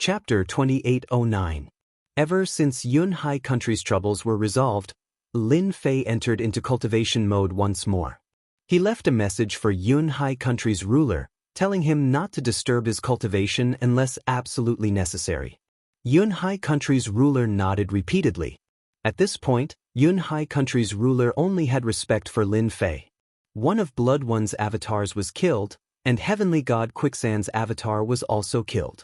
Chapter 2809. Ever since Yun Hai country's troubles were resolved, Lin Fei entered into cultivation mode once more. He left a message for Yun Hai country's ruler, telling him not to disturb his cultivation unless absolutely necessary. Yun Hai country's ruler nodded repeatedly. At this point, Yun Hai country's ruler only had respect for Lin Fei. One of Blood One's avatars was killed, and Heavenly God Quicksand's avatar was also killed.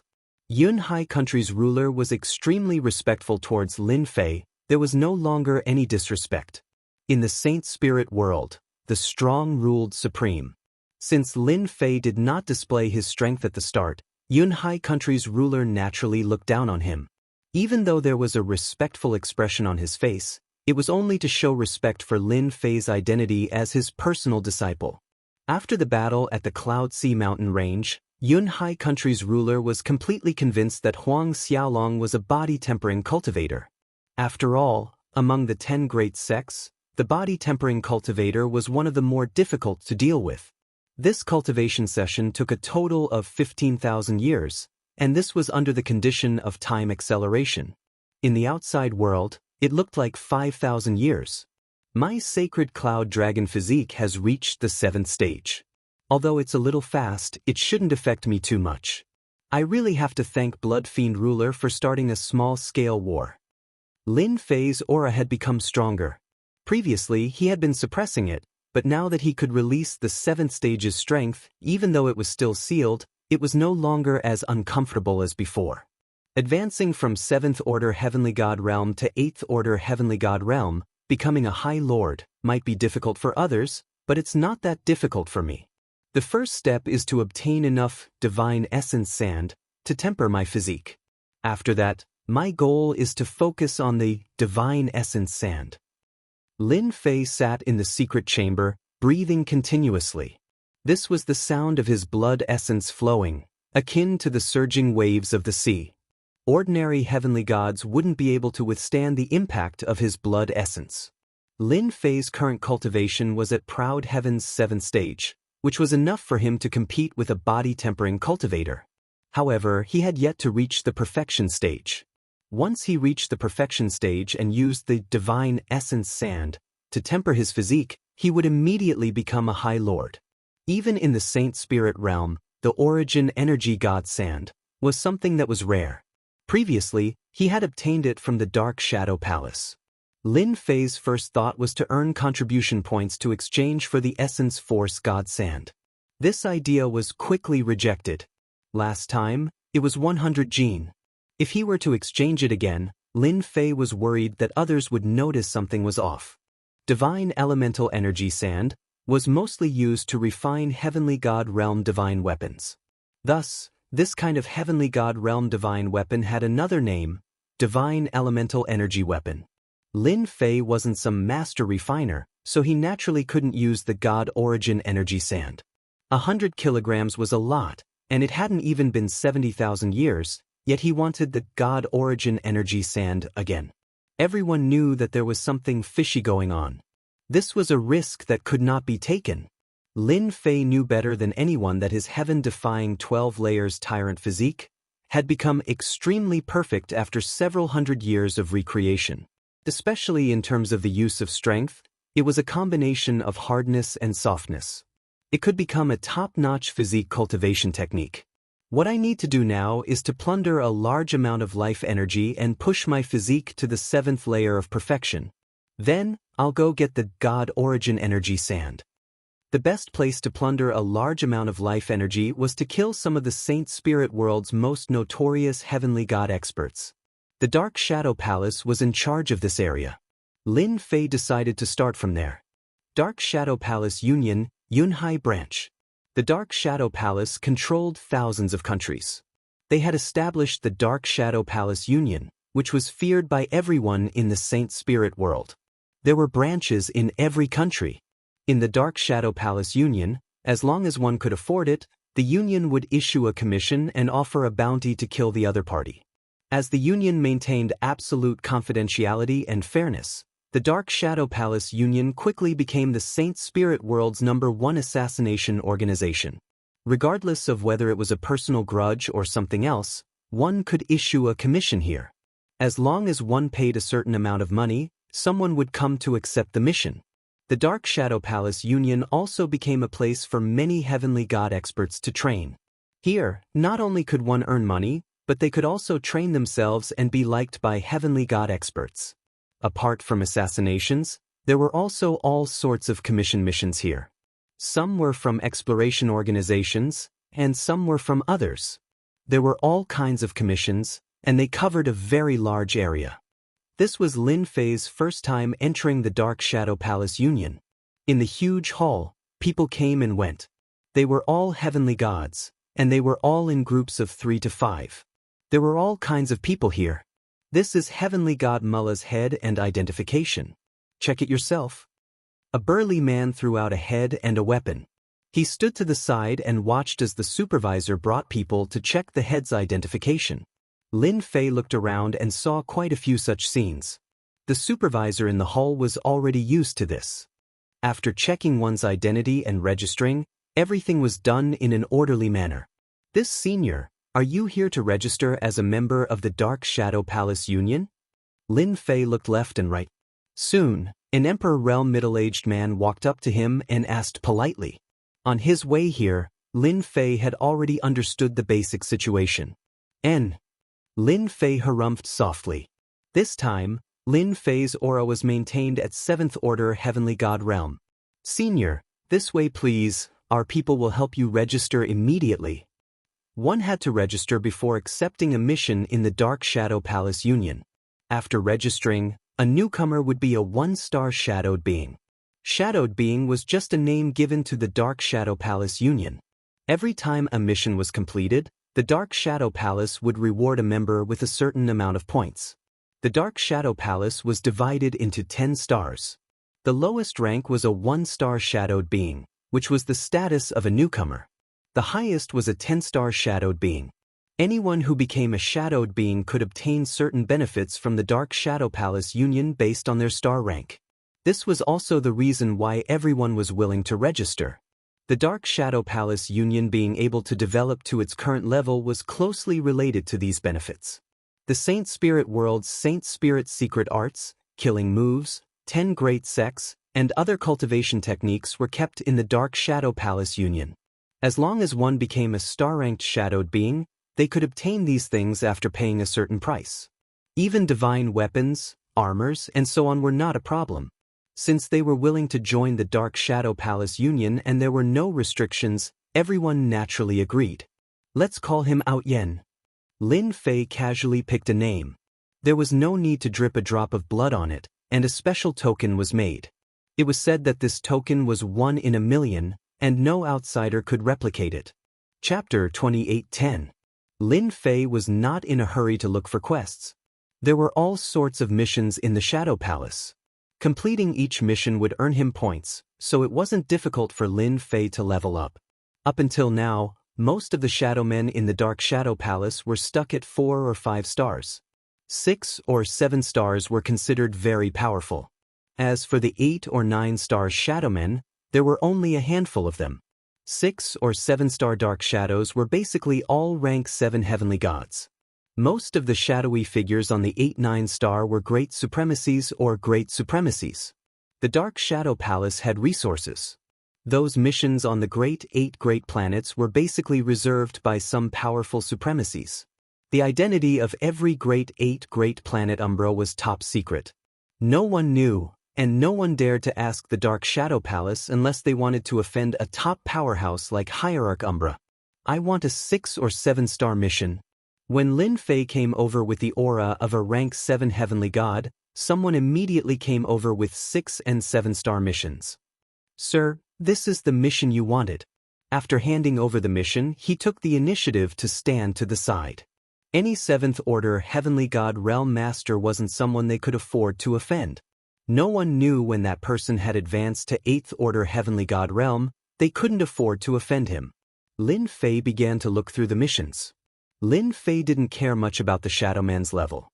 Yun Hai country's ruler was extremely respectful towards Lin Fei. There was no longer any disrespect. In the Saint Spirit world, the strong ruled supreme. Since Lin Fei did not display his strength at the start, Yun Hai country's ruler naturally looked down on him. Even though there was a respectful expression on his face, it was only to show respect for Lin Fei's identity as his personal disciple. After the battle at the Cloud Sea mountain range, Yun Hai country's ruler was completely convinced that Huang Xiaolong was a body-tempering cultivator. After all, among the 10 great sects, the body-tempering cultivator was one of the more difficult to deal with. This cultivation session took a total of 15,000 years, and this was under the condition of time acceleration. In the outside world, it looked like 5,000 years. My sacred cloud dragon physique has reached the 7th stage. Although it's a little fast, it shouldn't affect me too much. I really have to thank Blood Fiend Ruler for starting a small-scale war. Lin Fei's aura had become stronger. Previously, he had been suppressing it, but now that he could release the 7th stage's strength, even though it was still sealed, it was no longer as uncomfortable as before. Advancing from 7th Order Heavenly God Realm to 8th Order Heavenly God Realm, becoming a High Lord, might be difficult for others, but it's not that difficult for me. The first step is to obtain enough Divine Essence Sand to temper my physique. After that, my goal is to focus on the Divine Essence Sand. Lin Fei sat in the secret chamber, breathing continuously. This was the sound of his blood essence flowing, akin to the surging waves of the sea. Ordinary heavenly gods wouldn't be able to withstand the impact of his blood essence. Lin Fei's current cultivation was at Proud Heaven's 7th stage, which was enough for him to compete with a body-tempering cultivator. However, he had yet to reach the perfection stage. Once he reached the perfection stage and used the Divine Essence Sand to temper his physique, he would immediately become a High Lord. Even in the Saint Spirit realm, the Origin Energy God Sand was something that was rare. Previously, he had obtained it from the Dark Shadow Palace. Lin Fei's first thought was to earn contribution points to exchange for the Essence Force God Sand. This idea was quickly rejected. Last time, it was 100 Gene. If he were to exchange it again, Lin Fei was worried that others would notice something was off. Divine Elemental Energy Sand was mostly used to refine Heavenly God Realm divine weapons. Thus, this kind of Heavenly God Realm divine weapon had another name, Divine Elemental Energy Weapon. Lin Fei wasn't some master refiner, so he naturally couldn't use the God Origin Energy Sand. 100 kilograms was a lot, and it hadn't even been 70,000 years, yet he wanted the God Origin Energy Sand again. Everyone knew that there was something fishy going on. This was a risk that could not be taken. Lin Fei knew better than anyone that his heaven-defying 12 layers tyrant physique had become extremely perfect after several hundred years of recreation. Especially in terms of the use of strength, it was a combination of hardness and softness. It could become a top-notch physique cultivation technique. What I need to do now is to plunder a large amount of life energy and push my physique to the 7th layer of perfection. Then, I'll go get the God Origin Energy Sand. The best place to plunder a large amount of life energy was to kill some of the Saint Spirit world's most notorious heavenly god experts. The Dark Shadow Palace was in charge of this area. Lin Fei decided to start from there. Dark Shadow Palace Union, Yun Hai Branch. The Dark Shadow Palace controlled thousands of countries. They had established the Dark Shadow Palace Union, which was feared by everyone in the Saint Spirit world. There were branches in every country. In the Dark Shadow Palace Union, as long as one could afford it, the Union would issue a commission and offer a bounty to kill the other party. As the Union maintained absolute confidentiality and fairness, the Dark Shadow Palace Union quickly became the Saint Spirit world's #1 assassination organization. Regardless of whether it was a personal grudge or something else, One could issue a commission here. As long as one paid a certain amount of money, someone would come to accept the mission. The Dark Shadow Palace Union also became a place for many heavenly god experts to train. Here, not only could one earn money, but they could also train themselves and be liked by heavenly god experts. Apart from assassinations, there were also all sorts of commission missions here. Some were from exploration organizations, and some were from others. There were all kinds of commissions, and they covered a very large area. This was Lin Fei's first time entering the Dark Shadow Palace Union. In the huge hall, people came and went. They were all heavenly gods, and they were all in groups of 3 to 5. There were all kinds of people here. This is Heavenly God Mullah's head and identification. Check it yourself. A burly man threw out a head and a weapon. He stood to the side and watched as the supervisor brought people to check the head's identification. Lin Fei looked around and saw quite a few such scenes. The supervisor in the hall was already used to this. After checking one's identity and registering, everything was done in an orderly manner. This senior, are you here to register as a member of the Dark Shadow Palace Union? Lin Fei looked left and right. Soon, an Emperor Realm middle-aged man walked up to him and asked politely. On his way here, Lin Fei had already understood the basic situation. Lin Fei harumphed softly. This time, Lin Fei's aura was maintained at 7th Order Heavenly God Realm. Senior, this way please, our people will help you register immediately. One had to register before accepting a mission in the Dark Shadow Palace Union. After registering, a newcomer would be a 1-star Shadowed Being. Shadowed Being was just a name given to the Dark Shadow Palace Union. Every time a mission was completed, the Dark Shadow Palace would reward a member with a certain amount of points. The Dark Shadow Palace was divided into 10 stars. The lowest rank was a 1-star Shadowed Being, which was the status of a newcomer. The highest was a 10-star Shadowed Being. Anyone who became a Shadowed Being could obtain certain benefits from the Dark Shadow Palace Union based on their star rank. This was also the reason why everyone was willing to register. The Dark Shadow Palace Union being able to develop to its current level was closely related to these benefits. The Saint Spirit World's Saint Spirit secret arts, killing moves, 10 great sects, and other cultivation techniques were kept in the Dark Shadow Palace Union. As long as one became a star-ranked Shadowed Being, they could obtain these things after paying a certain price. Even divine weapons, armors, and so on were not a problem. Since they were willing to join the Dark Shadow Palace Union and there were no restrictions, everyone naturally agreed. Let's call him Out Yen. Lin Fei casually picked a name. There was no need to drip a drop of blood on it, and a special token was made. It was said that this token was 1 in a million, and no outsider could replicate it. Chapter 28:10. Lin Fei was not in a hurry to look for quests. There were all sorts of missions in the Shadow Palace. Completing each mission would earn him points, so it wasn't difficult for Lin Fei to level up. Up until now, most of the Shadow Men in the Dark Shadow Palace were stuck at 4 or 5 stars. 6 or 7 stars were considered very powerful. As for the 8 or 9-star Shadow Men, there were only a handful of them. 6 or 7-star Dark Shadows were basically all rank 7 heavenly gods. Most of the shadowy figures on the 8-9 star were great supremacies or great supremacies. The Dark Shadow Palace had resources. Those missions on the great 8 great planets were basically reserved by some powerful supremacies. The identity of every great 8 great planet Umbra was top secret. No one knew, and no one dared to ask the Dark Shadow Palace unless they wanted to offend a top powerhouse like Hierarch Umbra. I want a 6 or 7-star mission. When Lin Fei came over with the aura of a rank 7 heavenly god, someone immediately came over with 6 and 7-star missions. Sir, this is the mission you wanted. After handing over the mission, he took the initiative to stand to the side. Any 7th Order Heavenly God Realm Master wasn't someone they could afford to offend. No one knew when that person had advanced to 8th Order Heavenly God Realm, they couldn't afford to offend him. Lin Fei began to look through the missions. Lin Fei didn't care much about the Shadow Man's level.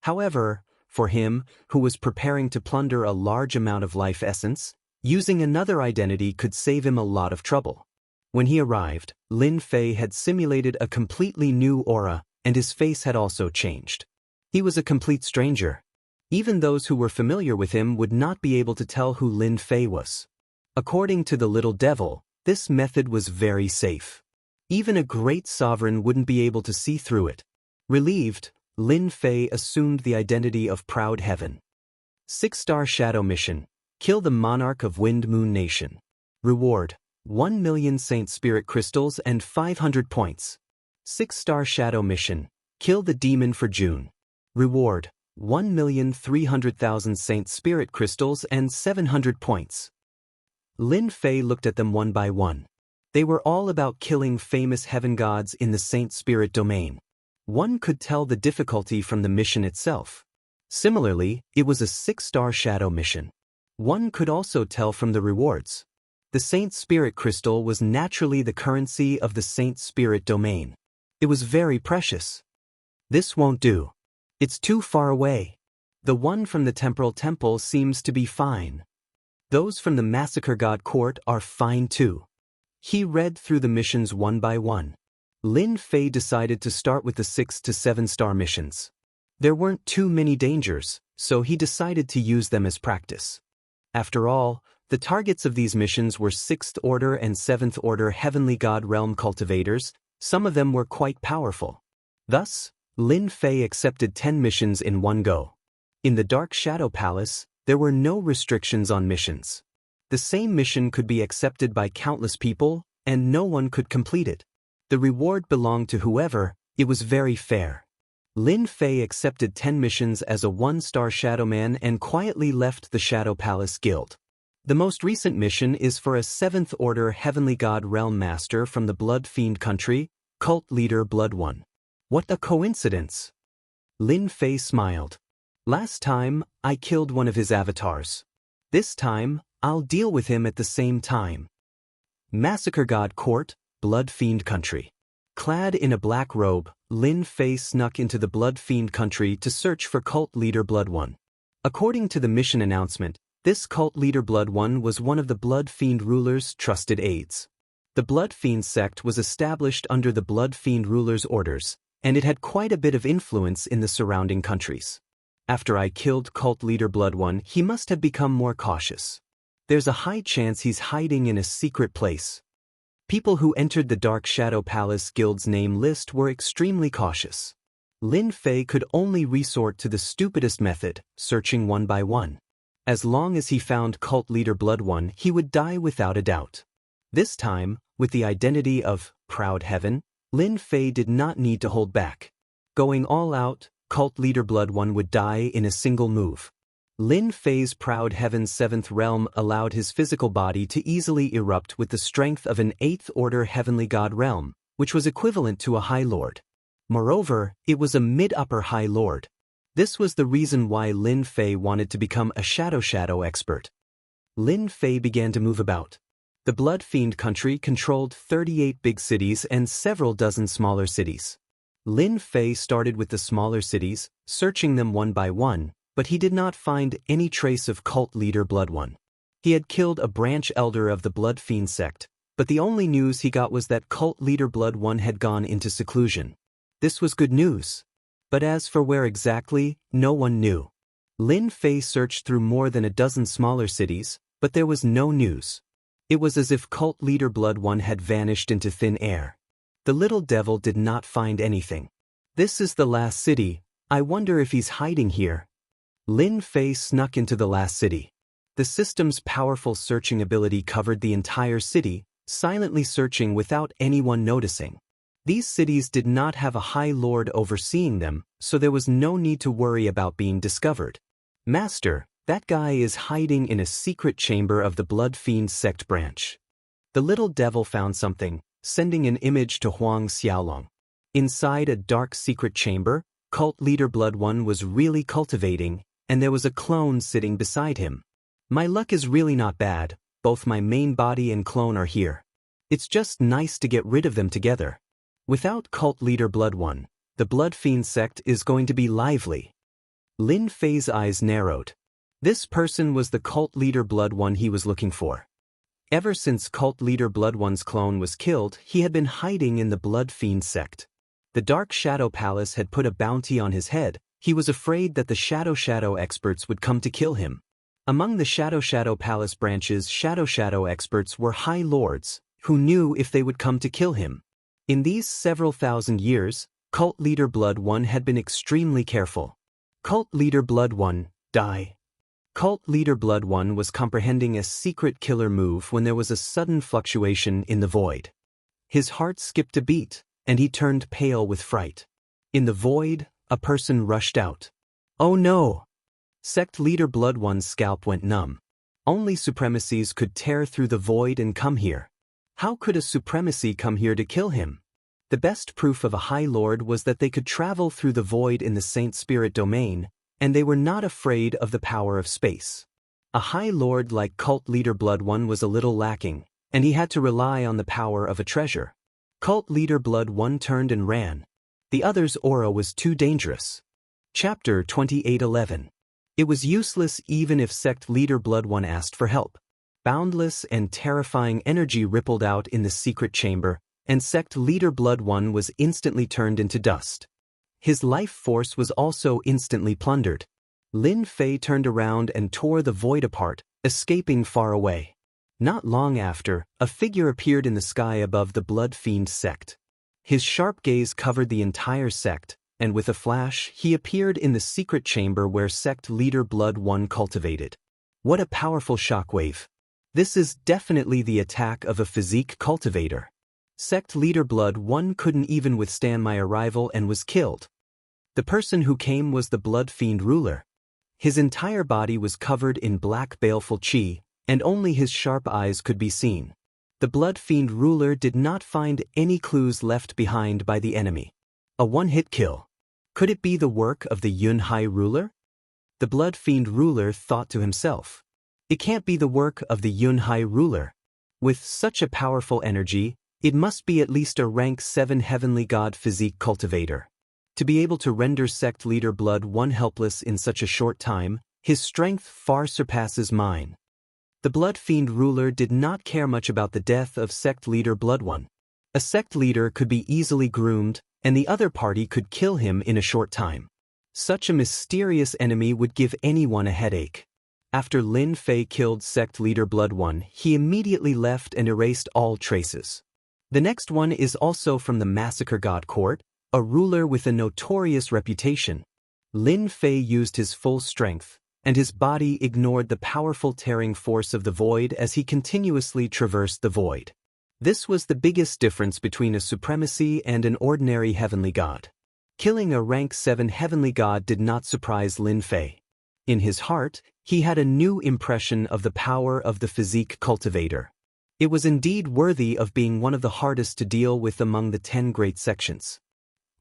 However, for him, who was preparing to plunder a large amount of life essence, using another identity could save him a lot of trouble. When he arrived, Lin Fei had simulated a completely new aura, and his face had also changed. He was a complete stranger. Even those who were familiar with him would not be able to tell who Lin Fei was. According to the little devil, this method was very safe. Even a great sovereign wouldn't be able to see through it. Relieved, Lin Fei assumed the identity of Proud Heaven. 6-star shadow mission. Kill the monarch of Wind Moon Nation. Reward: 1 million Saint Spirit Crystals and 500 points. 6-star shadow mission. Kill the demon for June. Reward: 1,300,000 Saint Spirit Crystals and 700 points. Lin Fei looked at them one by one. They were all about killing famous heaven gods in the Saint Spirit domain. One could tell the difficulty from the mission itself. Similarly, it was a 6-star shadow mission. One could also tell from the rewards. The Saint Spirit Crystal was naturally the currency of the Saint Spirit domain. It was very precious. This won't do. It's too far away. The one from the Temporal Temple seems to be fine. Those from the Massacre God Court are fine too. He read through the missions one by one. Lin Fei decided to start with the 6 to 7-star missions. There weren't too many dangers, so he decided to use them as practice. After all, the targets of these missions were 6th Order and 7th Order Heavenly God Realm cultivators. Some of them were quite powerful. Thus, Lin Fei accepted 10 missions in one go. In the Dark Shadow Palace, there were no restrictions on missions. The same mission could be accepted by countless people, and no one could complete it. The reward belonged to whoever. It was very fair. Lin Fei accepted 10 missions as a 1-star Shadowman and quietly left the Shadow Palace Guild. The most recent mission is for a 7th Order Heavenly God Realm Master from the Blood Fiend country, Cult Leader Blood One. What a coincidence! Lin Fei smiled. Last time, I killed one of his avatars. This time, I'll deal with him at the same time. Massacre God Court, Blood Fiend country. Clad in a black robe, Lin Fei snuck into the Blood Fiend country to search for Cult Leader Blood One. According to the mission announcement, this Cult Leader Blood One was one of the Blood Fiend ruler's trusted aides. The Blood Fiend sect was established under the Blood Fiend ruler's orders, and it had quite a bit of influence in the surrounding countries. After I killed Cult Leader Blood One, he must have become more cautious. There's a high chance he's hiding in a secret place. People who entered the Dark Shadow Palace Guild's name list were extremely cautious. Lin Fei could only resort to the stupidest method, searching one by one. As long as he found Cult Leader Blood One, he would die without a doubt. This time, with the identity of Proud Heaven, Lin Fei did not need to hold back. Going all out, Cult Leader Blood One would die in a single move. Lin Fei's Proud Heaven's 7th realm allowed his physical body to easily erupt with the strength of an 8th Order Heavenly God realm, which was equivalent to a High Lord. Moreover, it was a mid-upper High Lord. This was the reason why Lin Fei wanted to become a Shadow expert. Lin Fei began to move about. The Blood Fiend country controlled 38 big cities and several dozen smaller cities. Lin Fei started with the smaller cities, searching them one by one, but he did not find any trace of Cult Leader Blood One. He had killed a branch elder of the Blood Fiend sect, but the only news he got was that Cult Leader Blood One had gone into seclusion. This was good news. But as for where exactly, no one knew. Lin Fei searched through more than a dozen smaller cities, but there was no news. It was as if Cult Leader Blood One had vanished into thin air. The little devil did not find anything. This is the last city. I wonder if he's hiding here. Lin Fei snuck into the last city. The system's powerful searching ability covered the entire city, silently searching without anyone noticing. These cities did not have a High Lord overseeing them, so there was no need to worry about being discovered. Master, that guy is hiding in a secret chamber of the Blood Fiend sect branch. The little devil found something, sending an image to Huang Xiaolong. Inside a dark secret chamber, Cult Leader Blood One was really cultivating, and there was a clone sitting beside him. My luck is really not bad, both my main body and clone are here. It's just nice to get rid of them together. Without Cult Leader Blood One, the Blood Fiend sect is going to be lively. Lin Fei's eyes narrowed. This person was the Cult Leader Blood One he was looking for. Ever since Cult Leader Blood One's clone was killed, he had been hiding in the Blood Fiend sect. The Dark Shadow Palace had put a bounty on his head. He was afraid that the Shadow experts would come to kill him. Among the Shadow Palace branches, Shadow experts were high lords, who knew if they would come to kill him. In these several thousand years, Cult Leader Blood One had been extremely careful. Cult Leader Blood One, die. Cult Leader Blood One was comprehending a secret killer move when there was a sudden fluctuation in the void. His heart skipped a beat, and he turned pale with fright. In the void, a person rushed out. Oh no! Sect Leader Blood One's scalp went numb. Only supremacies could tear through the void and come here. How could a supremacy come here to kill him? The best proof of a High Lord was that they could travel through the void in the Saint Spirit domain, and they were not afraid of the power of space. A High Lord like Cult Leader Blood One was a little lacking, and he had to rely on the power of a treasure. Cult Leader Blood One turned and ran. The other's aura was too dangerous. Chapter 28:11. It was useless even if Sect Leader Blood One asked for help. Boundless and terrifying energy rippled out in the secret chamber, and Sect Leader Blood One was instantly turned into dust. His life force was also instantly plundered. Lin Fei turned around and tore the void apart, escaping far away. Not long after, a figure appeared in the sky above the Blood Fiend sect. His sharp gaze covered the entire sect, and with a flash, he appeared in the secret chamber where Sect Leader Blood One cultivated. What a powerful shockwave! This is definitely the attack of a physique cultivator. Sect Leader Blood One couldn't even withstand my arrival and was killed. The person who came was the Blood Fiend ruler. His entire body was covered in black baleful chi, and only his sharp eyes could be seen. The Blood Fiend ruler did not find any clues left behind by the enemy. A one-hit kill. Could it be the work of the Yunhai ruler? The Blood Fiend ruler thought to himself. It can't be the work of the Yunhai ruler. With such a powerful energy, it must be at least a rank 7 heavenly god physique cultivator. To be able to render Sect Leader Blood One helpless in such a short time, his strength far surpasses mine. The Blood Fiend ruler did not care much about the death of Sect Leader Blood One. A sect leader could be easily groomed, and the other party could kill him in a short time. Such a mysterious enemy would give anyone a headache. After Lin Fei killed Sect Leader Blood One, he immediately left and erased all traces. The next one is also from the Massacre God Court, a ruler with a notorious reputation. Lin Fei used his full strength, and his body ignored the powerful tearing force of the void as he continuously traversed the void. This was the biggest difference between a supremacy and an ordinary heavenly god. Killing a rank 7 heavenly god did not surprise Lin Fei. In his heart, he had a new impression of the power of the physique cultivator. It was indeed worthy of being one of the hardest to deal with among the 10 great sections.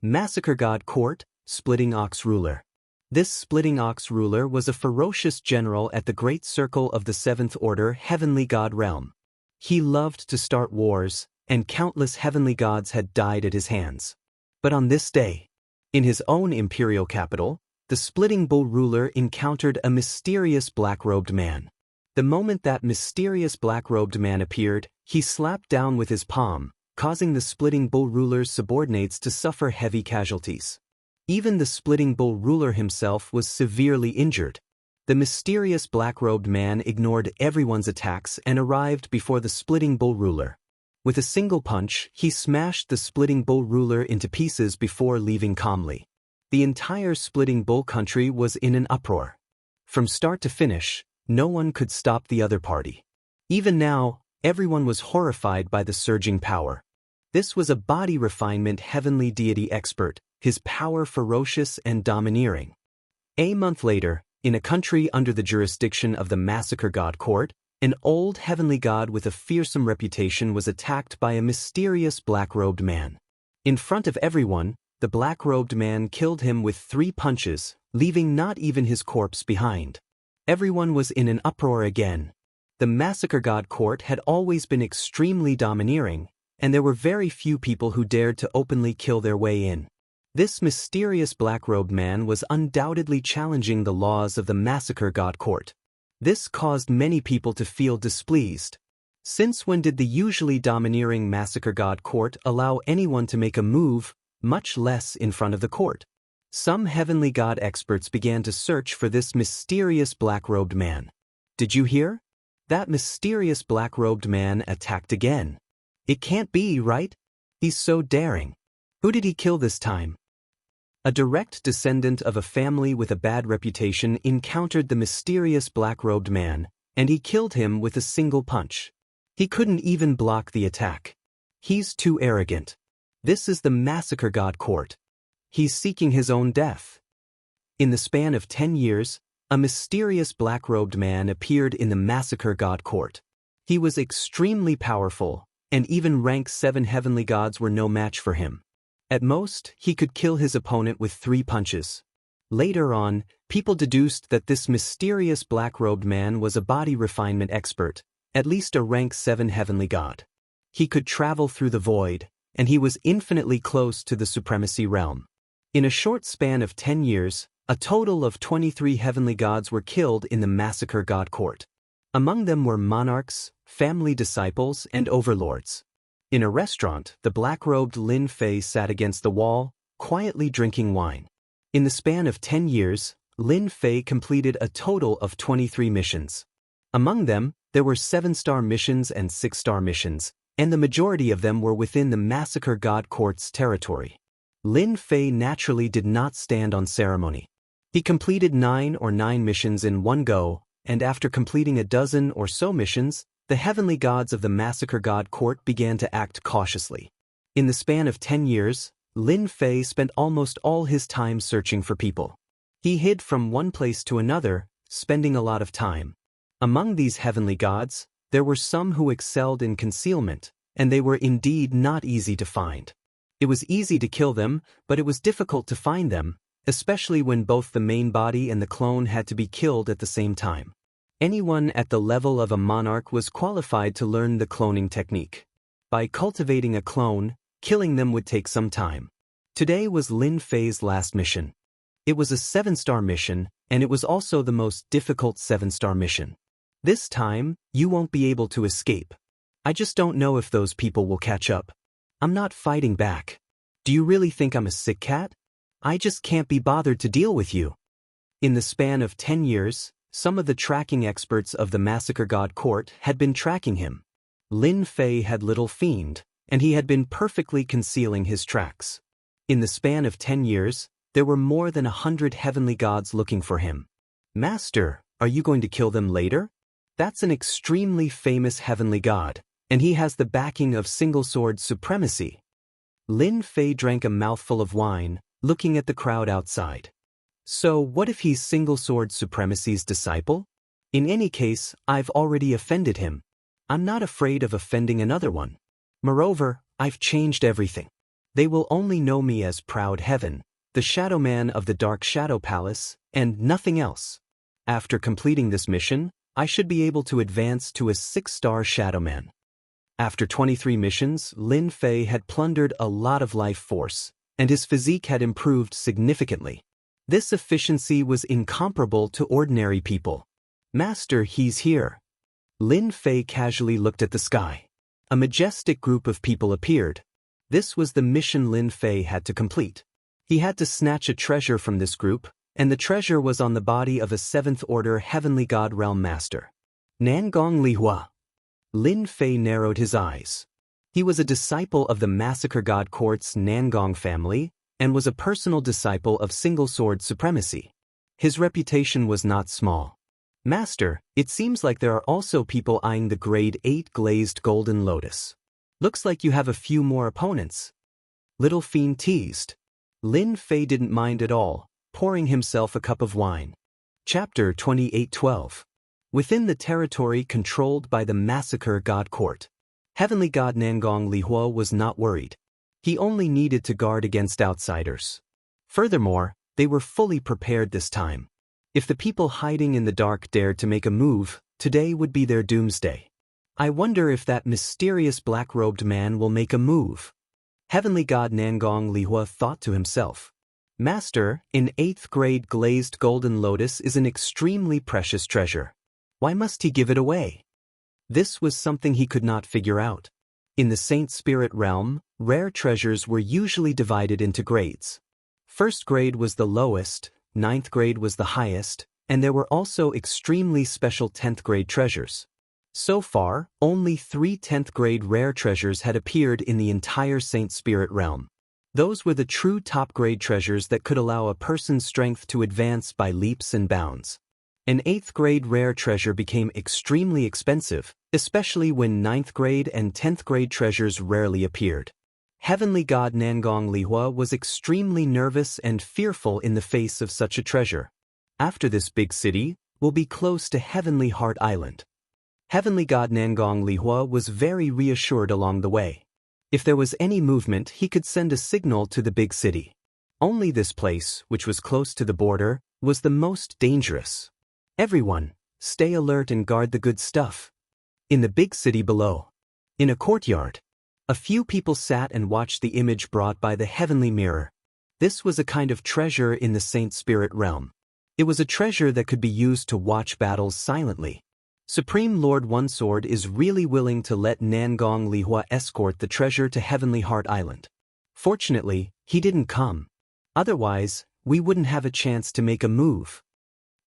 Massacre God Court, Splitting Ox Ruler. This Splitting Ox ruler was a ferocious general at the Great Circle of the 7th Order Heavenly God Realm. He loved to start wars, and countless heavenly gods had died at his hands. But on this day, in his own imperial capital, the Splitting Bull ruler encountered a mysterious black-robed man. The moment that mysterious black-robed man appeared, he slapped down with his palm, causing the Splitting Bull ruler's subordinates to suffer heavy casualties. Even the Splitting Bull ruler himself was severely injured. The mysterious black-robed man ignored everyone's attacks and arrived before the Splitting Bull ruler. With a single punch, he smashed the Splitting Bull ruler into pieces before leaving calmly. The entire Splitting Bull country was in an uproar. From start to finish, no one could stop the other party. Even now, everyone was horrified by the surging power. This was a body refinement heavenly deity expert, his power ferocious and domineering. A month later, in a country under the jurisdiction of the Massacre God Court, an old heavenly god with a fearsome reputation was attacked by a mysterious black-robed man. In front of everyone, the black-robed man killed him with 3 punches, leaving not even his corpse behind. Everyone was in an uproar again. The Massacre God Court had always been extremely domineering, and there were very few people who dared to openly kill their way in. This mysterious black-robed man was undoubtedly challenging the laws of the Massacre God Court. This caused many people to feel displeased. Since when did the usually domineering Massacre God Court allow anyone to make a move, much less in front of the court. Some heavenly god experts began to search for this mysterious black-robed man. Did you hear? That mysterious black-robed man attacked again. It can't be, right? He's so daring. Who did he kill this time? A direct descendant of a family with a bad reputation encountered the mysterious black-robed man, and he killed him with a single punch. He couldn't even block the attack. He's too arrogant. This is the massacre god court. He's seeking his own death. In the span of 10 years, a mysterious black-robed man appeared in the massacre god court. He was extremely powerful, and even rank 7 heavenly gods were no match for him. At most, he could kill his opponent with 3 punches. Later on, people deduced that this mysterious black-robed man was a body refinement expert, at least a rank 7 heavenly god. He could travel through the void, and he was infinitely close to the supremacy realm. In a short span of 10 years, a total of 23 heavenly gods were killed in the massacre god court. Among them were monarchs, family disciples, and overlords. In a restaurant, the black-robed Lin Fei sat against the wall, quietly drinking wine. In the span of 10 years, Lin Fei completed a total of 23 missions. Among them, there were 7-star missions and 6-star missions, and the majority of them were within the massacre god court's territory. Lin Fei naturally did not stand on ceremony. He completed 9 missions in one go, and after completing a dozen or so missions, the heavenly gods of the massacre god court began to act cautiously. In the span of 10 years, Lin Fei spent almost all his time searching for people. He hid from one place to another, spending a lot of time. Among these heavenly gods, there were some who excelled in concealment, and they were indeed not easy to find. It was easy to kill them, but it was difficult to find them, especially when both the main body and the clone had to be killed at the same time. Anyone at the level of a monarch was qualified to learn the cloning technique. By cultivating a clone, killing them would take some time. Today was Lin Fei's last mission. It was a 7-star mission, and it was also the most difficult 7-star mission. This time, you won't be able to escape. I just don't know if those people will catch up. I'm not fighting back. Do you really think I'm a sick cat? I just can't be bothered to deal with you. In the span of 10 years, some of the tracking experts of the massacre god court had been tracking him. Lin Fei had little fiend, and he had been perfectly concealing his tracks. In the span of 10 years, there were more than 100 heavenly gods looking for him. Master, are you going to kill them later? That's an extremely famous heavenly god, and he has the backing of single-sword supremacy. Lin Fei drank a mouthful of wine, looking at the crowd outside. So what if he's single-sword supremacy's disciple? In any case, I've already offended him. I'm not afraid of offending another one. Moreover, I've changed everything. They will only know me as Proud Heaven, the Shadow Man of the Dark Shadow Palace, and nothing else. After completing this mission, I should be able to advance to a 6-star Shadow Man. After 23 missions, Lin Fei had plundered a lot of life force, and his physique had improved significantly. This efficiency was incomparable to ordinary people. Master, he's here. Lin Fei casually looked at the sky. A majestic group of people appeared. This was the mission Lin Fei had to complete. He had to snatch a treasure from this group, and the treasure was on the body of a 7th-order heavenly god realm master. Nangong Lihua. Lin Fei narrowed his eyes. He was a disciple of the massacre god court's Nangong family, and was a personal disciple of single-sword supremacy. His reputation was not small. Master, it seems like there are also people eyeing the grade 8 glazed golden lotus. Looks like you have a few more opponents. Little Fiend teased. Lin Fei didn't mind at all, pouring himself a cup of wine. Chapter 28:12. Within the territory controlled by the massacre god court, heavenly god Nangong Lihua was not worried. He only needed to guard against outsiders. Furthermore, they were fully prepared this time. If the people hiding in the dark dared to make a move, today would be their doomsday. I wonder if that mysterious black-robed man will make a move. Heavenly god Nangong Lihua thought to himself. Master, an 8th grade glazed golden lotus is an extremely precious treasure. Why must he give it away? This was something he could not figure out. In the Saint Spirit realm, rare treasures were usually divided into grades. First grade was the lowest, ninth grade was the highest, and there were also extremely special 10th grade treasures. So far, only 3 10th grade rare treasures had appeared in the entire Saint Spirit realm. Those were the true top grade treasures that could allow a person's strength to advance by leaps and bounds. An 8th grade rare treasure became extremely expensive, especially when 9th grade and 10th grade treasures rarely appeared. Heavenly God Nangong Lihua was extremely nervous and fearful in the face of such a treasure. After this big city, we'll be close to Heavenly Heart Island. Heavenly God Nangong Lihua was very reassured along the way. If there was any movement, he could send a signal to the big city. Only this place, which was close to the border, was the most dangerous. Everyone, stay alert and guard the good stuff. In the big city below, in a courtyard, a few people sat and watched the image brought by the heavenly mirror. This was a kind of treasure in the Saint Spirit realm. It was a treasure that could be used to watch battles silently. Supreme Lord One Sword is really willing to let Nangong Lihua escort the treasure to Heavenly Heart Island. Fortunately, he didn't come. Otherwise, we wouldn't have a chance to make a move.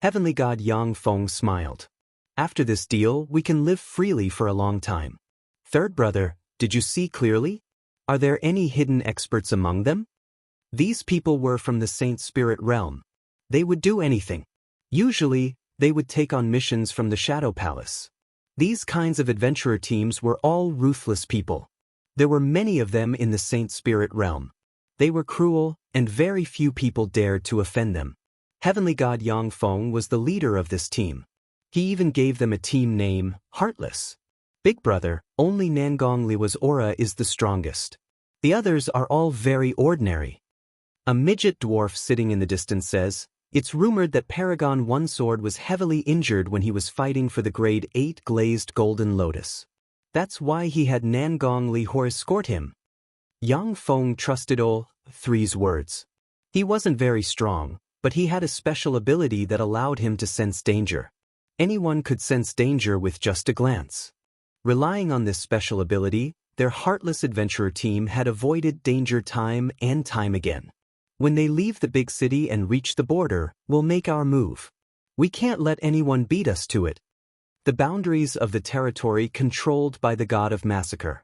Heavenly God Yang Feng smiled. After this deal, we can live freely for a long time. Third brother, did you see clearly? Are there any hidden experts among them? These people were from the Saint Spirit realm. They would do anything. Usually, they would take on missions from the Shadow Palace. These kinds of adventurer teams were all ruthless people. There were many of them in the Saint Spirit realm. They were cruel, and very few people dared to offend them. Heavenly God Yang Feng was the leader of this team. He even gave them a team name, Heartless. Big brother, only Nangong Lihua's aura is the strongest. The others are all very ordinary. A midget dwarf sitting in the distance says, "It's rumored that Paragon One Sword was heavily injured when he was fighting for the grade 8 glazed golden lotus. That's why he had Nangong Lihua escort him." Yang Feng trusted all 3's words. He wasn't very strong, but he had a special ability that allowed him to sense danger. Anyone could sense danger with just a glance. Relying on this special ability, their heartless adventurer team had avoided danger time and time again. When they leave the big city and reach the border, we'll make our move. We can't let anyone beat us to it. The boundaries of the territory controlled by the God of Massacre.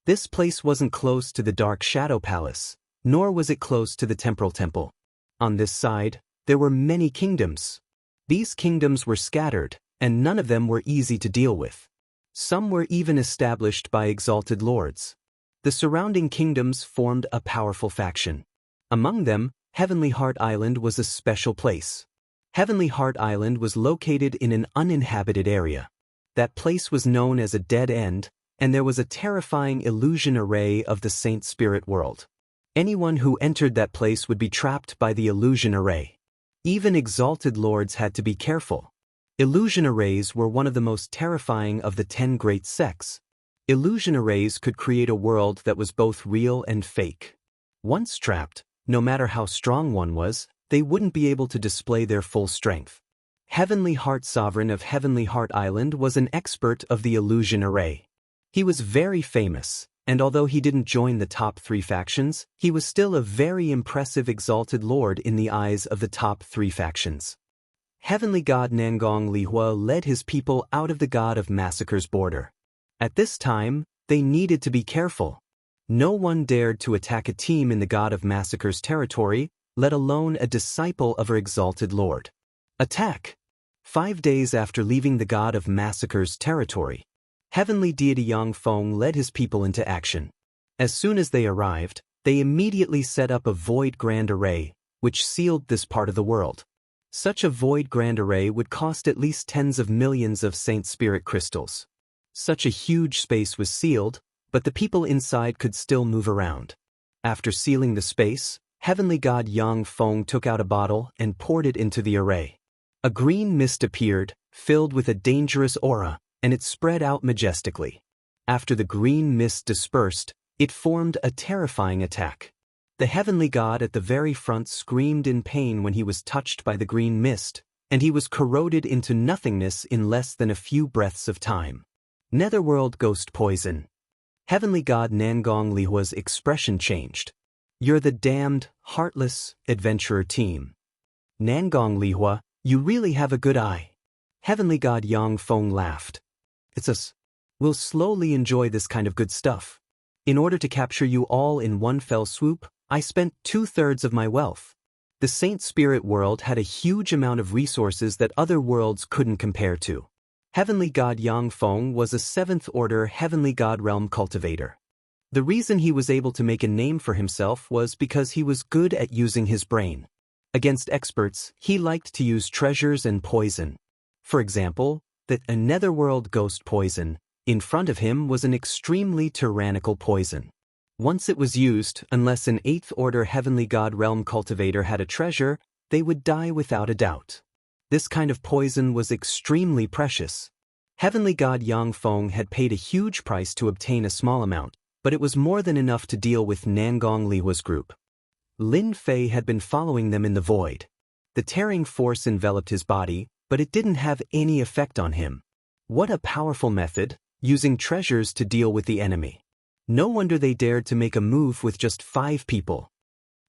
This place wasn't close to the Dark Shadow Palace, nor was it close to the Temporal Temple. On this side, there were many kingdoms. These kingdoms were scattered, and none of them were easy to deal with. Some were even established by exalted lords. The surrounding kingdoms formed a powerful faction. Among them, Heavenly Heart Island was a special place. Heavenly Heart Island was located in an uninhabited area. That place was known as a dead end, and there was a terrifying illusion array of the Saint Spirit world. Anyone who entered that place would be trapped by the illusion array. Even exalted lords had to be careful. Illusion arrays were one of the most terrifying of the 10 great sects. Illusion arrays could create a world that was both real and fake. Once trapped, no matter how strong one was, they wouldn't be able to display their full strength. Heavenly Heart Sovereign of Heavenly Heart Island was an expert of the illusion array. He was very famous, and although he didn't join the top 3 factions, he was still a very impressive exalted lord in the eyes of the top 3 factions. Heavenly God Nangong Lihua led his people out of the God of Massacre's border. At this time, they needed to be careful. No one dared to attack a team in the God of Massacre's territory, let alone a disciple of her exalted lord. Attack! 5 days after leaving the God of Massacre's territory, Heavenly Deity Yang Feng led his people into action. As soon as they arrived, they immediately set up a Void Grand Array, which sealed this part of the world. Such a Void Grand Array would cost at least tens of millions of Saint Spirit crystals. Such a huge space was sealed, but the people inside could still move around. After sealing the space, Heavenly God Yang Feng took out a bottle and poured it into the array. A green mist appeared, filled with a dangerous aura, and it spread out majestically. After the green mist dispersed, it formed a terrifying attack. The heavenly god at the very front screamed in pain when he was touched by the green mist, and he was corroded into nothingness in less than a few breaths of time. Netherworld Ghost Poison. Heavenly God Nangong Lihua's expression changed. You're the damned, heartless, adventurer team. Nangong Lihua, you really have a good eye. Heavenly God Yang Feng laughed. It's us. We'll slowly enjoy this kind of good stuff. In order to capture you all in one fell swoop, I spent 2/3 of my wealth. The Saint Spirit world had a huge amount of resources that other worlds couldn't compare to. Heavenly God Yang Feng was a 7th-order Heavenly God realm cultivator. The reason he was able to make a name for himself was because he was good at using his brain. Against experts, he liked to use treasures and poison. For example, a netherworld ghost poison. In front of him was an extremely tyrannical poison. Once it was used, unless an 8th-order Heavenly God realm cultivator had a treasure, they would die without a doubt. This kind of poison was extremely precious. Heavenly God Yang Feng had paid a huge price to obtain a small amount, but it was more than enough to deal with Nangong Lihua's group. Lin Fei had been following them in the void. The tearing force enveloped his body, but it didn't have any effect on him. What a powerful method, using treasures to deal with the enemy. No wonder they dared to make a move with just 5 people.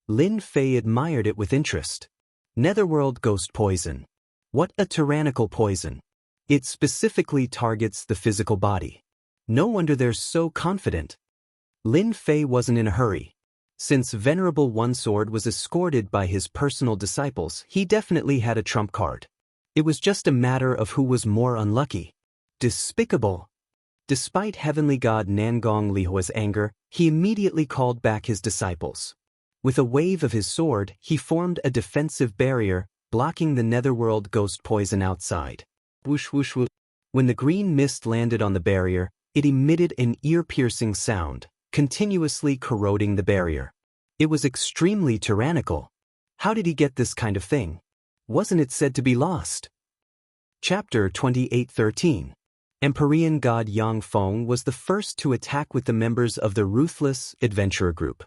Lin Fei admired it with interest. Netherworld ghost poison. What a tyrannical poison. It specifically targets the physical body. No wonder they're so confident. Lin Fei wasn't in a hurry. Since Venerable One Sword was escorted by his personal disciples, he definitely had a trump card. It was just a matter of who was more unlucky. Despicable. Despite Heavenly God Nangong Lihua's anger, he immediately called back his disciples. With a wave of his sword, he formed a defensive barrier, blocking the netherworld ghost poison outside. Whoosh whoosh whoosh. When the green mist landed on the barrier, it emitted an ear-piercing sound, continuously corroding the barrier. It was extremely tyrannical. How did he get this kind of thing? Wasn't it said to be lost? Chapter 28:13. Empyrean God Yang Feng was the first to attack with the members of the ruthless adventurer group.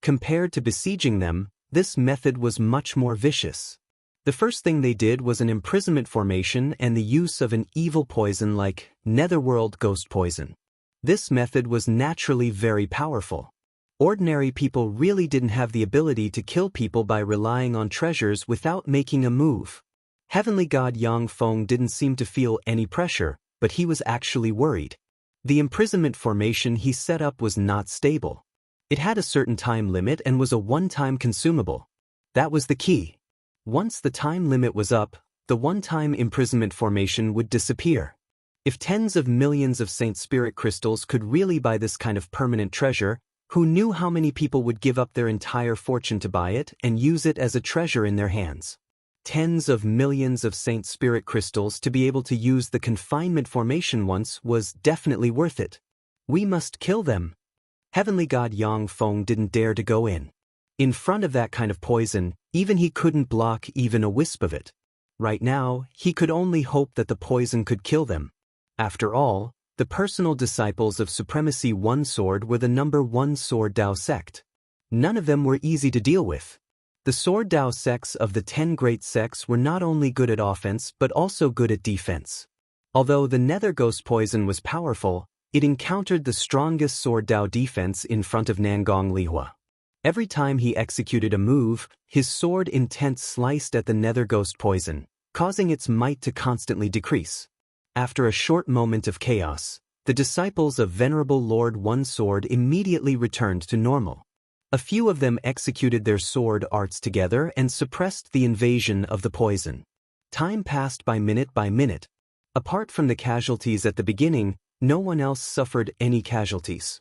Compared to besieging them, this method was much more vicious. The first thing they did was an imprisonment formation and the use of an evil poison like netherworld ghost poison. This method was naturally very powerful. Ordinary people really didn't have the ability to kill people by relying on treasures without making a move. Heavenly God Yang Feng didn't seem to feel any pressure, but he was actually worried. The imprisonment formation he set up was not stable. It had a certain time limit and was a one-time consumable. That was the key. Once the time limit was up, the one-time imprisonment formation would disappear. If tens of millions of Saint Spirit crystals could really buy this kind of permanent treasure, who knew how many people would give up their entire fortune to buy it and use it as a treasure in their hands? Tens of millions of Saint Spirit crystals to be able to use the confinement formation once was definitely worth it. We must kill them. Heavenly God Yang Feng didn't dare to go in. In front of that kind of poison, even he couldn't block even a wisp of it. Right now, he could only hope that the poison could kill them. After all, the personal disciples of Supremacy One Sword were the #1 Sword Dao sect. None of them were easy to deal with. The Sword Dao sects of the 10 great sects were not only good at offense but also good at defense. Although the Nether Ghost poison was powerful, it encountered the strongest Sword Dao defense in front of Nangong Lihua. Every time he executed a move, his sword intent sliced at the Nether Ghost poison, causing its might to constantly decrease. After a short moment of chaos, the disciples of Venerable Lord One Sword immediately returned to normal. A few of them executed their sword arts together and suppressed the invasion of the poison. Time passed by minute. Apart from the casualties at the beginning, no one else suffered any casualties.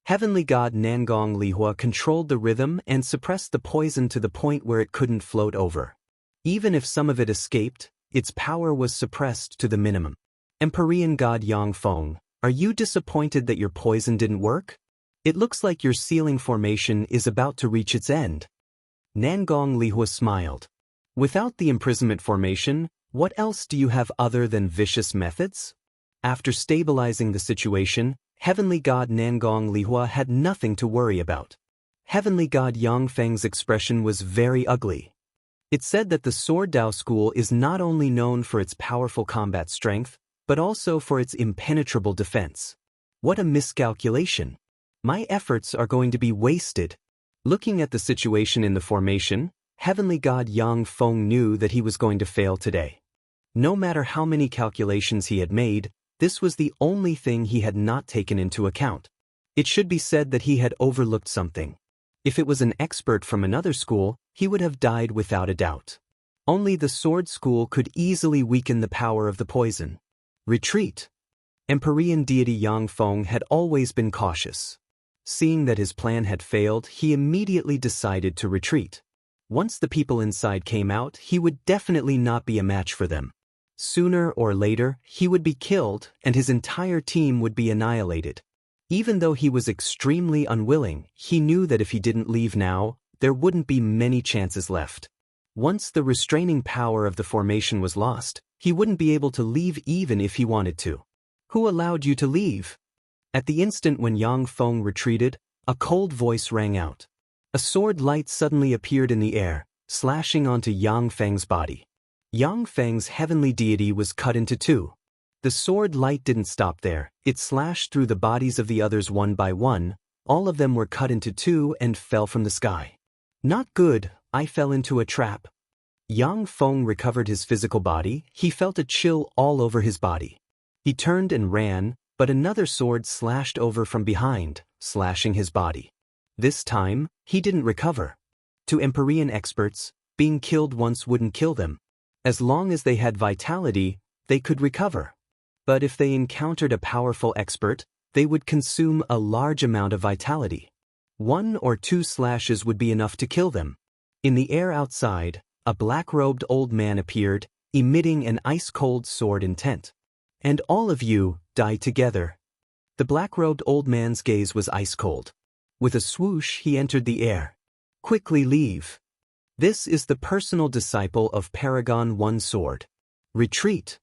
Heavenly God Nangong Lihua controlled the rhythm and suppressed the poison to the point where it couldn't float over. Even if some of it escaped, its power was suppressed to the minimum. Empyrean God Yang Feng, are you disappointed that your poison didn't work? It looks like your sealing formation is about to reach its end. Nangong Lihua smiled. Without the imprisonment formation, what else do you have other than vicious methods? After stabilizing the situation, Heavenly God Nangong Lihua had nothing to worry about. Heavenly God Yang Feng's expression was very ugly. It said that the Sword Dao school is not only known for its powerful combat strength, but also for its impenetrable defense. What a miscalculation. My efforts are going to be wasted. Looking at the situation in the formation, Heavenly God Yang Feng knew that he was going to fail today. No matter how many calculations he had made, this was the only thing he had not taken into account. It should be said that he had overlooked something. If it was an expert from another school, he would have died without a doubt. Only the sword school could easily weaken the power of the poison. Retreat. Empyrean deity Yang Feng had always been cautious. Seeing that his plan had failed, he immediately decided to retreat. Once the people inside came out, he would definitely not be a match for them. Sooner or later, he would be killed and his entire team would be annihilated. Even though he was extremely unwilling, he knew that if he didn't leave now, there wouldn't be many chances left. Once the restraining power of the formation was lost, he wouldn't be able to leave even if he wanted to. Who allowed you to leave? At the instant when Yang Feng retreated, a cold voice rang out. A sword light suddenly appeared in the air, slashing onto Yang Feng's body. Yang Feng's heavenly deity was cut into two. The sword light didn't stop there, it slashed through the bodies of the others one by one, all of them were cut into two and fell from the sky. Not good, I fell into a trap. Yang Feng recovered his physical body, he felt a chill all over his body. He turned and ran, but another sword slashed over from behind, slashing his body. This time, he didn't recover. To Empyrean experts, being killed once wouldn't kill them. As long as they had vitality, they could recover. But if they encountered a powerful expert, they would consume a large amount of vitality. 1 or 2 slashes would be enough to kill them. In the air outside, a black-robed old man appeared, emitting an ice-cold sword intent. And all of you die together. The black-robed old man's gaze was ice-cold. With a swoosh, he entered the air. Quickly leave. This is the personal disciple of Paragon One Sword. Retreat.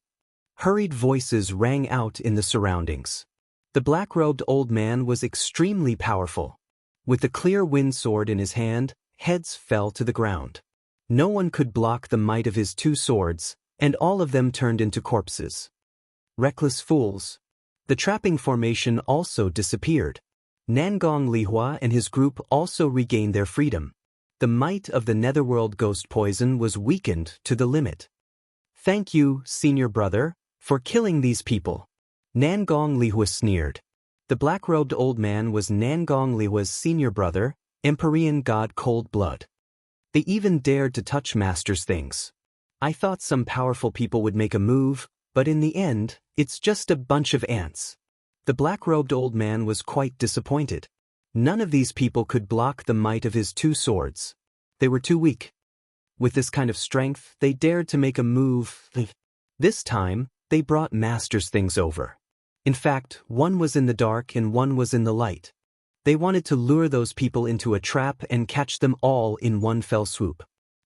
Hurried voices rang out in the surroundings. The black-robed old man was extremely powerful. With the clear wind sword in his hand, heads fell to the ground. No one could block the might of his 2 swords, and all of them turned into corpses. Reckless fools. The trapping formation also disappeared. Nangong Lihua and his group also regained their freedom. The might of the netherworld ghost poison was weakened to the limit. Thank you, senior brother, for killing these people. Nangong Lihua sneered. The black-robed old man was Nangong Lihua's senior brother, Empyrean god Cold Blood. They even dared to touch Master's things. I thought some powerful people would make a move, but in the end, it's just a bunch of ants. The black-robed old man was quite disappointed. None of these people could block the might of his 2 swords. They were too weak. With this kind of strength, they dared to make a move. This time, they brought Master's things over. In fact, one was in the dark and one was in the light. They wanted to lure those people into a trap and catch them all in one fell swoop.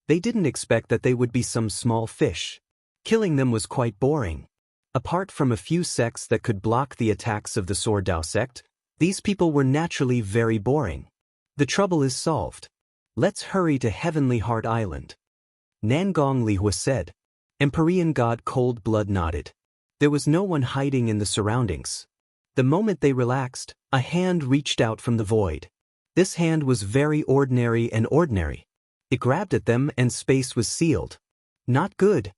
They didn't expect that they would be some small fish. Killing them was quite boring. Apart from a few sects that could block the attacks of the Sword Dao sect, these people were naturally very boring. The trouble is solved. Let's hurry to Heavenly Heart Island. Nangong Lihua said. Empyrean god Cold Blood nodded. There was no one hiding in the surroundings. The moment they relaxed, a hand reached out from the void. This hand was very ordinary and ordinary. It grabbed at them and space was sealed. Not good.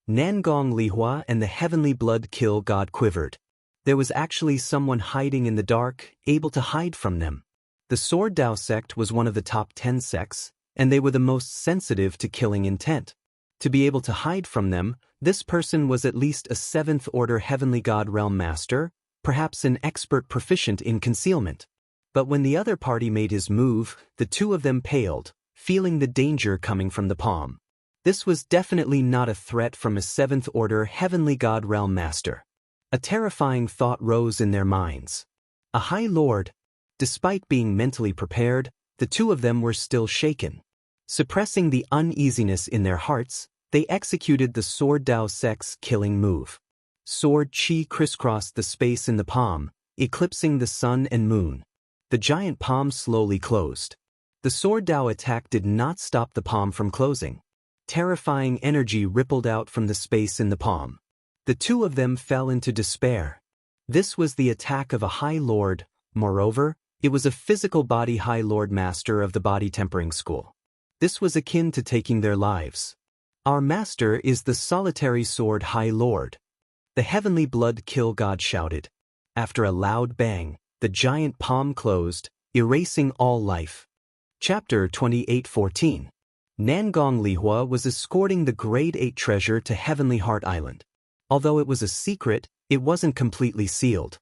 Nangong Lihua and the heavenly blood kill god quivered. There was actually someone hiding in the dark, able to hide from them. The Sword Dao sect was one of the top 10 sects, and they were the most sensitive to killing intent. To be able to hide from them, this person was at least a 7th-order heavenly god realm master, perhaps an expert proficient in concealment. But when the other party made his move, the 2 of them paled, feeling the danger coming from the palm. This was definitely not a threat from a 7th-order heavenly god realm master. A terrifying thought rose in their minds. A high lord. Despite being mentally prepared, the 2 of them were still shaken. Suppressing the uneasiness in their hearts, they executed the Sword Dao sect's killing move. Sword Qi crisscrossed the space in the palm, eclipsing the sun and moon. The giant palm slowly closed. The Sword Dao attack did not stop the palm from closing. Terrifying energy rippled out from the space in the palm. The 2 of them fell into despair. This was the attack of a high lord. Moreover, It was a physical body High Lord Master of the body tempering school. This was akin to taking their lives. Our master is the solitary sword High Lord. The heavenly blood kill god shouted. After a loud bang, the giant palm closed, erasing all life. Chapter 28:14. Nangong Lihua was escorting the Grade 8 treasure to Heavenly Heart Island. Although it was a secret, it wasn't completely sealed.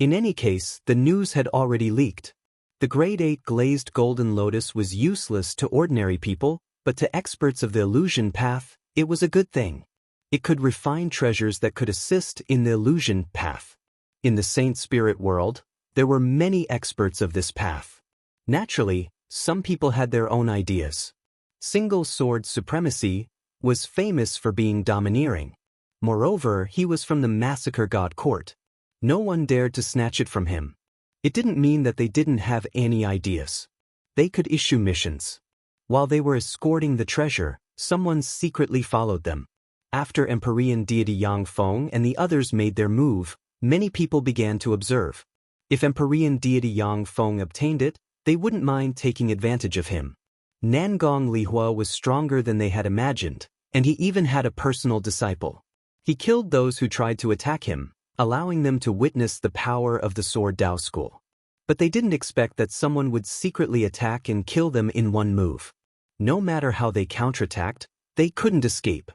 In any case, the news had already leaked. The Grade 8 glazed golden lotus was useless to ordinary people, but to experts of the illusion path, it was a good thing. It could refine treasures that could assist in the illusion path. In the Saint Spirit world, there were many experts of this path. Naturally, some people had their own ideas. Single sword supremacy was famous for being domineering. Moreover, he was from the massacre god court. No one dared to snatch it from him. It didn't mean that they didn't have any ideas. They could issue missions. While they were escorting the treasure, someone secretly followed them. After Empyrean deity Yang Feng and the others made their move, many people began to observe. If Empyrean deity Yang Feng obtained it, they wouldn't mind taking advantage of him. Nangong Lihua was stronger than they had imagined, and he even had a personal disciple. He killed those who tried to attack him, allowing them to witness the power of the Sword Dao School. But they didn't expect that someone would secretly attack and kill them in one move. No matter how they counterattacked, they couldn't escape.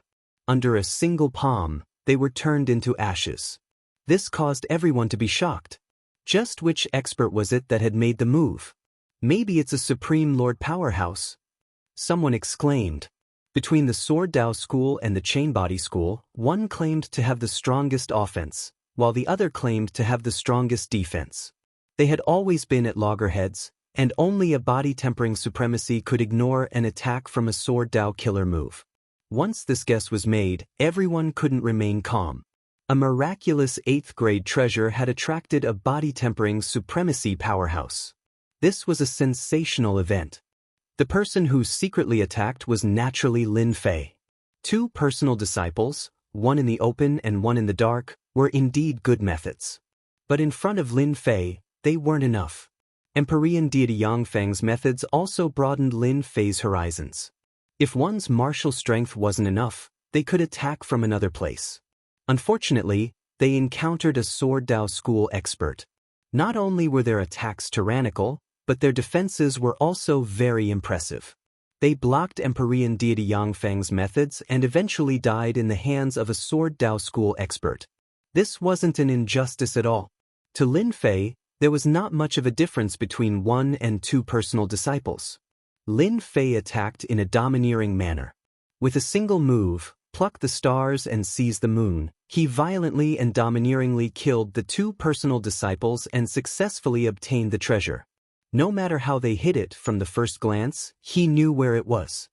Under a single palm, they were turned into ashes. This caused everyone to be shocked. Just which expert was it that had made the move? Maybe it's a Supreme Lord Powerhouse. Someone exclaimed. Between the Sword Dao School and the Chain Body School, one claimed to have the strongest offense, while the other claimed to have the strongest defense. They had always been at loggerheads, and only a body tempering supremacy could ignore an attack from a Sword Dao killer move. Once this guess was made, everyone couldn't remain calm. A miraculous 8th grade treasure had attracted a body tempering supremacy powerhouse. This was a sensational event. The person who secretly attacked was naturally Lin Fei. 2 personal disciples, one in the open and one in the dark, were indeed good methods. But in front of Lin Fei, they weren't enough. Empyrean deity Yang Feng's methods also broadened Lin Fei's horizons. If one's martial strength wasn't enough, they could attack from another place. Unfortunately, they encountered a Sword Dao School expert. Not only were their attacks tyrannical, but their defenses were also very impressive. They blocked Empyrean deity Yang Feng's methods and eventually died in the hands of a Sword Dao School expert. This wasn't an injustice at all. To Lin Fei, there was not much of a difference between 1 and 2 personal disciples. Lin Fei attacked in a domineering manner. With a single move, pluck the stars and seize the moon, he violently and domineeringly killed the 2 personal disciples and successfully obtained the treasure. No matter how they hid it from the first glance, he knew where it was.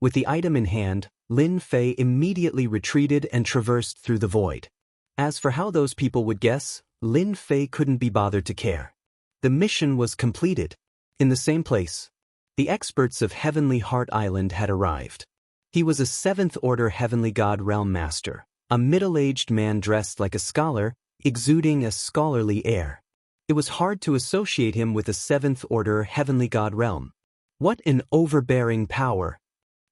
With the item in hand, Lin Fei immediately retreated and traversed through the void. As for how those people would guess, Lin Fei couldn't be bothered to care. The mission was completed. In the same place, the experts of Heavenly Heart Island had arrived. He was a 7th Order Heavenly God Realm Master, a middle-aged man dressed like a scholar, exuding a scholarly air. It was hard to associate him with a 7th Order Heavenly God Realm. What an overbearing power!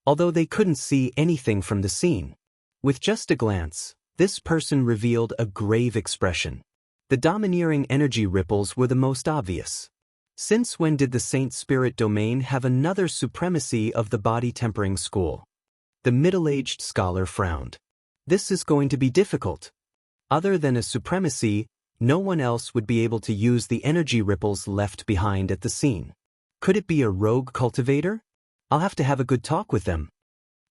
Although they couldn't see anything from the scene. With just a glance, this person revealed a grave expression. The domineering energy ripples were the most obvious. Since when did the Saint Spirit domain have another supremacy of the body tempering school? The middle-aged scholar frowned. This is going to be difficult. Other than a supremacy, no one else would be able to use the energy ripples left behind at the scene. Could it be a rogue cultivator? I'll have to have a good talk with them.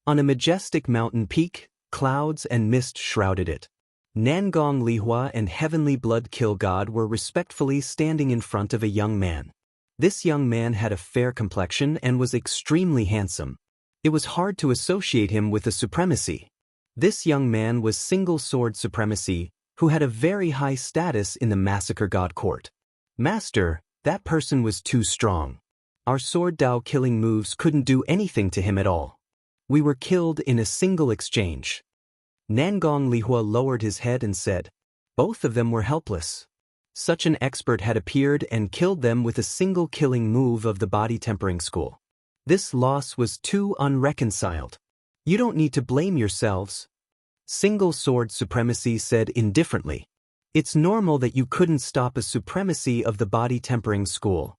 On a majestic mountain peak, clouds and mist shrouded it. Nangong Lihua and Heavenly Blood Kill God were respectfully standing in front of a young man. This young man had a fair complexion and was extremely handsome. It was hard to associate him with a supremacy. This young man was Single Sword Supremacy, who had a very high status in the Massacre God Court. Master, that person was too strong. Our Sword Dao killing moves couldn't do anything to him at all. We were killed in a single exchange. Nangong Lihua lowered his head and said, both of them were helpless. Such an expert had appeared and killed them with a single killing move of the body tempering school. This loss was too unreconciled. You don't need to blame yourselves. Single sword supremacy said indifferently. It's normal that you couldn't stop a supremacy of the body tempering school.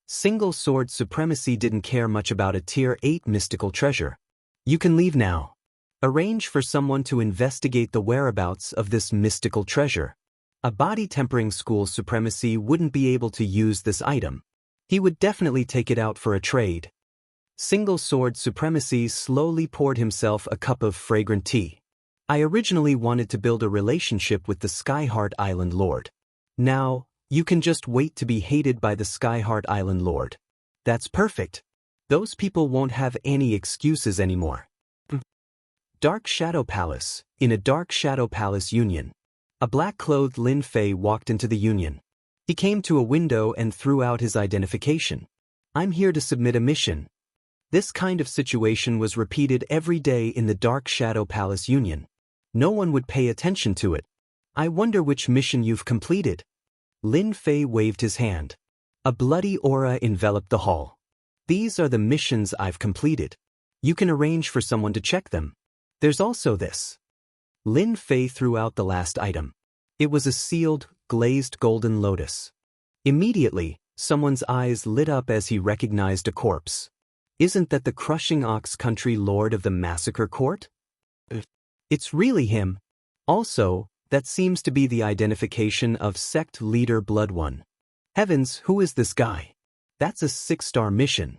Single sword supremacy didn't care much about a tier 8 mystical treasure. You can leave now. Arrange for someone to investigate the whereabouts of this mystical treasure. A body tempering school supremacy wouldn't be able to use this item. He would definitely take it out for a trade. Single sword supremacy slowly poured himself a cup of fragrant tea. I originally wanted to build a relationship with the Skyheart Island Lord. Now, you can just wait to be hated by the Skyheart Island Lord. That's perfect. Those people won't have any excuses anymore. Dark Shadow Palace. In a Dark Shadow Palace union, a black-clothed Lin Fei walked into the union. He came to a window and threw out his identification. I'm here to submit a mission. This kind of situation was repeated every day in the Dark Shadow Palace union. No one would pay attention to it. I wonder which mission you've completed. Lin Fei waved his hand. A bloody aura enveloped the hall. These are the missions I've completed. You can arrange for someone to check them. There's also this. Lin Fei threw out the last item. It was a sealed, glazed golden lotus. Immediately, someone's eyes lit up as he recognized a corpse. Isn't that the crushing ox country lord of the massacre court? It's really him. Also, that seems to be the identification of sect leader Blood One. Heavens, who is this guy? That's a 6-star mission.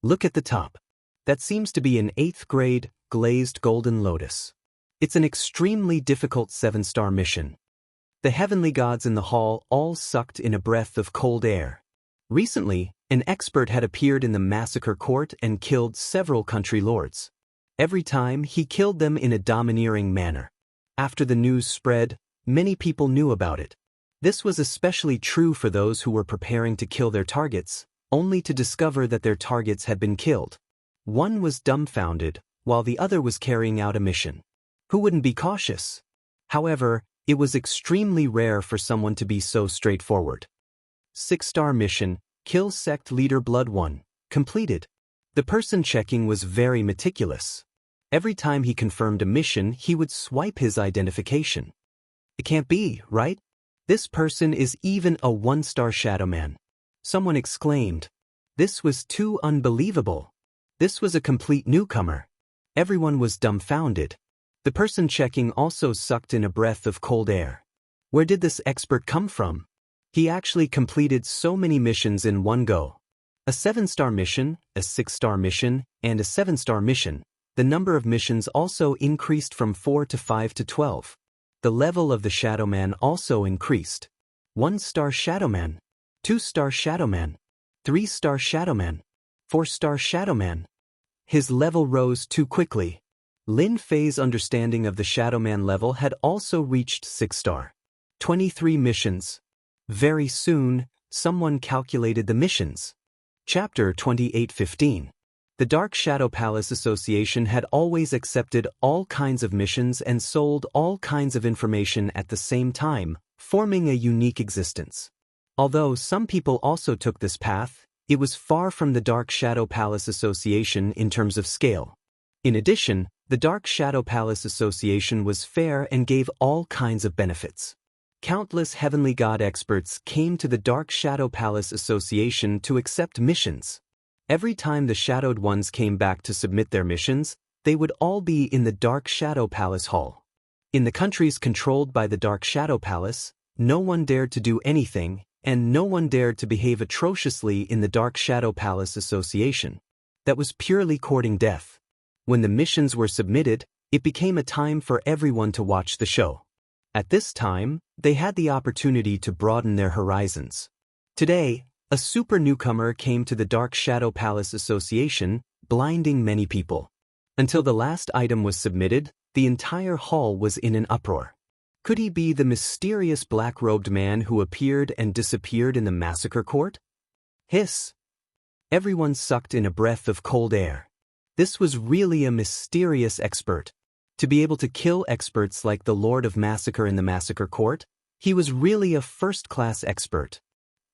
Look at the top. That seems to be an 8th grade, glazed golden lotus. It's an extremely difficult 7-star mission. The heavenly gods in the hall all sucked in a breath of cold air. Recently, an expert had appeared in the massacre court and killed several country lords. Every time, he killed them in a domineering manner. After the news spread, many people knew about it. This was especially true for those who were preparing to kill their targets, only to discover that their targets had been killed. One was dumbfounded, while the other was carrying out a mission. Who wouldn't be cautious? However, it was extremely rare for someone to be so straightforward. 6-star mission, kill sect leader Blood One, completed. The person checking was very meticulous. Every time he confirmed a mission, he would swipe his identification. It can't be, right? This person is even a 1-star shadow man. Someone exclaimed. This was too unbelievable. This was a complete newcomer. Everyone was dumbfounded. The person checking also sucked in a breath of cold air. Where did this expert come from? He actually completed so many missions in one go. A 7-star mission, a 6-star mission, and a 7-star mission. The number of missions also increased from 4 to 5 to 12. The level of the Shadow Man also increased. 1-star Shadow Man, 2-star Shadow Man, 3-star Shadow Man, 4-star Shadow Man. His level rose too quickly. Lin Fei's understanding of the Shadow Man level had also reached 6-star. 23 missions. Very soon, someone calculated the missions. Chapter 28:15. The Dark Shadow Palace Association had always accepted all kinds of missions and sold all kinds of information at the same time, forming a unique existence. Although some people also took this path, it was far from the Dark Shadow Palace Association in terms of scale. In addition, the Dark Shadow Palace Association was fair and gave all kinds of benefits. Countless heavenly god experts came to the Dark Shadow Palace Association to accept missions. Every time the Shadowed Ones came back to submit their missions, they would all be in the Dark Shadow Palace Hall. In the countries controlled by the Dark Shadow Palace, no one dared to do anything, and no one dared to behave atrociously in the Dark Shadow Palace Association. That was purely courting death. When the missions were submitted, it became a time for everyone to watch the show. At this time, they had the opportunity to broaden their horizons. Today, a super newcomer came to the Dark Shadow Palace Association, blinding many people. Until the last item was submitted, the entire hall was in an uproar. Could he be the mysterious black-robed man who appeared and disappeared in the massacre court? Hiss! Everyone sucked in a breath of cold air. This was really a mysterious expert. To be able to kill experts like the Lord of Massacre in the massacre court, He was really a first-class expert.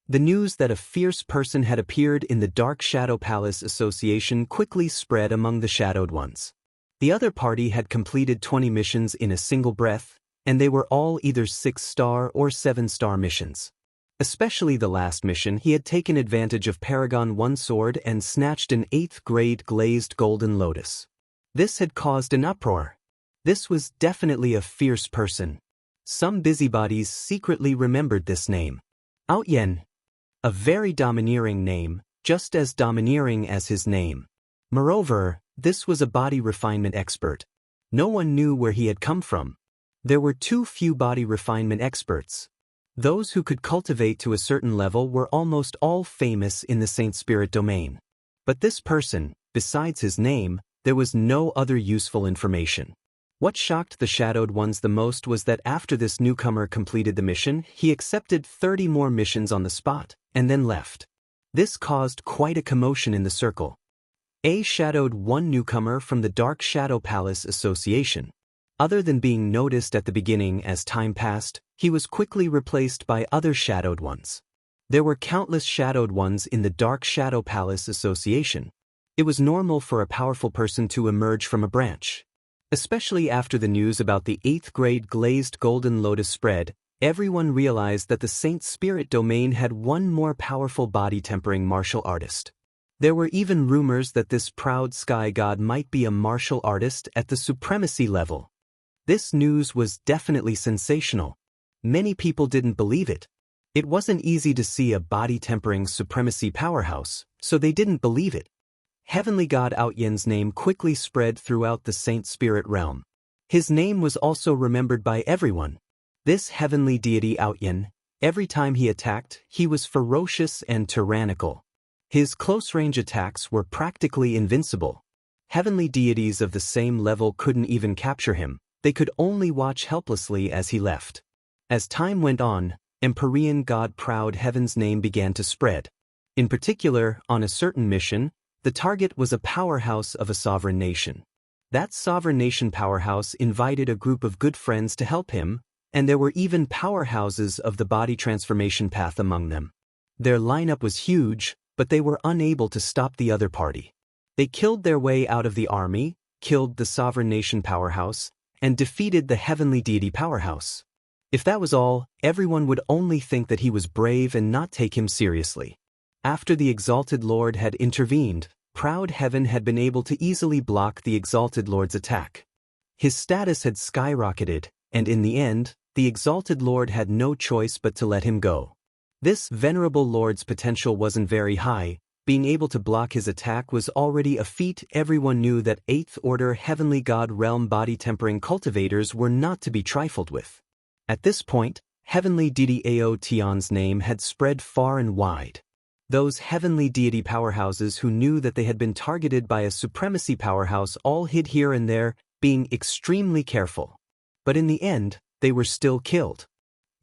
The news that a fierce person had appeared in the Dark Shadow Palace Association quickly spread among the Shadowed Ones. The other party had completed 20 missions in a single breath, and they were all either 6-star or 7-star missions. Especially the last mission, he had taken advantage of Paragon 1 sword and snatched an 8th-grade glazed golden lotus. This had caused an uproar. This was definitely a fierce person. Some busybodies secretly remembered this name. Outyen. A very domineering name, just as domineering as his name. Moreover, this was a body refinement expert. No one knew where he had come from. There were too few body refinement experts. Those who could cultivate to a certain level were almost all famous in the Saint Spirit domain. But this person, besides his name, there was no other useful information. What shocked the Shadowed Ones the most was that after this newcomer completed the mission, he accepted 30 more missions on the spot, and then left. This caused quite a commotion in the circle. A Shadowed One newcomer from the Dark Shadow Palace Association. Other than being noticed at the beginning, as time passed, he was quickly replaced by other Shadowed Ones. There were countless Shadowed Ones in the Dark Shadow Palace Association. It was normal for a powerful person to emerge from a branch. Especially after the news about the 8th-grade glazed golden lotus spread, everyone realized that the Saint Spirit domain had one more powerful body-tempering martial artist. There were even rumors that this proud sky god might be a martial artist at the supremacy level. This news was definitely sensational. Many people didn't believe it. It wasn't easy to see a body-tempering supremacy powerhouse, so they didn't believe it. Heavenly God Outyen's name quickly spread throughout the Saint Spirit realm. His name was also remembered by everyone. This heavenly deity Outyen, every time he attacked, he was ferocious and tyrannical. His close-range attacks were practically invincible. Heavenly deities of the same level couldn't even capture him. They could only watch helplessly as he left. As time went on, Empyrean God Proud Heaven's name began to spread. In particular, on a certain mission, the target was a powerhouse of a sovereign nation. That sovereign nation powerhouse invited a group of good friends to help him, and there were even powerhouses of the body transformation path among them. Their lineup was huge, but they were unable to stop the other party. They killed their way out of the army, killed the sovereign nation powerhouse, and defeated the heavenly deity powerhouse. If that was all, everyone would only think that he was brave and not take him seriously. After the Exalted Lord had intervened, Proud Heaven had been able to easily block the Exalted Lord's attack. His status had skyrocketed, and in the end, the Exalted Lord had no choice but to let him go. This venerable Lord's potential wasn't very high. Being able to block his attack was already a feat. Everyone knew that 8th Order Heavenly God Realm body-tempering cultivators were not to be trifled with. At this point, Heavenly Deity Ao Tion's name had spread far and wide. Those heavenly deity powerhouses who knew that they had been targeted by a supremacy powerhouse all hid here and there, being extremely careful. But in the end, they were still killed.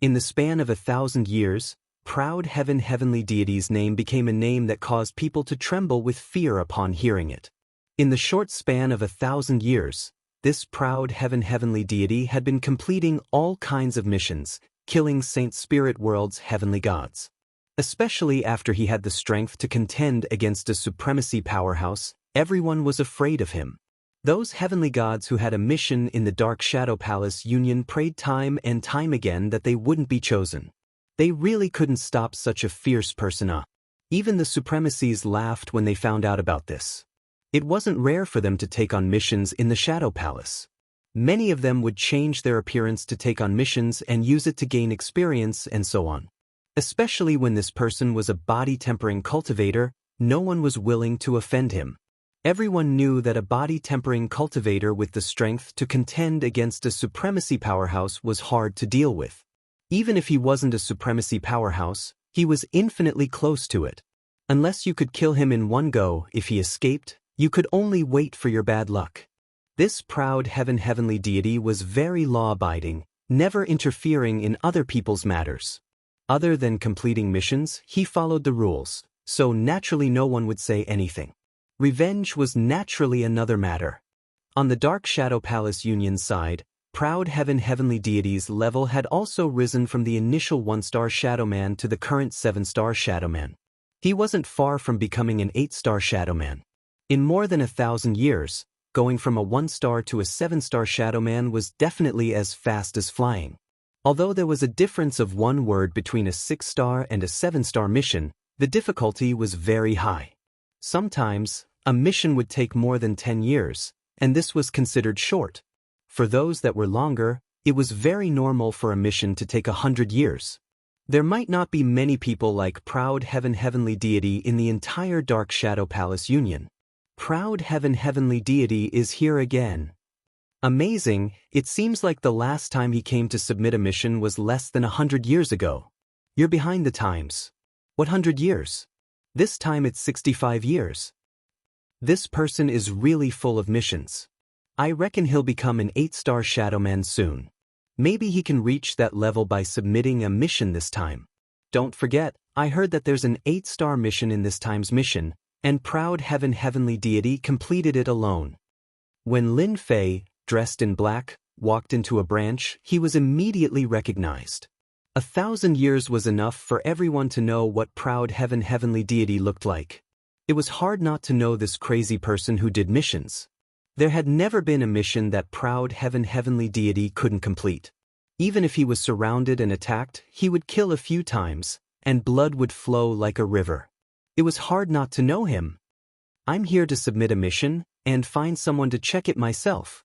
In the span of 1,000 years, Proud Heaven Heavenly Deity's name became a name that caused people to tremble with fear upon hearing it. In the short span of 1,000 years, this Proud Heaven Heavenly Deity had been completing all kinds of missions, killing Saint Spirit World's heavenly gods. Especially after he had the strength to contend against a supremacy powerhouse, everyone was afraid of him. Those heavenly gods who had a mission in the Dark Shadow Palace Union prayed time and time again that they wouldn't be chosen. They really couldn't stop such a fierce persona. Even the supremacies laughed when they found out about this. It wasn't rare for them to take on missions in the Shadow Palace. Many of them would change their appearance to take on missions and use it to gain experience and so on. Especially when this person was a body-tempering cultivator, no one was willing to offend him. Everyone knew that a body-tempering cultivator with the strength to contend against a supremacy powerhouse was hard to deal with. Even if he wasn't a supremacy powerhouse, he was infinitely close to it. Unless you could kill him in one go, if he escaped, you could only wait for your bad luck. This Proud Heaven Heavenly Deity was very law-abiding, never interfering in other people's matters. Other than completing missions, he followed the rules, so naturally no one would say anything. Revenge was naturally another matter. On the Dark Shadow Palace Union side, Proud Heavenly Deity's level had also risen from the initial 1-star Shadow Man to the current 7-star Shadow Man. He wasn't far from becoming an 8-star Shadow Man. In more than 1,000 years, going from a 1-star to a 7-star Shadow Man was definitely as fast as flying. Although there was a difference of 1 word between a 6-star and a 7-star mission, the difficulty was very high. Sometimes, a mission would take more than 10 years, and this was considered short. For those that were longer, it was very normal for a mission to take 100 years. There might not be many people like Proud Heavenly Deity in the entire Dark Shadow Palace Union. Proud Heavenly Deity is here again. Amazing, it seems like the last time he came to submit a mission was less than 100 years ago. You're behind the times. What 100 years? This time it's 65 years. This person is really full of missions. I reckon he'll become an 8-star Shadow Man soon. Maybe he can reach that level by submitting a mission this time. Don't forget, I heard that there's an 8-star mission in this time's mission, and Proud Heavenly Deity completed it alone. When Lin Fei, dressed in black, walked into a branch, he was immediately recognized. 1,000 years was enough for everyone to know what Proud Heavenly Deity looked like. It was hard not to know this crazy person who did missions. There had never been a mission that Proud Heavenly Deity couldn't complete. Even if he was surrounded and attacked, he would kill a few times, and blood would flow like a river. It was hard not to know him. I'm here to submit a mission, and find someone to check it myself.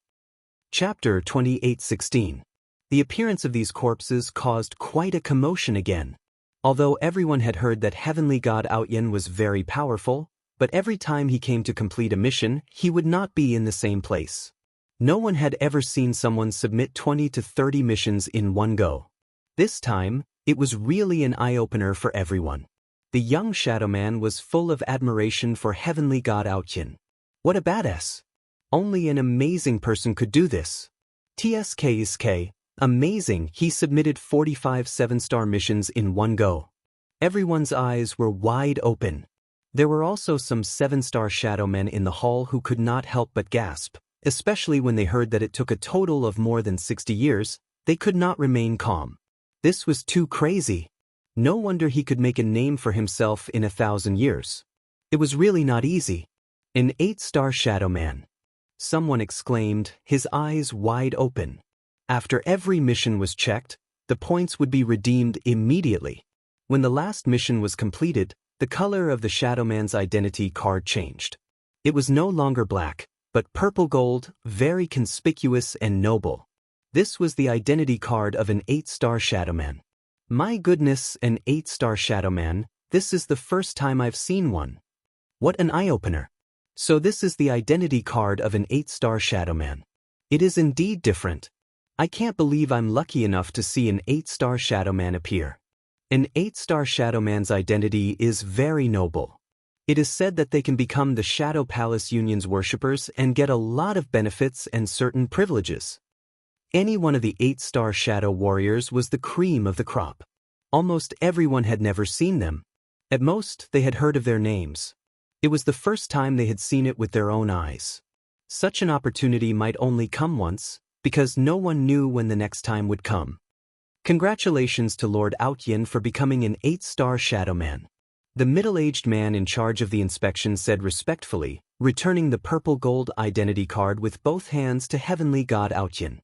Chapter 28:16. The appearance of these corpses caused quite a commotion again. Although everyone had heard that Heavenly God Outyin was very powerful, but every time he came to complete a mission, he would not be in the same place. No one had ever seen someone submit 20 to 30 missions in one go. This time, it was really an eye-opener for everyone. The young Shadow Man was full of admiration for Heavenly God Outyin. What a badass! Only an amazing person could do this. TSK, amazing, he submitted 45 7-star missions in one go. Everyone's eyes were wide open. There were also some 7-star Shadow Men in the hall who could not help but gasp, especially when they heard that it took a total of more than 60 years. They could not remain calm. This was too crazy. No wonder he could make a name for himself in 1,000 years. It was really not easy. An 8-star Shadow Man. Someone exclaimed, his eyes wide open. After every mission was checked, the points would be redeemed immediately. When the last mission was completed, the color of the Shadow Man's identity card changed. It was no longer black, but purple gold, very conspicuous and noble. This was the identity card of an 8-star Shadow Man. My goodness, an 8-star Shadow Man, this is the first time I've seen one. What an eye-opener. So this is the identity card of an 8-star Shadow Man. It is indeed different. I can't believe I'm lucky enough to see an 8-star Shadow Man appear. An 8-star Shadow Man's identity is very noble. It is said that they can become the Shadow Palace Union's worshippers and get a lot of benefits and certain privileges. Any one of the 8-star Shadow Warriors was the cream of the crop. Almost everyone had never seen them. At most, they had heard of their names. It was the first time they had seen it with their own eyes. Such an opportunity might only come once, because no one knew when the next time would come. Congratulations to Lord Outyin for becoming an 8-star Shadow Man. The middle-aged man in charge of the inspection said respectfully, returning the purple gold identity card with both hands to Heavenly God Outyin.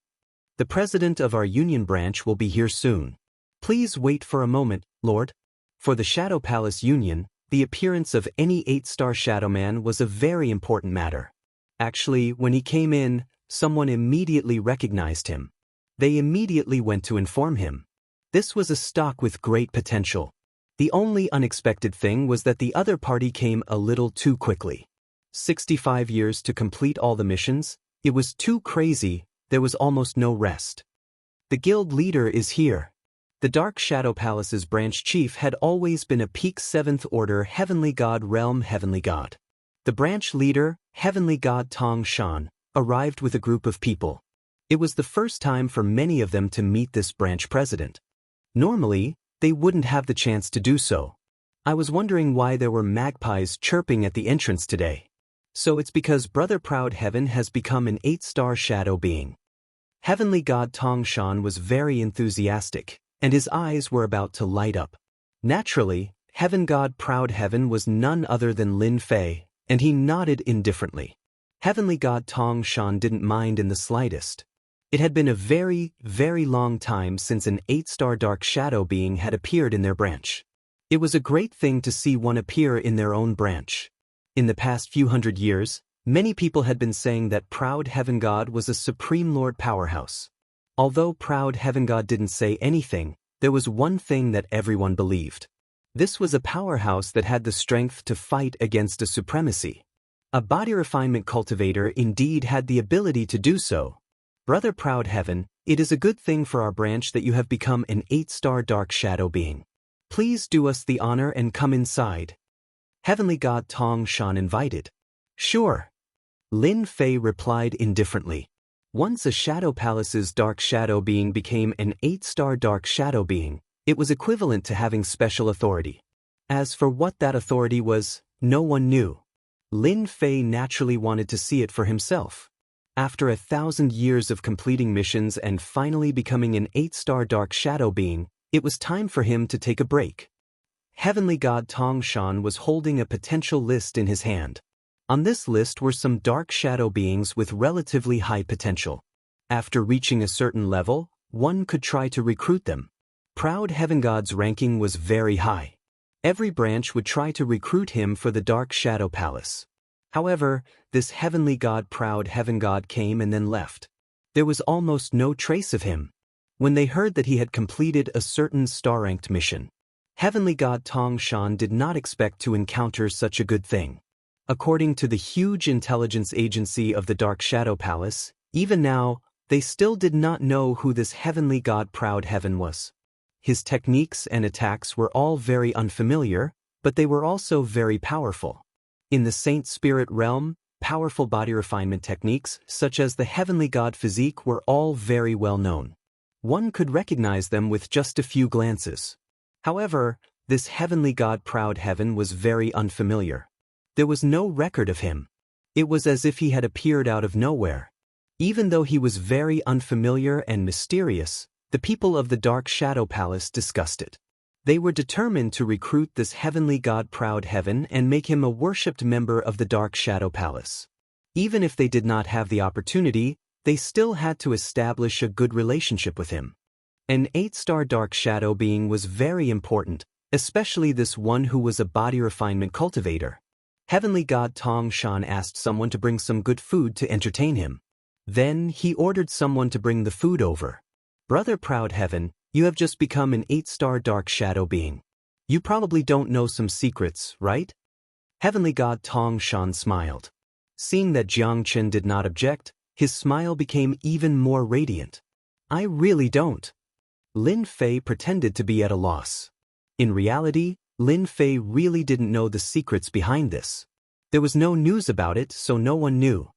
The president of our union branch will be here soon. Please wait for a moment, Lord. For the Shadow Palace Union, the appearance of any 8-star Shadow Man was a very important matter. Actually, when he came in, someone immediately recognized him. They immediately went to inform him. This was a stock with great potential. The only unexpected thing was that the other party came a little too quickly. 65 years to complete all the missions, it was too crazy, there was almost no rest. The guild leader is here. The Dark Shadow Palace's branch chief had always been a peak 7th Order Heavenly God Realm Heavenly God. The branch leader, Heavenly God Tong Shan, arrived with a group of people. It was the first time for many of them to meet this branch president. Normally, they wouldn't have the chance to do so. I was wondering why there were magpies chirping at the entrance today. So it's because Brother Proud Heaven has become an 8-star shadow being. Heavenly God Tongshan was very enthusiastic, and his eyes were about to light up. Naturally, Heaven God Proud Heaven was none other than Lin Fei, and he nodded indifferently. Heavenly God Tongshan didn't mind in the slightest. It had been a very, very long time since an 8-star dark shadow being had appeared in their branch. It was a great thing to see one appear in their own branch. In the past few hundred years, many people had been saying that Proud Heaven God was a Supreme Lord powerhouse. Although Proud Heaven God didn't say anything, there was one thing that everyone believed. This was a powerhouse that had the strength to fight against a supremacy. A body refinement cultivator indeed had the ability to do so. Brother Proud Heaven, it is a good thing for our branch that you have become an 8-star dark shadow being. Please do us the honor and come inside. Heavenly God Tongshan invited. Sure. Lin Fei replied indifferently. Once a Shadow Palace's dark shadow being became an 8-star dark shadow being, it was equivalent to having special authority. As for what that authority was, no one knew. Lin Fei naturally wanted to see it for himself. After 1,000 years of completing missions and finally becoming an 8-star dark shadow being, it was time for him to take a break. Heavenly God Tongshan was holding a potential list in his hand. On this list were some dark shadow beings with relatively high potential. After reaching a certain level, one could try to recruit them. Proud Heaven God's ranking was very high. Every branch would try to recruit him for the Dark Shadow Palace. However, this Heavenly God Proud Heaven God came and then left. There was almost no trace of him. When they heard that he had completed a certain star-ranked mission, Heavenly God Tongshan did not expect to encounter such a good thing. According to the huge intelligence agency of the Dark Shadow Palace, even now, they still did not know who this Heavenly God Proud Heaven was. His techniques and attacks were all very unfamiliar, but they were also very powerful. In the Saint Spirit realm, powerful body refinement techniques, such as the Heavenly God Physique, were all very well known. One could recognize them with just a few glances. However, this Heavenly God Proud Heaven was very unfamiliar. There was no record of him. It was as if he had appeared out of nowhere. Even though he was very unfamiliar and mysterious, the people of the Dark Shadow Palace discussed it. They were determined to recruit this Heavenly God Proud Heaven and make him a worshipped member of the Dark Shadow Palace. Even if they did not have the opportunity, they still had to establish a good relationship with him. An 8-star dark shadow being was very important, especially this one who was a body refinement cultivator. Heavenly God Tongshan asked someone to bring some good food to entertain him. Then he ordered someone to bring the food over. Brother Proud Heaven, you have just become an 8-star dark shadow being. You probably don't know some secrets, right? Heavenly God Tongshan smiled. Seeing that Jiang Chen did not object, his smile became even more radiant. I really don't. Lin Fei pretended to be at a loss. In reality, Lin Fei really didn't know the secrets behind this. There was no news about it, so no one knew.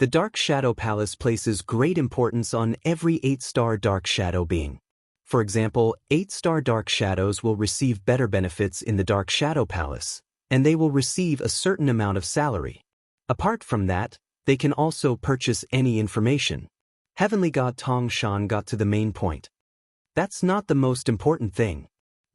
The Dark Shadow Palace places great importance on every 8-star dark shadow being. For example, 8-star dark shadows will receive better benefits in the Dark Shadow Palace, and they will receive a certain amount of salary. Apart from that, they can also purchase any information. Heavenly God Tongshan got to the main point. That's not the most important thing.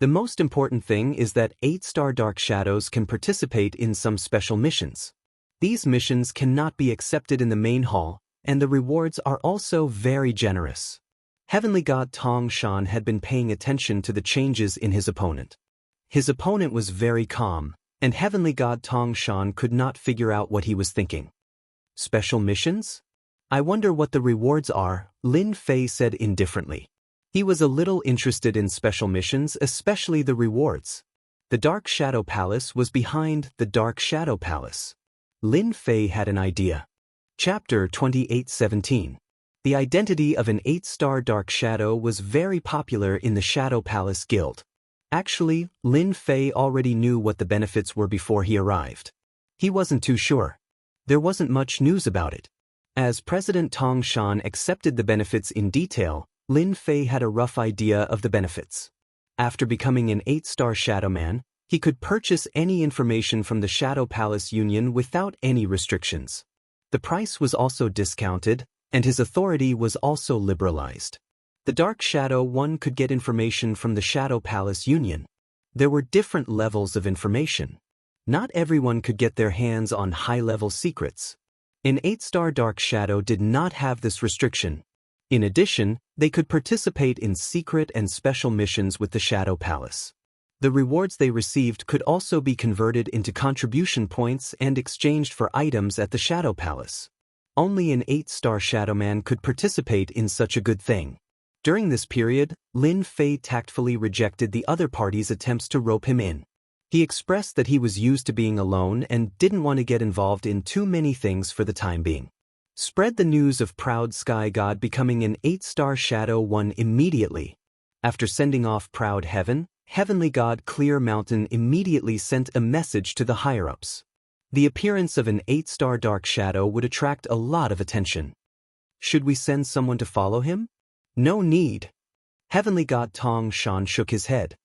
The most important thing is that 8-star dark shadows can participate in some special missions. These missions cannot be accepted in the main hall, and the rewards are also very generous. Heavenly God Tongshan had been paying attention to the changes in his opponent. His opponent was very calm, and Heavenly God Tongshan could not figure out what he was thinking. Special missions? I wonder what the rewards are, Lin Fei said indifferently. He was a little interested in special missions, especially the rewards. The Dark Shadow Palace was behind the Dark Shadow Palace. Lin Fei had an idea. Chapter 28:17. The identity of an 8-star dark shadow was very popular in the Shadow Palace Guild. Actually, Lin Fei already knew what the benefits were before he arrived. He wasn't too sure. There wasn't much news about it. As President Tongshan accepted the benefits in detail, Lin Fei had a rough idea of the benefits. After becoming an 8-star Shadow Man, he could purchase any information from the Shadow Palace Union without any restrictions. The price was also discounted, and his authority was also liberalized. The Dark Shadow One could get information from the Shadow Palace Union. There were different levels of information. Not everyone could get their hands on high-level secrets. An 8-star Dark Shadow did not have this restriction. In addition, they could participate in secret and special missions with the Shadow Palace. The rewards they received could also be converted into contribution points and exchanged for items at the Shadow Palace. Only an 8-star Shadowman could participate in such a good thing. During this period, Lin Fei tactfully rejected the other party's attempts to rope him in. He expressed that he was used to being alone and didn't want to get involved in too many things for the time being. Spread the news of Proud Sky God becoming an 8-star Shadow One immediately. After sending off Proud Heaven, Heavenly God Clear Mountain immediately sent a message to the higher-ups. The appearance of an 8-star Dark Shadow would attract a lot of attention. Should we send someone to follow him? No need. Heavenly God Tong Shan shook his head.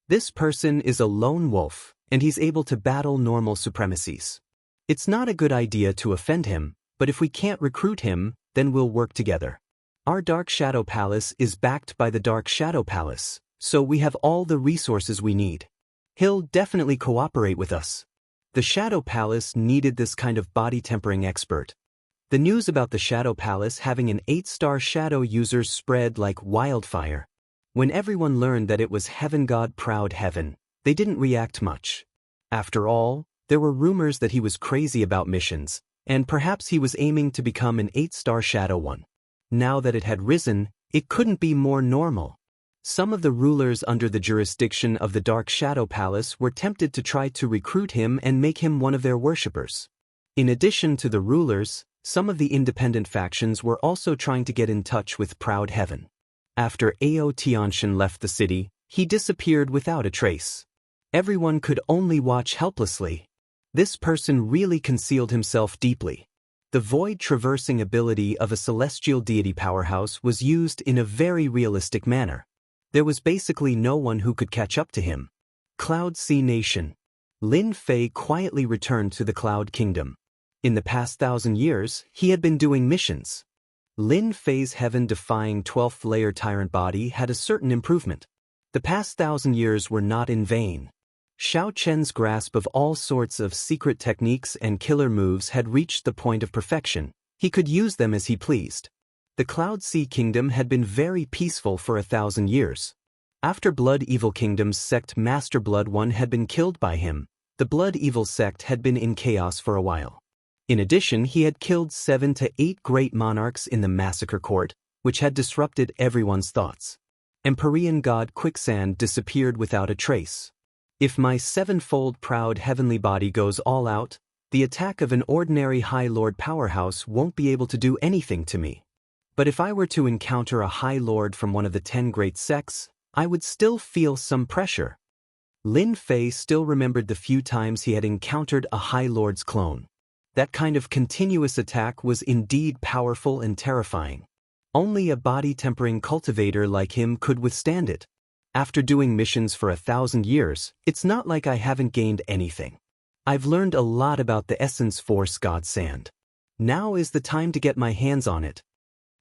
This person is a lone wolf, and he's able to battle normal supremacies. It's not a good idea to offend him, but if we can't recruit him, then we'll work together. Our Dark Shadow Palace is backed by the Dark Shadow Palace, so we have all the resources we need. He'll definitely cooperate with us. The Shadow Palace needed this kind of body-tempering expert. The news about the Shadow Palace having an 8-star Shadow user spread like wildfire. When everyone learned that it was Heaven God Proud Heaven, they didn't react much. After all, there were rumors that he was crazy about missions, and perhaps he was aiming to become an 8-star Shadow One. Now that it had risen, it couldn't be more normal. Some of the rulers under the jurisdiction of the Dark Shadow Palace were tempted to try to recruit him and make him one of their worshippers. In addition to the rulers, some of the independent factions were also trying to get in touch with Proud Heaven. After Ao Tianshan left the city, he disappeared without a trace. Everyone could only watch helplessly. This person really concealed himself deeply. The void-traversing ability of a celestial deity powerhouse was used in a very realistic manner. There was basically no one who could catch up to him. Cloud Sea Nation. Lin Fei quietly returned to the Cloud Kingdom. In the past 1,000 years, he had been doing missions. Lin Fei's heaven-defying 12th-layer tyrant body had a certain improvement. The past 1,000 years were not in vain. Xiao Chen's grasp of all sorts of secret techniques and killer moves had reached the point of perfection. He could use them as he pleased. The Cloud Sea Kingdom had been very peaceful for 1,000 years. After Blood Evil Kingdom's sect Master Blood One had been killed by him, the Blood Evil sect had been in chaos for a while. In addition, he had killed 7 to 8 great monarchs in the massacre court, which had disrupted everyone's thoughts. Empyrean God Quicksand disappeared without a trace. If my 7-fold proud heavenly body goes all out, the attack of an ordinary High Lord powerhouse won't be able to do anything to me. But if I were to encounter a High Lord from one of the 10 great sects, I would still feel some pressure. Lin Fei still remembered the few times he had encountered a High Lord's clone. That kind of continuous attack was indeed powerful and terrifying. Only a body-tempering cultivator like him could withstand it. After doing missions for 1,000 years, it's not like I haven't gained anything. I've learned a lot about the Essence Force God Sand. Now is the time to get my hands on it.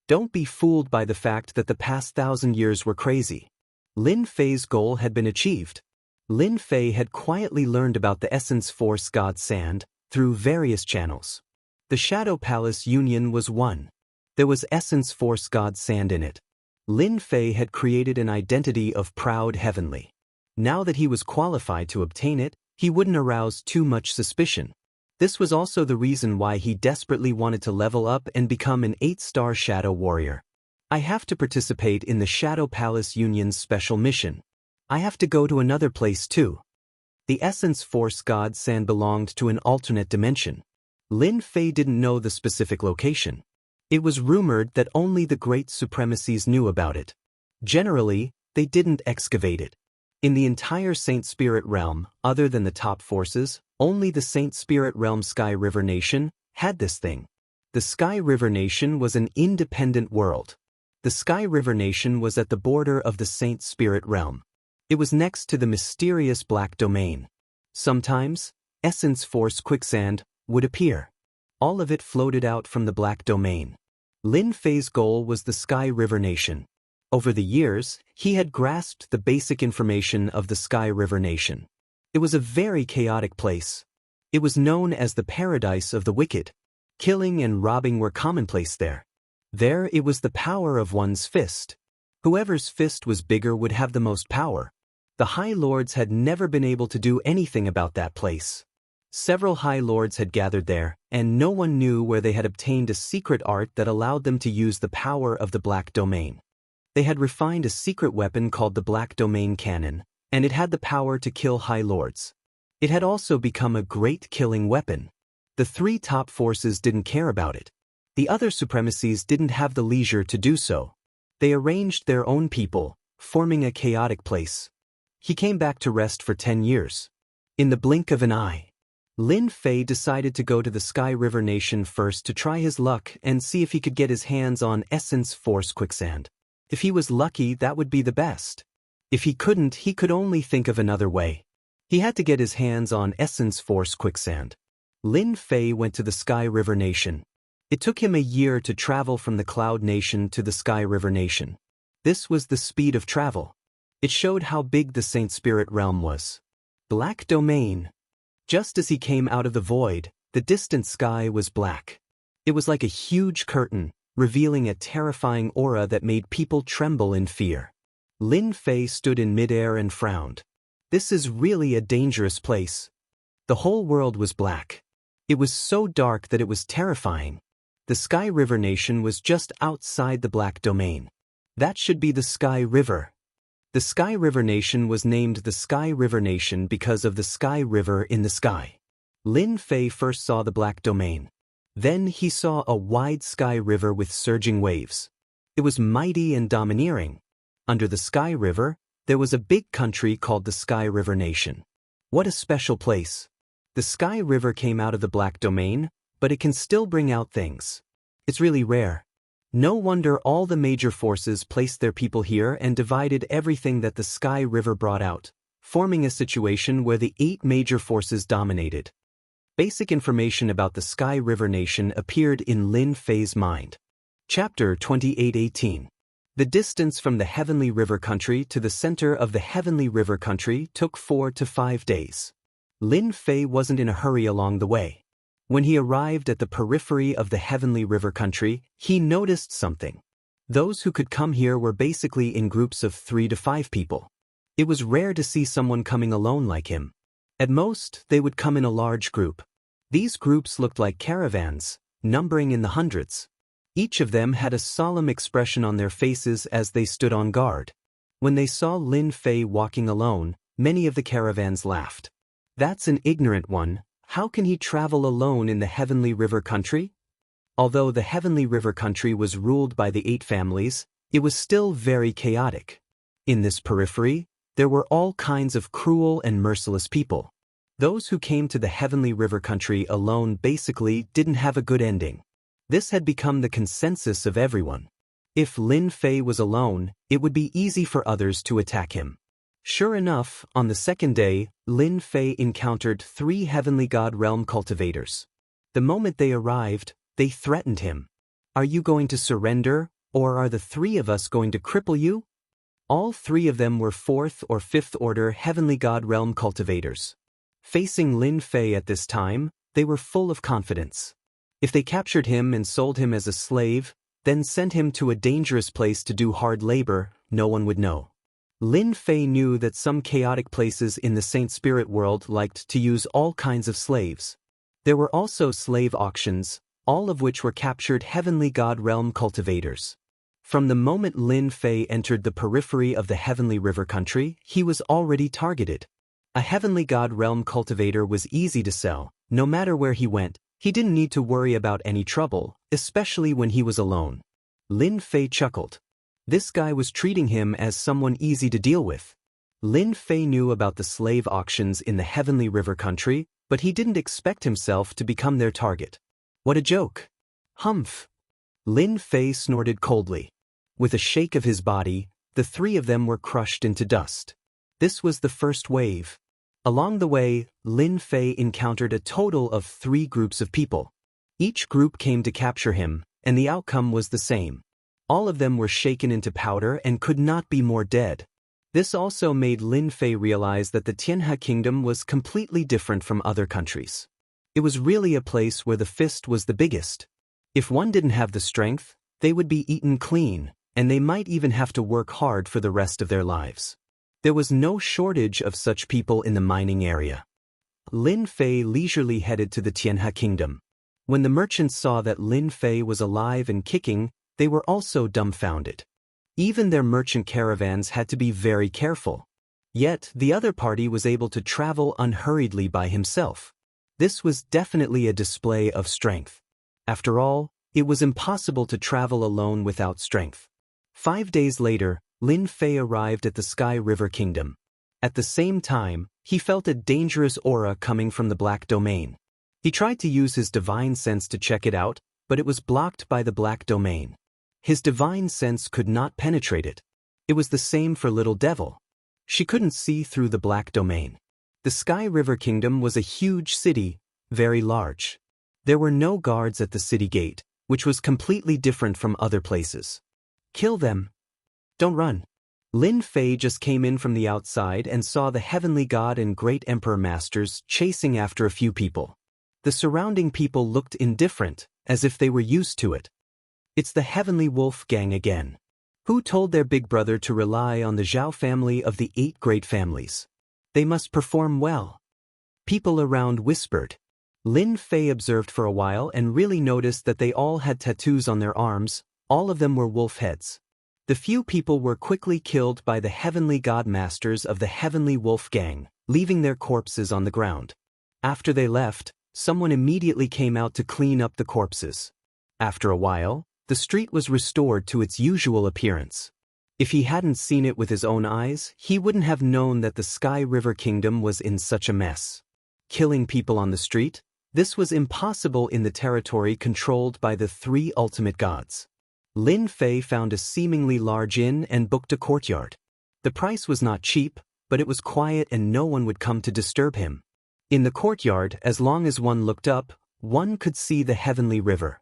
Don't be fooled by the fact that the past 1,000 years were crazy. Lin Fei's goal had been achieved. Lin Fei had quietly learned about the Essence Force God Sand through various channels. The Shadow Palace Union was one. There was Essence Force God Sand in it. Lin Fei had created an identity of proud heavenly. Now that he was qualified to obtain it, he wouldn't arouse too much suspicion. This was also the reason why he desperately wanted to level up and become an 8-star Shadow Warrior. I have to participate in the Shadow Palace Union's special mission. I have to go to another place too. The Essence Force God Sand belonged to an alternate dimension. Lin Fei didn't know the specific location. It was rumored that only the great supremacies knew about it. Generally, they didn't excavate it. In the entire Saint Spirit Realm, other than the top forces, only the Saint Spirit Realm Sky River Nation had this thing. The Sky River Nation was an independent world. The Sky River Nation was at the border of the Saint Spirit Realm. It was next to the mysterious Black Domain. Sometimes, Essence Force Quicksand would appear. All of it floated out from the Black Domain. Lin Fei's goal was the Sky River Nation. Over the years, he had grasped the basic information of the Sky River Nation. It was a very chaotic place. It was known as the paradise of the wicked. Killing and robbing were commonplace there. There it was the power of one's fist. Whoever's fist was bigger would have the most power. The High Lords had never been able to do anything about that place. Several High Lords had gathered there, and no one knew where they had obtained a secret art that allowed them to use the power of the Black Domain. They had refined a secret weapon called the Black Domain Cannon, and it had the power to kill High Lords. It had also become a great killing weapon. The three top forces didn't care about it. The other supremacies didn't have the leisure to do so. They arranged their own people, forming a chaotic place. He came back to rest for 10 years. In the blink of an eye, Lin Fei decided to go to the Sky River Nation first to try his luck and see if he could get his hands on Essence Force Quicksand. If he was lucky, that would be the best. If he couldn't, he could only think of another way. He had to get his hands on Essence Force Quicksand. Lin Fei went to the Sky River Nation. It took him a year to travel from the Cloud Nation to the Sky River Nation. This was the speed of travel. It showed how big the Saint Spirit realm was. Black Domain. Just as he came out of the void, the distant sky was black. It was like a huge curtain, revealing a terrifying aura that made people tremble in fear. Lin Fei stood in midair and frowned. This is really a dangerous place. The whole world was black. It was so dark that it was terrifying. The Sky River Nation was just outside the Black Domain. That should be the Sky River. The Sky River Nation was named the Sky River Nation because of the Sky River in the sky. Lin Fei first saw the Black Domain. Then he saw a wide sky river with surging waves. It was mighty and domineering. Under the Sky River, there was a big country called the Sky River Nation. What a special place. The Sky River came out of the Black Domain, but it can still bring out things. It's really rare. No wonder all the major forces placed their people here and divided everything that the Sky River brought out, forming a situation where the 8 major forces dominated. Basic information about the Sky River Nation appeared in Lin Fei's mind. Chapter 28:18. The distance from the Heavenly River Country to the center of the Heavenly River Country took 4 to 5 days. Lin Fei wasn't in a hurry along the way. When he arrived at the periphery of the Heavenly River Country, he noticed something. Those who could come here were basically in groups of 3 to 5 people. It was rare to see someone coming alone like him. At most, they would come in a large group. These groups looked like caravans, numbering in the hundreds. Each of them had a solemn expression on their faces as they stood on guard. When they saw Lin Fei walking alone, many of the caravans laughed. That's an ignorant one. How can he travel alone in the Heavenly River Country? Although the Heavenly River Country was ruled by the 8 families, it was still very chaotic. In this periphery, there were all kinds of cruel and merciless people. Those who came to the Heavenly River Country alone basically didn't have a good ending. This had become the consensus of everyone. If Lin Fei was alone, it would be easy for others to attack him. Sure enough, on the second day, Lin Fei encountered 3 Heavenly God Realm cultivators. The moment they arrived, they threatened him. Are you going to surrender, or are the 3 of us going to cripple you? All 3 of them were 4th or 5th order Heavenly God Realm cultivators. Facing Lin Fei at this time, they were full of confidence. If they captured him and sold him as a slave, then sent him to a dangerous place to do hard labor, no one would know. Lin Fei knew that some chaotic places in the Saint Spirit world liked to use all kinds of slaves. There were also slave auctions, all of which were captured Heavenly God Realm cultivators. From the moment Lin Fei entered the periphery of the Heavenly River Country, he was already targeted. A Heavenly God Realm cultivator was easy to sell. No matter where he went, he didn't need to worry about any trouble, especially when he was alone. Lin Fei chuckled. This guy was treating him as someone easy to deal with. Lin Fei knew about the slave auctions in the Heavenly River Country, but he didn't expect himself to become their target. What a joke. Humph. Lin Fei snorted coldly. With a shake of his body, the 3 of them were crushed into dust. This was the first wave. Along the way, Lin Fei encountered a total of 3 groups of people. Each group came to capture him, and the outcome was the same. All of them were shaken into powder and could not be more dead. This also made Lin Fei realize that the Tianhe kingdom was completely different from other countries. It was really a place where the fist was the biggest. If one didn't have the strength, they would be eaten clean, and they might even have to work hard for the rest of their lives. There was no shortage of such people in the mining area. Lin Fei leisurely headed to the Tianhe kingdom. When the merchants saw that Lin Fei was alive and kicking, they were also dumbfounded. Even their merchant caravans had to be very careful. Yet, the other party was able to travel unhurriedly by himself. This was definitely a display of strength. After all, it was impossible to travel alone without strength. 5 days later, Lin Fei arrived at the Sky River Kingdom. At the same time, he felt a dangerous aura coming from the Black Domain. He tried to use his divine sense to check it out, but it was blocked by the Black Domain. His divine sense could not penetrate it. It was the same for Little Devil. She couldn't see through the Black Domain. The Sky River Kingdom was a huge city, very large. There were no guards at the city gate, which was completely different from other places. Kill them. Don't run. Lin Fei just came in from the outside and saw the Heavenly God and Great Emperor Masters chasing after a few people. The surrounding people looked indifferent, as if they were used to it. It's the Heavenly Wolf Gang again. Who told their big brother to rely on the Zhao family of the 8 great families? They must perform well. People around whispered. Lin Fei observed for a while and really noticed that they all had tattoos on their arms. All of them were wolf heads. The few people were quickly killed by the Heavenly God Masters of the Heavenly Wolf Gang, leaving their corpses on the ground. After they left, someone immediately came out to clean up the corpses. After a while, the street was restored to its usual appearance. If he hadn't seen it with his own eyes, he wouldn't have known that the Sky River Kingdom was in such a mess. Killing people on the street? This was impossible in the territory controlled by the 3 ultimate gods. Lin Fei found a seemingly large inn and booked a courtyard. The price was not cheap, but it was quiet and no one would come to disturb him. In the courtyard, as long as one looked up, one could see the Heavenly River.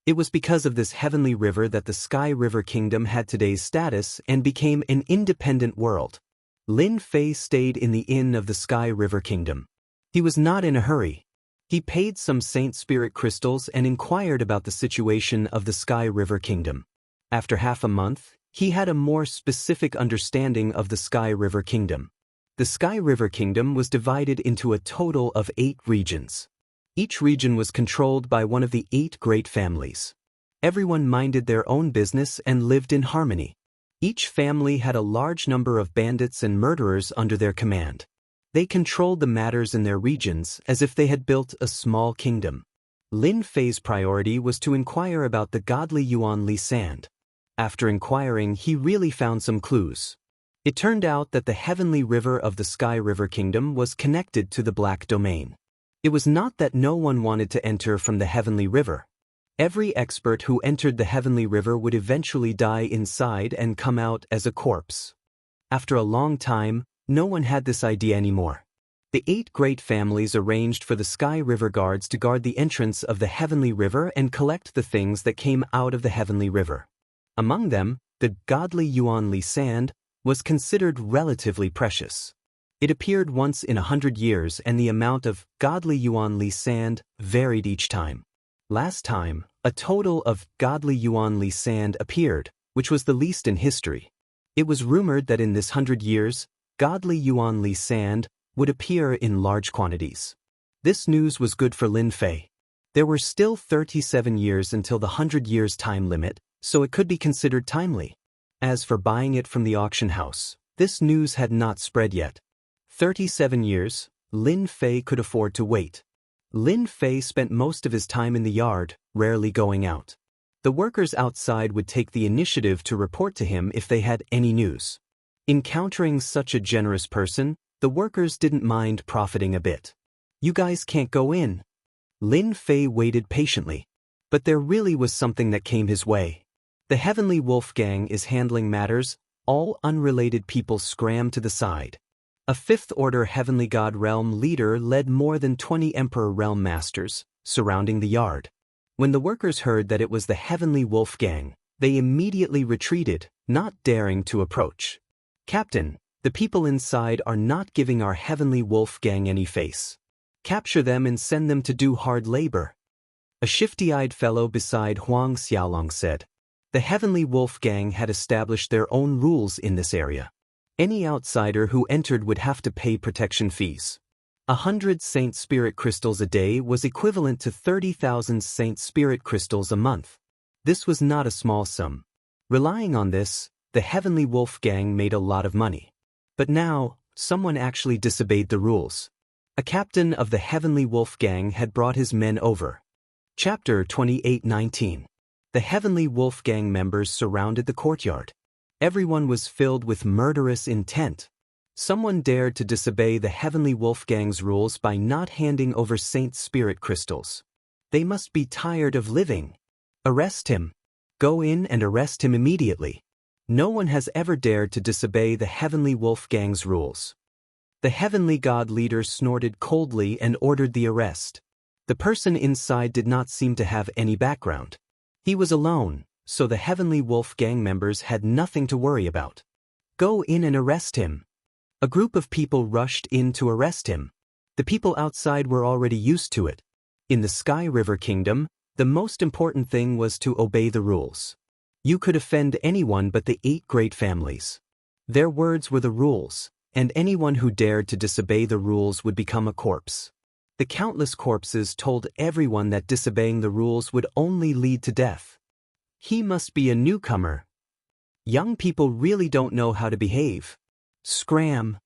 It was because of this Heavenly River that the Sky River Kingdom had today's status and became an independent world. Lin Fei stayed in the inn of the Sky River Kingdom. He was not in a hurry. He paid some Saint Spirit crystals and inquired about the situation of the Sky River Kingdom. After half a month, he had a more specific understanding of the Sky River Kingdom. The Sky River Kingdom was divided into a total of 8 regions. Each region was controlled by one of the 8 great families. Everyone minded their own business and lived in harmony. Each family had a large number of bandits and murderers under their command. They controlled the matters in their regions as if they had built a small kingdom. Lin Fei's priority was to inquire about the godly Yuan Li Sand. After inquiring, he really found some clues. It turned out that the Heavenly River of the Sky River Kingdom was connected to the Black Domain. It was not that no one wanted to enter from the Heavenly River. Every expert who entered the Heavenly River would eventually die inside and come out as a corpse. After a long time, no one had this idea anymore. The 8 great families arranged for the Sky River Guards to guard the entrance of the Heavenly River and collect the things that came out of the Heavenly River. Among them, the godly Yuan Li Sand was considered relatively precious. It appeared once in 100 years and the amount of godly Yuan Li Sand varied each time. Last time, a total of godly Yuan Li Sand appeared, which was the least in history. It was rumored that in this 100 years, godly Yuan Li Sand would appear in large quantities. This news was good for Lin Fei. There were still 37 years until the 100 years time limit, so it could be considered timely. As for buying it from the auction house, this news had not spread yet. 37 years, Lin Fei could afford to wait. Lin Fei spent most of his time in the yard, rarely going out. The workers outside would take the initiative to report to him if they had any news. Encountering such a generous person, the workers didn't mind profiting a bit. You guys can't go in. Lin Fei waited patiently. But there really was something that came his way. The Heavenly Wolf Gang is handling matters. All unrelated people scram to the side. A 5th Order Heavenly God Realm leader led more than 20 Emperor Realm Masters, surrounding the yard. When the workers heard that it was the Heavenly Wolf Gang, they immediately retreated, not daring to approach. "Captain, the people inside are not giving our Heavenly Wolf Gang any face. Capture them and send them to do hard labor," a shifty-eyed fellow beside Huang Xiaolong said. The Heavenly Wolf Gang had established their own rules in this area. Any outsider who entered would have to pay protection fees. 100 Saint Spirit crystals a day was equivalent to 30,000 Saint Spirit crystals a month. This was not a small sum. Relying on this, the Heavenly Wolf Gang made a lot of money. But now, someone actually disobeyed the rules. A captain of the Heavenly Wolf Gang had brought his men over. Chapter 28:19. The Heavenly Wolf Gang members surrounded the courtyard. Everyone was filled with murderous intent. Someone dared to disobey the Heavenly Wolf Gang's rules by not handing over Saint Spirit crystals. They must be tired of living. Arrest him. Go in and arrest him immediately. No one has ever dared to disobey the Heavenly Wolf Gang's rules. The Heavenly God leader snorted coldly and ordered the arrest. The person inside did not seem to have any background. He was alone, so the Heavenly Wolf Gang members had nothing to worry about. Go in and arrest him. A group of people rushed in to arrest him. The people outside were already used to it. In the Sky River Kingdom, the most important thing was to obey the rules. You could offend anyone but the 8 great families. Their words were the rules, and anyone who dared to disobey the rules would become a corpse. The countless corpses told everyone that disobeying the rules would only lead to death. He must be a newcomer. Young people really don't know how to behave. Scram!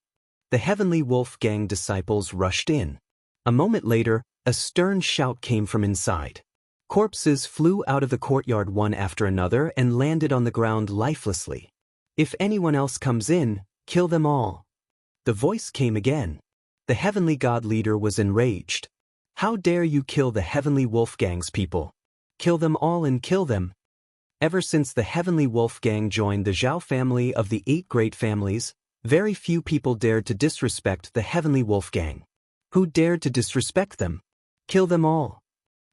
The Heavenly Wolf Gang disciples rushed in. A moment later, a stern shout came from inside. Corpses flew out of the courtyard one after another and landed on the ground lifelessly. If anyone else comes in, kill them all. The voice came again. The Heavenly God leader was enraged. How dare you kill the Heavenly Wolf Gang's people? Kill them all and kill them. Ever since the Heavenly Wolf Gang joined the Zhao family of the 8 great families, very few people dared to disrespect the Heavenly Wolf Gang. Who dared to disrespect them? Kill them all.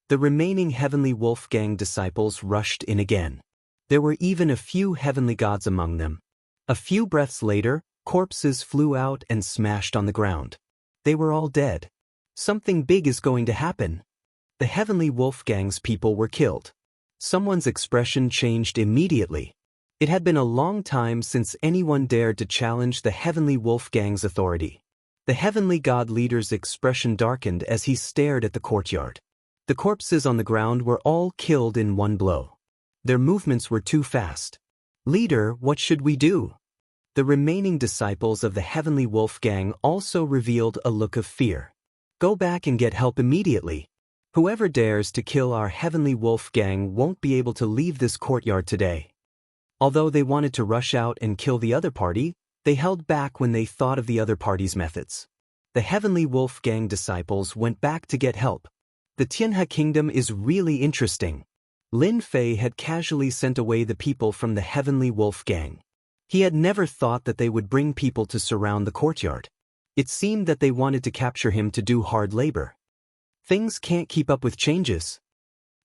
The remaining Heavenly Wolf Gang disciples rushed in again. There were even a few heavenly gods among them. A few breaths later, corpses flew out and smashed on the ground. They were all dead. Something big is going to happen. The Heavenly Wolf Gang's people were killed. Someone's expression changed immediately. It had been a long time since anyone dared to challenge the Heavenly Wolf Gang's authority. The Heavenly God leader's expression darkened as he stared at the courtyard. The corpses on the ground were all killed in one blow. Their movements were too fast. Leader, what should we do? The remaining disciples of the Heavenly Wolf Gang also revealed a look of fear. Go back and get help immediately. Whoever dares to kill our Heavenly Wolf Gang won't be able to leave this courtyard today. Although they wanted to rush out and kill the other party, they held back when they thought of the other party's methods. The Heavenly Wolf Gang disciples went back to get help. The Tianhe Kingdom is really interesting. Lin Fei had casually sent away the people from the Heavenly Wolf Gang. He had never thought that they would bring people to surround the courtyard. It seemed that they wanted to capture him to do hard labor. Things can't keep up with changes.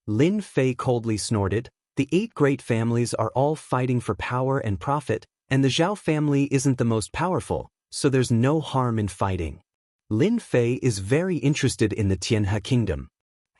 Lin Fei coldly snorted. The 8 great families are all fighting for power and profit, and the Zhao family isn't the most powerful, so there's no harm in fighting. Lin Fei is very interested in the Tianhe Kingdom.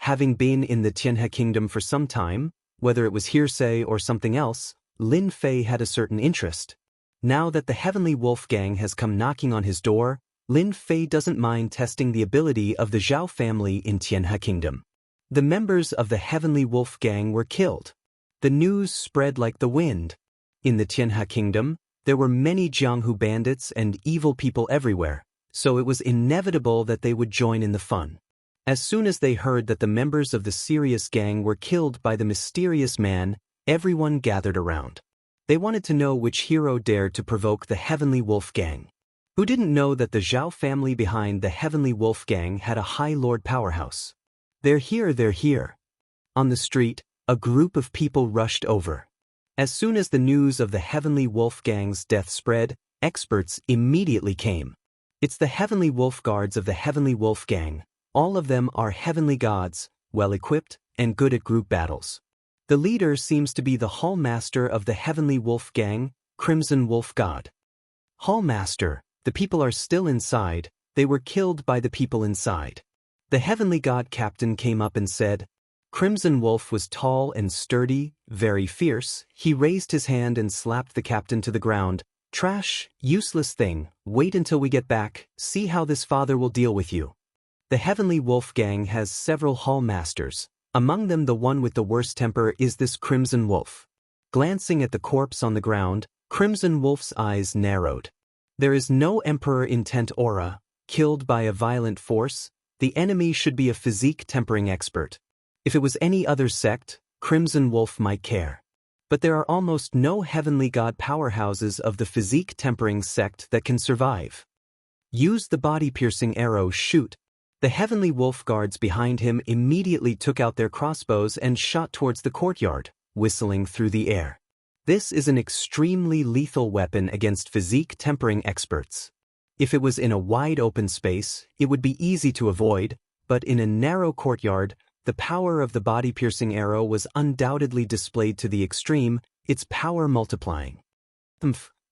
Having been in the Tianhe Kingdom for some time, whether it was hearsay or something else, Lin Fei had a certain interest. Now that the Heavenly Wolf Gang has come knocking on his door, Lin Fei doesn't mind testing the ability of the Zhao family in Tianhe Kingdom. The members of the Heavenly Wolf Gang were killed. The news spread like the wind. In the Tianhe Kingdom, there were many Jianghu bandits and evil people everywhere, so it was inevitable that they would join in the fun. As soon as they heard that the members of the Sirius Gang were killed by the mysterious man, everyone gathered around. They wanted to know which hero dared to provoke the Heavenly Wolf Gang. Who didn't know that the Zhao family behind the Heavenly Wolf Gang had a High Lord powerhouse? They're here. On the street, a group of people rushed over. As soon as the news of the Heavenly Wolf Gang's death spread, experts immediately came. It's the Heavenly Wolf Guards of the Heavenly Wolf Gang. All of them are heavenly gods, well-equipped, and good at group battles. The leader seems to be the Hall Master of the Heavenly Wolf Gang, Crimson Wolf God. Hall Master, the people are still inside, they were killed by the people inside. The Heavenly God Captain came up and said, Crimson Wolf was tall and sturdy, very fierce. He raised his hand and slapped the captain to the ground. Trash, useless thing, wait until we get back, see how this father will deal with you. The Heavenly Wolf Gang has several Hall Masters. Among them the one with the worst temper is this Crimson Wolf. Glancing at the corpse on the ground, Crimson Wolf's eyes narrowed. There is no Emperor intent aura, killed by a violent force. The enemy should be a physique tempering expert. If it was any other sect, Crimson Wolf might care. But there are almost no Heavenly God powerhouses of the physique tempering sect that can survive. Use the body-piercing arrow, shoot. The Heavenly Wolf guards behind him immediately took out their crossbows and shot towards the courtyard, whistling through the air. This is an extremely lethal weapon against physique tempering experts. If it was in a wide open space, it would be easy to avoid, but in a narrow courtyard, the power of the body-piercing arrow was undoubtedly displayed to the extreme, its power multiplying.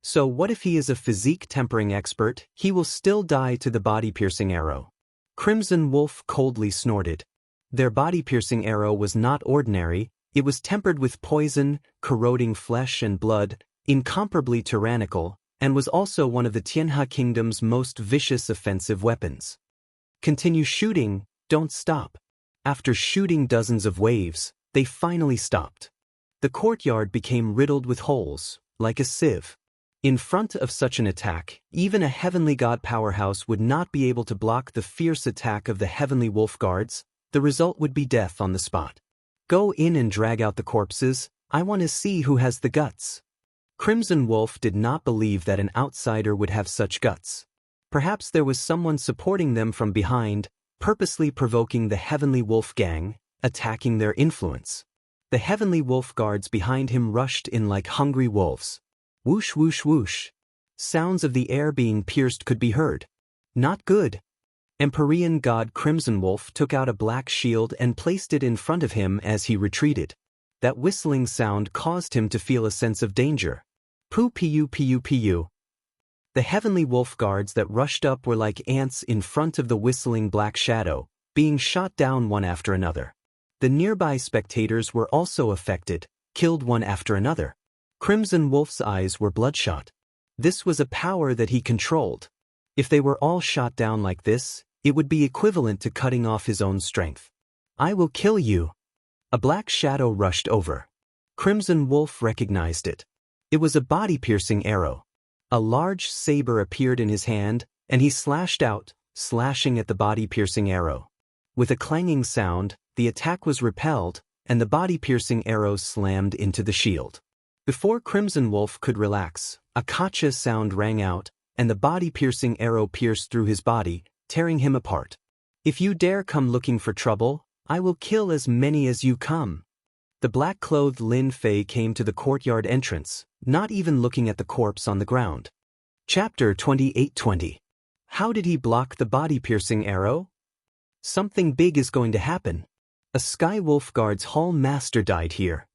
So what if he is a physique tempering expert? He will still die to the body-piercing arrow. Crimson Wolf coldly snorted. Their body-piercing arrow was not ordinary, it was tempered with poison, corroding flesh and blood, incomparably tyrannical, and was also one of the Tianhe Kingdom's most vicious offensive weapons. Continue shooting, don't stop. After shooting dozens of waves, they finally stopped. The courtyard became riddled with holes, like a sieve. In front of such an attack, even a Heavenly God powerhouse would not be able to block the fierce attack of the Heavenly Wolf Guards. The result would be death on the spot. Go in and drag out the corpses, I want to see who has the guts. Crimson Wolf did not believe that an outsider would have such guts. Perhaps there was someone supporting them from behind, purposely provoking the Heavenly Wolf Gang, attacking their influence. The Heavenly Wolf Guards behind him rushed in like hungry wolves. Whoosh whoosh whoosh. Sounds of the air being pierced could be heard. Not good. Empyrean God Crimson Wolf took out a black shield and placed it in front of him as he retreated. That whistling sound caused him to feel a sense of danger. Pu. The Heavenly Wolf Guards that rushed up were like ants in front of the whistling black shadow, being shot down one after another. The nearby spectators were also affected, killed one after another. Crimson Wolf's eyes were bloodshot. This was a power that he controlled. If they were all shot down like this, it would be equivalent to cutting off his own strength. I will kill you. A black shadow rushed over. Crimson Wolf recognized it. It was a body-piercing arrow. A large saber appeared in his hand, and he slashed out, slashing at the body-piercing arrow. With a clanging sound, the attack was repelled, and the body-piercing arrow slammed into the shield. Before Crimson Wolf could relax, a kacha sound rang out, and the body-piercing arrow pierced through his body, tearing him apart. If you dare come looking for trouble, I will kill as many as you come. The black-clothed Lin Fei came to the courtyard entrance, not even looking at the corpse on the ground. Chapter 28:20. How did he block the body-piercing arrow? Something big is going to happen. A Sky Wolf Guard's Hall Master died here.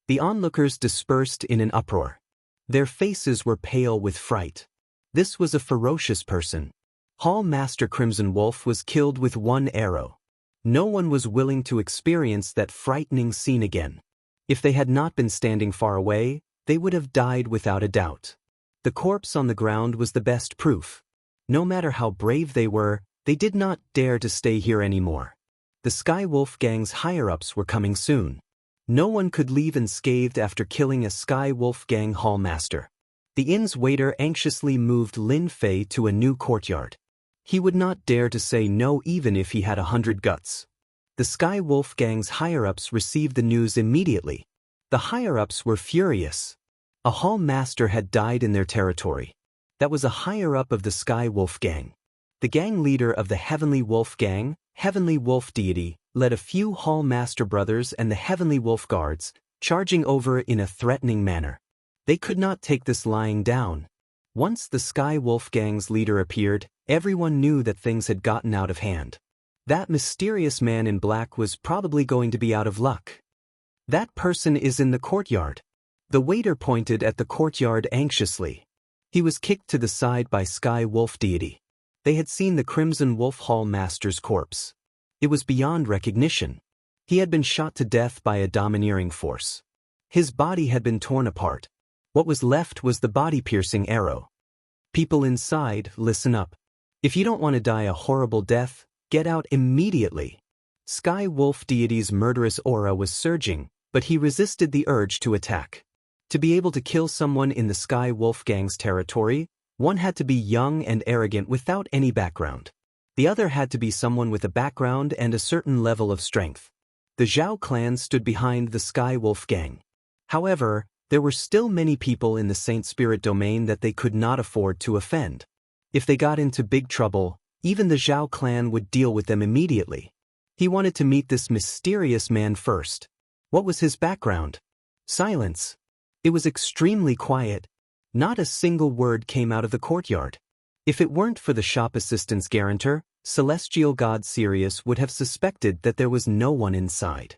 The onlookers dispersed in an uproar. Their faces were pale with fright. This was a ferocious person. Hall Master Crimson Wolf was killed with one arrow. No one was willing to experience that frightening scene again. If they had not been standing far away, they would have died without a doubt. The corpse on the ground was the best proof. No matter how brave they were, they did not dare to stay here anymore. The Sky Wolf Gang's higher-ups were coming soon. No one could leave unscathed after killing a Sky Wolf Gang Hall Master. The inn's waiter anxiously moved Lin Fei to a new courtyard. He would not dare to say no even if he had 100 guts. The Sky Wolf Gang's higher-ups received the news immediately. The higher-ups were furious. A Hall Master had died in their territory. That was a higher-up of the Sky Wolf Gang. The gang leader of the Heavenly Wolf Gang, Heavenly Wolf Deity, led a few Hall Master brothers and the Heavenly Wolf Guards, charging over in a threatening manner. They could not take this lying down. Once the Sky Wolf Gang's leader appeared, everyone knew that things had gotten out of hand. That mysterious man in black was probably going to be out of luck. That person is in the courtyard. The waiter pointed at the courtyard anxiously. He was kicked to the side by Sky Wolf deity. They had seen the Crimson Wolf Hall Master's corpse. It was beyond recognition. He had been shot to death by a domineering force. His body had been torn apart. What was left was the body-piercing arrow. People inside, listen up. If you don't want to die a horrible death, get out immediately. Sky Wolf deity's murderous aura was surging, but he resisted the urge to attack. To be able to kill someone in the Sky Wolf gang's territory, one had to be young and arrogant without any background. The other had to be someone with a background and a certain level of strength. The Zhao clan stood behind the Sky Wolf gang. However, there were still many people in the Saint Spirit domain that they could not afford to offend. If they got into big trouble, even the Zhao clan would deal with them immediately. He wanted to meet this mysterious man first. What was his background? Silence. It was extremely quiet. Not a single word came out of the courtyard. If it weren't for the shop assistant's guarantor, celestial god Sirius would have suspected that there was no one inside.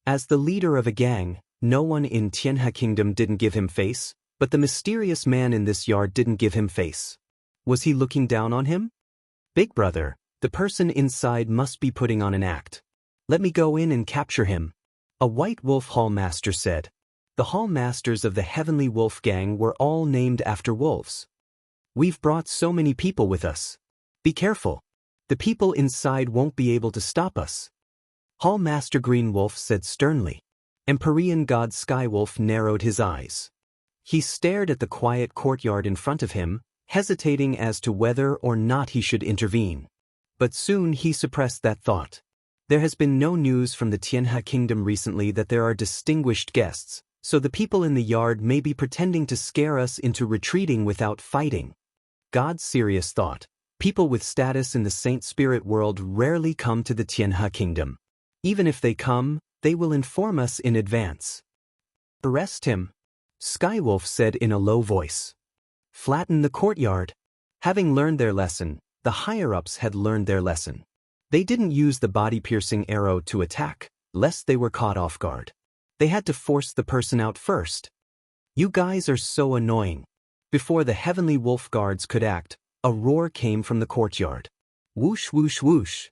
As the leader of a gang, no one in Tianhe Kingdom didn't give him face, but the mysterious man in this yard didn't give him face. Was he looking down on him? Big brother, the person inside must be putting on an act. Let me go in and capture him. A White Wolf Hall Master said. The Hall Masters of the Heavenly Wolf Gang were all named after wolves. We've brought so many people with us. Be careful. The people inside won't be able to stop us. Hall Master Green Wolf said sternly. Empyrean God Skywolf narrowed his eyes. He stared at the quiet courtyard in front of him, hesitating as to whether or not he should intervene. But soon he suppressed that thought. There has been no news from the Tianhe Kingdom recently that there are distinguished guests, so the people in the yard may be pretending to scare us into retreating without fighting. God Sirius thought. People with status in the Saint Spirit world rarely come to the Tianhe Kingdom. Even if they come, they will inform us in advance. Arrest him, Skywolf said in a low voice. Flatten the courtyard. Having learned their lesson, the higher-ups had learned their lesson. They didn't use the body-piercing arrow to attack, lest they were caught off guard. They had to force the person out first. You guys are so annoying. Before the Heavenly Wolf Guards could act, a roar came from the courtyard. Whoosh whoosh whoosh.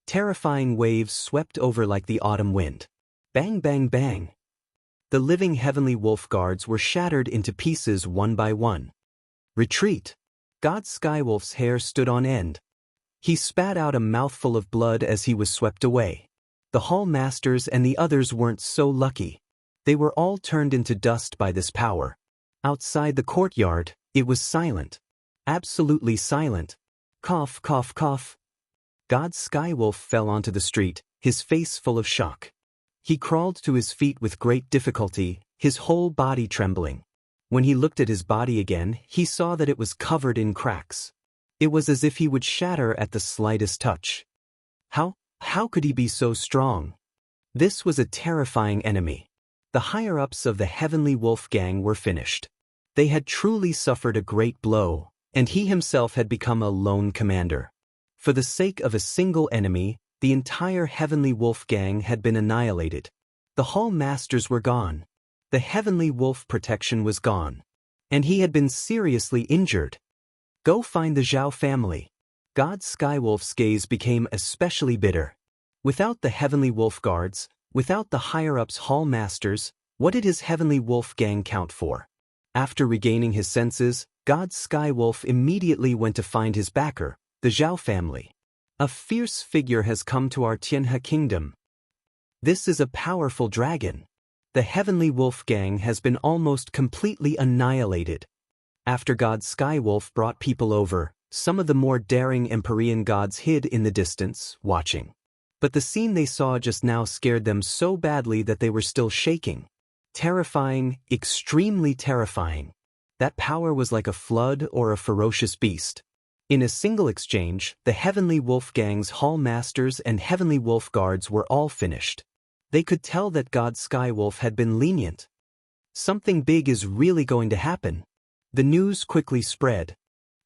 Terrifying waves swept over like the autumn wind. Bang bang bang. The living Heavenly Wolf Guards were shattered into pieces one by one. Retreat. God Skywolf's hair stood on end. He spat out a mouthful of blood as he was swept away. The Hall Masters and the others weren't so lucky. They were all turned into dust by this power. Outside the courtyard, it was silent. Absolutely silent. Cough, cough, cough. God Skywolf fell onto the street, his face full of shock. He crawled to his feet with great difficulty, his whole body trembling. When he looked at his body again, he saw that it was covered in cracks. It was as if he would shatter at the slightest touch. How could he be so strong? This was a terrifying enemy. The higher-ups of the Heavenly Wolf Gang were finished. They had truly suffered a great blow, and he himself had become a lone commander. For the sake of a single enemy, the entire Heavenly Wolf Gang had been annihilated. The Hall Masters were gone. The Heavenly Wolf protection was gone. And he had been seriously injured. Go find the Zhao family. God Skywolf's gaze became especially bitter. Without the Heavenly Wolf Guards, without the higher-ups Hall Masters, what did his Heavenly Wolf Gang count for? After regaining his senses, God Skywolf immediately went to find his backer, the Zhao family. A fierce figure has come to our Tianhe Kingdom. This is a powerful dragon. The Heavenly Wolf Gang has been almost completely annihilated. After God Skywolf brought people over, some of the more daring Empyrean gods hid in the distance, watching. But the scene they saw just now scared them so badly that they were still shaking. Terrifying, extremely terrifying. That power was like a flood or a ferocious beast. In a single exchange, the Heavenly Wolf Gang's Hall Masters and Heavenly Wolf Guards were all finished. They could tell that God Skywolf had been lenient. Something big is really going to happen. The news quickly spread.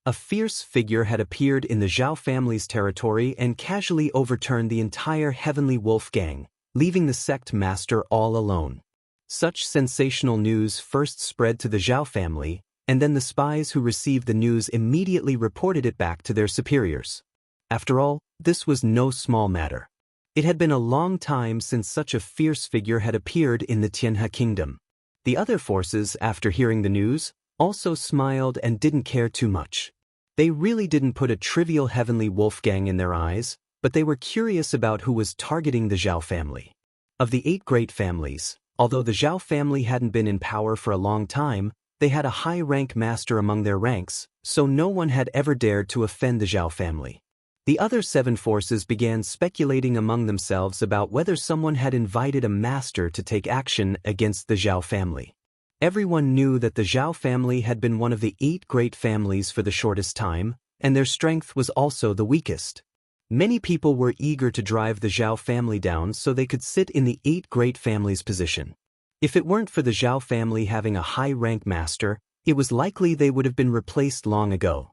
A fierce figure had appeared in the Zhao family's territory and casually overturned the entire Heavenly Wolf gang, leaving the sect master all alone. Such sensational news first spread to the Zhao family, and then the spies who received the news immediately reported it back to their superiors. After all, this was no small matter. It had been a long time since such a fierce figure had appeared in the Tianhe kingdom. The other forces, after hearing the news, also smiled and didn't care too much. They really didn't put a trivial Heavenly Wolf gang in their eyes, but they were curious about who was targeting the Zhao family. Of the 8 great families, although the Zhao family hadn't been in power for a long time, they had a high-rank master among their ranks, so no one had ever dared to offend the Zhao family. The other 7 forces began speculating among themselves about whether someone had invited a master to take action against the Zhao family. Everyone knew that the Zhao family had been one of the 8 great families for the shortest time, and their strength was also the weakest. Many people were eager to drive the Zhao family down so they could sit in the 8 great families' position. If it weren't for the Zhao family having a high-rank master, it was likely they would have been replaced long ago.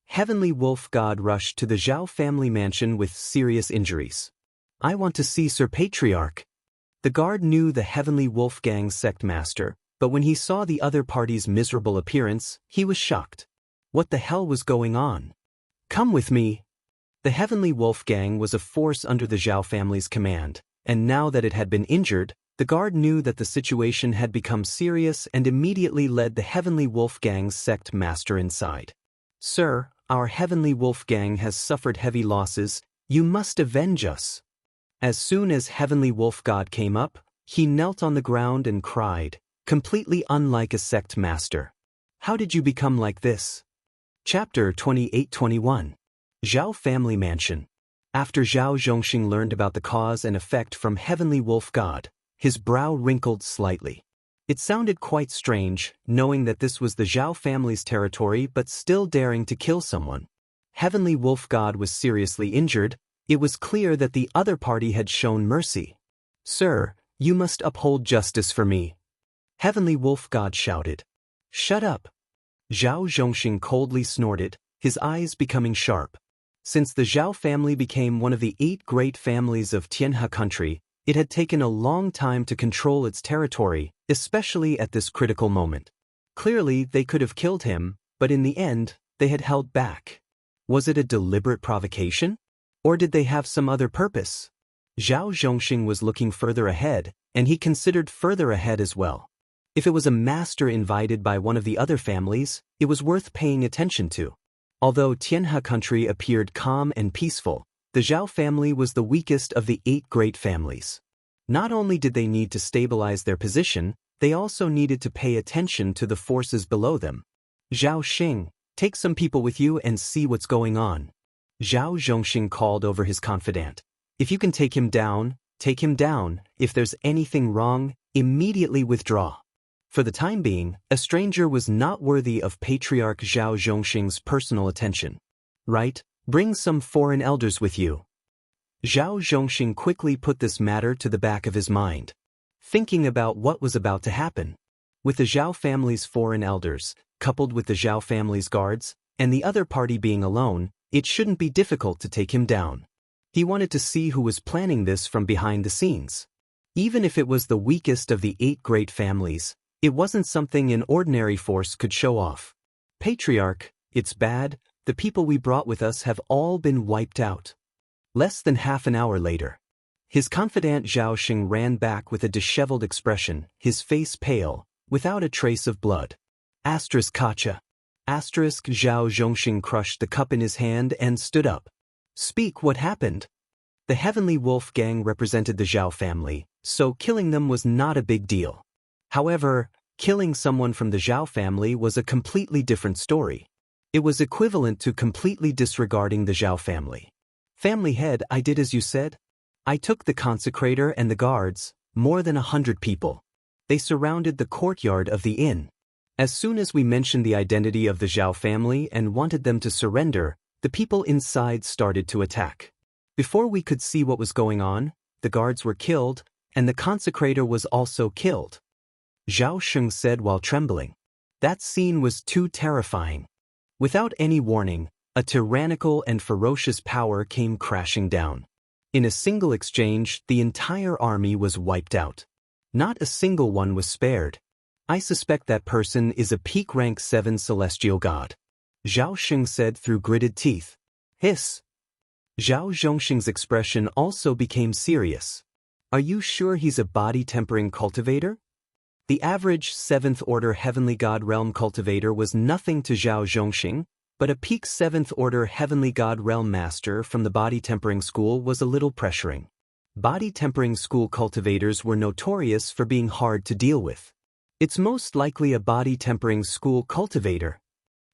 Heavenly Wolf God rushed to the Zhao family mansion with serious injuries. "I want to see Sir Patriarch." The guard knew the Heavenly Wolf Gang's sect master, but when he saw the other party's miserable appearance, he was shocked. What the hell was going on? "Come with me." The Heavenly Wolf Gang was a force under the Zhao family's command, and now that it had been injured, the guard knew that the situation had become serious and immediately led the Heavenly Wolf Gang's sect master inside. "Sir, our Heavenly Wolf Gang has suffered heavy losses. You must avenge us." As soon as Heavenly Wolf God came up, he knelt on the ground and cried, completely unlike a sect master. "How did you become like this?" Chapter 28-21. Zhao Family Mansion. After Zhao Zhongxing learned about the cause and effect from Heavenly Wolf God, his brow wrinkled slightly. It sounded quite strange, knowing that this was the Zhao family's territory but still daring to kill someone. Heavenly Wolf God was seriously injured. It was clear that the other party had shown mercy. "Sir, you must uphold justice for me." Heavenly Wolf God shouted. "Shut up." Zhao Zhongxing coldly snorted, his eyes becoming sharp. Since the Zhao family became one of the 8 great families of Tianhe country, it had taken a long time to control its territory, especially at this critical moment. Clearly, they could have killed him, but in the end, they had held back. Was it a deliberate provocation? Or did they have some other purpose? Zhao Zhongxing was looking further ahead, and he considered further ahead as well. If it was a master invited by one of the other families, it was worth paying attention to. Although Tianhe country appeared calm and peaceful, the Zhao family was the weakest of the 8 great families. Not only did they need to stabilize their position, they also needed to pay attention to the forces below them. "Zhao Xing, take some people with you and see what's going on." Zhao Zhongxing called over his confidant. "If you can take him down, take him down. If there's anything wrong, immediately withdraw." For the time being, a stranger was not worthy of Patriarch Zhao Zhongxing's personal attention. "Right, bring some foreign elders with you." Zhao Zhongxing quickly put this matter to the back of his mind, thinking about what was about to happen. With the Zhao family's foreign elders, coupled with the Zhao family's guards, and the other party being alone, it shouldn't be difficult to take him down. He wanted to see who was planning this from behind the scenes. Even if it was the weakest of the 8 great families, it wasn't something an ordinary force could show off. "Patriarch, it's bad. The people we brought with us have all been wiped out." Less than half an hour later, his confidant Zhao Xing ran back with a disheveled expression, his face pale, without a trace of blood. Kacha. Zhao Zhongxing crushed the cup in his hand and stood up. "Speak, what happened?" The Heavenly Wolf Gang represented the Zhao family, so killing them was not a big deal. However, killing someone from the Zhao family was a completely different story. It was equivalent to completely disregarding the Zhao family. "Family head, I did as you said. I took the consecrator and the guards, more than 100 people. They surrounded the courtyard of the inn. As soon as we mentioned the identity of the Zhao family and wanted them to surrender, the people inside started to attack. Before we could see what was going on, the guards were killed, and the consecrator was also killed." Zhao Sheng said while trembling. That scene was too terrifying. Without any warning, a tyrannical and ferocious power came crashing down. In a single exchange, the entire army was wiped out. Not a single one was spared. I suspect that person is a peak rank 7 celestial god. Zhao Sheng said through gritted teeth. Hiss. Zhao Zhongxing's expression also became serious. Are you sure he's a body-tempering cultivator? The average 7th order heavenly god realm cultivator was nothing to Zhao Zhongxing, but a peak 7th order heavenly god realm master from the body-tempering school was a little pressuring. Body-tempering school cultivators were notorious for being hard to deal with. It's most likely a body-tempering school cultivator.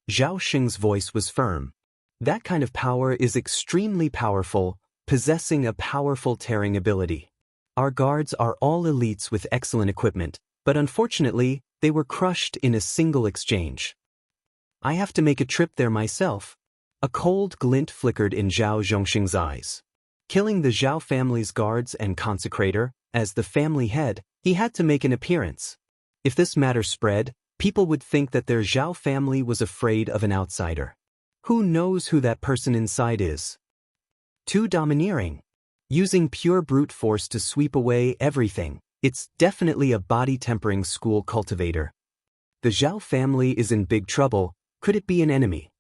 Zhao Xing's voice was firm. That kind of power is extremely powerful, possessing a powerful tearing ability. Our guards are all elites with excellent equipment, but unfortunately, they were crushed in a single exchange. I have to make a trip there myself. A cold glint flickered in Zhao Zhongxing's eyes. Killing the Zhao family's guards and consecrator, as the family head, he had to make an appearance. If this matter spread, people would think that their Zhao family was afraid of an outsider. Who knows who that person inside is? Too domineering. Using pure brute force to sweep away everything, it's definitely a body-tempering school cultivator. The Zhao family is in big trouble. Could it be an enemy?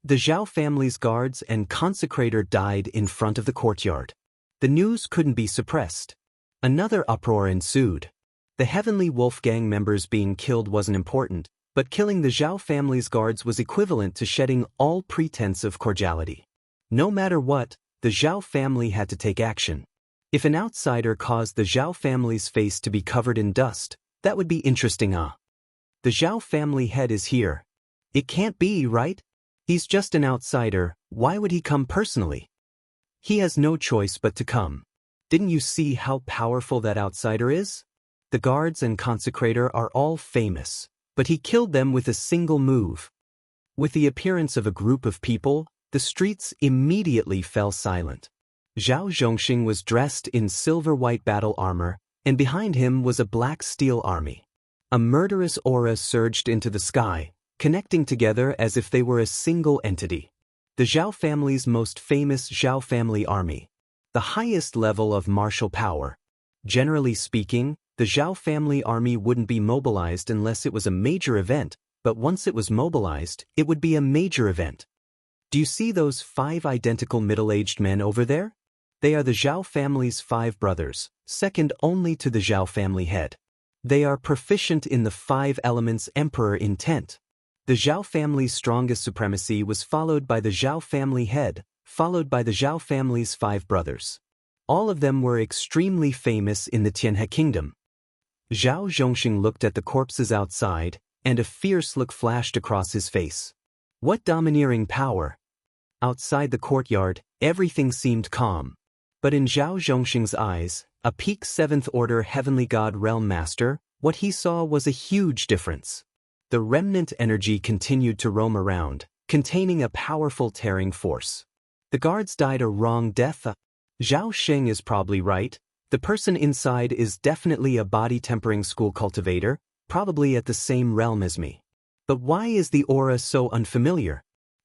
The Zhao family's guards and consecrator died in front of the courtyard. The news couldn't be suppressed. Another uproar ensued. The Heavenly Wolf Gang members being killed wasn't important, but killing the Zhao family's guards was equivalent to shedding all pretense of cordiality. No matter what, the Zhao family had to take action. If an outsider caused the Zhao family's face to be covered in dust, that would be interesting. The Zhao family head is here. It can't be, right? He's just an outsider. Why would he come personally? He has no choice but to come. Didn't you see how powerful that outsider is? The guards and consecrator are all famous, but he killed them with a single move. With the appearance of a group of people, the streets immediately fell silent. Zhao Zhongxing was dressed in silver-white battle armor, and behind him was a black steel army. A murderous aura surged into the sky, connecting together as if they were a single entity. The Zhao family's most famous Zhao family army. The highest level of martial power. Generally speaking, the Zhao family army wouldn't be mobilized unless it was a major event, but once it was mobilized, it would be a major event. Do you see those 5 identical middle-aged men over there? They are the Zhao family's 5 brothers, second only to the Zhao family head. They are proficient in the 5 elements Emperor intent. The Zhao family's strongest supremacy was followed by the Zhao family head, followed by the Zhao family's 5 brothers. All of them were extremely famous in the Tianhe kingdom. Zhao Zhongxing looked at the corpses outside, and a fierce look flashed across his face. What domineering power! Outside the courtyard, everything seemed calm. But in Zhao Zhongxing's eyes, a peak 7th order heavenly god realm master, what he saw was a huge difference. The remnant energy continued to roam around, containing a powerful tearing force. The guards died a wrong death. Zhao Sheng is probably right. The person inside is definitely a body-tempering school cultivator, probably at the same realm as me. But why is the aura so unfamiliar?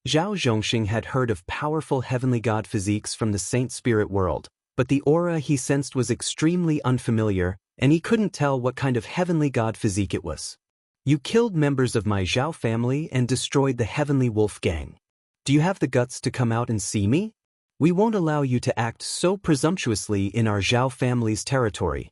Zhao Zhongxing had heard of powerful heavenly god physiques from the Saint Spirit world, but the aura he sensed was extremely unfamiliar, and he couldn't tell what kind of heavenly god physique it was. You killed members of my Zhao family and destroyed the Heavenly Wolf Gang. Do you have the guts to come out and see me? We won't allow you to act so presumptuously in our Zhao family's territory.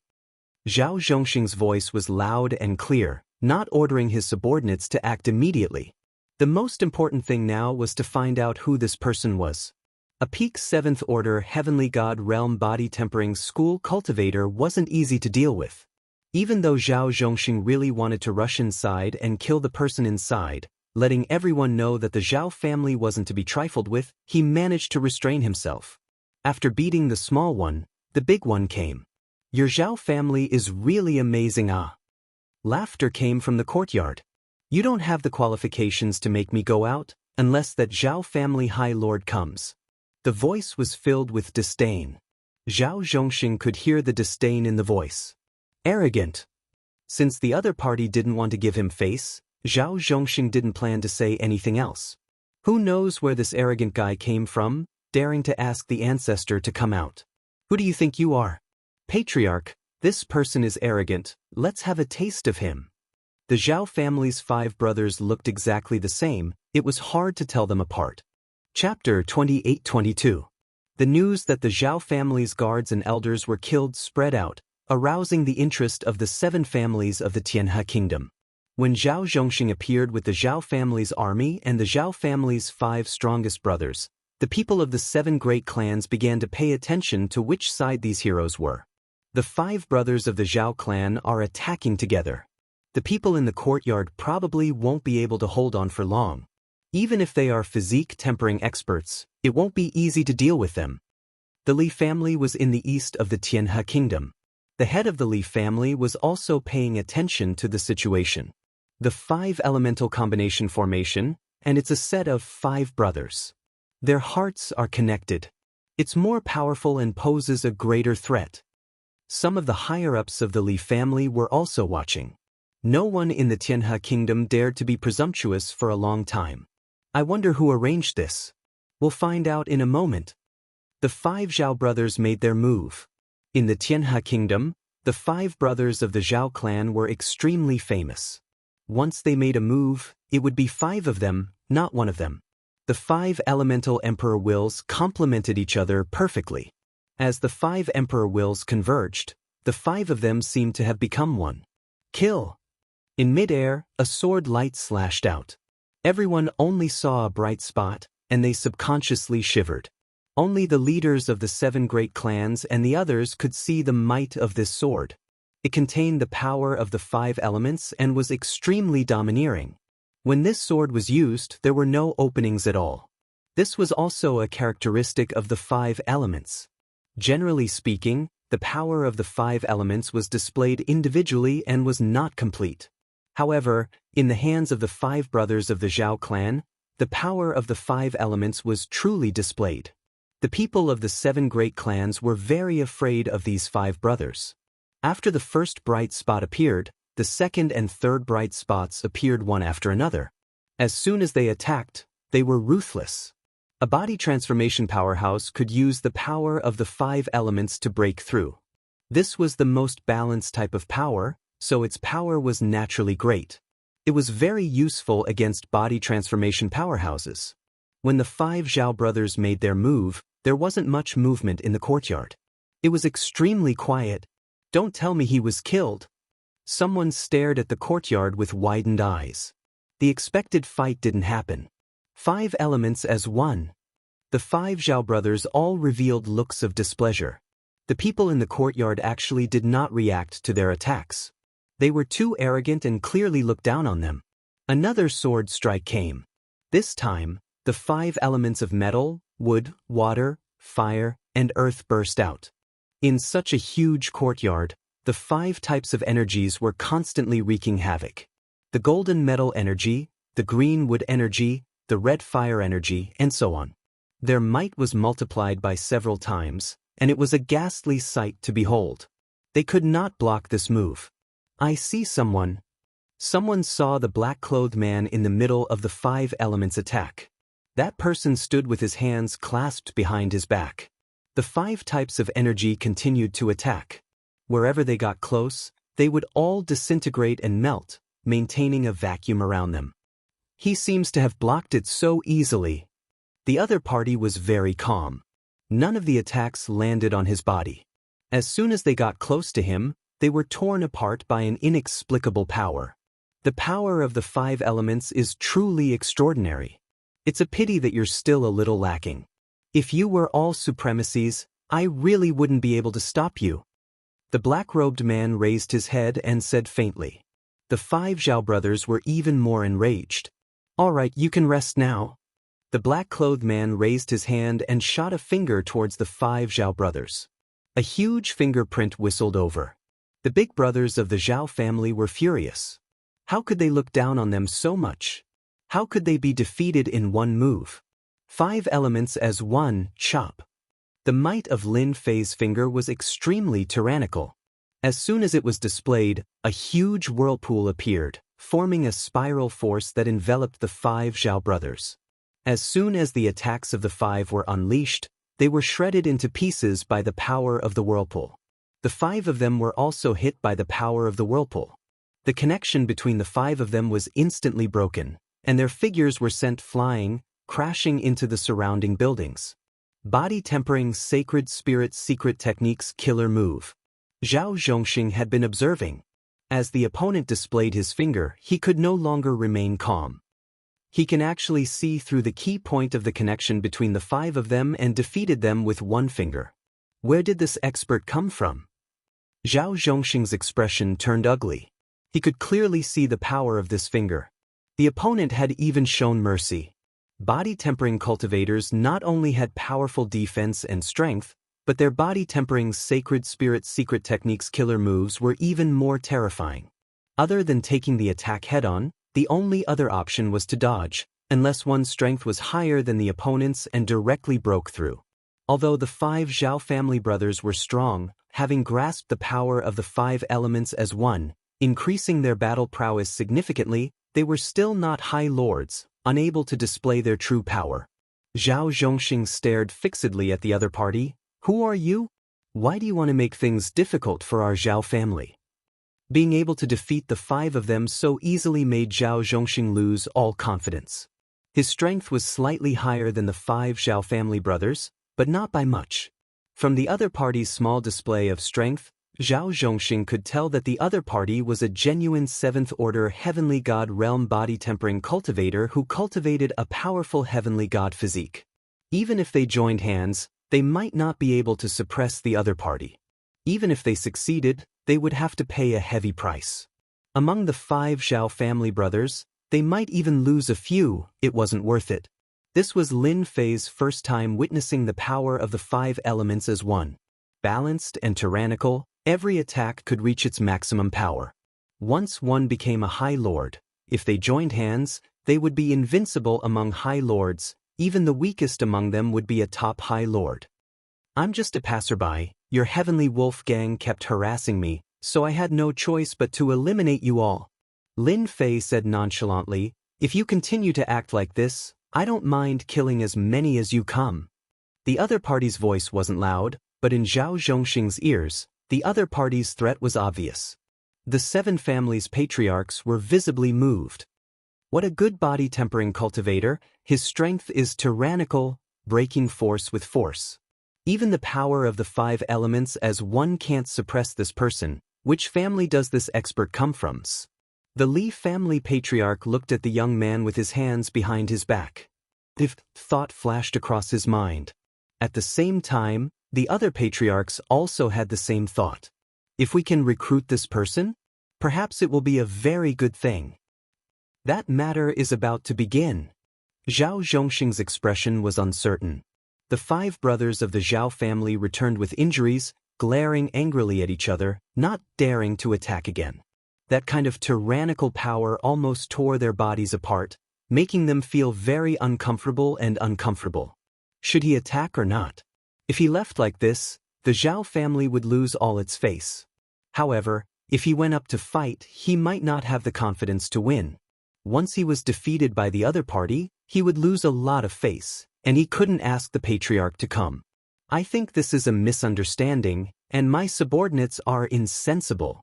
Zhao Zhongxing's voice was loud and clear, not ordering his subordinates to act immediately. The most important thing now was to find out who this person was. A peak 7th order heavenly god realm body-tempering school cultivator wasn't easy to deal with. Even though Zhao Zhongxing really wanted to rush inside and kill the person inside, letting everyone know that the Zhao family wasn't to be trifled with, he managed to restrain himself. After beating the small one, the big one came. Your Zhao family is really amazing. Laughter came from the courtyard. You don't have the qualifications to make me go out, unless that Zhao family High Lord comes. The voice was filled with disdain. Zhao Zhongxing could hear the disdain in the voice. Arrogant. Since the other party didn't want to give him face, Zhao Zhongxing didn't plan to say anything else. Who knows where this arrogant guy came from, daring to ask the ancestor to come out? Who do you think you are? Patriarch, this person is arrogant, let's have a taste of him. The Zhao family's 5 brothers looked exactly the same, it was hard to tell them apart. Chapter 28-22. The news that the Zhao family's guards and elders were killed spread out, arousing the interest of the 7 families of the Tianhe kingdom. When Zhao Zhongxing appeared with the Zhao family's army and the Zhao family's 5 strongest brothers, the people of the 7 great clans began to pay attention to which side these heroes were. The 5 brothers of the Zhao clan are attacking together. The people in the courtyard probably won't be able to hold on for long. Even if they are physique tempering experts, it won't be easy to deal with them. The Li family was in the east of the Tianhe kingdom. The head of the Li family was also paying attention to the situation. The 5 elemental combination formation, and it's a set of 5 brothers. Their hearts are connected. It's more powerful and poses a greater threat. Some of the higher-ups of the Li family were also watching. No one in the Tianhe kingdom dared to be presumptuous for a long time. I wonder who arranged this. We'll find out in a moment. The 5 Zhao brothers made their move. In the Tianhe kingdom, the 5 brothers of the Zhao clan were extremely famous. Once they made a move, it would be 5 of them, not 1 of them. The 5 elemental emperor wills complemented each other perfectly. As the 5 emperor wills converged, the 5 of them seemed to have become one. Kill! In mid-air, a sword light slashed out. Everyone only saw a bright spot, and they subconsciously shivered. Only the leaders of the 7 great clans and the others could see the might of this sword. It contained the power of the 5 elements and was extremely domineering. When this sword was used, there were no openings at all. This was also a characteristic of the 5 elements. Generally speaking, the power of the 5 elements was displayed individually and was not complete. However, in the hands of the 5 brothers of the Zhao clan, the power of the 5 elements was truly displayed. The people of the 7 great clans were very afraid of these 5 brothers. After the first bright spot appeared, the second and third bright spots appeared one after another. As soon as they attacked, they were ruthless. A body transformation powerhouse could use the power of the 5 elements to break through. This was the most balanced type of power, so its power was naturally great. It was very useful against body transformation powerhouses. When the 5 Zhao brothers made their move, there wasn't much movement in the courtyard. It was extremely quiet. Don't tell me he was killed. Someone stared at the courtyard with widened eyes. The expected fight didn't happen. 5 elements as one. The 5 Zhao brothers all revealed looks of displeasure. The people in the courtyard actually did not react to their attacks. They were too arrogant and clearly looked down on them. Another sword strike came. This time, the 5 elements of metal, wood, water, fire, and earth burst out. In such a huge courtyard, the 5 types of energies were constantly wreaking havoc. The golden metal energy, the green wood energy, the red fire energy, and so on. Their might was multiplied by several times, and it was a ghastly sight to behold. They could not block this move. I see someone. Someone saw the black-clothed man in the middle of the 5 elements attack. That person stood with his hands clasped behind his back. The 5 types of energy continued to attack. Wherever they got close, they would all disintegrate and melt, maintaining a vacuum around them. He seems to have blocked it so easily. The other party was very calm. None of the attacks landed on his body. As soon as they got close to him, they were torn apart by an inexplicable power. The power of the 5 elements is truly extraordinary. It's a pity that you're still a little lacking. If you were all supremacies, I really wouldn't be able to stop you. The black-robed man raised his head and said faintly. The 5 Zhao brothers were even more enraged. All right, you can rest now. The black-clothed man raised his hand and shot a finger towards the 5 Zhao brothers. A huge fingerprint whistled over. The big brothers of the Zhao family were furious. How could they look down on them so much? How could they be defeated in one move? 5 elements as one, chop. The might of Lin Fei's finger was extremely tyrannical. As soon as it was displayed, a huge whirlpool appeared, forming a spiral force that enveloped the 5 Zhao brothers. As soon as the attacks of the five were unleashed, they were shredded into pieces by the power of the whirlpool. The five of them were also hit by the power of the whirlpool. The connection between the five of them was instantly broken, and their figures were sent flying, crashing into the surrounding buildings. Body tempering sacred spirit secret techniques killer move. Zhao Zhongxing had been observing. As the opponent displayed his finger, he could no longer remain calm. He can actually see through the key point of the connection between the five of them and defeated them with one finger. Where did this expert come from? Zhao Zhongxing's expression turned ugly. He could clearly see the power of this finger. The opponent had even shown mercy. Body tempering cultivators not only had powerful defense and strength, but their body tempering sacred spirit secret techniques killer moves were even more terrifying. Other than taking the attack head-on, the only other option was to dodge, unless one's strength was higher than the opponent's and directly broke through. Although the five Zhao family brothers were strong, having grasped the power of the five elements as one, increasing their battle prowess significantly, they were still not high lords, unable to display their true power. Zhao Zhongxing stared fixedly at the other party. Who are you? Why do you want to make things difficult for our Zhao family? Being able to defeat the five of them so easily made Zhao Zhongxing lose all confidence. His strength was slightly higher than the five Zhao family brothers, but not by much. From the other party's small display of strength, Zhao Zhongxing could tell that the other party was a genuine seventh-order heavenly god realm body-tempering cultivator who cultivated a powerful heavenly god physique. Even if they joined hands, they might not be able to suppress the other party. Even if they succeeded, they would have to pay a heavy price. Among the five Zhao family brothers, they might even lose a few. It wasn't worth it. This was Lin Fei's first time witnessing the power of the five elements as one. Balanced and tyrannical, every attack could reach its maximum power. Once one became a High Lord, if they joined hands, they would be invincible among High Lords. Even the weakest among them would be a top High Lord. I'm just a passerby. Your heavenly wolf gang kept harassing me, so I had no choice but to eliminate you all. Lin Fei said nonchalantly, if you continue to act like this, I don't mind killing as many as you come. The other party's voice wasn't loud, but in Zhao Zhongxing's ears, the other party's threat was obvious. The seven families' patriarchs were visibly moved. What a good body-tempering cultivator, his strength is tyrannical, breaking force with force. Even the power of the five elements as one can't suppress this person. Which family does this expert come from? The Li family patriarch looked at the young man with his hands behind his back. If thought flashed across his mind. At the same time, the other patriarchs also had the same thought. If we can recruit this person, perhaps it will be a very good thing. That matter is about to begin. Zhao Zhongxing's expression was uncertain. The five brothers of the Zhao family returned with injuries, glaring angrily at each other, not daring to attack again. That kind of tyrannical power almost tore their bodies apart, making them feel very uncomfortable and uncomfortable. Should he attack or not? If he left like this, the Zhao family would lose all its face. However, if he went up to fight, he might not have the confidence to win. Once he was defeated by the other party, he would lose a lot of face, and he couldn't ask the patriarch to come. I think this is a misunderstanding, and my subordinates are insensible.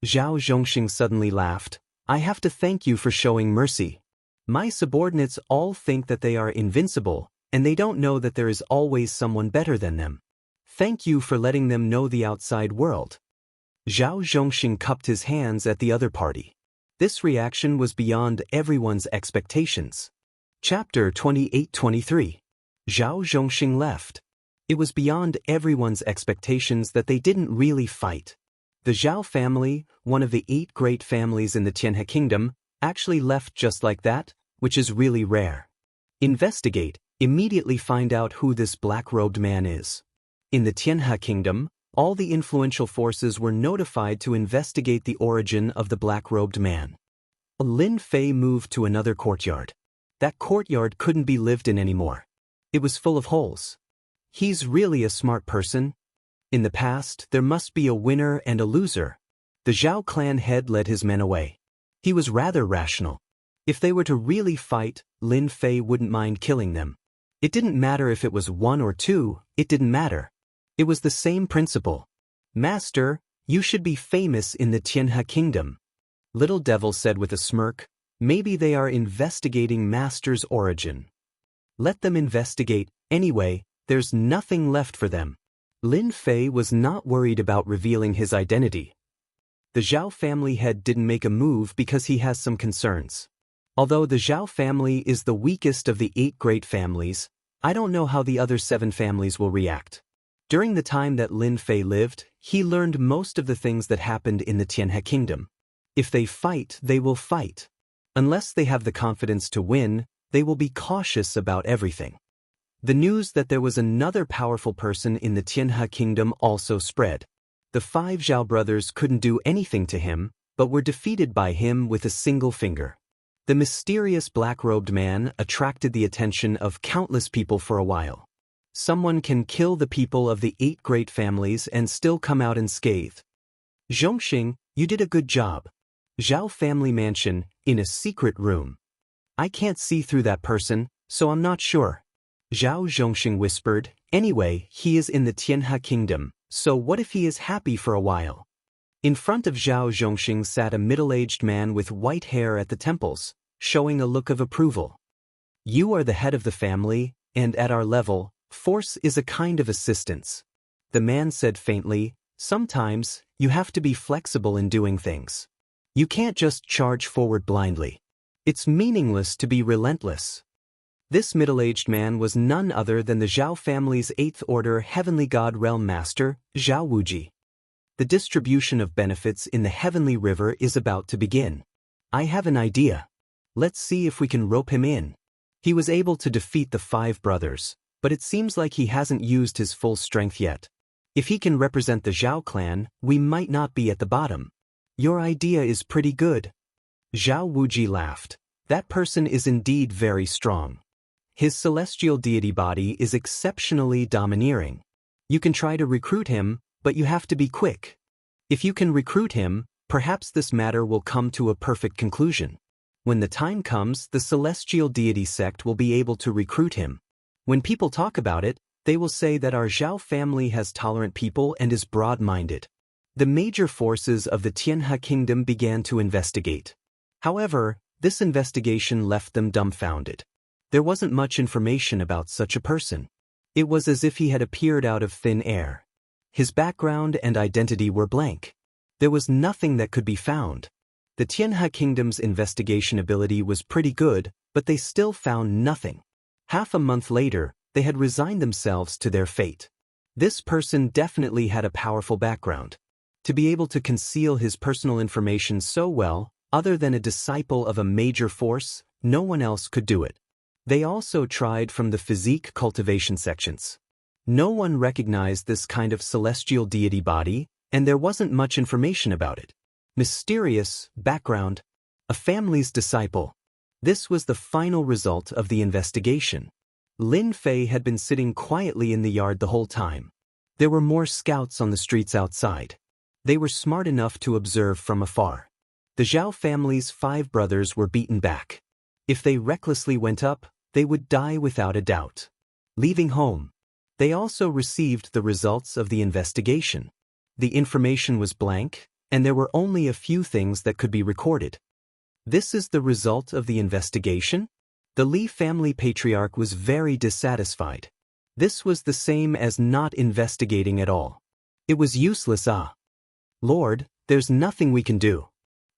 Zhao Zhongxing suddenly laughed. I have to thank you for showing mercy. My subordinates all think that they are invincible, and they don't know that there is always someone better than them. Thank you for letting them know the outside world. Zhao Zhongxing cupped his hands at the other party. This reaction was beyond everyone's expectations. Chapter 28-23. Zhao Zhongxing left. It was beyond everyone's expectations that they didn't really fight. The Zhao family, one of the 8 great families in the Tianhe kingdom, actually left just like that, which is really rare. Investigate, immediately find out who this black-robed man is. In the Tianhe kingdom, all the influential forces were notified to investigate the origin of the black-robed man. Lin Fei moved to another courtyard. That courtyard couldn't be lived in anymore. It was full of holes. He's really a smart person. In the past, there must be a winner and a loser. The Zhao clan head led his men away. He was rather rational. If they were to really fight, Lin Fei wouldn't mind killing them. It didn't matter if it was 1 or 2, it didn't matter. It was the same principle. Master, you should be famous in the Tianhe kingdom. Little Devil said with a smirk, maybe they are investigating Master's origin. Let them investigate, anyway, there's nothing left for them. Lin Fei was not worried about revealing his identity. The Zhao family head didn't make a move because he has some concerns. Although the Zhao family is the weakest of the 8 great families, I don't know how the other 7 families will react. During the time that Lin Fei lived, he learned most of the things that happened in the Tianhe kingdom. If they fight, they will fight. Unless they have the confidence to win, they will be cautious about everything. The news that there was another powerful person in the Tianhe kingdom also spread. The 5 Zhao brothers couldn't do anything to him, but were defeated by him with a single finger. The mysterious black-robed man attracted the attention of countless people for a while. Someone can kill the people of the 8 great families and still come out unscathed. Zhongxing, you did a good job. Zhao family mansion, in a secret room. I can't see through that person, so I'm not sure. Zhao Zhongxing whispered, anyway, he is in the Tianhe kingdom, so what if he is happy for a while? In front of Zhao Zhongxing sat a middle-aged man with white hair at the temples, showing a look of approval. You are the head of the family, and at our level, force is a kind of assistance. The man said faintly, sometimes, you have to be flexible in doing things. You can't just charge forward blindly. It's meaningless to be relentless. This middle-aged man was none other than the Zhao family's 8th Order Heavenly God Realm Master, Zhao Wuji. The distribution of benefits in the Heavenly River is about to begin. I have an idea. Let's see if we can rope him in. He was able to defeat the 5 brothers, but it seems like he hasn't used his full strength yet. If he can represent the Zhao clan, we might not be at the bottom. Your idea is pretty good. Zhao Wuji laughed. That person is indeed very strong. His celestial deity body is exceptionally domineering. You can try to recruit him, but you have to be quick. If you can recruit him, perhaps this matter will come to a perfect conclusion. When the time comes, the celestial deity sect will be able to recruit him. When people talk about it, they will say that our Zhao family has tolerant people and is broad-minded. The major forces of the Tianhe kingdom began to investigate. However, this investigation left them dumbfounded. There wasn't much information about such a person. It was as if he had appeared out of thin air. His background and identity were blank. There was nothing that could be found. The Tianhe kingdom's investigation ability was pretty good, but they still found nothing. Half a month later, they had resigned themselves to their fate. This person definitely had a powerful background. To be able to conceal his personal information so well, other than a disciple of a major force, no one else could do it. They also tried from the physique cultivation sections. No one recognized this kind of celestial deity body, and there wasn't much information about it. Mysterious background, a family's disciple. This was the final result of the investigation. Lin Fei had been sitting quietly in the yard the whole time. There were more scouts on the streets outside. They were smart enough to observe from afar. The Zhao family's 5 brothers were beaten back. If they recklessly went up, they would die without a doubt. Leaving home, they also received the results of the investigation. The information was blank, and there were only a few things that could be recorded. This is the result of the investigation? The Li family patriarch was very dissatisfied. This was the same as not investigating at all. It was useless. Lord, there's nothing we can do.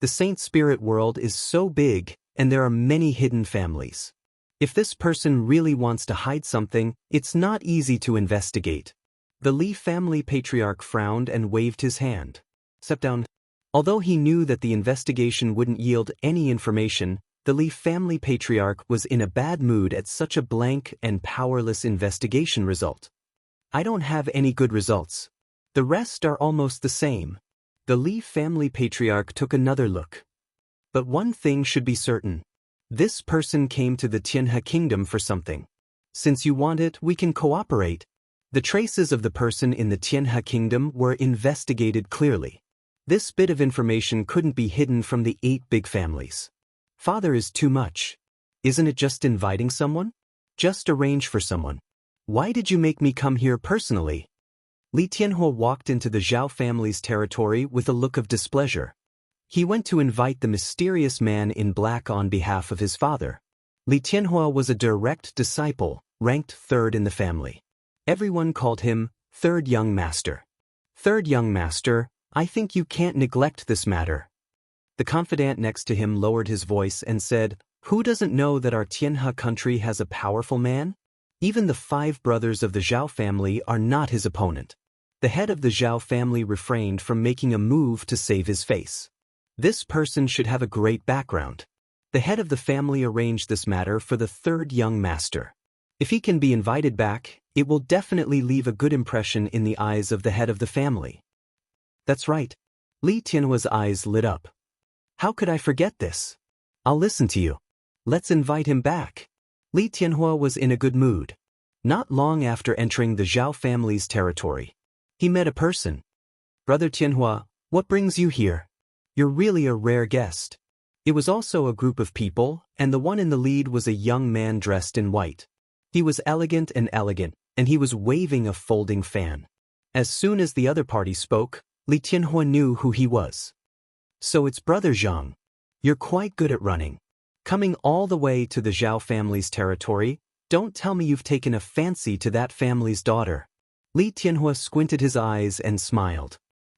The Saint Spirit world is so big, and there are many hidden families. If this person really wants to hide something, it's not easy to investigate. The Li family patriarch frowned and waved his hand. Step down. Although he knew that the investigation wouldn't yield any information, the Li family patriarch was in a bad mood at such a blank and powerless investigation result. I don't have any good results. The rest are almost the same. The Li family patriarch took another look. But one thing should be certain. This person came to the Tianhe kingdom for something. Since you want it, we can cooperate. The traces of the person in the Tianhe kingdom were investigated clearly. This bit of information couldn't be hidden from the 8 big families. Father is too much. Isn't it just inviting someone? Just arrange for someone. Why did you make me come here personally? Li Tianhua walked into the Zhao family's territory with a look of displeasure. He went to invite the mysterious man in black on behalf of his father. Li Tianhua was a direct disciple, ranked third in the family. Everyone called him Third Young Master. Third Young Master, I think you can't neglect this matter. The confidant next to him lowered his voice and said, Who doesn't know that our Tianhe country has a powerful man? Even the 5 brothers of the Zhao family are not his opponent. The head of the Zhao family refrained from making a move to save his face. This person should have a great background. The head of the family arranged this matter for the third young master. If he can be invited back, it will definitely leave a good impression in the eyes of the head of the family. That's right. Li Tianhua's eyes lit up. How could I forget this? I'll listen to you. Let's invite him back. Li Tianhua was in a good mood. Not long after entering the Zhao family's territory, he met a person. Brother Tianhua, what brings you here? You're really a rare guest. It was also a group of people, and the one in the lead was a young man dressed in white. He was elegant, and he was waving a folding fan. As soon as the other party spoke, Li Tianhua knew who he was. So it's Brother Zhang. You're quite good at running. Coming all the way to the Zhao family's territory, don't tell me you've taken a fancy to that family's daughter. Li Tianhua squinted his eyes and smiled.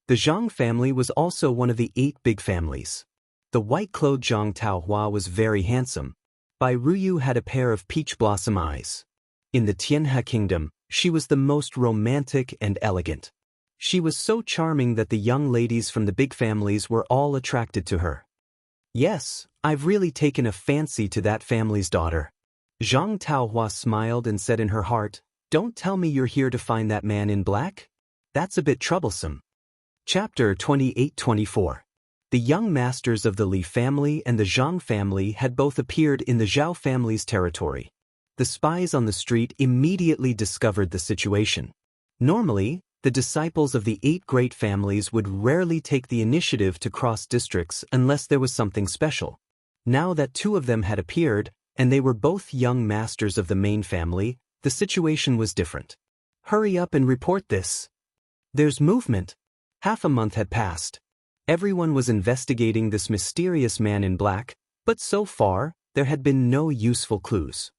The Zhang family was also one of the 8 big families. The white-clothed Zhang Taohua was very handsome. Bai Ruyu had a pair of peach blossom eyes. In the Tianhe kingdom, she was the most romantic and elegant. She was so charming that the young ladies from the big families were all attracted to her. Yes, I've really taken a fancy to that family's daughter. Zhang Taohua smiled and said in her heart, Don't tell me you're here to find that man in black? That's a bit troublesome. Chapter 28-24. The young masters of the Li family and the Zhang family had both appeared in the Zhao family's territory. The spies on the street immediately discovered the situation. Normally, the disciples of the 8 great families would rarely take the initiative to cross districts unless there was something special. Now that 2 of them had appeared, and they were both young masters of the main family, the situation was different. Hurry up and report this. There's movement. Half a month had passed. Everyone was investigating this mysterious man in black, but so far, there had been no useful clues.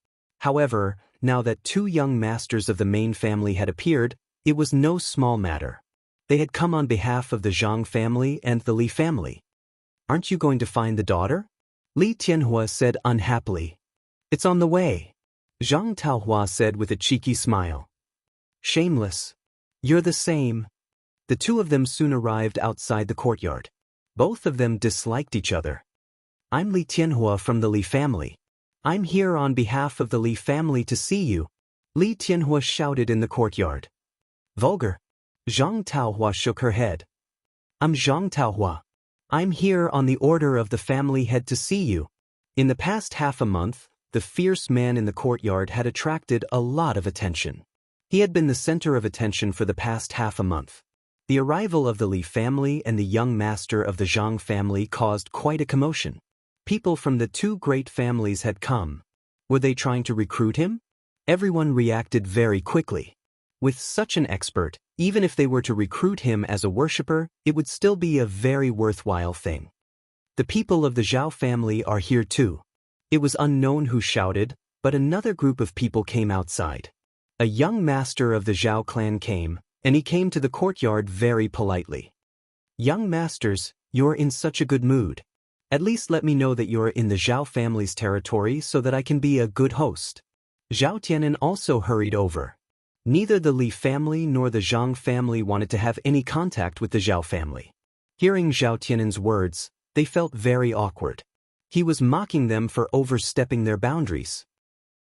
However, now that 2 young masters of the main family had appeared, it was no small matter. They had come on behalf of the Zhang family and the Li family. Aren't you going to find the daughter? Li Tianhua said unhappily. It's on the way. Zhang Taohua said with a cheeky smile. Shameless. You're the same. The 2 of them soon arrived outside the courtyard. Both of them disliked each other. I'm Li Tianhua from the Li family. I'm here on behalf of the Li family to see you. Li Tianhua shouted in the courtyard. Vulgar. Zhang Taohua shook her head. I'm Zhang Taohua. I'm here on the order of the family head to see you. In the past half a month, the fierce man in the courtyard had attracted a lot of attention. He had been the center of attention for the past half a month. The arrival of the Li family and the young master of the Zhang family caused quite a commotion. People from the 2 great families had come. Were they trying to recruit him? Everyone reacted very quickly. With such an expert, even if they were to recruit him as a worshipper, it would still be a very worthwhile thing. The people of the Zhao family are here too. It was unknown who shouted, but another group of people came outside. A young master of the Zhao clan came, and he came to the courtyard very politely. Young masters, you're in such a good mood. At least let me know that you're in the Zhao family's territory so that I can be a good host. Zhao Tianan also hurried over. Neither the Li family nor the Zhang family wanted to have any contact with the Zhao family. Hearing Zhao Tianan's words, they felt very awkward. He was mocking them for overstepping their boundaries.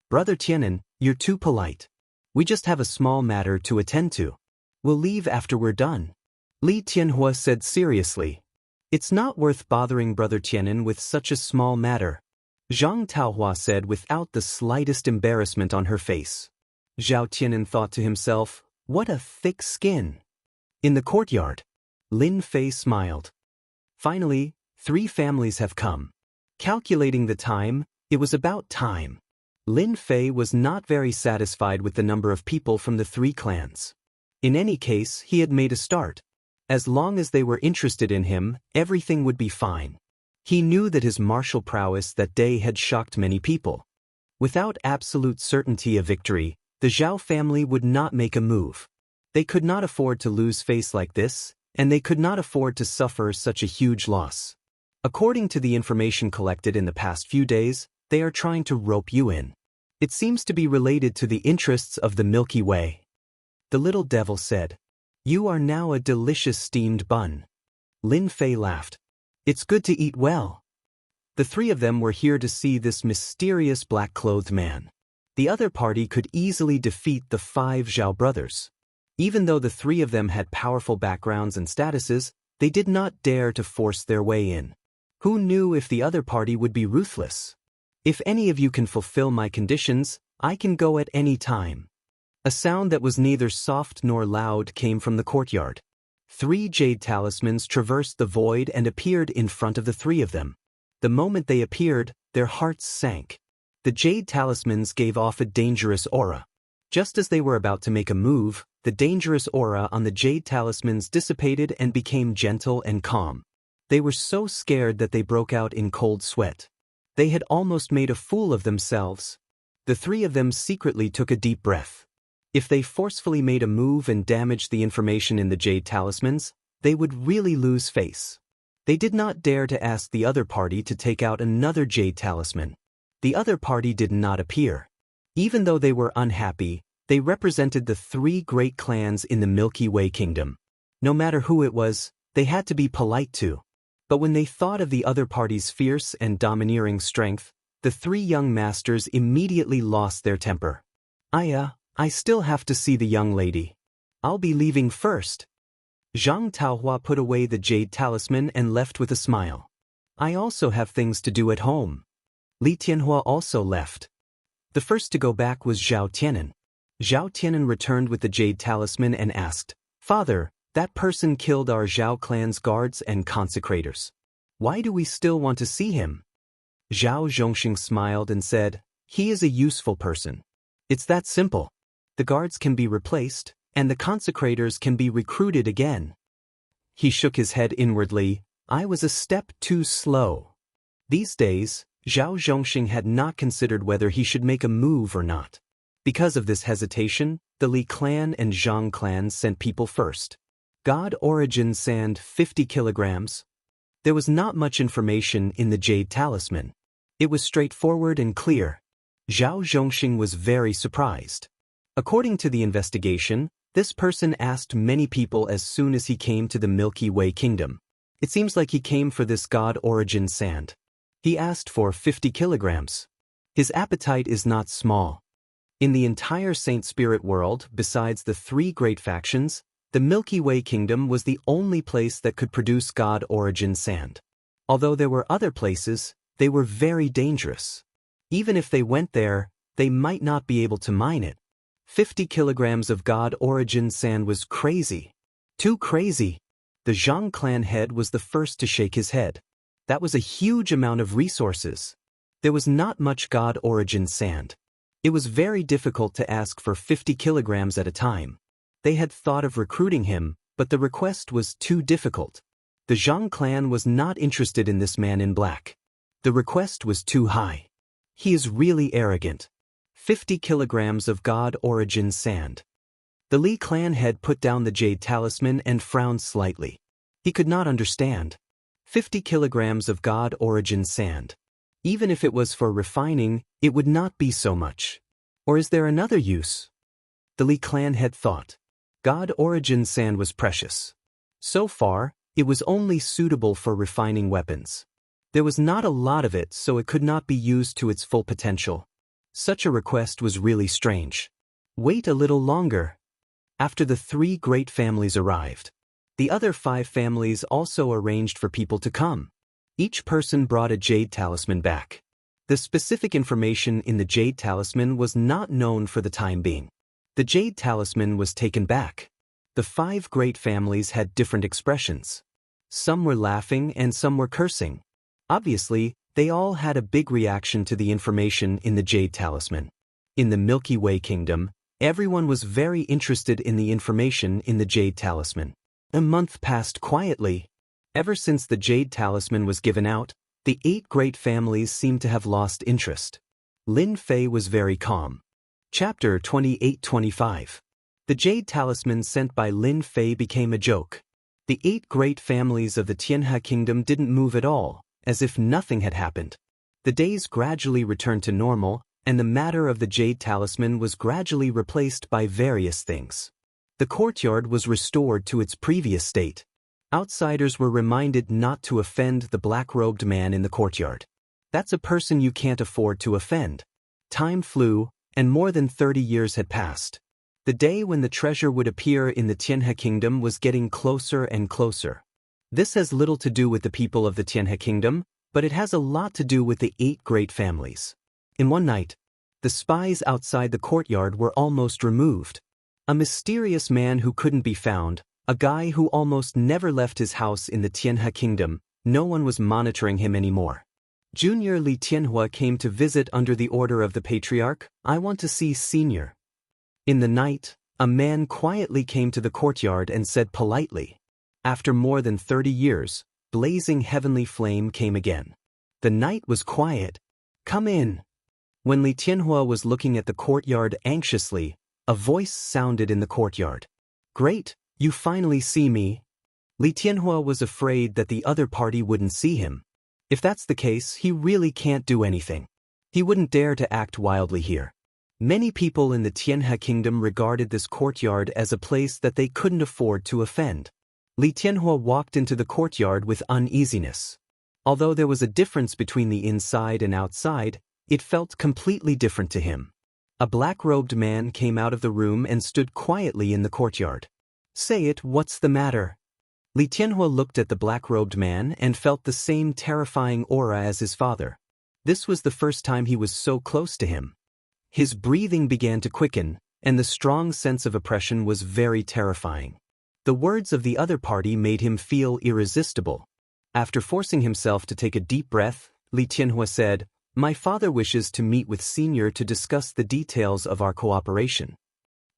Brother Tianan, you're too polite. We just have a small matter to attend to. We'll leave after we're done. Li Tianhua said seriously. It's not worth bothering Brother Tianan with such a small matter. Zhang Taohua said without the slightest embarrassment on her face. Zhao Tianan thought to himself, what a thick skin. In the courtyard, Lin Fei smiled. Finally, 3 families have come. Calculating the time, it was about time. Lin Fei was not very satisfied with the number of people from the 3 clans. In any case, he had made a start. As long as they were interested in him, everything would be fine. He knew that his martial prowess that day had shocked many people. Without absolute certainty of victory, the Zhao family would not make a move. They could not afford to lose face like this, and they could not afford to suffer such a huge loss. According to the information collected in the past few days, they are trying to rope you in. It seems to be related to the interests of the Milky Way. The little devil said, "You are now a delicious steamed bun." Lin Fei laughed. "It's good to eat well." The 3 of them were here to see this mysterious black-clothed man. The other party could easily defeat the 5 Zhao brothers. Even though the 3 of them had powerful backgrounds and statuses, they did not dare to force their way in. Who knew if the other party would be ruthless? "If any of you can fulfill my conditions, I can go at any time." A sound that was neither soft nor loud came from the courtyard. 3 jade talismans traversed the void and appeared in front of the 3 of them. The moment they appeared, their hearts sank. The jade talismans gave off a dangerous aura. Just as they were about to make a move, the dangerous aura on the jade talismans dissipated and became gentle and calm. They were so scared that they broke out in cold sweat. They had almost made a fool of themselves. The 3 of them secretly took a deep breath. If they forcefully made a move and damaged the information in the jade talismans, they would really lose face. They did not dare to ask the other party to take out another jade talisman. The other party did not appear. Even though they were unhappy, they represented the 3 great clans in the Milky Way kingdom. No matter who it was, they had to be polite to. But when they thought of the other party's fierce and domineering strength, the 3 young masters immediately lost their temper. I still have to see the young lady. I'll be leaving first." Zhang Taohua put away the jade talisman and left with a smile. "I also have things to do at home." Li Tianhua also left. The first to go back was Zhao Tianan. Zhao Tianan returned with the jade talisman and asked, "Father, that person killed our Zhao clan's guards and consecrators. Why do we still want to see him?" Zhao Zhongxing smiled and said, "He is a useful person. It's that simple. The guards can be replaced, and the consecrators can be recruited again." He shook his head inwardly. "I was a step too slow." These days, Zhao Zhongxing had not considered whether he should make a move or not. Because of this hesitation, the Li clan and Zhang clan sent people first. God origin sand 50 kilograms. There was not much information in the jade talisman. It was straightforward and clear. Zhao Zhongxing was very surprised. According to the investigation, this person asked many people as soon as he came to the Milky Way kingdom. It seems like he came for this god origin sand. He asked for 50 kilograms. His appetite is not small. In the entire Saint Spirit world, besides the 3 great factions, the Milky Way kingdom was the only place that could produce god origin sand. Although there were other places, they were very dangerous. Even if they went there, they might not be able to mine it. 50 kilograms of god origin sand was crazy. Too crazy. The Zhang clan head was the first to shake his head. That was a huge amount of resources. There was not much god origin sand. It was very difficult to ask for 50 kilograms at a time. They had thought of recruiting him, but the request was too difficult. The Zhang clan was not interested in this man in black. The request was too high. He is really arrogant. 50 kilograms of god origin sand. The Li clan head put down the jade talisman and frowned slightly. He could not understand. 50 kilograms of god origin sand. Even if it was for refining, it would not be so much. Or is there another use? The Li clan head thought. God origin sand was precious. So far, it was only suitable for refining weapons. There was not a lot of it, so it could not be used to its full potential. Such a request was really strange. Wait a little longer. After the 3 great families arrived, the other 5 families also arranged for people to come. Each person brought a jade talisman back. The specific information in the jade talisman was not known for the time being. The jade talisman was taken back. The 5 great families had different expressions. Some were laughing and some were cursing. Obviously, They all had a big reaction to the information in the Jade Talisman. In the Milky Way Kingdom, everyone was very interested in the information in the Jade Talisman. A month passed quietly. Ever since the Jade Talisman was given out, the 8 great families seemed to have lost interest. Lin Fei was very calm. Chapter 28-25. The Jade Talisman sent by Lin Fei became a joke. The 8 great families of the Tianhe Kingdom didn't move at all, as if nothing had happened. The days gradually returned to normal, and the matter of the Jade Talisman was gradually replaced by various things. The courtyard was restored to its previous state. Outsiders were reminded not to offend the black-robed man in the courtyard. That's a person you can't afford to offend. Time flew, and more than 30 years had passed. The day when the treasure would appear in the Tianhe Kingdom was getting closer and closer. This has little to do with the people of the Tianhe Kingdom, but it has a lot to do with the 8 great families. In one night, the spies outside the courtyard were almost removed. A mysterious man who couldn't be found, a guy who almost never left his house in the Tianhe Kingdom, no one was monitoring him anymore. Junior Li Tianhua came to visit under the order of the patriarch. I want to see Senior. In the night, a man quietly came to the courtyard and said politely. After more than 30 years, blazing heavenly flame came again. The night was quiet. Come in. When Li Tianhua was looking at the courtyard anxiously, a voice sounded in the courtyard. Great, you finally see me. Li Tianhua was afraid that the other party wouldn't see him. If that's the case, he really can't do anything. He wouldn't dare to act wildly here. Many people in the Tianhe Kingdom regarded this courtyard as a place that they couldn't afford to offend. Li Tianhua walked into the courtyard with uneasiness. Although there was a difference between the inside and outside, it felt completely different to him. A black-robed man came out of the room and stood quietly in the courtyard. Say it, what's the matter? Li Tianhua looked at the black-robed man and felt the same terrifying aura as his father. This was the first time he was so close to him. His breathing began to quicken, and the strong sense of oppression was very terrifying. The words of the other party made him feel irresistible. After forcing himself to take a deep breath, Li Tianhua said, "My father wishes to meet with Senior to discuss the details of our cooperation."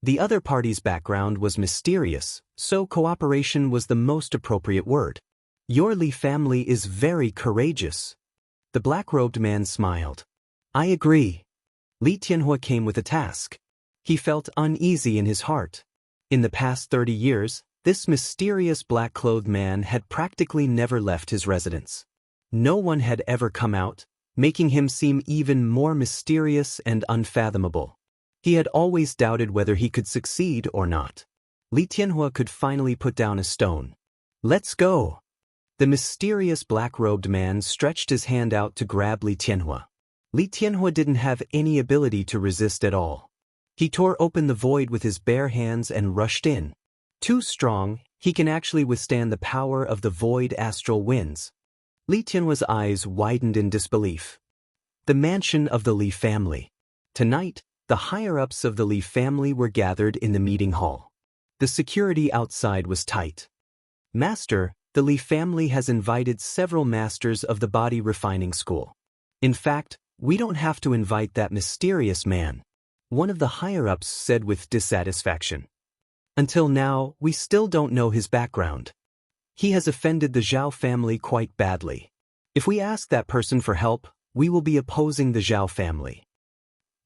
The other party's background was mysterious, so cooperation was the most appropriate word. Your Li family is very courageous. The black-robed man smiled. I agree. Li Tianhua came with a task. He felt uneasy in his heart. In the past 30 years, this mysterious black-clothed man had practically never left his residence. No one had ever come out, making him seem even more mysterious and unfathomable. He had always doubted whether he could succeed or not. Li Tianhua could finally put down a stone. Let's go. The mysterious black-robed man stretched his hand out to grab Li Tianhua. Li Tianhua didn't have any ability to resist at all. He tore open the void with his bare hands and rushed in. Too strong, he can actually withstand the power of the void astral winds. Li Tianhua's eyes widened in disbelief. The mansion of the Li family. Tonight, the higher-ups of the Li family were gathered in the meeting hall. The security outside was tight. Master, the Li family has invited several masters of the body refining school. In fact, we don't have to invite that mysterious man, one of the higher-ups said with dissatisfaction. Until now, we still don't know his background. He has offended the Zhao family quite badly. If we ask that person for help, we will be opposing the Zhao family.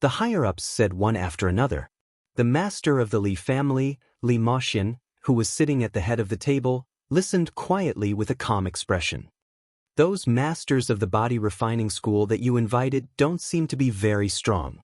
The higher-ups said one after another. The master of the Li family, Li Maxian, who was sitting at the head of the table, listened quietly with a calm expression. Those masters of the body refining school that you invited don't seem to be very strong.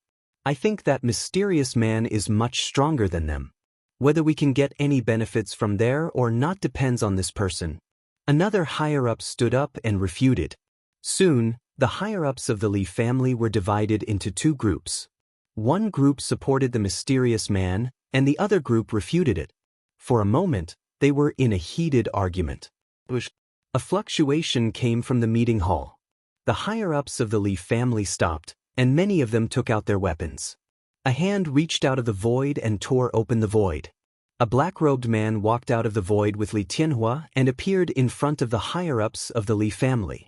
I think that mysterious man is much stronger than them. Whether we can get any benefits from there or not depends on this person. Another higher-up stood up and refuted. Soon, the higher-ups of the Li family were divided into 2 groups. One group supported the mysterious man, and the other group refuted it. For a moment, they were in a heated argument. A fluctuation came from the meeting hall. The higher-ups of the Li family stopped, and many of them took out their weapons. A hand reached out of the void and tore open the void. A black-robed man walked out of the void with Li Tianhua and appeared in front of the higher-ups of the Li family.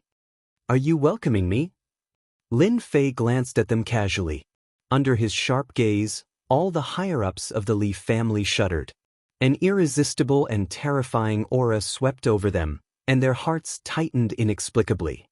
Are you welcoming me? Lin Fei glanced at them casually. Under his sharp gaze, all the higher-ups of the Li family shuddered. An irresistible and terrifying aura swept over them, and their hearts tightened inexplicably.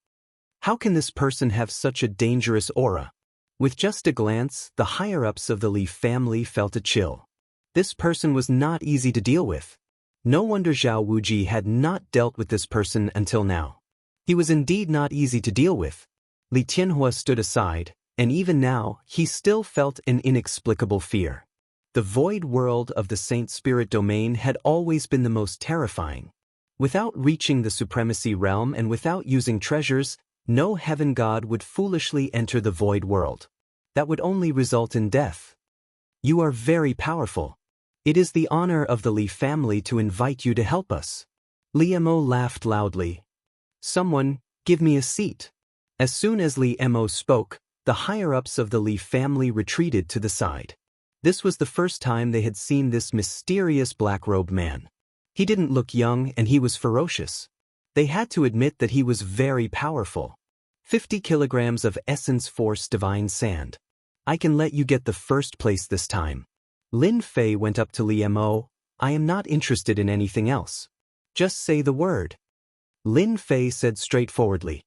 How can this person have such a dangerous aura? With just a glance, the higher-ups of the Li family felt a chill. This person was not easy to deal with. No wonder Zhao Wuji had not dealt with this person until now. He was indeed not easy to deal with. Li Tianhua stood aside, and even now, he still felt an inexplicable fear. The void world of the Saint Spirit domain had always been the most terrifying. Without reaching the supremacy realm and without using treasures, no heaven god would foolishly enter the void world. That would only result in death. You are very powerful. It is the honor of the Li family to invite you to help us. Li Mo laughed loudly. Someone, give me a seat. As soon as Li Mo spoke, the higher-ups of the Li family retreated to the side. This was the first time they had seen this mysterious black-robed man. He didn't look young and he was ferocious. They had to admit that he was very powerful. 50 kilograms of essence force divine sand. I can let you get the first place this time. Lin Fei went up to Li Mo. I am not interested in anything else. Just say the word. Lin Fei said straightforwardly.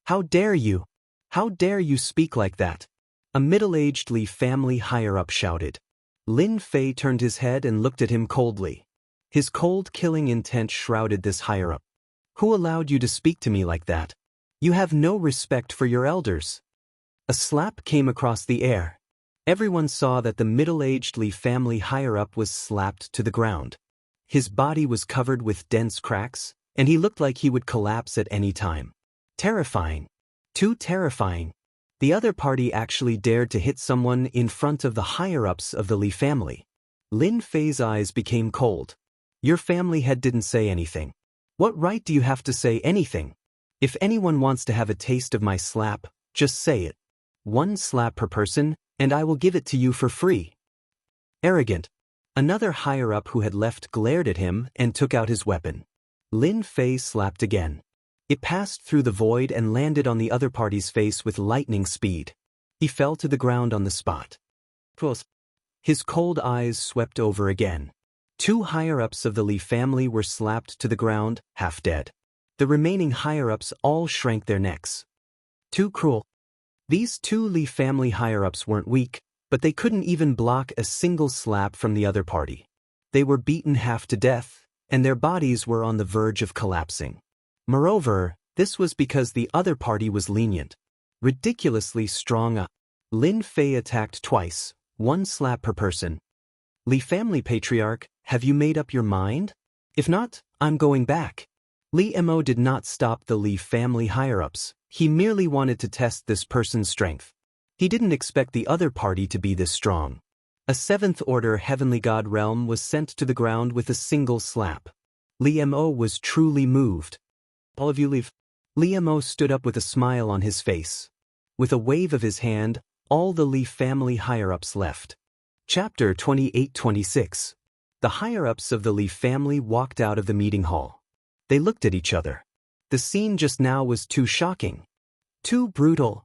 How dare you? How dare you speak like that? A middle-aged Li family higher-up shouted. Lin Fei turned his head and looked at him coldly. His cold killing intent shrouded this higher-up. Who allowed you to speak to me like that? You have no respect for your elders. A slap came across the air. Everyone saw that the middle-aged Li family higher-up was slapped to the ground. His body was covered with dense cracks, and he looked like he would collapse at any time. Terrifying. Too terrifying. The other party actually dared to hit someone in front of the higher-ups of the Li family. Lin Fei's eyes became cold. Your family head didn't say anything. What right do you have to say anything? If anyone wants to have a taste of my slap, just say it. 1 slap per person, and I will give it to you for free. Arrogant. Another higher-up who had left glared at him and took out his weapon. Lin Fei slapped again. It passed through the void and landed on the other party's face with lightning speed. He fell to the ground on the spot. His cold eyes swept over again. 2 higher-ups of the Li family were slapped to the ground, half dead. The remaining higher-ups all shrank their necks. Too cruel. These 2 Li family higher-ups weren't weak, but they couldn't even block a single slap from the other party. They were beaten half to death, and their bodies were on the verge of collapsing. Moreover, this was because the other party was lenient. Ridiculously strong. Lin Fei attacked twice, 1 slap per person. Li family patriarch, have you made up your mind? If not, I'm going back. Li Mo did not stop the Li family higher-ups. He merely wanted to test this person's strength. He didn't expect the other party to be this strong. A 7th-order heavenly god realm was sent to the ground with a single slap. Li Mo was truly moved. All of you leave. Li Mo stood up with a smile on his face. With a wave of his hand, all the Li family higher-ups left. Chapter 28-26. The higher-ups of the Li family walked out of the meeting hall. They looked at each other. The scene just now was too shocking. Too brutal.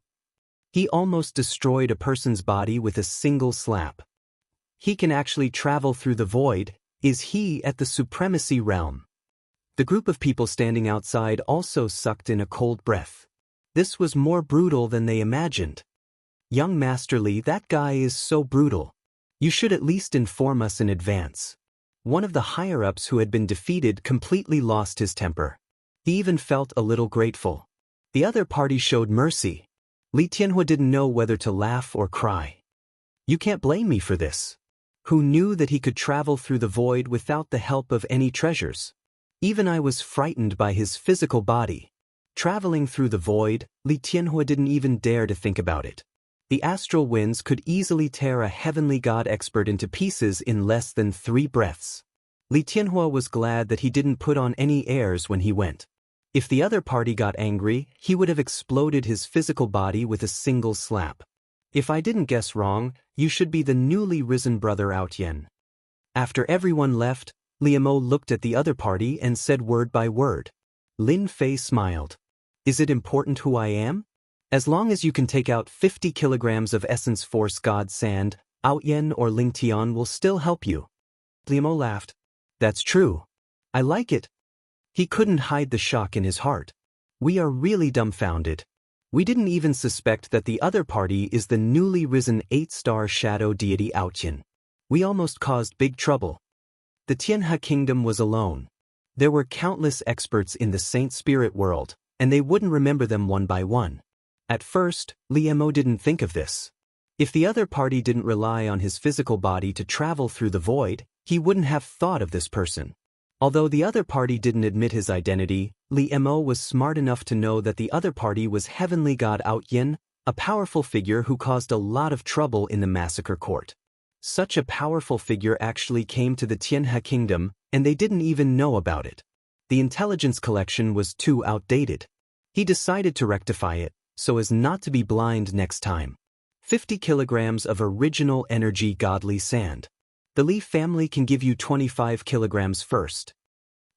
He almost destroyed a person's body with a single slap. He can actually travel through the void. Is he at the supremacy realm? The group of people standing outside also sucked in a cold breath. This was more brutal than they imagined. Young Master Li, that guy is so brutal. You should at least inform us in advance. One of the higher-ups who had been defeated completely lost his temper. He even felt a little grateful. The other party showed mercy. Li Tianhua didn't know whether to laugh or cry. You can't blame me for this. Who knew that he could travel through the void without the help of any treasures? Even I was frightened by his physical body. Traveling through the void, Li Tianhua didn't even dare to think about it. The astral winds could easily tear a heavenly god expert into pieces in less than 3 breaths. Li Tianhua was glad that he didn't put on any airs when he went. If the other party got angry, he would have exploded his physical body with a single slap. If I didn't guess wrong, you should be the newly risen brother Outyen. After everyone left, Li Mo looked at the other party and said word by word. Lin Fei smiled. Is it important who I am? As long as you can take out 50 kilograms of essence force god sand, Aoyen or Ling Tian will still help you. Liemo laughed. That's true. I like it. He couldn't hide the shock in his heart. We are really dumbfounded. We didn't even suspect that the other party is the newly risen 8-star shadow deity Aoyen. We almost caused big trouble. The Tianhe kingdom was alone. There were countless experts in the saint spirit world, and they wouldn't remember them one by one. At first, Liemo didn't think of this. If the other party didn't rely on his physical body to travel through the void, he wouldn't have thought of this person. Although the other party didn't admit his identity, Liemo was smart enough to know that the other party was heavenly god Aoyen, a powerful figure who caused a lot of trouble in the massacre court. Such a powerful figure actually came to the Tianhe kingdom, and they didn't even know about it. The intelligence collection was too outdated. He decided to rectify it, so as not to be blind next time. 50 kilograms of original energy godly sand. The Li family can give you 25 kilograms first.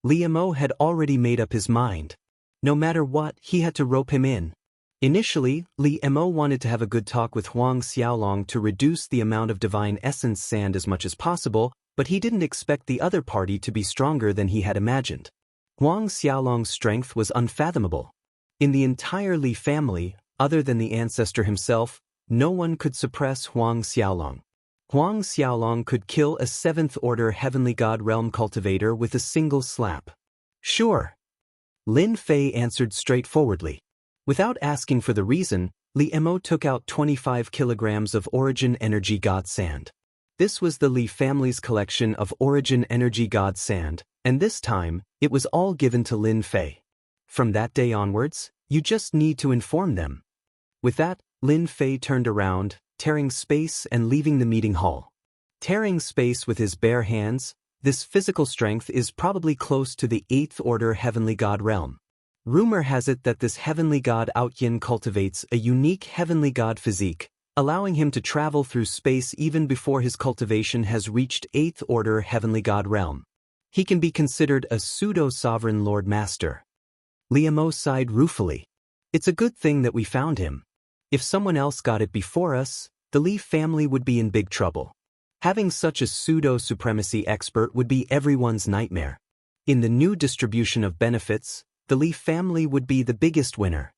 Liemo had already made up his mind. No matter what, he had to rope him in. Initially, Liemo wanted to have a good talk with Huang Xiaolong to reduce the amount of divine essence sand as much as possible, but he didn't expect the other party to be stronger than he had imagined. Huang Xiaolong's strength was unfathomable. In the entire Li family, other than the ancestor himself, no one could suppress Huang Xiaolong. Huang Xiaolong could kill a 7th-order heavenly god realm cultivator with a single slap. Sure. Lin Fei answered straightforwardly. Without asking for the reason, Liemo took out 25 kilograms of origin energy god sand. This was the Li family's collection of origin energy god sand, and this time, it was all given to Lin Fei. From that day onwards, you just need to inform them. With that, Lin Fei turned around, tearing space and leaving the meeting hall. Tearing space with his bare hands, this physical strength is probably close to the 8th-order heavenly god realm. Rumor has it that this heavenly god Aoyen cultivates a unique heavenly god physique, allowing him to travel through space even before his cultivation has reached 8th-order heavenly god realm. He can be considered a pseudo-sovereign lord master. Liemo sighed ruefully. It's a good thing that we found him. If someone else got it before us, the Li family would be in big trouble. Having such a pseudo-supremacy expert would be everyone's nightmare. In the new distribution of benefits, the Li family would be the biggest winner.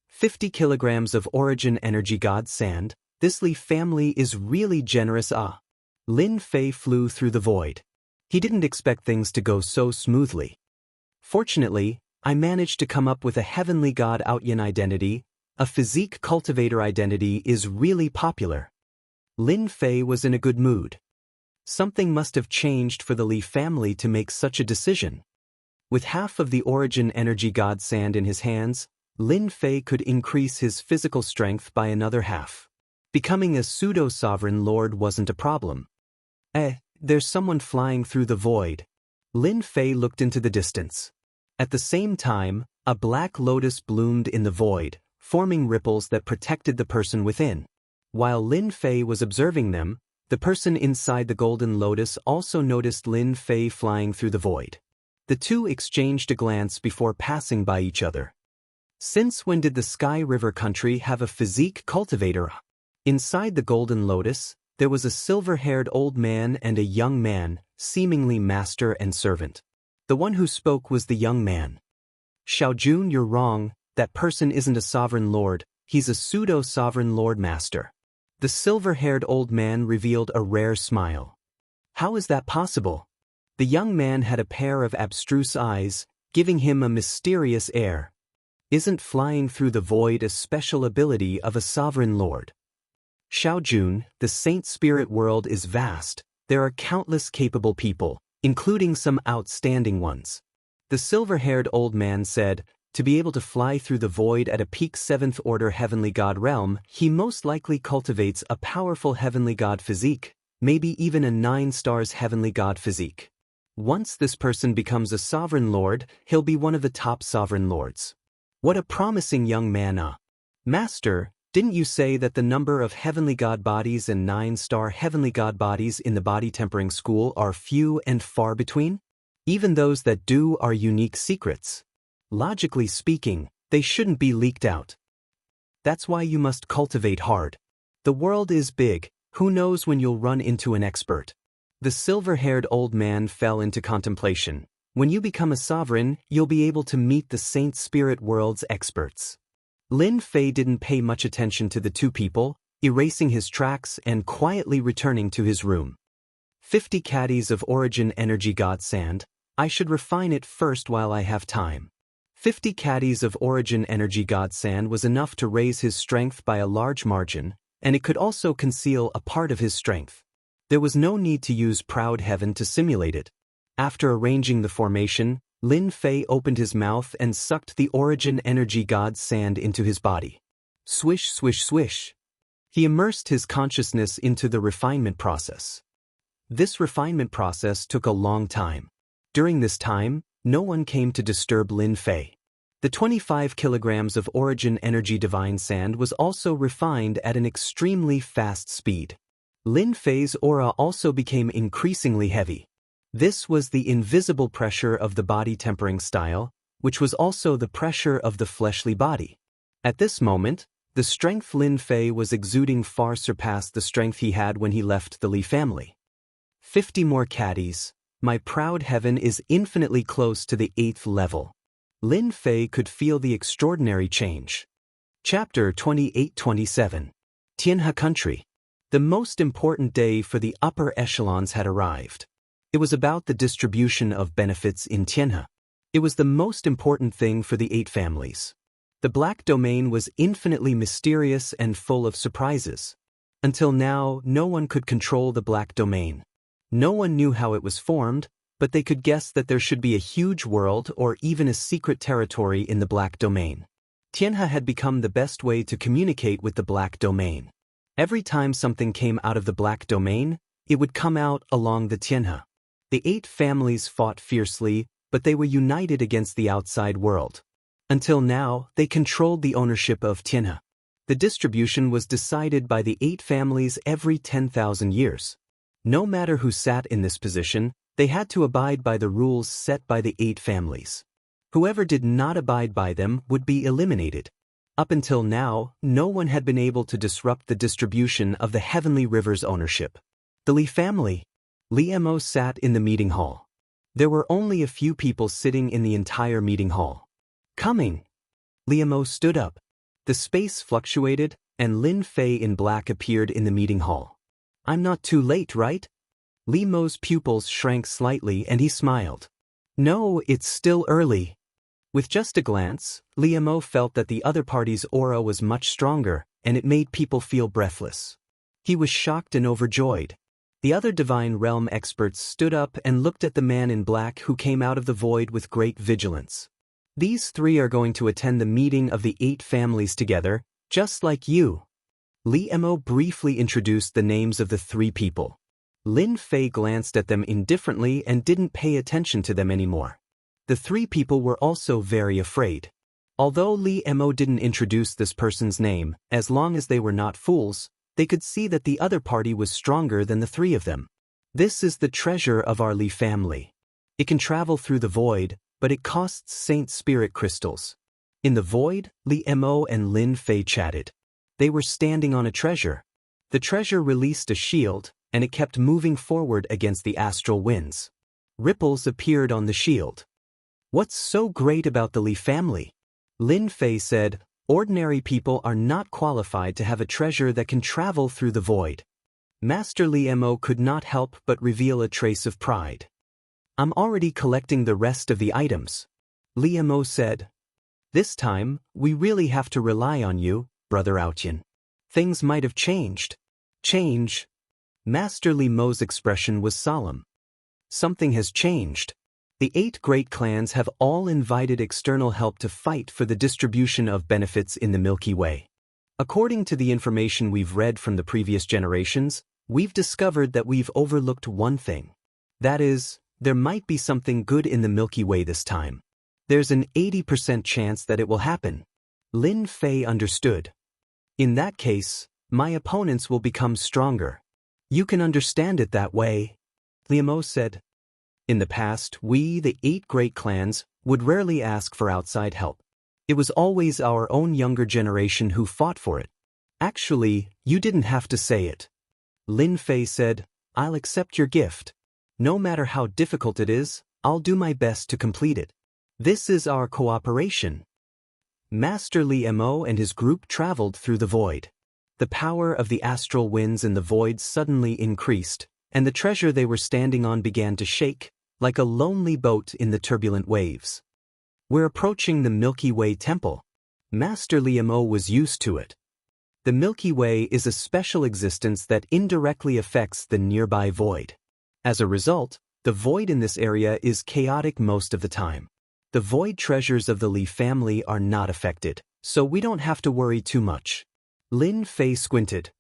50 kilograms of origin energy god sand, this Li family is really generous. Lin Fei flew through the void. He didn't expect things to go so smoothly. Fortunately, I managed to come up with a heavenly god Aoyen identity. A physique cultivator identity is really popular. Lin Fei was in a good mood. Something must have changed for the Li family to make such a decision. With half of the origin energy god sand in his hands, Lin Fei could increase his physical strength by another half. Becoming a pseudo-sovereign lord wasn't a problem. There's someone flying through the void. Lin Fei looked into the distance. At the same time, a black lotus bloomed in the void, forming ripples that protected the person within. While Lin Fei was observing them, the person inside the golden lotus also noticed Lin Fei flying through the void. The two exchanged a glance before passing by each other. Since when did the Sky River country have a physique cultivator? Inside the golden lotus, there was a silver-haired old man and a young man, seemingly master and servant. The one who spoke was the young man. Xiaojun, you're wrong. That person isn't a sovereign lord, he's a pseudo-sovereign lord master. The silver-haired old man revealed a rare smile. How is that possible? The young man had a pair of abstruse eyes, giving him a mysterious air. Isn't flying through the void a special ability of a sovereign lord? Xiaojun, the saint spirit world is vast. There are countless capable people, including some outstanding ones. The silver-haired old man said, to be able to fly through the void at a peak 7th-order heavenly god realm, he most likely cultivates a powerful heavenly god physique, maybe even a 9 stars heavenly god physique. Once this person becomes a sovereign lord, he'll be one of the top sovereign lords. What a promising young man. Master, didn't you say that the number of heavenly god bodies and 9-star heavenly god bodies in the body tempering school are few and far between? Even those that do are unique secrets. Logically speaking, They shouldn't be leaked out. That's why you must cultivate hard. The world is big, who knows when you'll run into an expert. The silver-haired old man fell into contemplation. When you become a sovereign, you'll be able to meet the Saint Spirit world's experts. Lin Fei didn't pay much attention to the two people, erasing his tracks and quietly returning to his room. 50 caddies of Origin Energy God Sand. I should refine it first while I have time. 50 caddies of Origin Energy God Sand was enough to raise his strength by a large margin, and it could also conceal a part of his strength. There was no need to use Proud Heaven to simulate it. After arranging the formation, Lin Fei opened his mouth and sucked the Origin Energy God Sand into his body. Swish, swish, swish. He immersed his consciousness into the refinement process. This refinement process took a long time. During this time, no one came to disturb Lin Fei. The 25 kilograms of Origin Energy Divine Sand was also refined at an extremely fast speed. Lin Fei's aura also became increasingly heavy. This was the invisible pressure of the body tempering style, which was also the pressure of the fleshly body. At this moment, the strength Lin Fei was exuding far surpassed the strength he had when he left the Li family. 50 more caddies. My proud heaven is infinitely close to the 8th level. Lin Fei could feel the extraordinary change. Chapter 28-27. Tianhe Country. The most important day for the upper echelons had arrived. It was about the distribution of benefits in Tianhe. It was the most important thing for the 8 families. The Black Domain was infinitely mysterious and full of surprises. Until now, no one could control the Black Domain. No one knew how it was formed, but they could guess that there should be a huge world or even a secret territory in the Black Domain. Tianhe had become the best way to communicate with the Black Domain. Every time something came out of the Black Domain, it would come out along the Tianhe. The 8 families fought fiercely, but they were united against the outside world. Until now, they controlled the ownership of Tianhe. The distribution was decided by the 8 families every 10,000 years. No matter who sat in this position, they had to abide by the rules set by the 8 families. Whoever did not abide by them would be eliminated. Up until now, no one had been able to disrupt the distribution of the Heavenly River's ownership. The Li family. Li Mo sat in the meeting hall. There were only a few people sitting in the entire meeting hall. Coming. Li Mo stood up. The space fluctuated, and Lin Fei in black appeared in the meeting hall. I'm not too late, right? Li Mo's pupils shrank slightly and he smiled. No, it's still early. With just a glance, Li Mo felt that the other party's aura was much stronger, and it made people feel breathless. He was shocked and overjoyed. The other Divine Realm experts stood up and looked at the man in black who came out of the void with great vigilance. These 3 are going to attend the meeting of the 8 families together, just like you. Li Mo briefly introduced the names of the 3 people. Lin Fei glanced at them indifferently and didn't pay attention to them anymore. The 3 people were also very afraid. Although Li Mo didn't introduce this person's name, as long as they were not fools, they could see that the other party was stronger than the 3 of them. This is the treasure of our Li family. It can travel through the void, but it costs Saint Spirit crystals. In the void, Li Mo and Lin Fei chatted. They were standing on a treasure. The treasure released a shield, and it kept moving forward against the astral winds. Ripples appeared on the shield. What's so great about the Li family? Lin Fei said, ordinary people are not qualified to have a treasure that can travel through the void. Master Li Mo could not help but reveal a trace of pride. I'm already collecting the rest of the items. Li Mo said. This time, we really have to rely on you, Brother Aotian. Things might have changed. Change? Master Li Mo's expression was solemn. Something has changed. The 8 great clans have all invited external help to fight for the distribution of benefits in the Milky Way. According to the information we've read from the previous generations, we've discovered that we've overlooked one thing. That is, there might be something good in the Milky Way this time. There's an 80% chance that it will happen. Lin Fei understood. In that case, my opponents will become stronger. You can understand it that way, Li Mo said. In the past, we, the 8 great clans, would rarely ask for outside help. It was always our own younger generation who fought for it. Actually, you didn't have to say it. Lin Fei said, I'll accept your gift. No matter how difficult it is, I'll do my best to complete it. This is our cooperation. Master Li Mo and his group traveled through the void. The power of the astral winds in the void suddenly increased, and the treasure they were standing on began to shake, like a lonely boat in the turbulent waves. We're approaching the Milky Way temple. Master Li Mo was used to it. The Milky Way is a special existence that indirectly affects the nearby void. As a result, the void in this area is chaotic most of the time. The void treasures of the Li family are not affected, so we don't have to worry too much. Lin Fei squinted.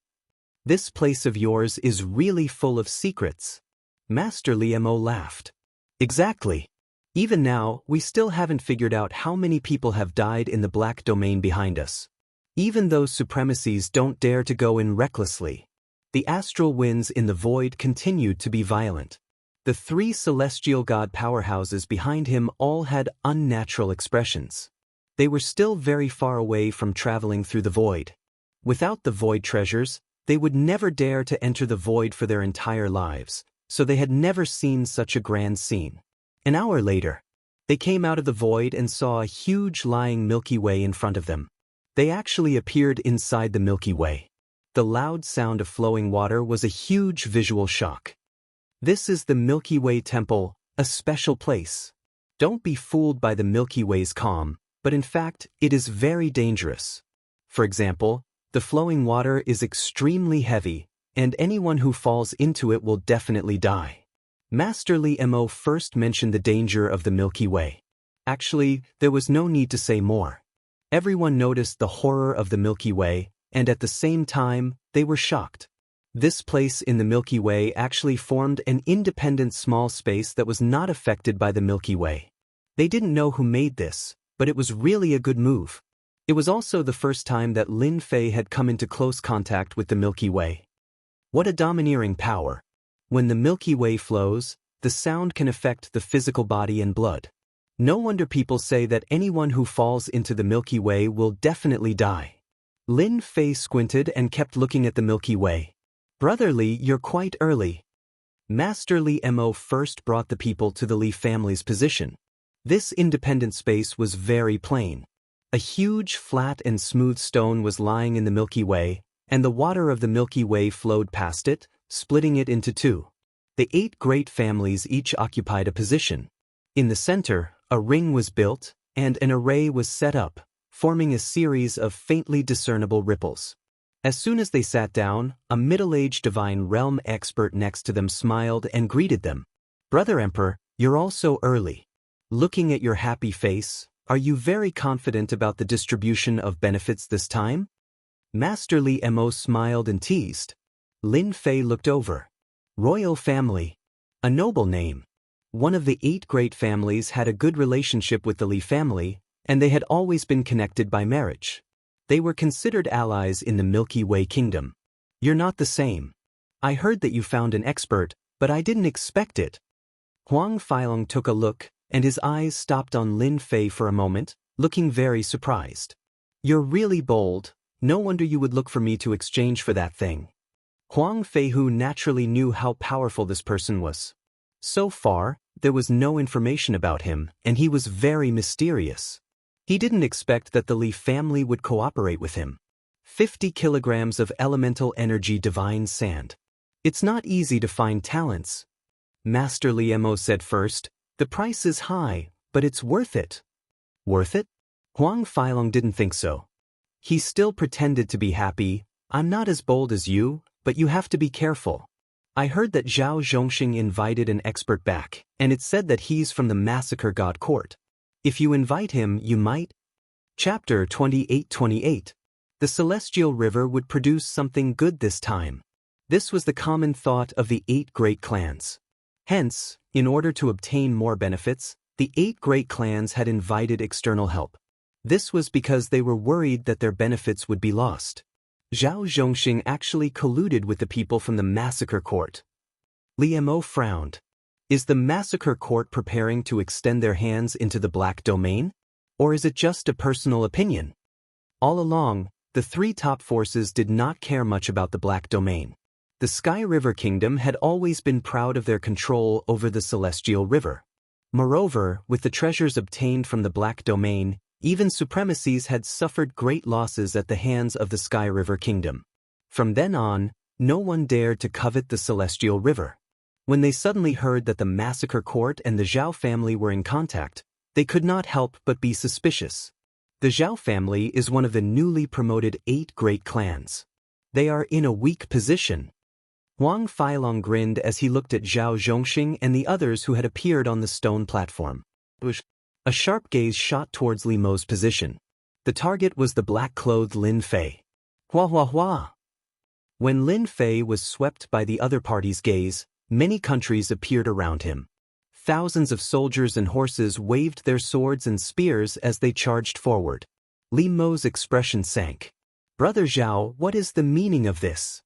This place of yours is really full of secrets. Master Li Mo laughed. Exactly. Even now, we still haven't figured out how many people have died in the black domain behind us. Even those supremacies don't dare to go in recklessly. The astral winds in the void continued to be violent. The three celestial god powerhouses behind him all had unnatural expressions. They were still very far away from traveling through the void. Without the void treasures, they would never dare to enter the void for their entire lives, so they had never seen such a grand scene. An hour later, they came out of the void and saw a huge lying Milky Way in front of them. They actually appeared inside the Milky Way. The loud sound of flowing water was a huge visual shock. This is the Milky Way temple, a special place. Don't be fooled by the Milky Way's calm, but in fact, it is very dangerous. For example, the flowing water is extremely heavy, and anyone who falls into it will definitely die. Master Li Mo first mentioned the danger of the Milky Way. Actually, there was no need to say more. Everyone noticed the horror of the Milky Way, and at the same time, they were shocked. This place in the Milky Way actually formed an independent small space that was not affected by the Milky Way. They didn't know who made this, but it was really a good move. It was also the first time that Lin Fei had come into close contact with the Milky Way. What a domineering power! When the Milky Way flows, the sound can affect the physical body and blood. No wonder people say that anyone who falls into the Milky Way will definitely die. Lin Fei squinted and kept looking at the Milky Way. Brother Li, you're quite early. Master Li Mo first brought the people to the Li family's position. This independent space was very plain. A huge, flat and smooth stone was lying in the Milky Way, and the water of the Milky Way flowed past it, splitting it into two. The 8 great families each occupied a position. In the center, a ring was built, and an array was set up, forming a series of faintly discernible ripples. As soon as they sat down, a middle-aged divine realm expert next to them smiled and greeted them. Brother Emperor, you're all so early. Looking at your happy face, are you very confident about the distribution of benefits this time? Master Li Mo smiled and teased. Lin Fei looked over. Royal family. A noble name. One of the 8 great families had a good relationship with the Li family, and they had always been connected by marriage. They were considered allies in the Milky Way kingdom. You're not the same. I heard that you found an expert, but I didn't expect it. Huang Feilong took a look, and his eyes stopped on Lin Fei for a moment, looking very surprised. You're really bold. No wonder you would look for me to exchange for that thing. Huang Feihu naturally knew how powerful this person was. So far, there was no information about him, and he was very mysterious. He didn't expect that the Li family would cooperate with him. 50 kilograms of elemental energy divine sand. It's not easy to find talents. Master Li Mo said first, the price is high, but it's worth it. Worth it? Huang Feilong didn't think so. He still pretended to be happy. I'm not as bold as you, but you have to be careful. I heard that Zhao Zhongxing invited an expert back, and it said that he's from the Massacre God Court. If you invite him, you might. Chapter 28:28. The celestial river would produce something good this time. This was the common thought of the 8 great clans. Hence, in order to obtain more benefits, the 8 great clans had invited external help. This was because they were worried that their benefits would be lost. Zhao Zhongxing actually colluded with the people from the Massacre Court. Li Mo frowned. Is the Massacre Court preparing to extend their hands into the Black Domain? Or is it just a personal opinion? All along, the three top forces did not care much about the Black Domain. The Sky River Kingdom had always been proud of their control over the Celestial River. Moreover, with the treasures obtained from the Black Domain, even supremacies had suffered great losses at the hands of the Sky River Kingdom. From then on, no one dared to covet the Celestial River. When they suddenly heard that the Massacre Court and the Zhao family were in contact, they could not help but be suspicious. The Zhao family is one of the newly promoted 8 great clans. They are in a weak position. Huang Feilong grinned as he looked at Zhao Zhongxing and the others who had appeared on the stone platform. A sharp gaze shot towards Li Mo's position. The target was the black-clothed Lin Fei. Hua hua hua! When Lin Fei was swept by the other party's gaze, many countries appeared around him. Thousands of soldiers and horses waved their swords and spears as they charged forward. Li Mo's expression sank. Brother Zhao, what is the meaning of this?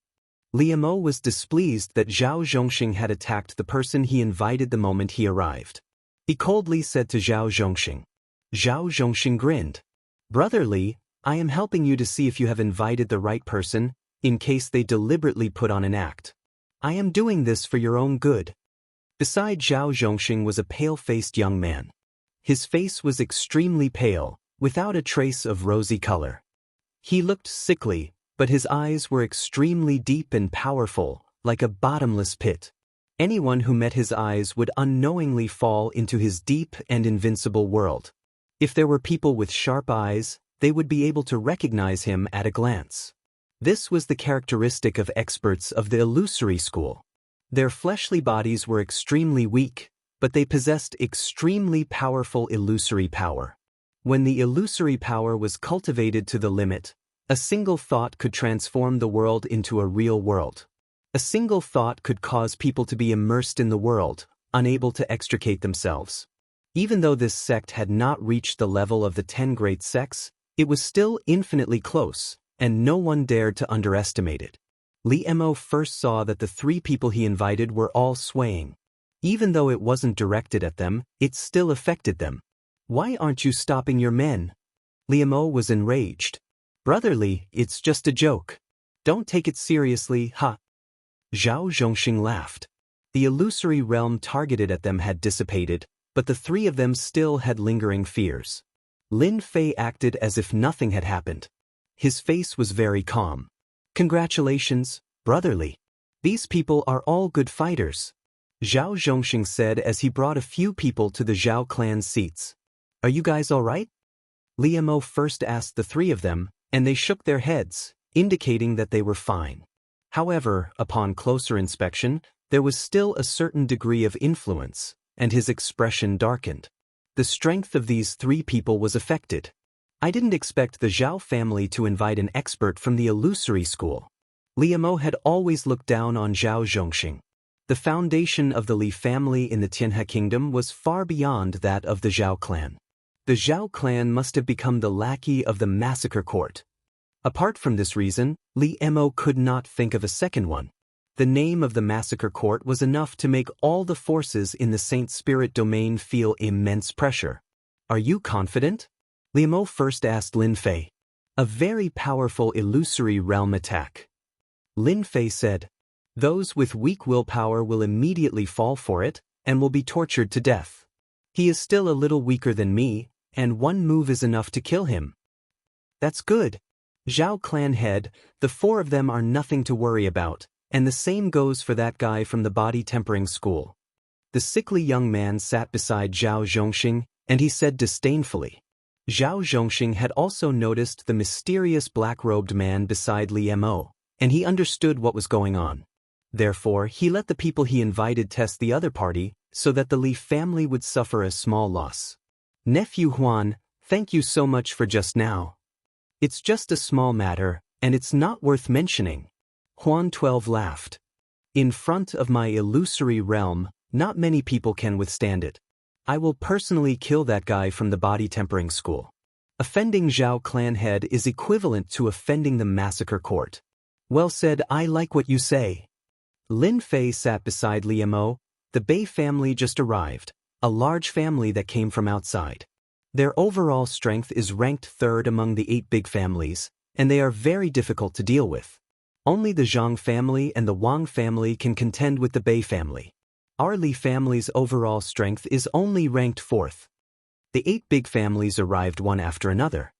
Li Mo was displeased that Zhao Zhongxing had attacked the person he invited the moment he arrived. He coldly said to Zhao Zhongxing. Zhao Zhongxing grinned. Brother Li, I am helping you to see if you have invited the right person, in case they deliberately put on an act. I am doing this for your own good. Beside Zhao Zhongxing was a pale-faced young man. His face was extremely pale, without a trace of rosy color. He looked sickly, but his eyes were extremely deep and powerful, like a bottomless pit. Anyone who met his eyes would unknowingly fall into his deep and invincible world. If there were people with sharp eyes, they would be able to recognize him at a glance. This was the characteristic of experts of the illusory school. Their fleshly bodies were extremely weak, but they possessed extremely powerful illusory power. When the illusory power was cultivated to the limit, a single thought could transform the world into a real world. A single thought could cause people to be immersed in the world, unable to extricate themselves. Even though this sect had not reached the level of the 10 great sects, it was still infinitely close, and no one dared to underestimate it. Li Mo first saw that the 3 people he invited were all swaying. Even though it wasn't directed at them, it still affected them. Why aren't you stopping your men? Li Mo was enraged. Brother Li, it's just a joke. Don't take it seriously, ha. Zhao Zhongxing laughed. The illusory realm targeted at them had dissipated, but the 3 of them still had lingering fears. Lin Fei acted as if nothing had happened. His face was very calm. Congratulations, Brother Li. These people are all good fighters, Zhao Zhongxing said as he brought a few people to the Zhao clan's seats. Are you guys all right? Li Mo first asked the 3 of them, and they shook their heads, indicating that they were fine. However, upon closer inspection, there was still a certain degree of influence, and his expression darkened. The strength of these 3 people was affected. I didn't expect the Zhao family to invite an expert from the illusory school. Li Mo had always looked down on Zhao Zhongxing. The foundation of the Li family in the Tianhe kingdom was far beyond that of the Zhao clan. The Zhao clan must have become the lackey of the Massacre Court. Apart from this reason, Li Mo could not think of a second one. The name of the Massacre Court was enough to make all the forces in the Saint Spirit domain feel immense pressure. Are you confident? Li Mo first asked Lin Fei. A very powerful illusory realm attack. Lin Fei said, those with weak willpower will immediately fall for it, and will be tortured to death. He is still a little weaker than me, and one move is enough to kill him. That's good. Zhao clan head, the 4 of them are nothing to worry about, and the same goes for that guy from the body tempering school. The sickly young man sat beside Zhao Zhongxing, and he said disdainfully. Zhao Zhongxing had also noticed the mysterious black-robed man beside Li Mo, and he understood what was going on. Therefore, he let the people he invited test the other party, so that the Li family would suffer a small loss. Nephew Huan, thank you so much for just now. It's just a small matter, and it's not worth mentioning. Huan 12 laughed. In front of my illusory realm, not many people can withstand it. I will personally kill that guy from the body tempering school. Offending Zhao clan head is equivalent to offending the Massacre Court. Well said, I like what you say. Lin Fei sat beside Li Mo. The Bei family just arrived, a large family that came from outside. Their overall strength is ranked third among the 8 big families, and they are very difficult to deal with. Only the Zhang family and the Wang family can contend with the Bei family. Our Li family's overall strength is only ranked 4th. The 8 big families arrived one after another.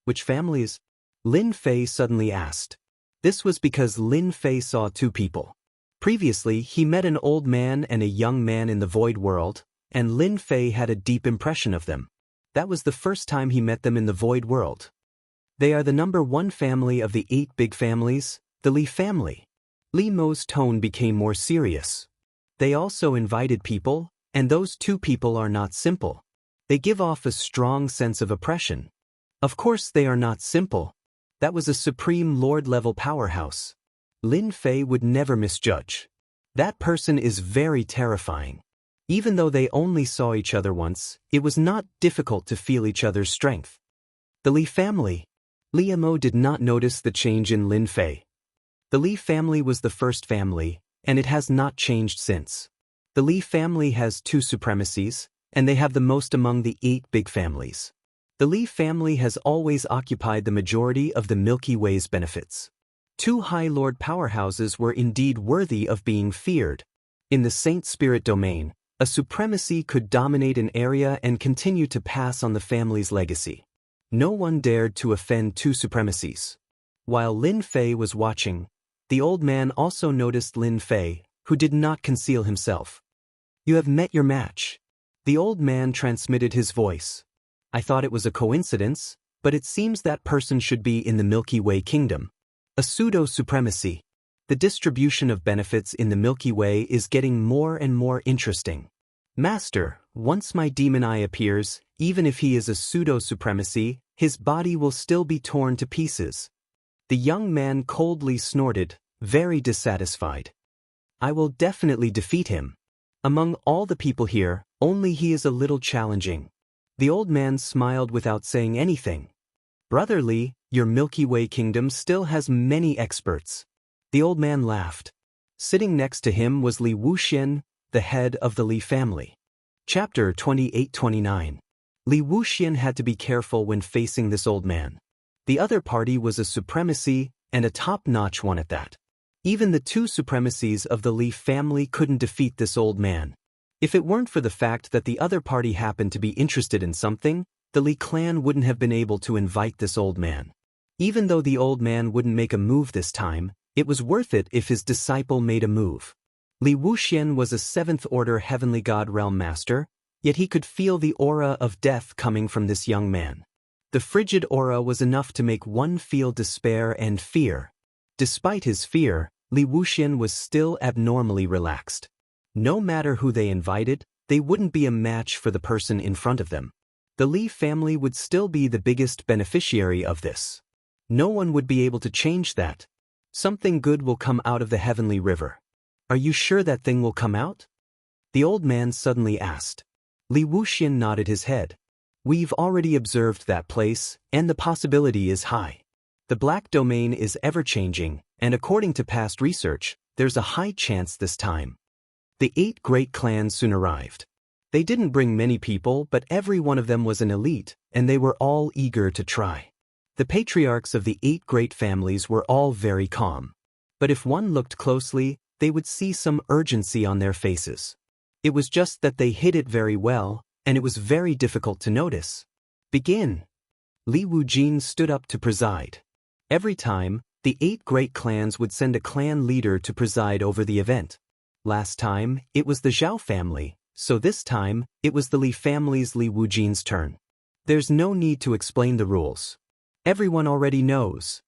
Which families? Lin Fei suddenly asked. This was because Lin Fei saw 2 people. Previously, he met an old man and a young man in the void world, and Lin Fei had a deep impression of them. That was the first time he met them in the void world. They are the number 1 family of the 8 big families, the Li family. Li Mo's tone became more serious. They also invited people, and those 2 people are not simple. They give off a strong sense of oppression. Of course they are not simple. That was a supreme lord-level powerhouse. Lin Fei would never misjudge. That person is very terrifying. Even though they only saw each other once, it was not difficult to feel each other's strength. The Li family. Li Mo did not notice the change in Lin Fei. The Li family was the first family, and it has not changed since. The Li family has 2 supremacies, and they have the most among the 8 big families. The Li family has always occupied the majority of the Milky Way's benefits. 2 High Lord powerhouses were indeed worthy of being feared. In the Saint Spirit domain, a supremacy could dominate an area and continue to pass on the family's legacy. No one dared to offend 2 supremacies. While Lin Fei was watching, the old man also noticed Lin Fei, who did not conceal himself. You have met your match. The old man transmitted his voice. I thought it was a coincidence, but it seems that person should be in the Milky Way kingdom. A pseudo-supremacy. The distribution of benefits in the Milky Way is getting more and more interesting. Master, once my demon eye appears, even if he is a pseudo-supremacy, his body will still be torn to pieces. The young man coldly snorted, very dissatisfied. I will definitely defeat him. Among all the people here, only he is a little challenging. The old man smiled without saying anything. Brother Li, your Milky Way kingdom still has many experts. The old man laughed. Sitting next to him was Li Wuxian, the head of the Li family. Chapter 28-29. Li Wuxian had to be careful when facing this old man. The other party was a supremacy, and a top-notch one at that. Even the 2 supremacies of the Li family couldn't defeat this old man. If it weren't for the fact that the other party happened to be interested in something, the Li clan wouldn't have been able to invite this old man. Even though the old man wouldn't make a move this time, it was worth it if his disciple made a move. Li Wuxian was a 7th order heavenly god realm master, yet he could feel the aura of death coming from this young man. The frigid aura was enough to make one feel despair and fear. Despite his fear, Li Wuxian was still abnormally relaxed. No matter who they invited, they wouldn't be a match for the person in front of them. The Li family would still be the biggest beneficiary of this. No one would be able to change that. Something good will come out of the heavenly river. Are you sure that thing will come out? The old man suddenly asked. Li Wuxian nodded his head. We've already observed that place, and the possibility is high. The black domain is ever-changing, and according to past research, there's a high chance this time. The 8 great clans soon arrived. They didn't bring many people, but every one of them was an elite, and they were all eager to try. The patriarchs of the 8 great families were all very calm. But if one looked closely, they would see some urgency on their faces. It was just that they hid it very well, and it was very difficult to notice. Begin. Li Wujin stood up to preside. Every time, the 8 great clans would send a clan leader to preside over the event. Last time, it was the Zhao family, so this time, it was the Li family's Li Wujin's turn. There's no need to explain the rules. Everyone already knows.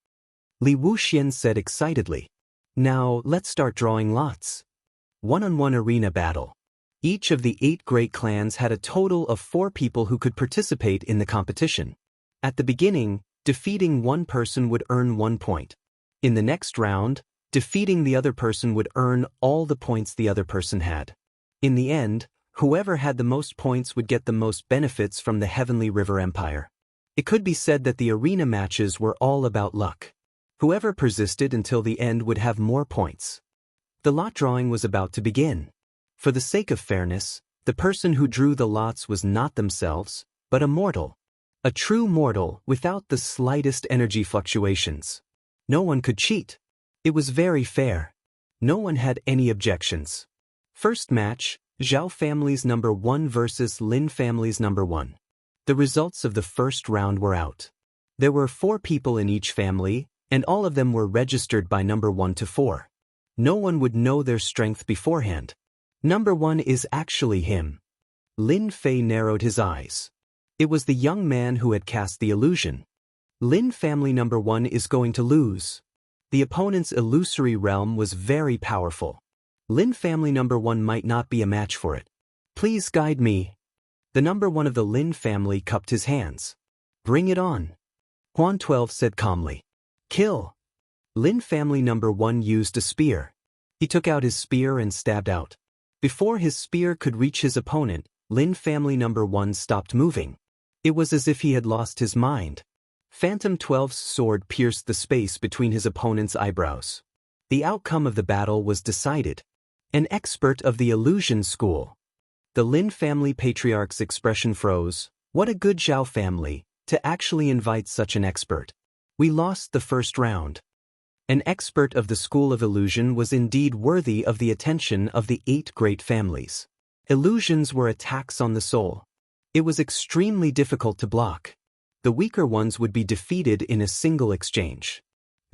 Li Wuxian said excitedly. Now, let's start drawing lots. One-on-one arena battle. Each of the 8 great clans had a total of 4 people who could participate in the competition. At the beginning, defeating one person would earn 1 point. In the next round, defeating the other person would earn all the points the other person had. In the end, whoever had the most points would get the most benefits from the Heavenly River Empire. It could be said that the arena matches were all about luck. Whoever persisted until the end would have more points. The lot drawing was about to begin. For the sake of fairness, the person who drew the lots was not themselves, but a mortal. A true mortal without the slightest energy fluctuations. No one could cheat. It was very fair. No one had any objections. First match, Zhao family's number 1 versus Lin family's number 1. The results of the first round were out. There were 4 people in each family, and all of them were registered by number 1 to 4. No one would know their strength beforehand. Number 1 is actually him. Lin Fei narrowed his eyes. It was the young man who had cast the illusion. Lin family number 1 is going to lose. The opponent's illusory realm was very powerful. Lin family number 1 might not be a match for it. Please guide me. The number 1 of the Lin family cupped his hands. Bring it on. Huan 12 said calmly. Kill. Lin family number 1 used a spear. He took out his spear and stabbed out. Before his spear could reach his opponent, Lin family number 1 stopped moving. It was as if he had lost his mind. Phantom 12's sword pierced the space between his opponent's eyebrows. The outcome of the battle was decided. An expert of the illusion school. The Lin family patriarch's expression froze. What a good Zhao family, to actually invite such an expert. We lost the first round. An expert of the school of illusion was indeed worthy of the attention of the 8 great families. Illusions were attacks on the soul. It was extremely difficult to block. The weaker ones would be defeated in a single exchange.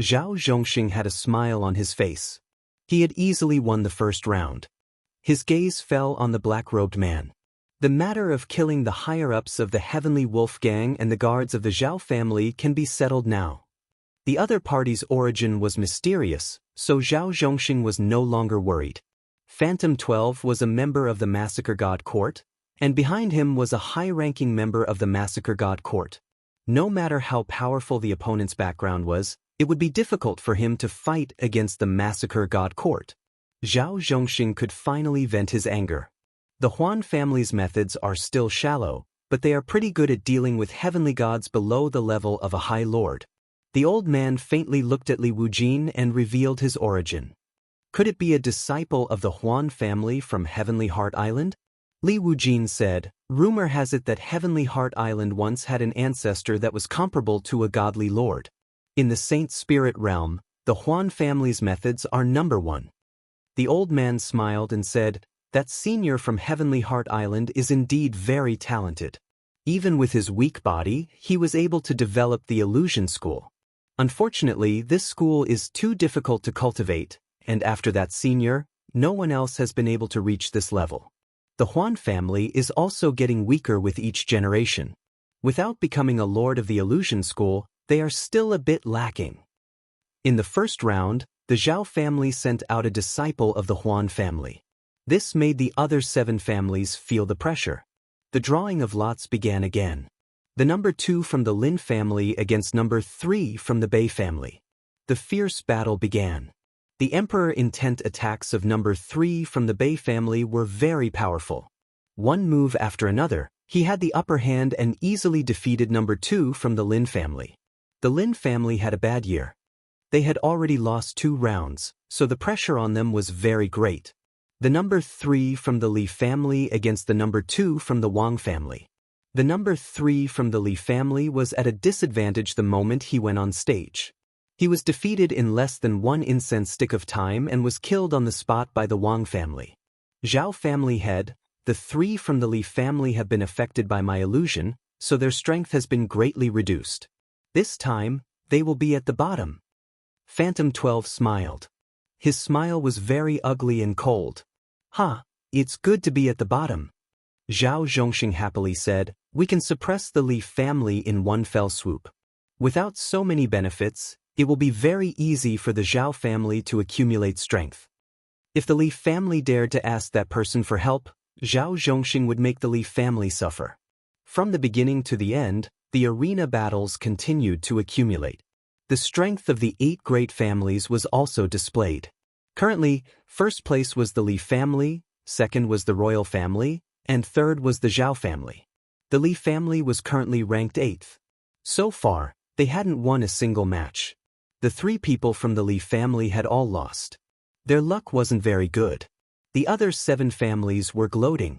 Zhao Zhongxing had a smile on his face. He had easily won the first round. His gaze fell on the black-robed man. The matter of killing the higher-ups of the Heavenly Wolf Gang and the guards of the Zhao family can be settled now. The other party's origin was mysterious, so Zhao Zhongxing was no longer worried. Phantom 12 was a member of the Massacre God Court, and behind him was a high-ranking member of the Massacre God Court. No matter how powerful the opponent's background was, it would be difficult for him to fight against the Massacre God Court. Zhao Zhongxing could finally vent his anger. The Huan family's methods are still shallow, but they are pretty good at dealing with heavenly gods below the level of a high lord. The old man faintly looked at Li Wujin and revealed his origin. Could it be a disciple of the Huan family from Heavenly Heart Island? Li Wujin said, rumor has it that Heavenly Heart Island once had an ancestor that was comparable to a godly lord. In the Saint Spirit realm, the Huan family's methods are number 1. The old man smiled and said, that senior from Heavenly Heart Island is indeed very talented. Even with his weak body, he was able to develop the illusion school. Unfortunately, this school is too difficult to cultivate, and after that senior, no one else has been able to reach this level. The Huan family is also getting weaker with each generation. Without becoming a lord of the illusion school, they are still a bit lacking. In the first round, the Zhao family sent out a disciple of the Huan family. This made the other 7 families feel the pressure. The drawing of lots began again. The number 2 from the Lin family against number 3 from the Bei family. The fierce battle began. The Emperor intent attacks of number 3 from the Bei family were very powerful. One move after another, he had the upper hand and easily defeated number 2 from the Lin family. The Lin family had a bad year. They had already lost 2 rounds, so the pressure on them was very great. The number 3 from the Li family against the number 2 from the Wang family. The number 3 from the Li family was at a disadvantage the moment he went on stage. He was defeated in less than 1 incense stick of time and was killed on the spot by the Wang family. Zhao family head, the 3 from the Li family have been affected by my illusion, so their strength has been greatly reduced. This time, they will be at the bottom. Phantom 12 smiled. His smile was very ugly and cold. It's good to be at the bottom. Zhao Zhongxing happily said, we can suppress the Li family in one fell swoop. Without so many benefits, it will be very easy for the Zhao family to accumulate strength. If the Li family dared to ask that person for help, Zhao Zhongxing would make the Li family suffer. From the beginning to the end, the arena battles continued to accumulate. The strength of the 8 great families was also displayed. Currently, first place was the Li family, second was the royal family, and third was the Zhao family. The Li family was currently ranked 8th. So far, they hadn't won a single match. The 3 people from the Li family had all lost. Their luck wasn't very good. The other 7 families were gloating.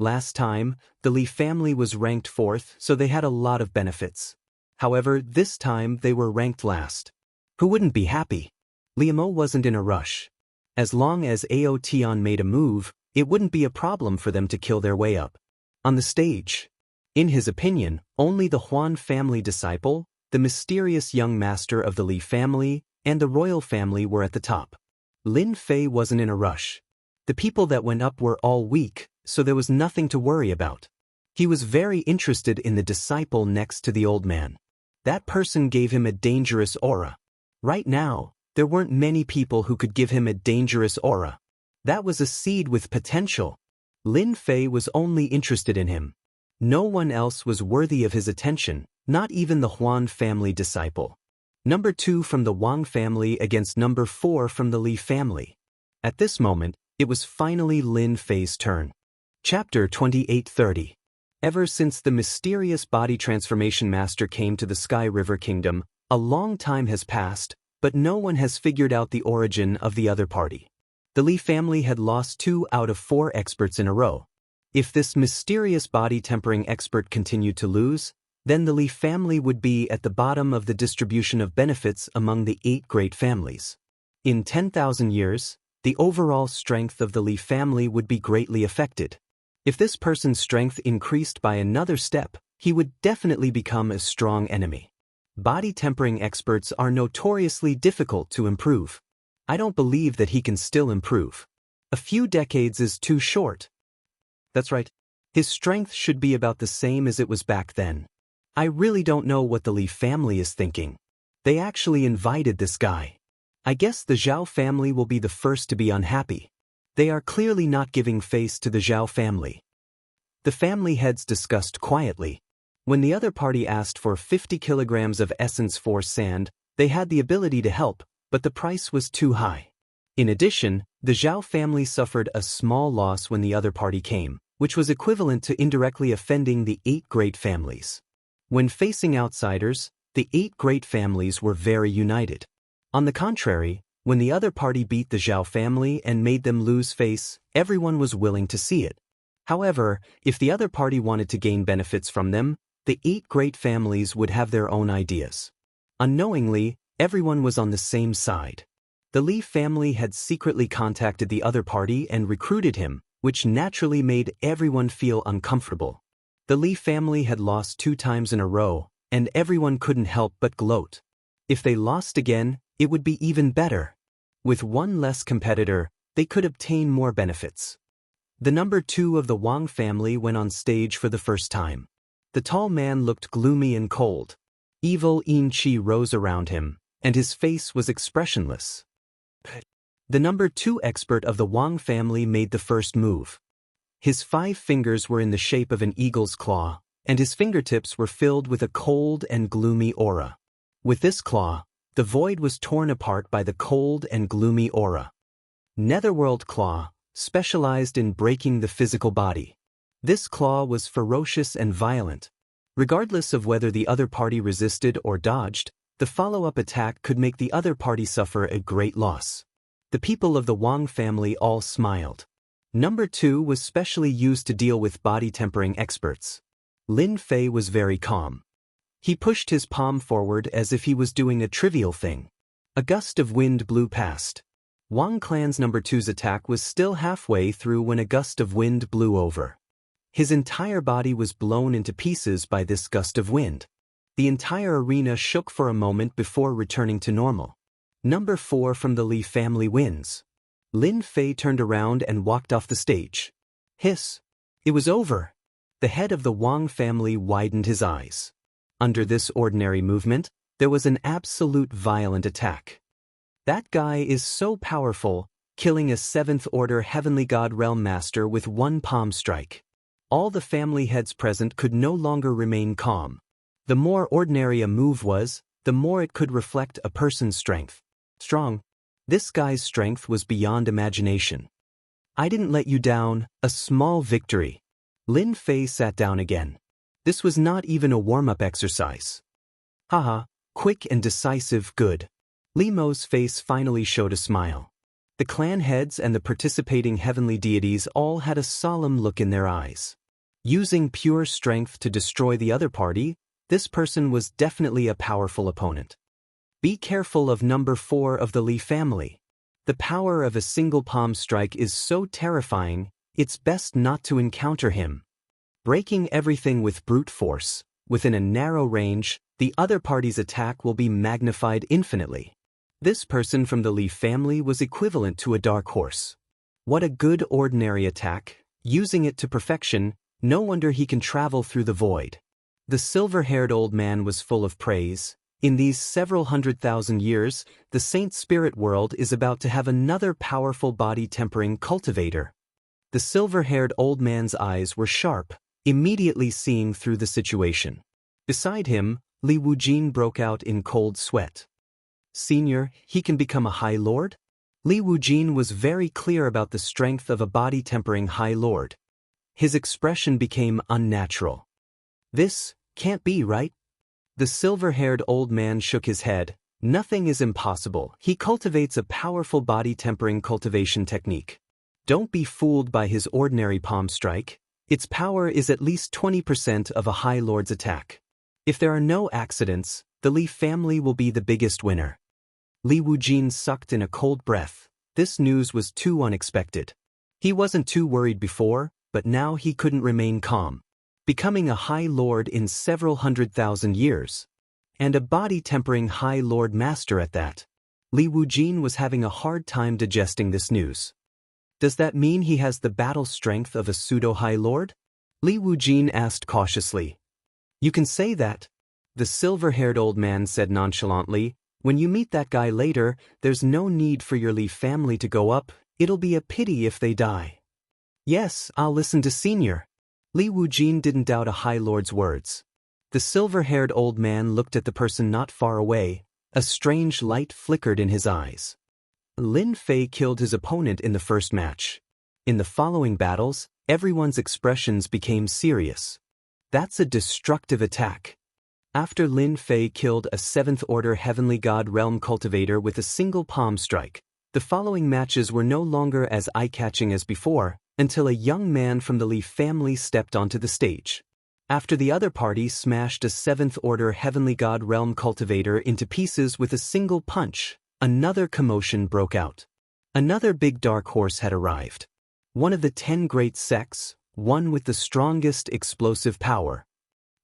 Last time, the Li family was ranked 4th, so they had a lot of benefits. However, this time they were ranked last. Who wouldn't be happy? Liamo wasn't in a rush. As long as Aotion made a move, it wouldn't be a problem for them to kill their way up. On the stage, in his opinion, only the Huan family disciple, the mysterious young master of the Li family, and the royal family were at the top. Lin Fei wasn't in a rush. The people that went up were all weak, so there was nothing to worry about. He was very interested in the disciple next to the old man. That person gave him a dangerous aura. Right now, there weren't many people who could give him a dangerous aura. That was a seed with potential. Lin Fei was only interested in him. No one else was worthy of his attention, not even the Huan family disciple. Number 2 from the Wang family against number 4 from the Li family. At this moment, it was finally Lin Fei's turn. Chapter 28:30. Ever since the mysterious body transformation master came to the Sky River Kingdom, a long time has passed, but no one has figured out the origin of the other party. The Li family had lost 2 out of 4 experts in a row. If this mysterious body tempering expert continued to lose, then the Li family would be at the bottom of the distribution of benefits among the 8 great families. In 10,000 years, the overall strength of the Li family would be greatly affected. If this person's strength increased by another step, he would definitely become a strong enemy. Body tempering experts are notoriously difficult to improve. I don't believe that he can still improve. A few decades is too short. That's right. His strength should be about the same as it was back then. I really don't know what the Li family is thinking. They actually invited this guy. I guess the Zhao family will be the first to be unhappy. They are clearly not giving face to the Zhao family. The family heads discussed quietly. When the other party asked for 50 kilograms of essence for sand, they had the ability to help, but the price was too high. In addition, the Zhao family suffered a small loss when the other party came, which was equivalent to indirectly offending the 8 great families. When facing outsiders, the 8 great families were very united. On the contrary, when the other party beat the Zhao family and made them lose face, everyone was willing to see it. However, if the other party wanted to gain benefits from them, the 8 great families would have their own ideas. Unknowingly, everyone was on the same side. The Li family had secretly contacted the other party and recruited him, which naturally made everyone feel uncomfortable. The Li family had lost 2 times in a row, and everyone couldn't help but gloat. If they lost again, it would be even better. With one less competitor, they could obtain more benefits. The number 2 of the Wang family went on stage for the first time. The tall man looked gloomy and cold. Evil Yin Qi rose around him, and his face was expressionless. The number 2 expert of the Wang family made the first move. His 5 fingers were in the shape of an eagle's claw, and his fingertips were filled with a cold and gloomy aura. With this claw, the void was torn apart by the cold and gloomy aura. Netherworld Claw, specialized in breaking the physical body. This claw was ferocious and violent. Regardless of whether the other party resisted or dodged, the follow-up attack could make the other party suffer a great loss. The people of the Wang family all smiled. Number 2 was specially used to deal with body tempering experts. Lin Fei was very calm. He pushed his palm forward as if he was doing a trivial thing. A gust of wind blew past. Wang Clan's number 2's attack was still halfway through when a gust of wind blew over. His entire body was blown into pieces by this gust of wind. The entire arena shook for a moment before returning to normal. Number 4 from the Li family wins. Lin Fei turned around and walked off the stage. Hiss. It was over. The head of the Wang family widened his eyes. Under this ordinary movement, there was an absolute violent attack. That guy is so powerful, killing a 7th-order heavenly god realm master with one palm strike. All the family heads present could no longer remain calm. The more ordinary a move was, the more it could reflect a person's strength. Strong. This guy's strength was beyond imagination. I didn't let you down, a small victory. Lin Fei sat down again. This was not even a warm-up exercise. Haha, quick and decisive, good. Li Mo's face finally showed a smile. The clan heads and the participating heavenly deities all had a solemn look in their eyes. Using pure strength to destroy the other party, this person was definitely a powerful opponent. Be careful of number 4 of the Li family. The power of a single palm strike is so terrifying, it's best not to encounter him. Breaking everything with brute force, within a narrow range, the other party's attack will be magnified infinitely. This person from the Li family was equivalent to a dark horse. What a good ordinary attack, using it to perfection, no wonder he can travel through the void. The silver-haired old man was full of praise. In these several 100,000 years, the Saint Spirit world is about to have another powerful body-tempering cultivator. The silver-haired old man's eyes were sharp, immediately seeing through the situation. Beside him, Li Wujin broke out in cold sweat. Senior, he can become a High Lord? Li Wujin was very clear about the strength of a body-tempering High Lord. His expression became unnatural. This can't be right. The silver-haired old man shook his head. Nothing is impossible. He cultivates a powerful body-tempering cultivation technique. Don't be fooled by his ordinary palm strike. Its power is at least 20% of a High Lord's attack. If there are no accidents, the Li family will be the biggest winner. Li Wujin sucked in a cold breath. This news was too unexpected. He wasn't too worried before, but now he couldn't remain calm. Becoming a High Lord in several 100,000 years. And a body-tempering High Lord Master at that. Li Wujin was having a hard time digesting this news. Does that mean he has the battle strength of a pseudo-High Lord? Li Wujin asked cautiously. You can say that. The silver-haired old man said nonchalantly. When you meet that guy later, there's no need for your Li family to go up. It'll be a pity if they die. Yes, I'll listen to Senior. Li Wujin didn't doubt a High Lord's words. The silver-haired old man looked at the person not far away. A strange light flickered in his eyes. Lin Fei killed his opponent in the first match. In the following battles, everyone's expressions became serious. That's a destructive attack. After Lin Fei killed a 7th-order Heavenly God Realm cultivator with a single palm strike, the following matches were no longer as eye-catching as before, until a young man from the Li family stepped onto the stage. After the other party smashed a 7th-order Heavenly God Realm cultivator into pieces with a single punch, another commotion broke out. Another big dark horse had arrived. One of the 10 great sects, one with the strongest explosive power.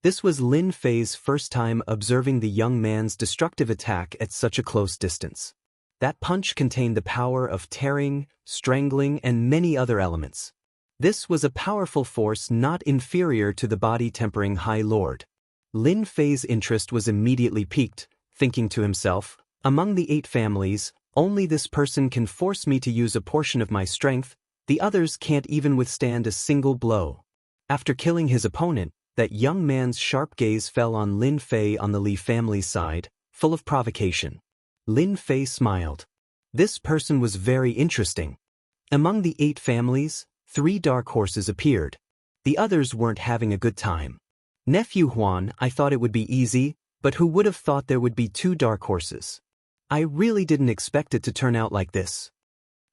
This was Lin Fei's first time observing the young man's destructive attack at such a close distance. That punch contained the power of tearing, strangling, and many other elements. This was a powerful force not inferior to the body-tempering High Lord. Lin Fei's interest was immediately piqued, thinking to himself, among the 8 families, only this person can force me to use a portion of my strength, the others can't even withstand a single blow. After killing his opponent, that young man's sharp gaze fell on Lin Fei on the Li family's side, full of provocation. Lin Fei smiled. This person was very interesting. Among the 8 families, 3 dark horses appeared. The others weren't having a good time. Nephew Huan, I thought it would be easy, but who would have thought there would be 2 dark horses? I really didn't expect it to turn out like this.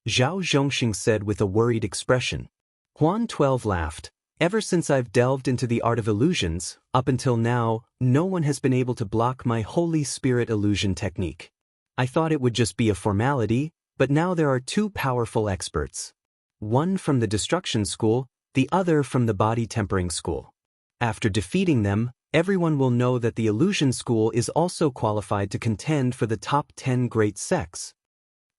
Zhao Zhongxing said with a worried expression. Huan 12 laughed. Ever since I've delved into the art of illusions, up until now, no one has been able to block my Holy Spirit illusion technique. I thought it would just be a formality, but now there are 2 powerful experts. One from the Destruction School, the other from the Body Tempering School. After defeating them, everyone will know that the Illusion School is also qualified to contend for the top 10 great sects.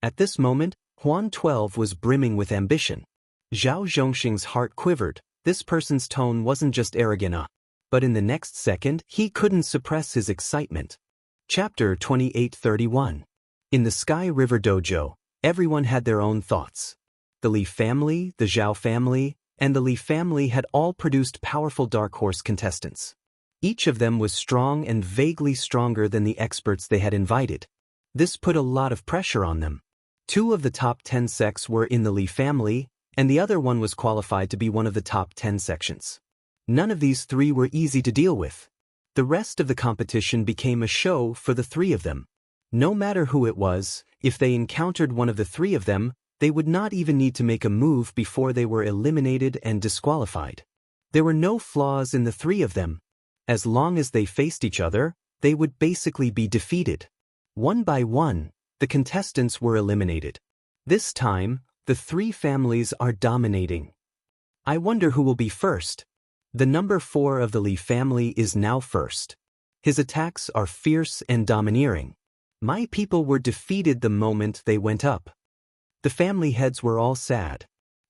At this moment, Huan 12 was brimming with ambition. Zhao Zhongxing's heart quivered. This person's tone wasn't just arrogant, but in the next second, he couldn't suppress his excitement. Chapter 2831. In the Sky River Dojo, everyone had their own thoughts. The Li family, the Zhao family, and the Li family had all produced powerful dark horse contestants. Each of them was strong and vaguely stronger than the experts they had invited. This put a lot of pressure on them. 2 of the top 10 sects were in the Li family, and the other one was qualified to be one of the top 10 sections. None of these 3 were easy to deal with. The rest of the competition became a show for the 3 of them. No matter who it was, if they encountered one of the 3 of them, They would not even need to make a move before they were eliminated and disqualified. There were no flaws in the three of them. As long as they faced each other, they would basically be defeated. One by one, the contestants were eliminated. This time, the three families are dominating. I wonder who will be first. The number 4 of the Li family is now first. His attacks are fierce and domineering. My people were defeated the moment they went up. The family heads were all sad.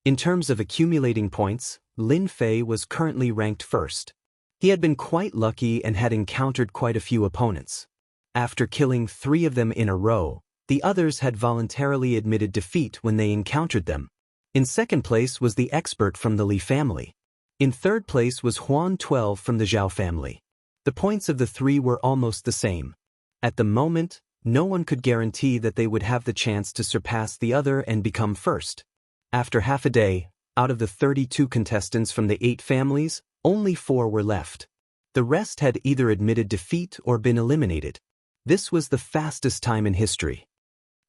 In terms of accumulating points, Lin Fei was currently ranked first. He had been quite lucky and had encountered quite a few opponents. After killing 3 of them in a row, the others had voluntarily admitted defeat when they encountered them. In second place was the expert from the Li family. In third place was Huan 12 from the Zhao family. The points of the 3 were almost the same. At the moment, no one could guarantee that they would have the chance to surpass the other and become first. After half a day, out of the 32 contestants from the 8 families, only 4 were left. The rest had either admitted defeat or been eliminated. This was the fastest time in history.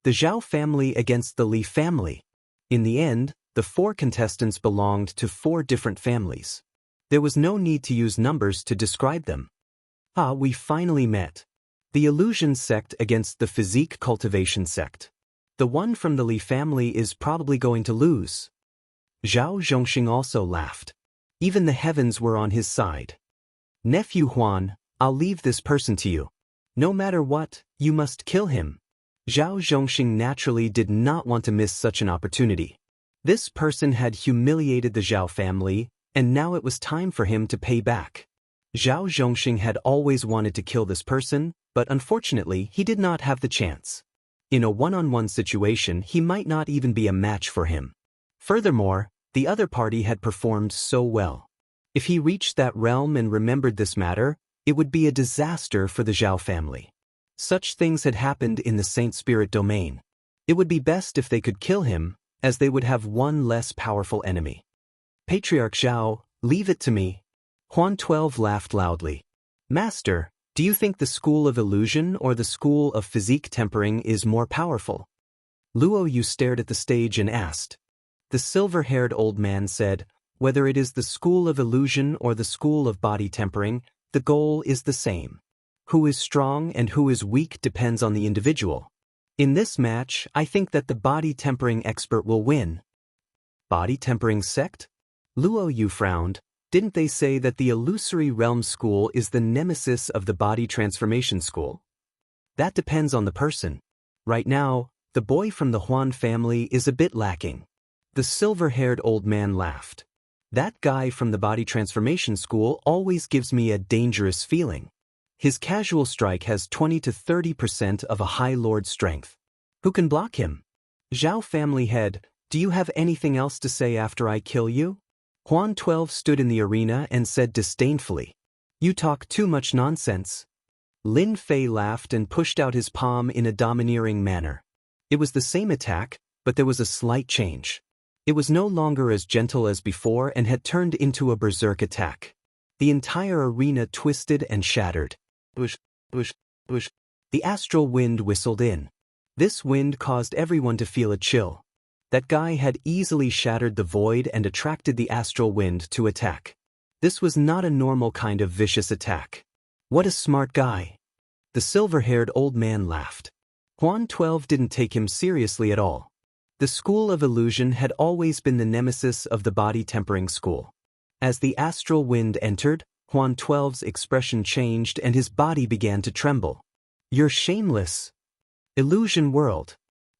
The Zhao family against the Li family. In the end, the 4 contestants belonged to 4 different families. There was no need to use numbers to describe them. We finally met. The illusion sect against the physique cultivation sect. The one from the Li family is probably going to lose. Zhao Zhongxing also laughed. Even the heavens were on his side. Nephew Huan, I'll leave this person to you. No matter what, you must kill him. Zhao Zhongxing naturally did not want to miss such an opportunity. This person had humiliated the Zhao family, and now it was time for him to pay back. Zhao Zhongxing had always wanted to kill this person, but unfortunately he did not have the chance. In a one-on-one situation, he might not even be a match for him. Furthermore, the other party had performed so well. If he reached that realm and remembered this matter, it would be a disaster for the Zhao family. Such things had happened in the Saint Spirit domain. It would be best if they could kill him, as they would have one less powerful enemy. Patriarch Zhao, leave it to me. Huan 12 laughed loudly. Master, do you think the school of illusion or the school of physique tempering is more powerful? Luo Yu stared at the stage and asked. The silver-haired old man said, whether it is the school of illusion or the school of body tempering, the goal is the same. Who is strong and who is weak depends on the individual. In this match, I think that the body tempering expert will win. Body tempering sect? Luo Yu frowned. Didn't they say that the illusory realm school is the nemesis of the body transformation school? That depends on the person. Right now, the boy from the Huan family is a bit lacking. The silver-haired old man laughed. That guy from the body transformation school always gives me a dangerous feeling. His casual strike has 20 to 30% of a High Lord strength. Who can block him? Zhao family head, do you have anything else to say after I kill you? Huan 12 stood in the arena and said disdainfully, You talk too much nonsense. Lin Fei laughed and pushed out his palm in a domineering manner. It was the same attack, but there was a slight change. It was no longer as gentle as before and had turned into a berserk attack. The entire arena twisted and shattered. Whoosh, whoosh, whoosh. The astral wind whistled in. This wind caused everyone to feel a chill. That guy had easily shattered the void and attracted the astral wind to attack. This was not a normal kind of vicious attack. What a smart guy. The silver-haired old man laughed. Huan 12 didn't take him seriously at all. The school of illusion had always been the nemesis of the body tempering school. As the astral wind entered, Huan 12's expression changed and his body began to tremble. You're shameless. Illusion world.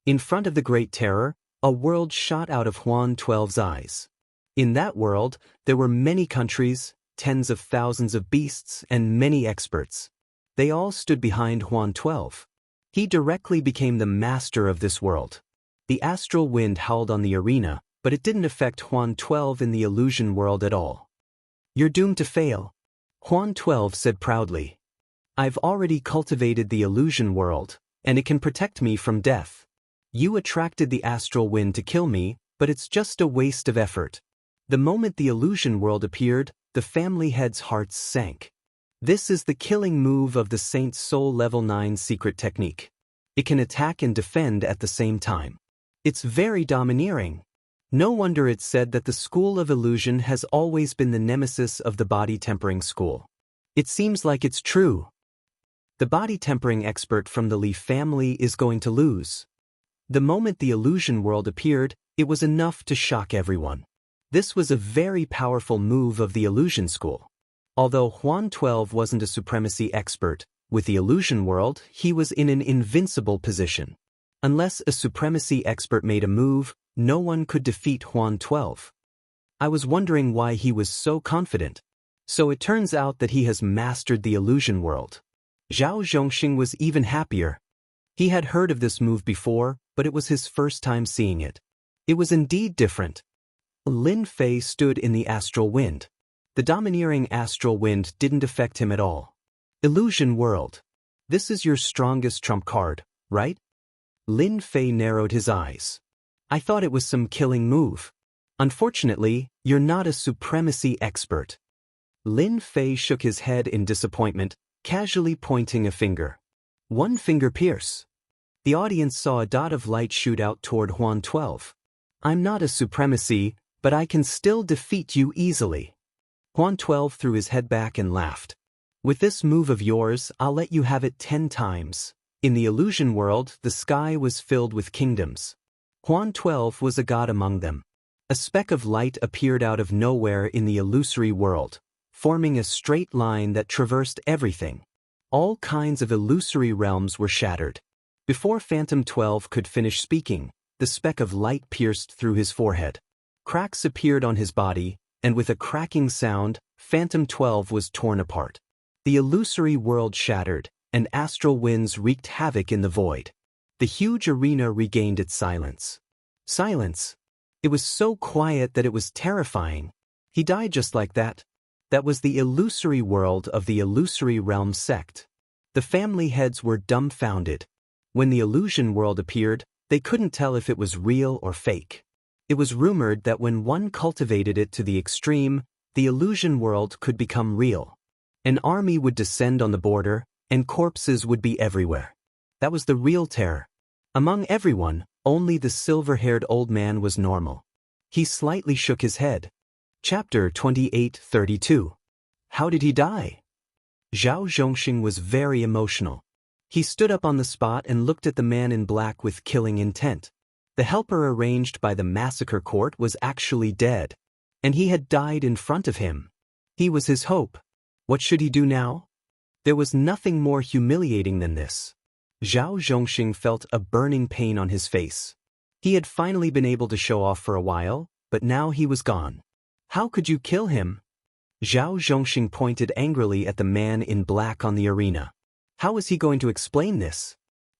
In front of the Great Terror, a world shot out of Huan 12's eyes. In that world, there were many countries, tens of thousands of beasts, and many experts. They all stood behind Huan 12. He directly became the master of this world. The astral wind howled on the arena, but it didn't affect Huan 12 in the illusion world at all. You're doomed to fail. Huan 12 said proudly. I've already cultivated the illusion world, and it can protect me from death. You attracted the astral wind to kill me, but it's just a waste of effort. The moment the illusion world appeared, the family heads' hearts sank. This is the killing move of the Saint's Soul Level 9 secret technique. It can attack and defend at the same time. It's very domineering. No wonder it's said that the school of illusion has always been the nemesis of the body-tempering school. It seems like it's true. The body-tempering expert from the Li family is going to lose. The moment the illusion world appeared, it was enough to shock everyone. This was a very powerful move of the illusion school. Although Huan 12 wasn't a supremacy expert, with the illusion world, he was in an invincible position. Unless a supremacy expert made a move, no one could defeat Huan 12. I was wondering why he was so confident. So it turns out that he has mastered the illusion world. Zhao Zhongxing was even happier. He had heard of this move before, but it was his first time seeing it. It was indeed different. Lin Fei stood in the astral wind. The domineering astral wind didn't affect him at all. Illusion world. This is your strongest trump card, right? Lin Fei narrowed his eyes. I thought it was some killing move. Unfortunately, you're not a supremacy expert. Lin Fei shook his head in disappointment, casually pointing a finger. One finger pierce. The audience saw a dot of light shoot out toward Huan 12. I'm not a supremacy, but I can still defeat you easily. Huan 12 threw his head back and laughed. With this move of yours, I'll let you have it 10 times. In the illusion world, the sky was filled with kingdoms. Huan 12 was a god among them. A speck of light appeared out of nowhere in the illusory world, forming a straight line that traversed everything. All kinds of illusory realms were shattered. Before Phantom 12 could finish speaking, the speck of light pierced through his forehead. Cracks appeared on his body, and with a cracking sound, Phantom 12 was torn apart. The illusory world shattered, and astral winds wreaked havoc in the void. The huge arena regained its silence. Silence. It was so quiet that it was terrifying. He died just like that. That was the illusory world of the illusory realm sect. The family heads were dumbfounded. When the illusion world appeared, they couldn't tell if it was real or fake. It was rumored that when one cultivated it to the extreme, the illusion world could become real. An army would descend on the border, and corpses would be everywhere. That was the real terror. Among everyone, only the silver-haired old man was normal. He slightly shook his head. Chapter 28:32. How did he die? Zhao Zhongxing was very emotional. He stood up on the spot and looked at the man in black with killing intent. The helper arranged by the massacre court was actually dead, and he had died in front of him. He was his hope. What should he do now? There was nothing more humiliating than this. Zhao Zhongxing felt a burning pain on his face. He had finally been able to show off for a while, but now he was gone. How could you kill him? Zhao Zhongxing pointed angrily at the man in black on the arena. How was he going to explain this?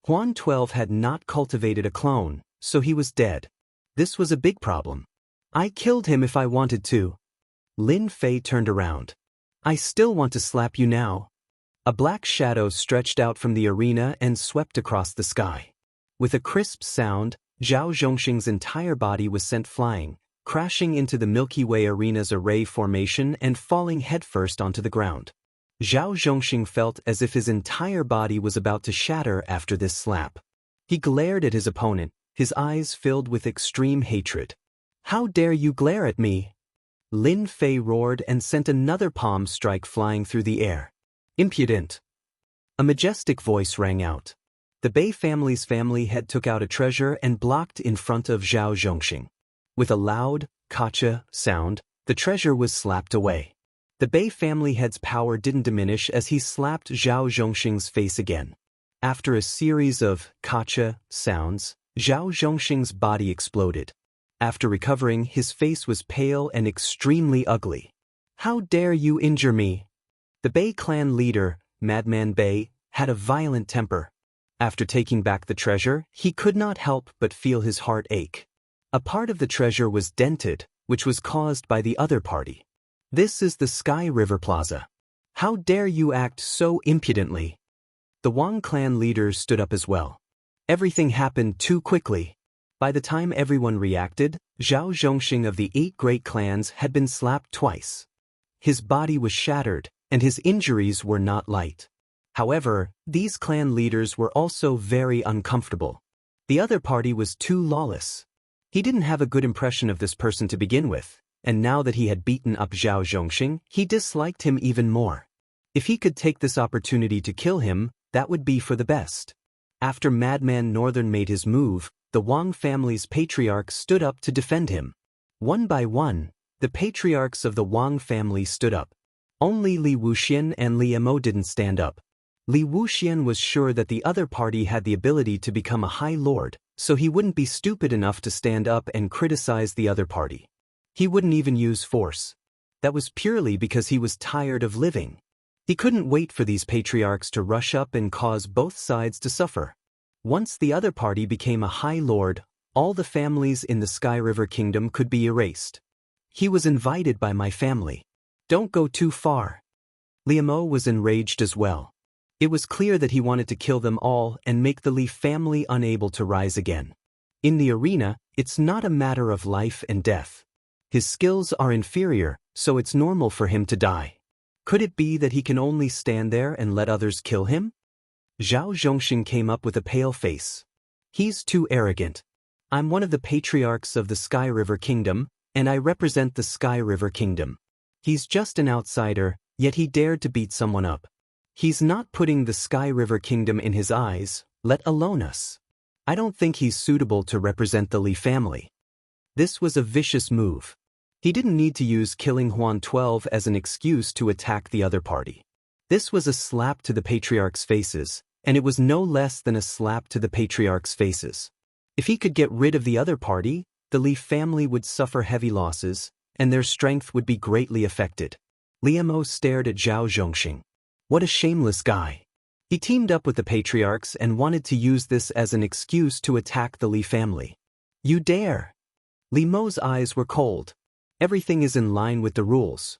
Huan 12 had not cultivated a clone, so he was dead. This was a big problem. I killed him if I wanted to. Lin Fei turned around. I still want to slap you now. A black shadow stretched out from the arena and swept across the sky. With a crisp sound, Zhao Zhongxing's entire body was sent flying, crashing into the Milky Way arena's array formation and falling headfirst onto the ground. Zhao Zhongxing felt as if his entire body was about to shatter after this slap. He glared at his opponent, his eyes filled with extreme hatred. How dare you glare at me? Lin Fei roared and sent another palm strike flying through the air. Impudent. A majestic voice rang out. The Bei family's family head took out a treasure and blocked in front of Zhao Zhongxing. With a loud, "Kacha" sound, the treasure was slapped away. The Bei family head's power didn't diminish as he slapped Zhao Zhongxing's face again. After a series of "Kacha" sounds, Zhao Zhongxing's body exploded. After recovering, his face was pale and extremely ugly. How dare you injure me? The Bei clan leader, Madman Bei, had a violent temper. After taking back the treasure, he could not help but feel his heart ache. A part of the treasure was dented, which was caused by the other party. This is the Sky River Plaza. How dare you act so impudently? The Wang clan leaders stood up as well. Everything happened too quickly. By the time everyone reacted, Zhao Zhongxing of the 8 great clans had been slapped twice. His body was shattered, and his injuries were not light. However, these clan leaders were also very uncomfortable. The other party was too lawless. He didn't have a good impression of this person to begin with, and now that he had beaten up Zhao Zhongxing, he disliked him even more. If he could take this opportunity to kill him, that would be for the best. After Madman Northern made his move, the Wang family's patriarchs stood up to defend him. One by one, the patriarchs of the Wang family stood up. Only Li Wuxian and Li Mo didn't stand up. Li Wuxian was sure that the other party had the ability to become a high lord, so he wouldn't be stupid enough to stand up and criticize the other party. He wouldn't even use force. That was purely because he was tired of living. He couldn't wait for these patriarchs to rush up and cause both sides to suffer. Once the other party became a high lord, all the families in the Sky River Kingdom could be erased. He was invited by my family. Don't go too far. Li Mo was enraged as well. It was clear that he wanted to kill them all and make the Li family unable to rise again. In the arena, it's not a matter of life and death. His skills are inferior, so it's normal for him to die. Could it be that he can only stand there and let others kill him? Zhao Zhongxing came up with a pale face. He's too arrogant. I'm one of the patriarchs of the Sky River Kingdom, and I represent the Sky River Kingdom. He's just an outsider, yet he dared to beat someone up. He's not putting the Sky River Kingdom in his eyes, let alone us. I don't think he's suitable to represent the Li family. This was a vicious move. He didn't need to use killing Huan 12 as an excuse to attack the other party. This was a slap to the patriarchs' faces, and it was no less than a slap to the patriarchs' faces. If he could get rid of the other party, the Li family would suffer heavy losses, and their strength would be greatly affected. Li Mo stared at Zhao Zhongxing. What a shameless guy. He teamed up with the patriarchs and wanted to use this as an excuse to attack the Li family. You dare! Li Mo's eyes were cold. Everything is in line with the rules.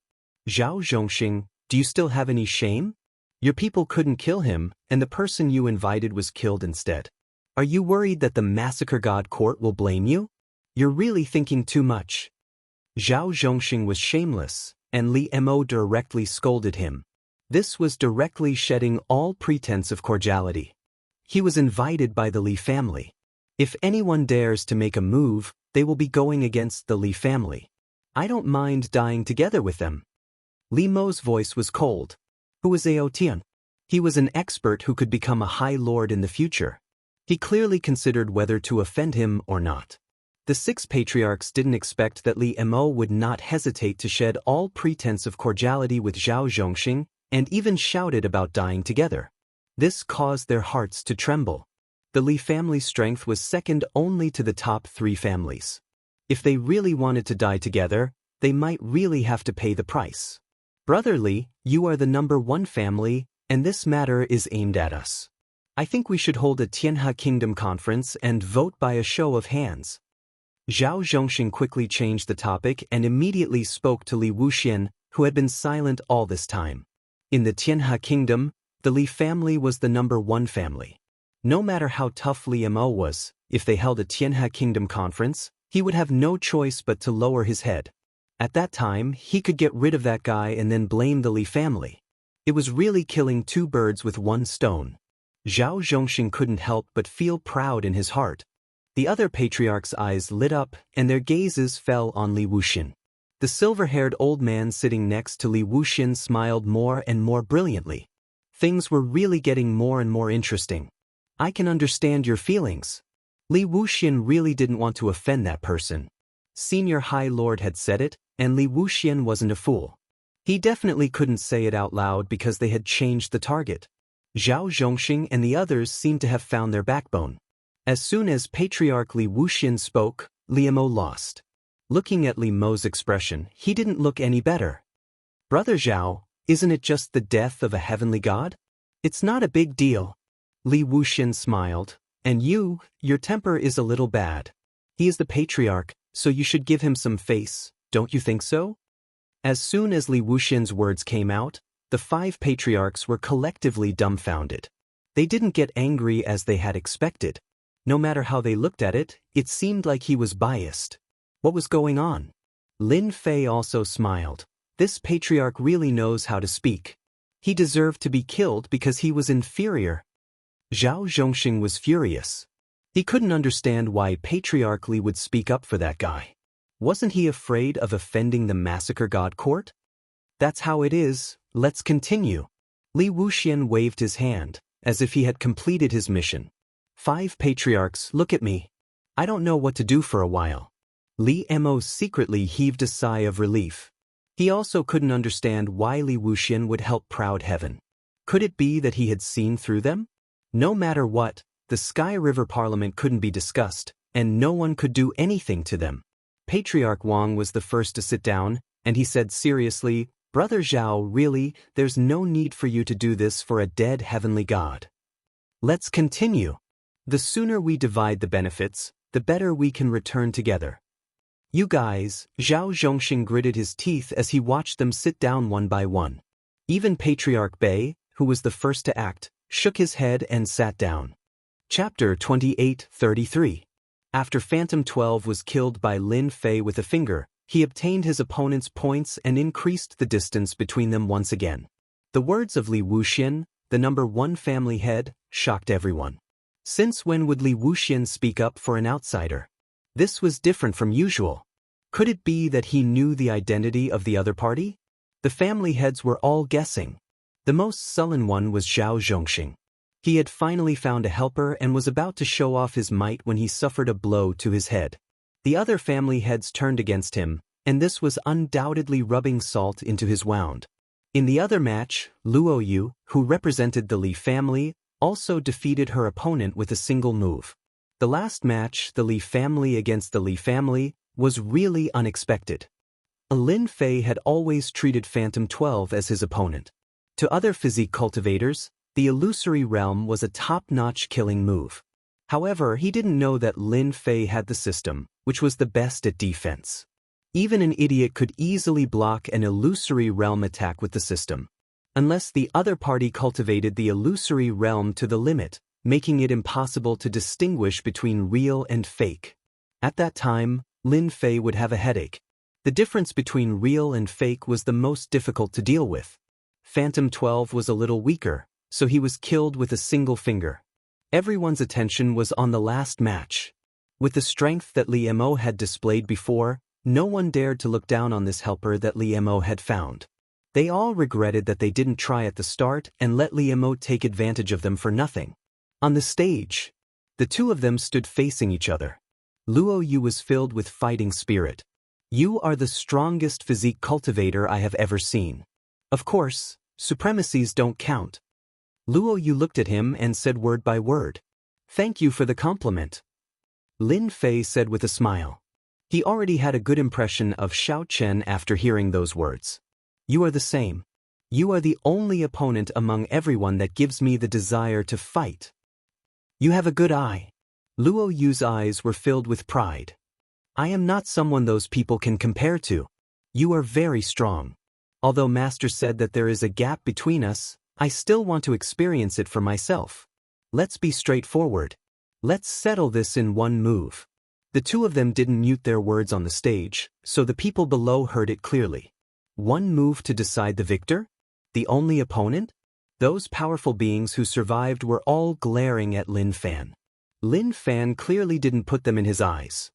Zhao Zhongxing, do you still have any shame? Your people couldn't kill him, and the person you invited was killed instead. Are you worried that the Massacre God Court will blame you? You're really thinking too much. Zhao Zhongxing was shameless, and Li Mo directly scolded him. This was directly shedding all pretense of cordiality. He was invited by the Li family. If anyone dares to make a move, they will be going against the Li family. I don't mind dying together with them. Li Mo's voice was cold. Who was Ao Tian? He was an expert who could become a high lord in the future. He clearly considered whether to offend him or not. The 6 patriarchs didn't expect that Li Mo would not hesitate to shed all pretense of cordiality with Zhao Zhongxing, and even shouted about dying together. This caused their hearts to tremble. The Li family's strength was second only to the top 3 families. If they really wanted to die together, they might really have to pay the price. Brother Li, you are the #1 family, and this matter is aimed at us. I think we should hold a Tianhe Kingdom conference and vote by a show of hands. Zhao Zhongxing quickly changed the topic and immediately spoke to Li Wuxian, who had been silent all this time. In the Tianhe Kingdom, the Li family was the #1 family. No matter how tough Li Mo was, if they held a Tianhe Kingdom conference, he would have no choice but to lower his head. At that time, he could get rid of that guy and then blame the Li family. It was really killing 2 birds with 1 stone. Zhao Zhongxing couldn't help but feel proud in his heart. The other patriarchs' eyes lit up, and their gazes fell on Li Wuxian. The silver-haired old man sitting next to Li Wuxian smiled more and more brilliantly. Things were really getting more and more interesting. I can understand your feelings. Li Wuxian really didn't want to offend that person. Senior High Lord had said it, and Li Wuxian wasn't a fool. He definitely couldn't say it out loud because they had changed the target. Zhao Zhongxing and the others seemed to have found their backbone. As soon as Patriarch Li Wuxian spoke, Li Mo lost. Looking at Li Mo's expression, he didn't look any better. Brother Zhao, isn't it just the death of a heavenly god? It's not a big deal. Li Wuxian smiled. And your temper is a little bad. He is the patriarch, so you should give him some face, don't you think so? As soon as Li Wuxian's words came out, the 5 patriarchs were collectively dumbfounded. They didn't get angry as they had expected. No matter how they looked at it, it seemed like he was biased. What was going on? Lin Fei also smiled. This patriarch really knows how to speak. He deserved to be killed because he was inferior. Zhao Zhongxing was furious. He couldn't understand why Patriarch Li would speak up for that guy. Wasn't he afraid of offending the massacre god court? That's how it is, let's continue. Li Wuxian waved his hand, as if he had completed his mission. 5 patriarchs, look at me. I don't know what to do for a while. Li Mo secretly heaved a sigh of relief. He also couldn't understand why Li Wuxian would help Proud Heaven. Could it be that he had seen through them? No matter what, the Sky River Parliament couldn't be discussed, and no one could do anything to them. Patriarch Wang was the first to sit down, and he said seriously, Brother Zhao, really, there's no need for you to do this for a dead heavenly god. Let's continue. The sooner we divide the benefits, the better we can return together. You guys, Zhao Zhongxing gritted his teeth as he watched them sit down one by one. Even Patriarch Bei, who was the first to act, shook his head and sat down. Chapter 28:33. After Phantom 12 was killed by Lin Fei with a finger, he obtained his opponent's points and increased the distance between them once again. The words of Li Wuxian, the number 1 family head, shocked everyone. Since when would Li Wuxian speak up for an outsider? This was different from usual. Could it be that he knew the identity of the other party? The family heads were all guessing. The most sullen one was Zhao Zhongxing. He had finally found a helper and was about to show off his might when he suffered a blow to his head. The other family heads turned against him, and this was undoubtedly rubbing salt into his wound. In the other match, Luo Yu, who represented the Li family, also defeated her opponent with a single move. The last match, the Li family against the Li family, was really unexpected. Lin Fei had always treated Phantom 12 as his opponent. To other physique cultivators, the illusory realm was a top-notch killing move. However, he didn't know that Lin Fei had the system, which was the best at defense. Even an idiot could easily block an illusory realm attack with the system, unless the other party cultivated the illusory realm to the limit, making it impossible to distinguish between real and fake. At that time, Lin Fei would have a headache. The difference between real and fake was the most difficult to deal with. Phantom 12 was a little weaker, so he was killed with a single finger. Everyone's attention was on the last match. With the strength that Li Mo had displayed before, no one dared to look down on this helper that Li Mo had found. They all regretted that they didn't try at the start and let Li Mo take advantage of them for nothing. On the stage, the two of them stood facing each other. Luo Yu was filled with fighting spirit. You are the strongest physique cultivator I have ever seen. Of course, supremacies don't count. Luo Yu looked at him and said word by word. Thank you for the compliment. Lin Fei said with a smile. He already had a good impression of Xiao Chen after hearing those words. You are the same. You are the only opponent among everyone that gives me the desire to fight. You have a good eye. Luo Yu's eyes were filled with pride. I am not someone those people can compare to. You are very strong. Although Master said that there is a gap between us, I still want to experience it for myself. Let's be straightforward. Let's settle this in one move. The two of them didn't mute their words on the stage, so the people below heard it clearly. One move to decide the victor? The only opponent? Those powerful beings who survived were all glaring at Lin Fan. Lin Fan clearly didn't put them in his eyes.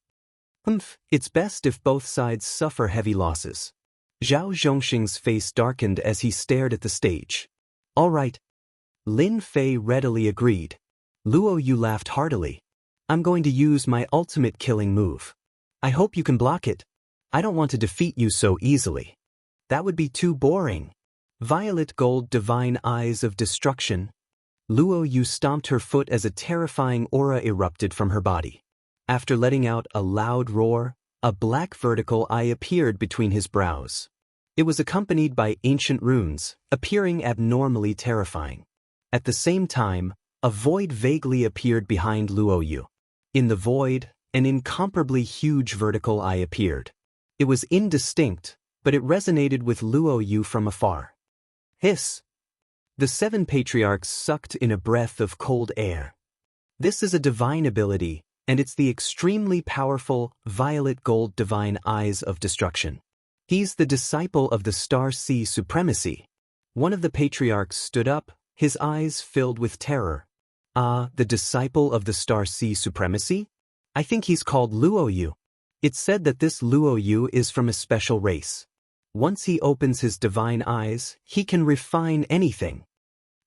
It's best if both sides suffer heavy losses. Zhao Zhongxing's face darkened as he stared at the stage. All right. Lin Fei readily agreed. Luo Yu laughed heartily. I'm going to use my ultimate killing move. I hope you can block it. I don't want to defeat you so easily. That would be too boring. Violet gold divine eyes of destruction. Luo Yu stomped her foot as a terrifying aura erupted from her body. After letting out a loud roar, a black vertical eye appeared between his brows. It was accompanied by ancient runes, appearing abnormally terrifying. At the same time, a void vaguely appeared behind Luo Yu. In the void, an incomparably huge vertical eye appeared. It was indistinct, but it resonated with Luo Yu from afar. Hiss! The 7 patriarchs sucked in a breath of cold air. This is a divine ability, and it's the extremely powerful violet gold divine eyes of destruction. He's the disciple of the Star Sea Supremacy. One of the patriarchs stood up, his eyes filled with terror. The disciple of the Star Sea Supremacy? I think he's called Luo Yu. It's said that this Luo Yu is from a special race. Once he opens his divine eyes, he can refine anything.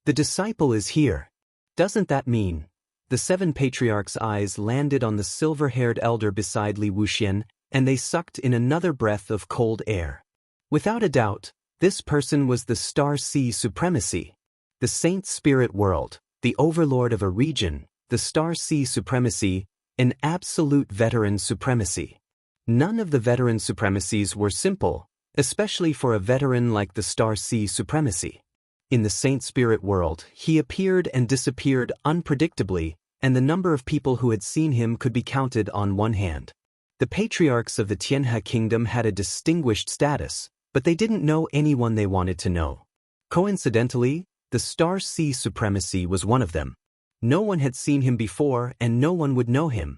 The disciple is here. Doesn't that mean? The 7 patriarchs' eyes landed on the silver-haired elder beside Li Wuxian, and they sucked in another breath of cold air. Without a doubt, this person was the Star Sea Supremacy. The Saint Spirit World, the overlord of a region, the Star Sea Supremacy, an absolute veteran supremacy. None of the veteran supremacies were simple, especially for a veteran like the Star Sea Supremacy. In the Saint Spirit World, he appeared and disappeared unpredictably, and the number of people who had seen him could be counted on one hand. The patriarchs of the Tianhe Kingdom had a distinguished status, but they didn't know anyone they wanted to know. Coincidentally, the Star Sea Supremacy was one of them. No one had seen him before, and no one would know him.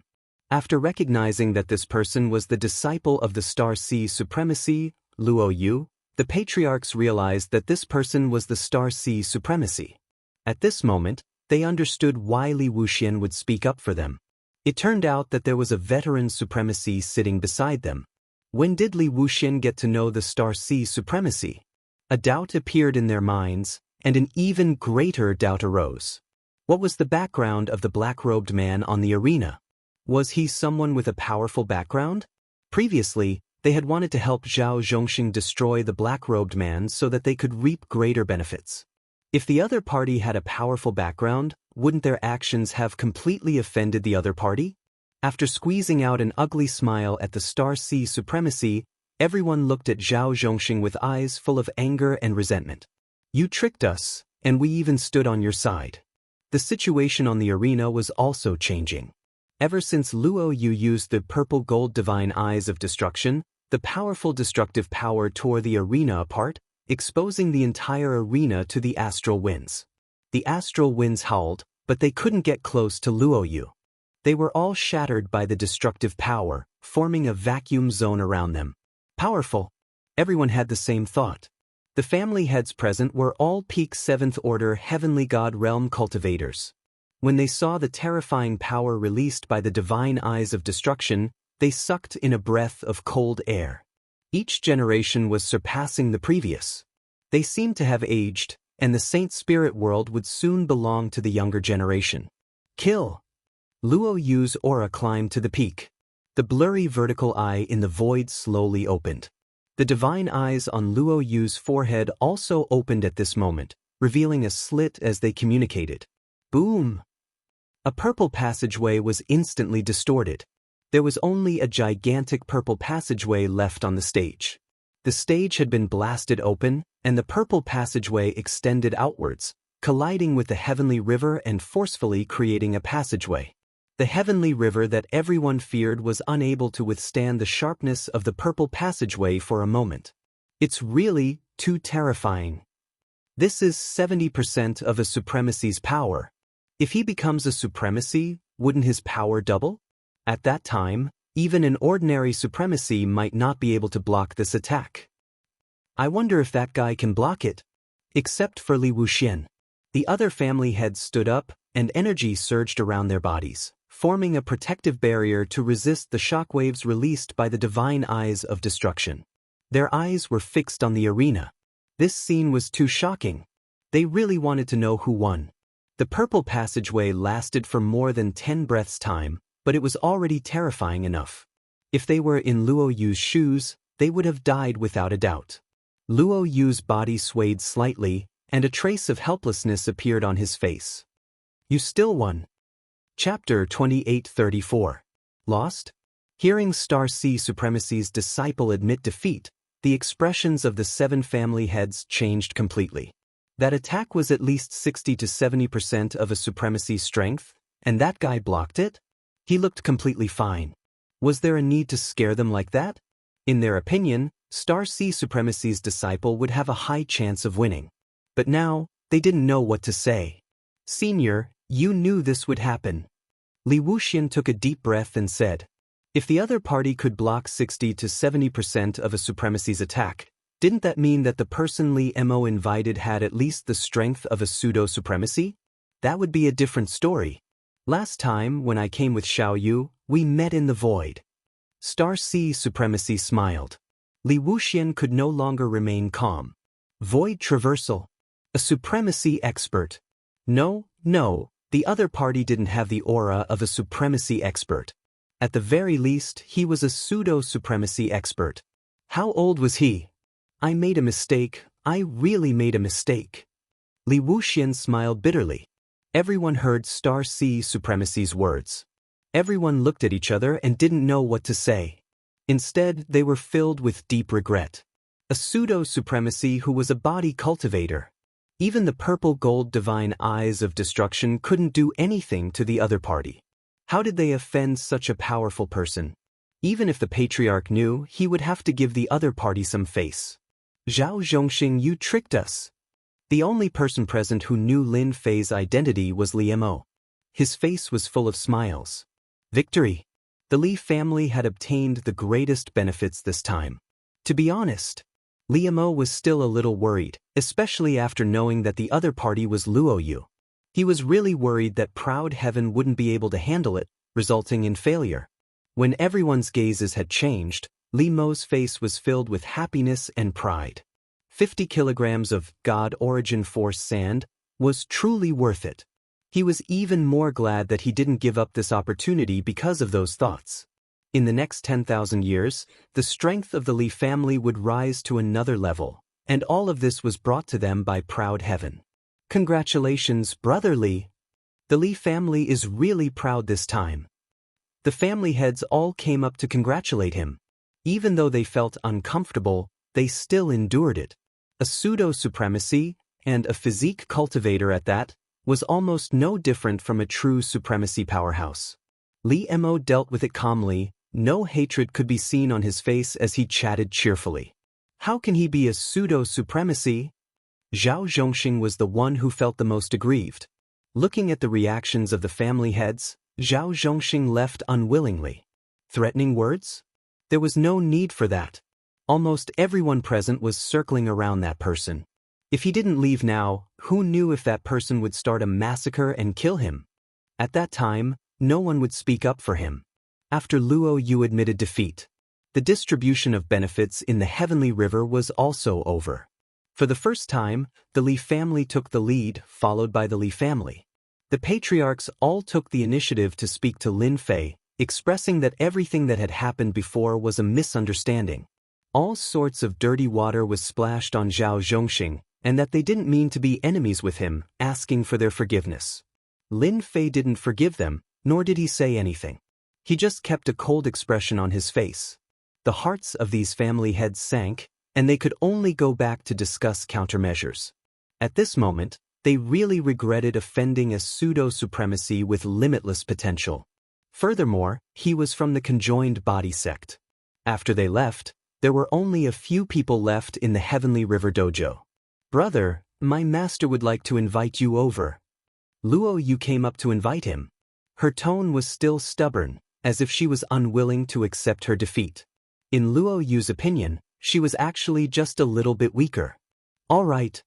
After recognizing that this person was the disciple of the Star Sea Supremacy, Luo Yu, the patriarchs realized that this person was the Star Sea Supremacy. At this moment, they understood why Li Wuxian would speak up for them. It turned out that there was a veteran supremacy sitting beside them. When did Li Wuxian get to know the Star Sea Supremacy? A doubt appeared in their minds, and an even greater doubt arose. What was the background of the black-robed man on the arena? Was he someone with a powerful background? Previously, they had wanted to help Zhao Zhongxing destroy the black-robed man so that they could reap greater benefits. If the other party had a powerful background, wouldn't their actions have completely offended the other party? After squeezing out an ugly smile at the Star Sea Supremacy, everyone looked at Zhao Zhongxing with eyes full of anger and resentment. You tricked us, and we even stood on your side. The situation on the arena was also changing. Ever since Luo Yu used the purple-gold divine eyes of destruction, the powerful destructive power tore the arena apart, exposing the entire arena to the astral winds. The astral winds howled, but they couldn't get close to Luo Yu. They were all shattered by the destructive power, forming a vacuum zone around them. Powerful. Everyone had the same thought. The family heads present were all peak 7th Order Heavenly God Realm cultivators. When they saw the terrifying power released by the divine eyes of destruction, they sucked in a breath of cold air. Each generation was surpassing the previous. They seemed to have aged, and the Saint Spirit World would soon belong to the younger generation. Kill! Luo Yu's aura climbed to the peak. The blurry vertical eye in the void slowly opened. The divine eyes on Luo Yu's forehead also opened at this moment, revealing a slit as they communicated. Boom! A purple passageway was instantly distorted. There was only a gigantic purple passageway left on the stage. The stage had been blasted open, and the purple passageway extended outwards, colliding with the heavenly river and forcefully creating a passageway. The heavenly river that everyone feared was unable to withstand the sharpness of the purple passageway for a moment. It's really too terrifying. This is 70% of a supremacy's power. If he becomes a supremacy, wouldn't his power double? At that time, even an ordinary supremacy might not be able to block this attack. I wonder if that guy can block it. Except for Li Wuxian. The other family heads stood up, and energy surged around their bodies, forming a protective barrier to resist the shockwaves released by the divine eyes of destruction. Their eyes were fixed on the arena. This scene was too shocking. They really wanted to know who won. The purple passageway lasted for more than 10 breaths' time, but it was already terrifying enough. If they were in Luo Yu's shoes, they would have died without a doubt. Luo Yu's body swayed slightly, and a trace of helplessness appeared on his face. You still won. Chapter 2834. Lost? Hearing Star Sea Supremacy's disciple admit defeat, the expressions of the 7 family heads changed completely. That attack was at least 60 to 70% of a supremacy's strength, and that guy blocked it? He looked completely fine. Was there a need to scare them like that? In their opinion, Star Sea Supremacy's disciple would have a high chance of winning. But now, they didn't know what to say. Senior, you knew this would happen. Li Wuxian took a deep breath and said, if the other party could block 60 to 70% of a supremacy's attack, didn't that mean that the person Li Mo invited had at least the strength of a pseudo-supremacy? that would be a different story. Last time, when I came with Xiao Yu, we met in the void. Star Sea Supremacy smiled. Li Wuxian could no longer remain calm. Void traversal. A supremacy expert. No, the other party didn't have the aura of a supremacy expert. At the very least, he was a pseudo-supremacy expert. How old was he? I made a mistake. I really made a mistake. Li Wuxian smiled bitterly. Everyone heard Star Sea Supremacy's words. Everyone looked at each other and didn't know what to say. Instead, they were filled with deep regret. A pseudo-supremacy who was a body cultivator. Even the purple-gold divine eyes of destruction couldn't do anything to the other party. How did they offend such a powerful person? Even if the patriarch knew, he would have to give the other party some face. Zhao Zhongxing, you tricked us. The only person present who knew Lin Fei's identity was Li Mo. His face was full of smiles. Victory! The Li family had obtained the greatest benefits this time. To be honest, Li Mo was still a little worried, especially after knowing that the other party was Luo Yu. He was really worried that Proud Heaven wouldn't be able to handle it, resulting in failure. When everyone's gazes had changed, Li Mo's face was filled with happiness and pride. 50 kilograms of God Origin Force sand was truly worth it. He was even more glad that he didn't give up this opportunity because of those thoughts. In the next 10,000 years, the strength of the Li family would rise to another level, and all of this was brought to them by Proud Heaven. Congratulations, Brother Li. The Li family is really proud this time. The family heads all came up to congratulate him. Even though they felt uncomfortable, they still endured it. A pseudo-supremacy, and a physique cultivator at that, was almost no different from a true supremacy powerhouse. Li Mo dealt with it calmly. No hatred could be seen on his face as he chatted cheerfully. How can he be a pseudo-supremacy? Zhao Zhongxing was the one who felt the most aggrieved. Looking at the reactions of the family heads, Zhao Zhongxing left unwillingly. Threatening words? There was no need for that. Almost everyone present was circling around that person. If he didn't leave now, who knew if that person would start a massacre and kill him? At that time, no one would speak up for him. After Luo Yu admitted defeat, the distribution of benefits in the Heavenly River was also over. For the first time, the Li family took the lead, followed by the Li family. The patriarchs all took the initiative to speak to Lin Fei, expressing that everything that had happened before was a misunderstanding. All sorts of dirty water was splashed on Zhao Zhongxing, and that they didn't mean to be enemies with him, asking for their forgiveness. Lin Fei didn't forgive them, nor did he say anything. He just kept a cold expression on his face. The hearts of these family heads sank, and they could only go back to discuss countermeasures. At this moment, they really regretted offending a pseudo-supremacy with limitless potential. Furthermore, he was from the conjoined body sect. After they left, there were only a few people left in the Heavenly River Dojo. Brother, my master would like to invite you over. Luo Yu came up to invite him. Her tone was still stubborn, as if she was unwilling to accept her defeat. In Luo Yu's opinion, she was actually just a little bit weaker. All right.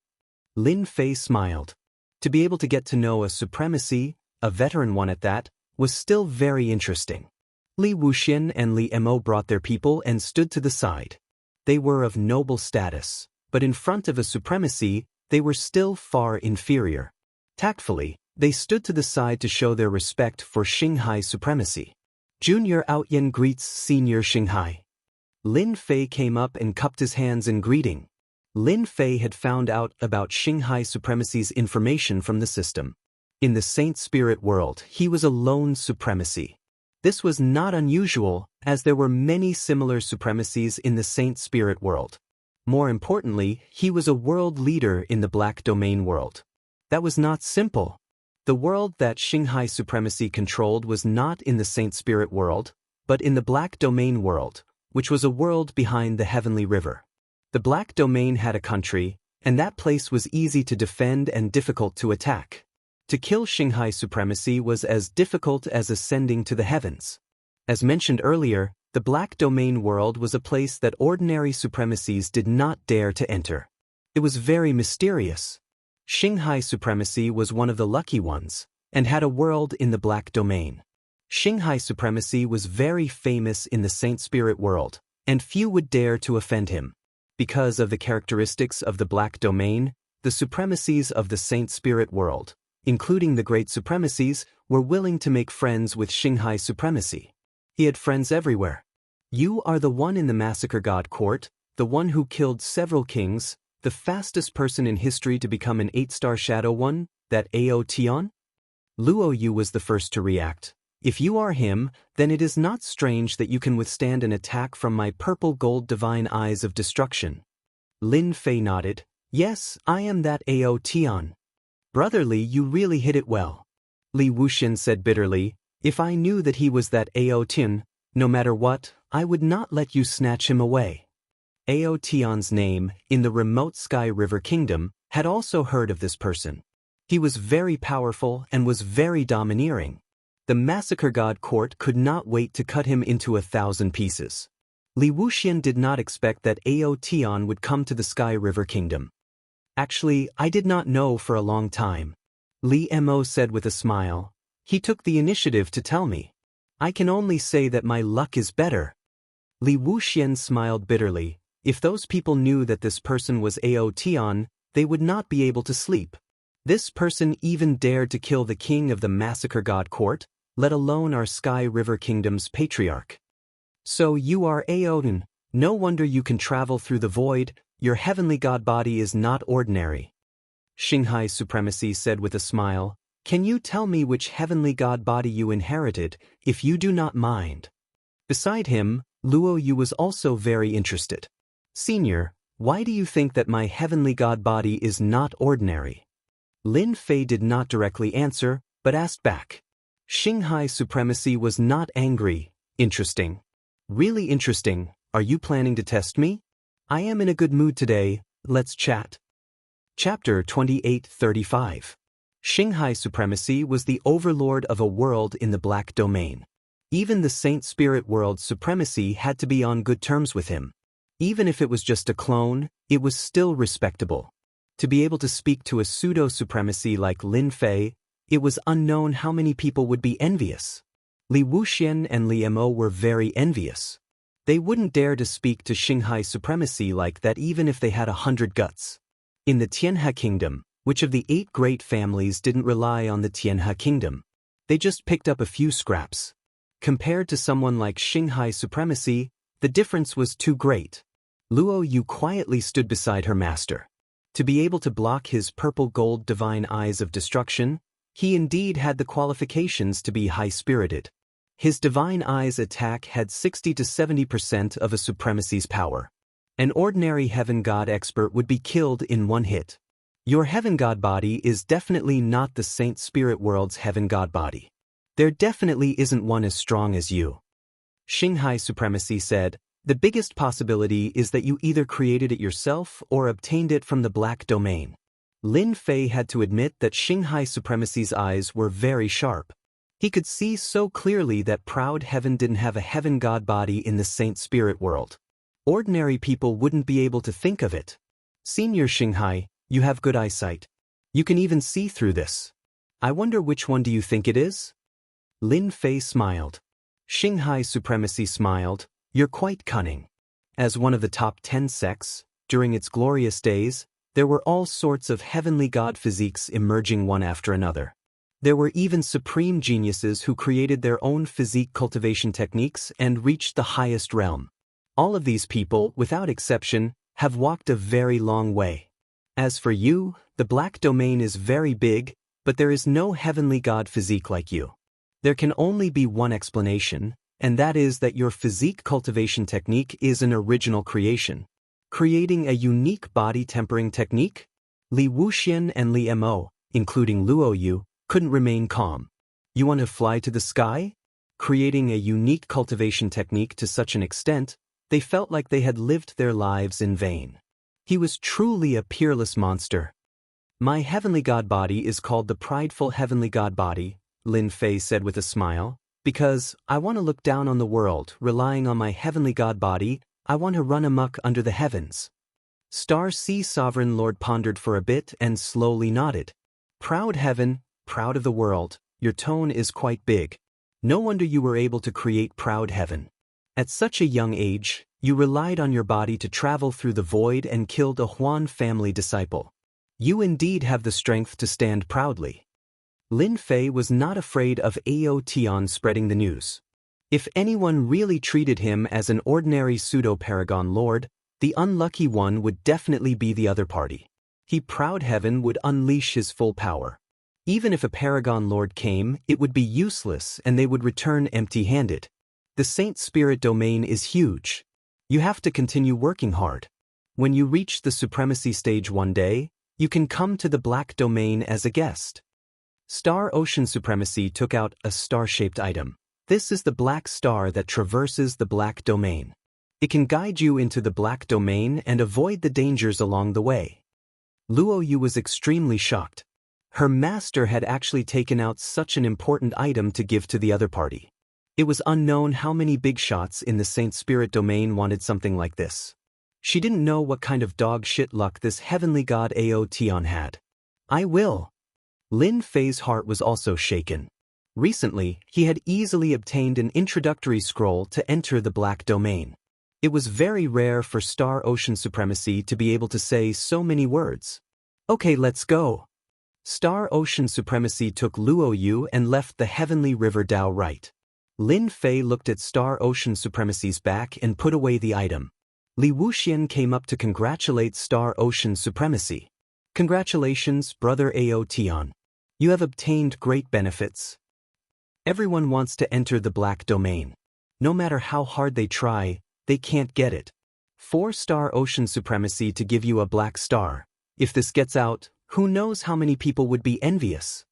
Lin Fei smiled. To be able to get to know a supremacy, a veteran one at that, was still very interesting. Li Wuxian and Li Mo brought their people and stood to the side. They were of noble status, but in front of a supremacy, they were still far inferior. Tactfully, they stood to the side to show their respect for Xinghai supremacy. Junior Outyan greets Senior Xinghai. Lin Fei came up and cupped his hands in greeting. Lin Fei had found out about Xinghai supremacy's information from the system. In the Saint Spirit world, he was a lone supremacy. This was not unusual, as there were many similar supremacies in the Saint Spirit world. More importantly, he was a world leader in the Black Domain world. That was not simple. The world that Xinghai supremacy controlled was not in the Saint Spirit world, but in the Black Domain world, which was a world behind the Heavenly River. The Black Domain had a country, and that place was easy to defend and difficult to attack. To kill Xinghai supremacy was as difficult as ascending to the heavens. As mentioned earlier, the Black Domain world was a place that ordinary supremacies did not dare to enter. It was very mysterious. Xinghai supremacy was one of the lucky ones, and had a world in the Black Domain. Xinghai supremacy was very famous in the Saint Spirit world, and few would dare to offend him. Because of the characteristics of the Black Domain, the supremacies of the Saint Spirit world, including the great supremacies, were willing to make friends with Xinghai supremacy. He had friends everywhere. You are the one in the massacre god court, the one who killed several kings, the fastest person in history to become an 8-star Shadow One, that Ao Tian? Luo Yu was the first to react. If you are him, then it is not strange that you can withstand an attack from my purple gold divine eyes of destruction. Lin Fei nodded. Yes, I am that Ao Tian. Brother Li, you really hit it well. Li Wuxian said bitterly, if I knew that he was that Ao Tian, no matter what, I would not let you snatch him away. Ao Tian's name, in the remote Sky River Kingdom, had also heard of this person. He was very powerful and was very domineering. The massacre god court could not wait to cut him into 1,000 pieces. Li Wuxian did not expect that Ao Tian would come to the Sky River Kingdom. Actually, I did not know for a long time. Li Mo said with a smile. He took the initiative to tell me. I can only say that my luck is better. Li Wuxian smiled bitterly. If those people knew that this person was Ao Tian, they would not be able to sleep. This person even dared to kill the king of the massacre god court, let alone our Sky River Kingdom's patriarch. So you are Aoden, no wonder you can travel through the void, your heavenly god body is not ordinary. Xinghai supremacy said with a smile, can you tell me which heavenly god body you inherited, if you do not mind? Beside him, Luo Yu was also very interested. Senior, why do you think that my heavenly god body is not ordinary? Lin Fei did not directly answer, but asked back. Xinghai supremacy was not angry. Interesting. Really interesting. Are you planning to test me? I am in a good mood today, let's chat. Chapter 2835. Xinghai supremacy was the overlord of a world in the Black Domain. Even the Saint Spirit world's supremacy had to be on good terms with him. Even if it was just a clone, it was still respectable. To be able to speak to a pseudo-supremacy like Lin Fei, it was unknown how many people would be envious. Li Wuxian and Li Mo were very envious. They wouldn't dare to speak to Xinghai supremacy like that even if they had 100 guts. In the Tianhe Kingdom, which of the 8 great families didn't rely on the Tianhe Kingdom? They just picked up a few scraps. Compared to someone like Xinghai supremacy, the difference was too great. Luo Yu quietly stood beside her master. To be able to block his purple gold divine eyes of destruction, he indeed had the qualifications to be high-spirited. His divine eyes attack had 60 to 70% of a supremacy's power. An ordinary heaven god expert would be killed in one hit. Your heaven god body is definitely not the Saint Spirit world's heaven god body. There definitely isn't one as strong as you. Xinghai supremacy said, the biggest possibility is that you either created it yourself or obtained it from the Black Domain. Lin Fei had to admit that Xinghai supremacy's eyes were very sharp. He could see so clearly that proud heaven didn't have a heaven god body in the Saint Spirit world. Ordinary people wouldn't be able to think of it. Senior Xinghai, you have good eyesight. You can even see through this. I wonder which one do you think it is? Lin Fei smiled. Xinghai supremacy smiled, you're quite cunning. As one of the top 10 sects, during its glorious days, there were all sorts of heavenly god physiques emerging one after another. There were even supreme geniuses who created their own physique cultivation techniques and reached the highest realm. All of these people, without exception, have walked a very long way. As for you, the Black Domain is very big, but there is no heavenly god physique like you. There can only be one explanation, and that is that your physique cultivation technique is an original creation. Creating a unique body tempering technique? Li Wuxian and Li Mo, including Luo Yu, couldn't remain calm. You want to fly to the sky? Creating a unique cultivation technique to such an extent, they felt like they had lived their lives in vain. He was truly a peerless monster. My heavenly god body is called the prideful heavenly god body, Lin Fei said with a smile, because I want to look down on the world, relying on my heavenly god body. I want to run amok under the heavens. Star C Sovereign Lord pondered for a bit and slowly nodded. Proud heaven, proud of the world, your tone is quite big. No wonder you were able to create proud heaven. At such a young age, you relied on your body to travel through the void and killed a Huan family disciple. You indeed have the strength to stand proudly. Lin Fei was not afraid of Ao Tian spreading the news. If anyone really treated him as an ordinary pseudo-paragon lord, the unlucky one would definitely be the other party. He proud heaven would unleash his full power. Even if a paragon lord came, it would be useless and they would return empty-handed. The Saint Spirit domain is huge. You have to continue working hard. When you reach the supremacy stage one day, you can come to the black domain as a guest. Star Ocean Supremacy took out a star-shaped item. This is the black star that traverses the black domain. It can guide you into the black domain and avoid the dangers along the way. Luo Yu was extremely shocked. Her master had actually taken out such an important item to give to the other party. It was unknown how many big shots in the Saint Spirit domain wanted something like this. She didn't know what kind of dog shit luck this heavenly god Ao Tian had. I will. Lin Fei's heart was also shaken. Recently, he had easily obtained an introductory scroll to enter the black domain. It was very rare for Star Ocean Supremacy to be able to say so many words. Okay, let's go. Star Ocean Supremacy took Luo Yu and left the heavenly river Dao right. Lin Fei looked at Star Ocean Supremacy's back and put away the item. Li Wuxian came up to congratulate Star Ocean Supremacy. Congratulations, brother Ao Tian. You have obtained great benefits. Everyone wants to enter the black domain. No matter how hard they try, they can't get it. 4-star Ocean Supremacy to give you a black star. If this gets out, who knows how many people would be envious?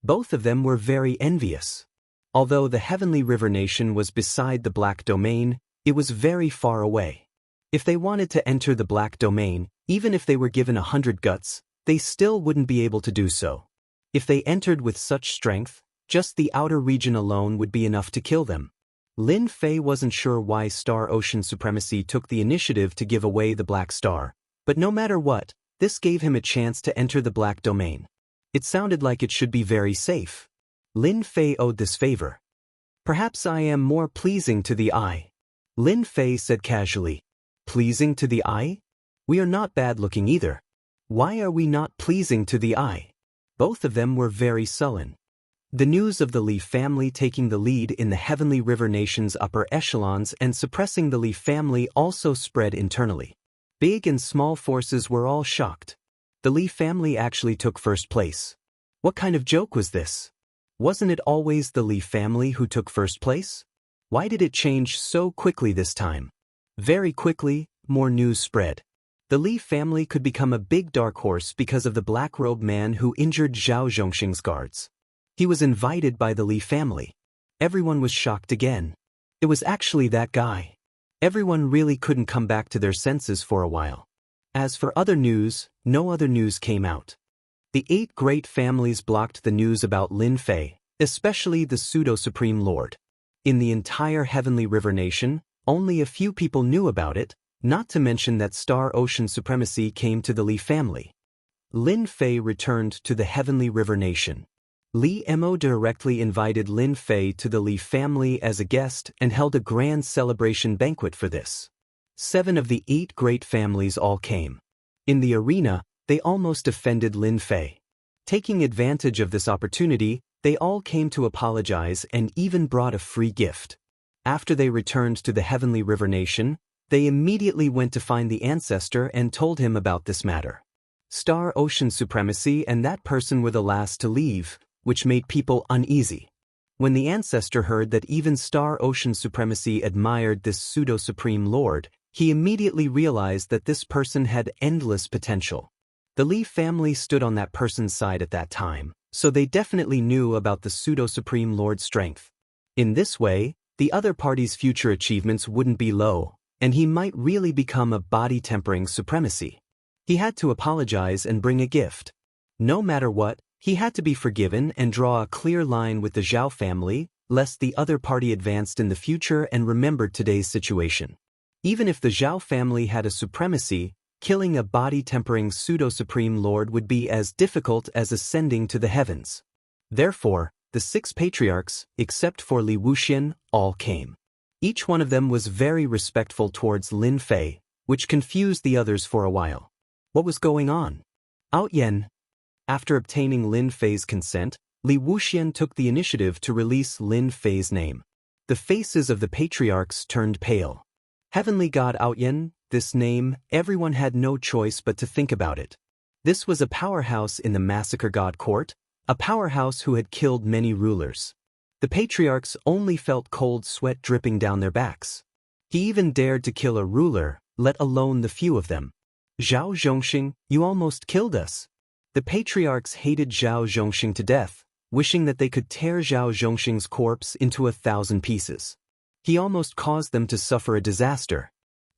Both of them were very envious. Although the Heavenly River Nation was beside the black domain, it was very far away. If they wanted to enter the black domain, even if they were given 100 guts, they still wouldn't be able to do so. If they entered with such strength, just the outer region alone would be enough to kill them. Lin Fei wasn't sure why Star Ocean Supremacy took the initiative to give away the black star, but no matter what, this gave him a chance to enter the black domain. It sounded like it should be very safe. Lin Fei owed this favor. Perhaps I am more pleasing to the eye. Lin Fei said casually. Pleasing to the eye? We are not bad-looking either. Why are we not pleasing to the eye? Both of them were very sullen. The news of the Li family taking the lead in the Heavenly River Nation's upper echelons and suppressing the Li family also spread internally. Big and small forces were all shocked. The Li family actually took first place. What kind of joke was this? Wasn't it always the Li family who took first place? Why did it change so quickly this time? Very quickly, more news spread. The Li family could become a big dark horse because of the black-robed man who injured Zhao Zhongxing's guards. He was invited by the Li family. Everyone was shocked again. It was actually that guy. Everyone really couldn't come back to their senses for a while. As for other news, no other news came out. The 8 great families blocked the news about Lin Fei, especially the Pseudo-Supreme Lord. In the entire Heavenly River Nation, only a few people knew about it, not to mention that Star Ocean Supremacy came to the Li family. Lin Fei returned to the Heavenly River Nation. Li Mo directly invited Lin Fei to the Li family as a guest and held a grand celebration banquet for this. 7 of the 8 great families all came. In the arena, they almost offended Lin Fei. Taking advantage of this opportunity, they all came to apologize and even brought a free gift. After they returned to the Heavenly River Nation, they immediately went to find the ancestor and told him about this matter. Star Ocean Supremacy and that person were the last to leave, which made people uneasy. When the ancestor heard that even Star Ocean Supremacy admired this pseudo-supreme lord, he immediately realized that this person had endless potential. The Li family stood on that person's side at that time, so they definitely knew about the pseudo-supreme lord's strength. In this way, the other party's future achievements wouldn't be low, and he might really become a body-tempering supremacy. He had to apologize and bring a gift. No matter what, he had to be forgiven and draw a clear line with the Zhao family, lest the other party advanced in the future and remembered today's situation. Even if the Zhao family had a supremacy, Killing a body-tempering pseudo-supreme lord would be as difficult as ascending to the heavens. Therefore, the 6 patriarchs, except for Li Wuxian, all came. Each one of them was very respectful towards Lin Fei, which confused the others for a while. What was going on? Out Yen. After obtaining Lin Fei's consent, Li Wuxian took the initiative to release Lin Fei's name. The faces of the patriarchs turned pale. Heavenly God Out Yen, this name, everyone had no choice but to think about it. This was a powerhouse in the Massacre God Court, a powerhouse who had killed many rulers. The patriarchs only felt cold sweat dripping down their backs. He even dared to kill a ruler, let alone the few of them. Zhao Zhongxing, you almost killed us. The patriarchs hated Zhao Zhongxing to death, wishing that they could tear Zhao Zhongxing's corpse into 1,000 pieces. He almost caused them to suffer a disaster.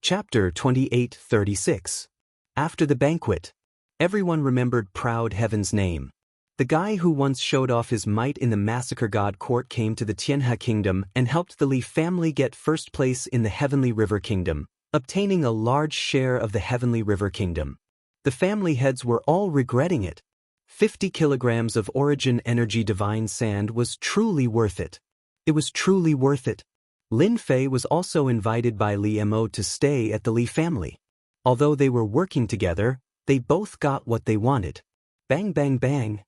Chapter 28:36. After the banquet, everyone remembered Proud Heaven's name. The guy who once showed off his might in the Massacre God Court came to the Tianhe Kingdom and helped the Li family get first place in the Heavenly River Kingdom, obtaining a large share of the Heavenly River Kingdom. The family heads were all regretting it. 50 kilograms of Origin Energy Divine Sand was truly worth it. It was truly worth it. Lin Fei was also invited by Li Mo to stay at the Li family. Although they were working together, they both got what they wanted. Bang bang bang.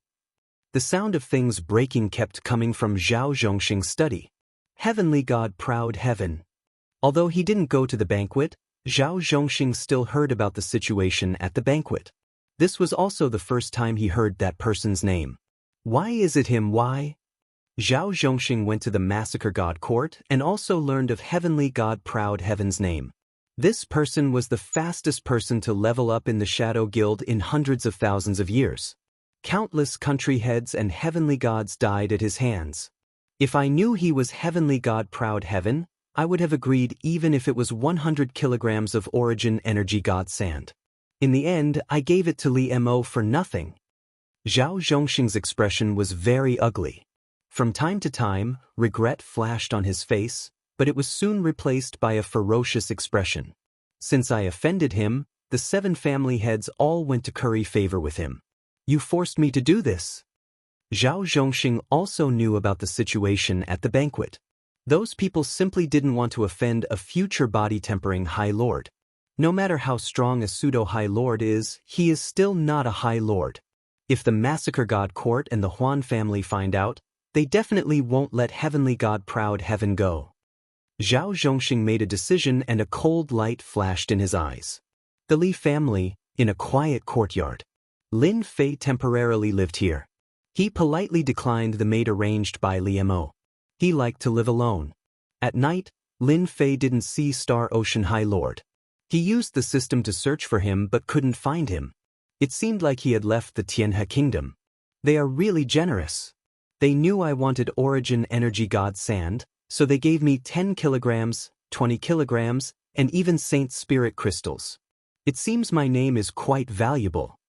The sound of things breaking kept coming from Zhao Zhongxing's study. Heavenly God Proud Heaven. Although he didn't go to the banquet, Zhao Zhongxing still heard about the situation at the banquet. This was also the first time he heard that person's name. Why is it him? Why? Zhao Zhongxing went to the Massacre God Court and also learned of Heavenly God Proud Heaven's name. This person was the fastest person to level up in the Shadow Guild in hundreds of thousands of years. Countless country heads and heavenly gods died at his hands. If I knew he was Heavenly God Proud Heaven, I would have agreed even if it was 100 kilograms of Origin Energy God Sand. In the end, I gave it to Li Mo for nothing. Zhao Zhongxing's expression was very ugly. From time to time, regret flashed on his face, but it was soon replaced by a ferocious expression. Since I offended him, the 7 family heads all went to curry favor with him. You forced me to do this. Zhao Zhongxing also knew about the situation at the banquet. Those people simply didn't want to offend a future body-tempering High Lord. No matter how strong a pseudo-High Lord is, he is still not a High Lord. If the Massacre God Court and the Huan family find out, they definitely won't let Heavenly God Proud Heaven go. Zhao Zhongxing made a decision and a cold light flashed in his eyes. The Li family, in a quiet courtyard. Lin Fei temporarily lived here. He politely declined the maid arranged by Li Mo. He liked to live alone. At night, Lin Fei didn't see Star Ocean High Lord. He used the system to search for him but couldn't find him. It seemed like he had left the Tianhe Kingdom. They are really generous. They knew I wanted Origin Energy God Sand, so they gave me 10 kilograms, 20 kilograms, and even Saint Spirit crystals. It seems my name is quite valuable.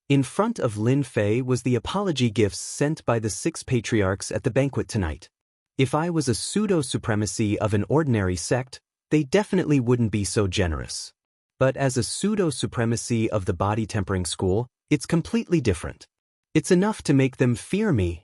In front of Lin Fei was the apology gifts sent by the 6 patriarchs at the banquet tonight. If I was a pseudo-supremacy of an ordinary sect, they definitely wouldn't be so generous. But as a pseudo-supremacy of the body-tempering school, it's completely different. It's enough to make them fear me.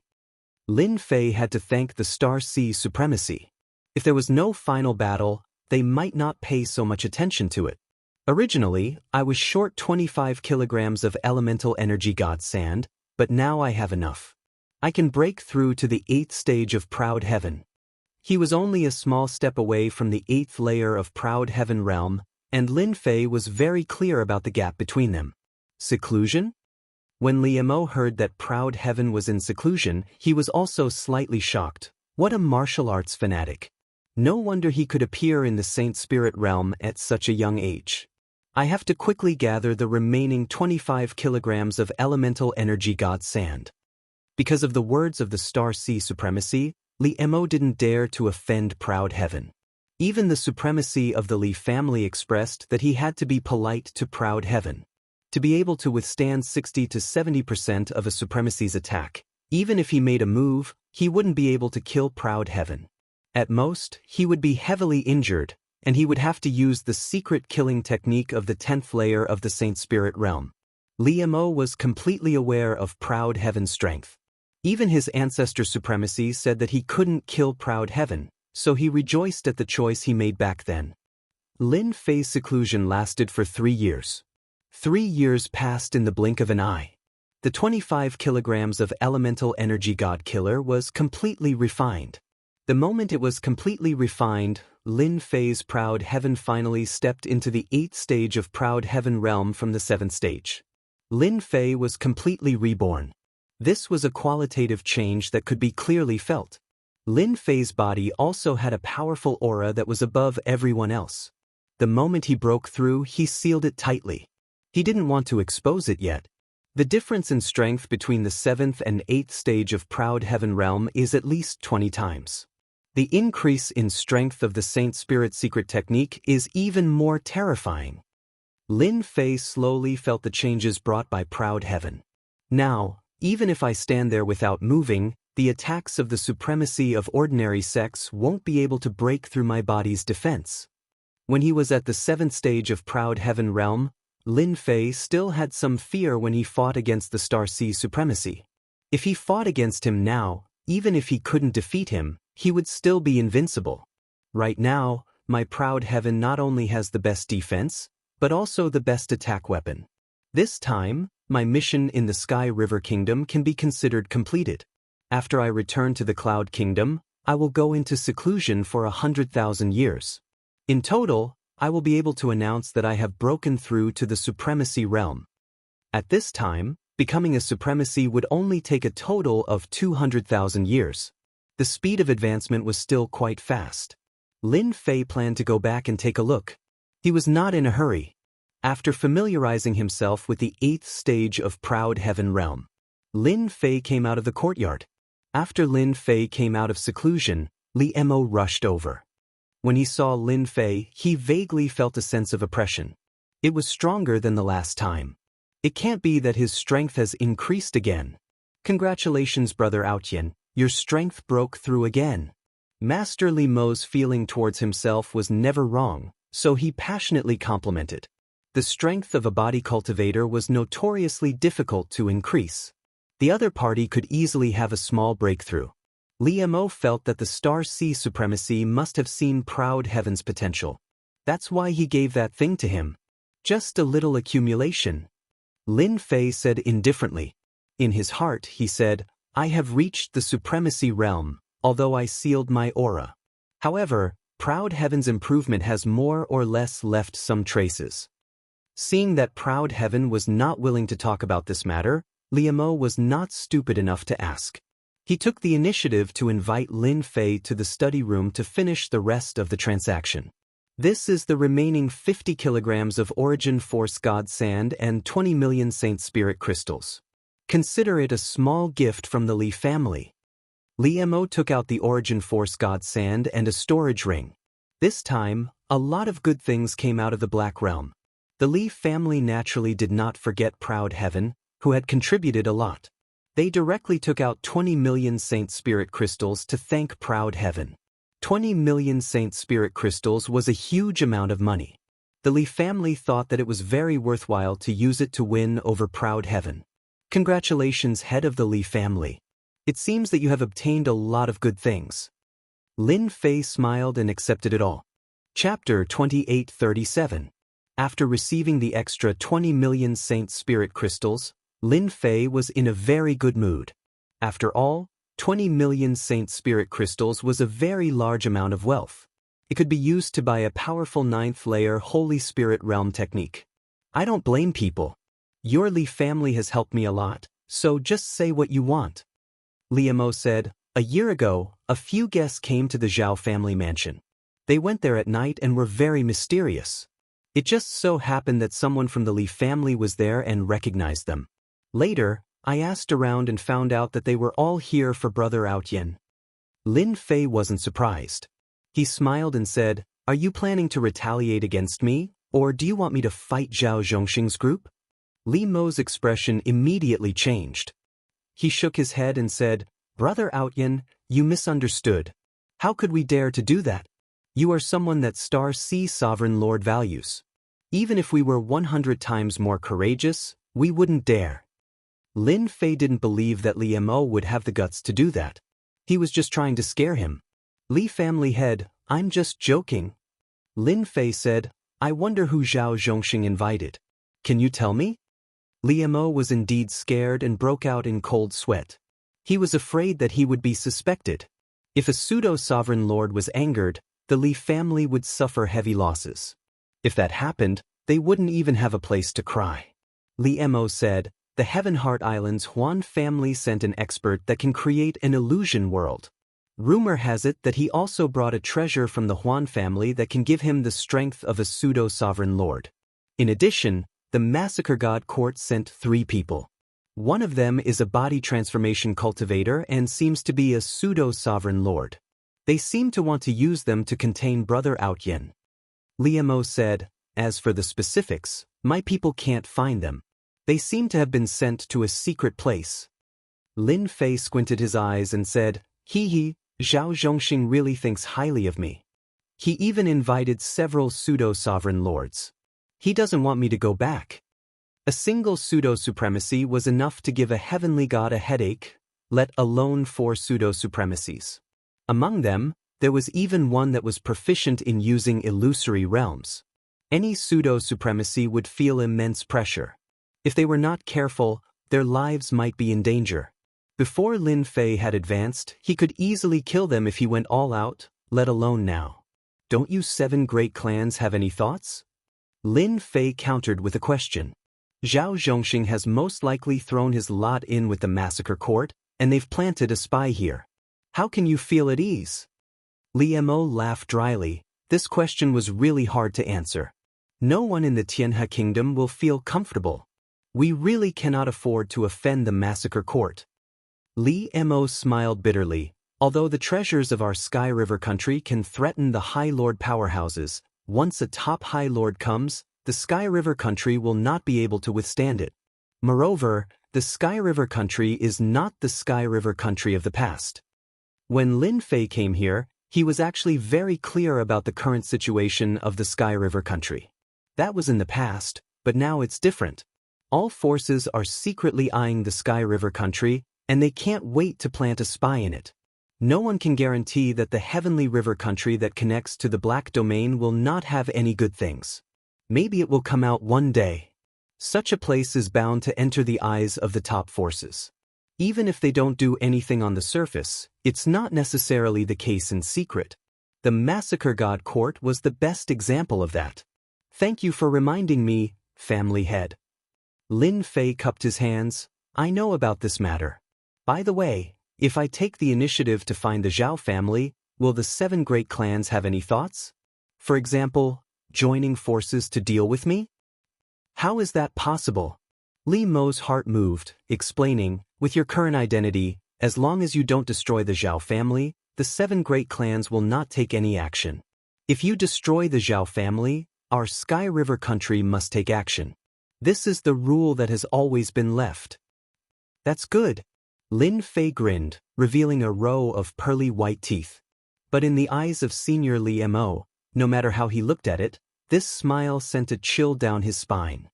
Lin Fei had to thank the Star Sea supremacy. If there was no final battle, they might not pay so much attention to it. Originally, I was short 25 kilograms of elemental energy God Sand, but now I have enough. I can break through to the 8th stage of Proud Heaven. He was only a small step away from the 8th layer of Proud Heaven realm, and Lin Fei was very clear about the gap between them. Seclusion? When Li Mo heard that Proud Heaven was in seclusion, he was also slightly shocked. What a martial arts fanatic. No wonder he could appear in the Saint Spirit realm at such a young age. I have to quickly gather the remaining 25 kilograms of elemental energy God Sand. Because of the words of the Star Sea supremacy, Li Mo didn't dare to offend Proud Heaven. Even the supremacy of the Li family expressed that he had to be polite to Proud Heaven. To be able to withstand 60 to 70% of a supremacy's attack, even if he made a move, he wouldn't be able to kill Proud Heaven. At most, he would be heavily injured, and he would have to use the secret killing technique of the 10th layer of the Saint Spirit realm. Li Mo was completely aware of Proud Heaven's strength. Even his ancestor supremacy said that he couldn't kill Proud Heaven, so he rejoiced at the choice he made back then. Lin Fei's seclusion lasted for 3 years. 3 years passed in the blink of an eye. The 25 kilograms of elemental energy god killer was completely refined. The moment it was completely refined, Lin Fei's Proud Heaven finally stepped into the 8th stage of Proud Heaven realm from the 7th stage. Lin Fei was completely reborn. This was a qualitative change that could be clearly felt. Lin Fei's body also had a powerful aura that was above everyone else. The moment he broke through, he sealed it tightly. He didn't want to expose it yet. The difference in strength between the 7th and 8th stage of Proud Heaven realm is at least 20 times. The increase in strength of the Saint Spirit secret technique is even more terrifying. Lin Fei slowly felt the changes brought by Proud Heaven. Now, even if I stand there without moving, the attacks of the supremacy of ordinary sex won't be able to break through my body's defense. When he was at the 7th stage of Proud Heaven realm, Lin Fei still had some fear when he fought against the Star Sea supremacy. If he fought against him now, even if he couldn't defeat him, he would still be invincible. Right now, my Proud Heaven not only has the best defense, but also the best attack weapon. This time, my mission in the Sky River Kingdom can be considered completed. After I return to the Cloud Kingdom, I will go into seclusion for 100,000 years. In total, I will be able to announce that I have broken through to the supremacy realm. At this time, becoming a supremacy would only take a total of 200,000 years. The speed of advancement was still quite fast. Lin Fei planned to go back and take a look. He was not in a hurry. After familiarizing himself with the 8th stage of Proud Heaven realm, Lin Fei came out of the courtyard. After Lin Fei came out of seclusion, Li Mo rushed over. When he saw Lin Fei, he vaguely felt a sense of oppression. It was stronger than the last time. It can't be that his strength has increased again. Congratulations, Brother Aotian, your strength broke through again. Master Li Mo's feeling towards himself was never wrong, so he passionately complimented. The strength of a body cultivator was notoriously difficult to increase. The other party could easily have a small breakthrough. Li Mo felt that the Star Sea supremacy must have seen Proud Heaven's potential. That's why he gave that thing to him. Just a little accumulation. Lin Fei said indifferently. In his heart, he said, I have reached the supremacy realm, although I sealed my aura. However, Proud Heaven's improvement has more or less left some traces. Seeing that Proud Heaven was not willing to talk about this matter, Li Mo was not stupid enough to ask. He took the initiative to invite Lin Fei to the study room to finish the rest of the transaction. This is the remaining 50 kilograms of Origin Force God Sand and 20 million Saint Spirit crystals. Consider it a small gift from the Li family. Li Mo took out the Origin Force God Sand and a storage ring. This time, a lot of good things came out of the Black Realm. The Li family naturally did not forget Proud Heaven, who had contributed a lot. They directly took out 20 million Saint Spirit crystals to thank Proud Heaven. 20 million Saint Spirit crystals was a huge amount of money. The Li family thought that it was very worthwhile to use it to win over Proud Heaven. Congratulations, head of the Li family. It seems that you have obtained a lot of good things. Lin Fei smiled and accepted it all. Chapter 2837. After receiving the extra 20 million Saint Spirit crystals, Lin Fei was in a very good mood. After all, 20 million Saint Spirit crystals was a very large amount of wealth. It could be used to buy a powerful 9th layer Holy Spirit realm technique. I don't blame people. Your Li family has helped me a lot, so just say what you want. Li Mo said, a year ago, a few guests came to the Zhao family mansion. They went there at night and were very mysterious. It just so happened that someone from the Li family was there and recognized them. Later, I asked around and found out that they were all here for Brother Aotian. Lin Fei wasn't surprised. He smiled and said, are you planning to retaliate against me, or do you want me to fight Zhao Zhongxing's group? Li Mo's expression immediately changed. He shook his head and said, Brother Aotian, you misunderstood. How could we dare to do that? You are someone that Star C Sovereign Lord values. Even if we were 100 times more courageous, we wouldn't dare. Lin Fei didn't believe that Li Mo would have the guts to do that. He was just trying to scare him. Li family head, I'm just joking. Lin Fei said, I wonder who Zhao Zhongxing invited. Can you tell me? Li Mo was indeed scared and broke out in cold sweat. He was afraid that he would be suspected. If a pseudo-sovereign lord was angered, the Li family would suffer heavy losses. If that happened, they wouldn't even have a place to cry. Li Mo said, the Heaven Heart Islands Huan family sent an expert that can create an illusion world. Rumor has it that he also brought a treasure from the Huan family that can give him the strength of a pseudo-sovereign lord. In addition, the Massacre God Court sent 3 people. One of them is a body transformation cultivator and seems to be a pseudo-sovereign lord. They seem to want to use them to contain Brother Outyin. Li Mo said, as for the specifics, my people can't find them. They seem to have been sent to a secret place. Lin Fei squinted his eyes and said, Zhao Zhongxing really thinks highly of me. He even invited several pseudo-sovereign lords. He doesn't want me to go back. A single pseudo-supremacy was enough to give a heavenly god a headache, let alone 4 pseudo-supremacies. Among them, there was even one that was proficient in using illusory realms. Any pseudo-supremacy would feel immense pressure. If they were not careful, their lives might be in danger. Before Lin Fei had advanced, he could easily kill them if he went all out, let alone now. Don't you 7 great clans have any thoughts? Lin Fei countered with a question. Zhao Zhongxing has most likely thrown his lot in with the Massacre Court, and they've planted a spy here. How can you feel at ease? Li Mo laughed dryly. This question was really hard to answer. No one in the Tianhe Kingdom will feel comfortable. We really cannot afford to offend the Massacre Court. Li Mo smiled bitterly. Although the treasures of our Sky River country can threaten the High Lord powerhouses, once a top High Lord comes, the Sky River country will not be able to withstand it. Moreover, the Sky River country is not the Sky River country of the past. When Lin Fei came here, he was actually very clear about the current situation of the Sky River country. That was in the past, but now it's different. All forces are secretly eyeing the Sky River country, and they can't wait to plant a spy in it. No one can guarantee that the Heavenly River country that connects to the Black Domain will not have any good things. Maybe it will come out one day. Such a place is bound to enter the eyes of the top forces. Even if they don't do anything on the surface, it's not necessarily the case in secret. The Massacre God Court was the best example of that. Thank you for reminding me, family head. Lin Fei cupped his hands. I know about this matter. By the way, if I take the initiative to find the Zhao family, will the 7 great clans have any thoughts? For example, joining forces to deal with me? How is that possible? Li Mo's heart moved, explaining, with your current identity, as long as you don't destroy the Zhao family, the 7 great clans will not take any action. If you destroy the Zhao family, our Sky River country must take action. This is the rule that has always been left. That's good. Lin Fei grinned, revealing a row of pearly white teeth. But in the eyes of Senior Li Mo, no matter how he looked at it, this smile sent a chill down his spine.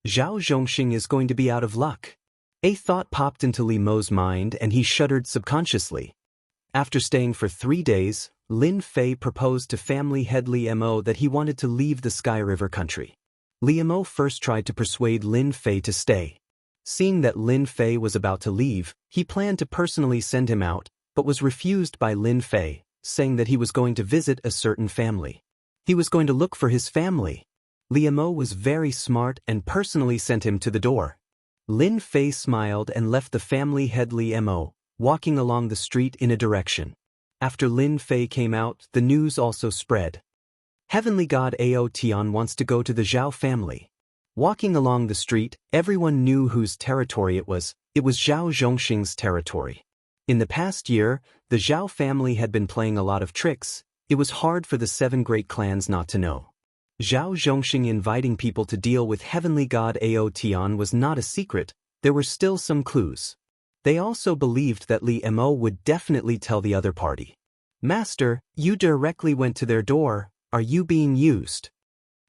Zhao Zhongxing is going to be out of luck. A thought popped into Li Mo's mind and he shuddered subconsciously. After staying for 3 days, Lin Fei proposed to family head Li Mo that he wanted to leave the Sky River country. Li Mo first tried to persuade Lin Fei to stay. Seeing that Lin Fei was about to leave, he planned to personally send him out, but was refused by Lin Fei, saying that he was going to visit a certain family. He was going to look for his family. Li Mo was very smart and personally sent him to the door. Lin Fei smiled and left the family head Li Mo, walking along the street in a direction. After Lin Fei came out, the news also spread. Heavenly God Ao Tian wants to go to the Zhao family. Walking along the street, everyone knew whose territory it was. It was Zhao Zhongxing's territory. In the past year, the Zhao family had been playing a lot of tricks. It was hard for the 7 great clans not to know. Zhao Zhongxing inviting people to deal with Heavenly God Ao Tian was not a secret. There were still some clues. They also believed that Li Mo would definitely tell the other party. Master, you directly went to their door, are you being used?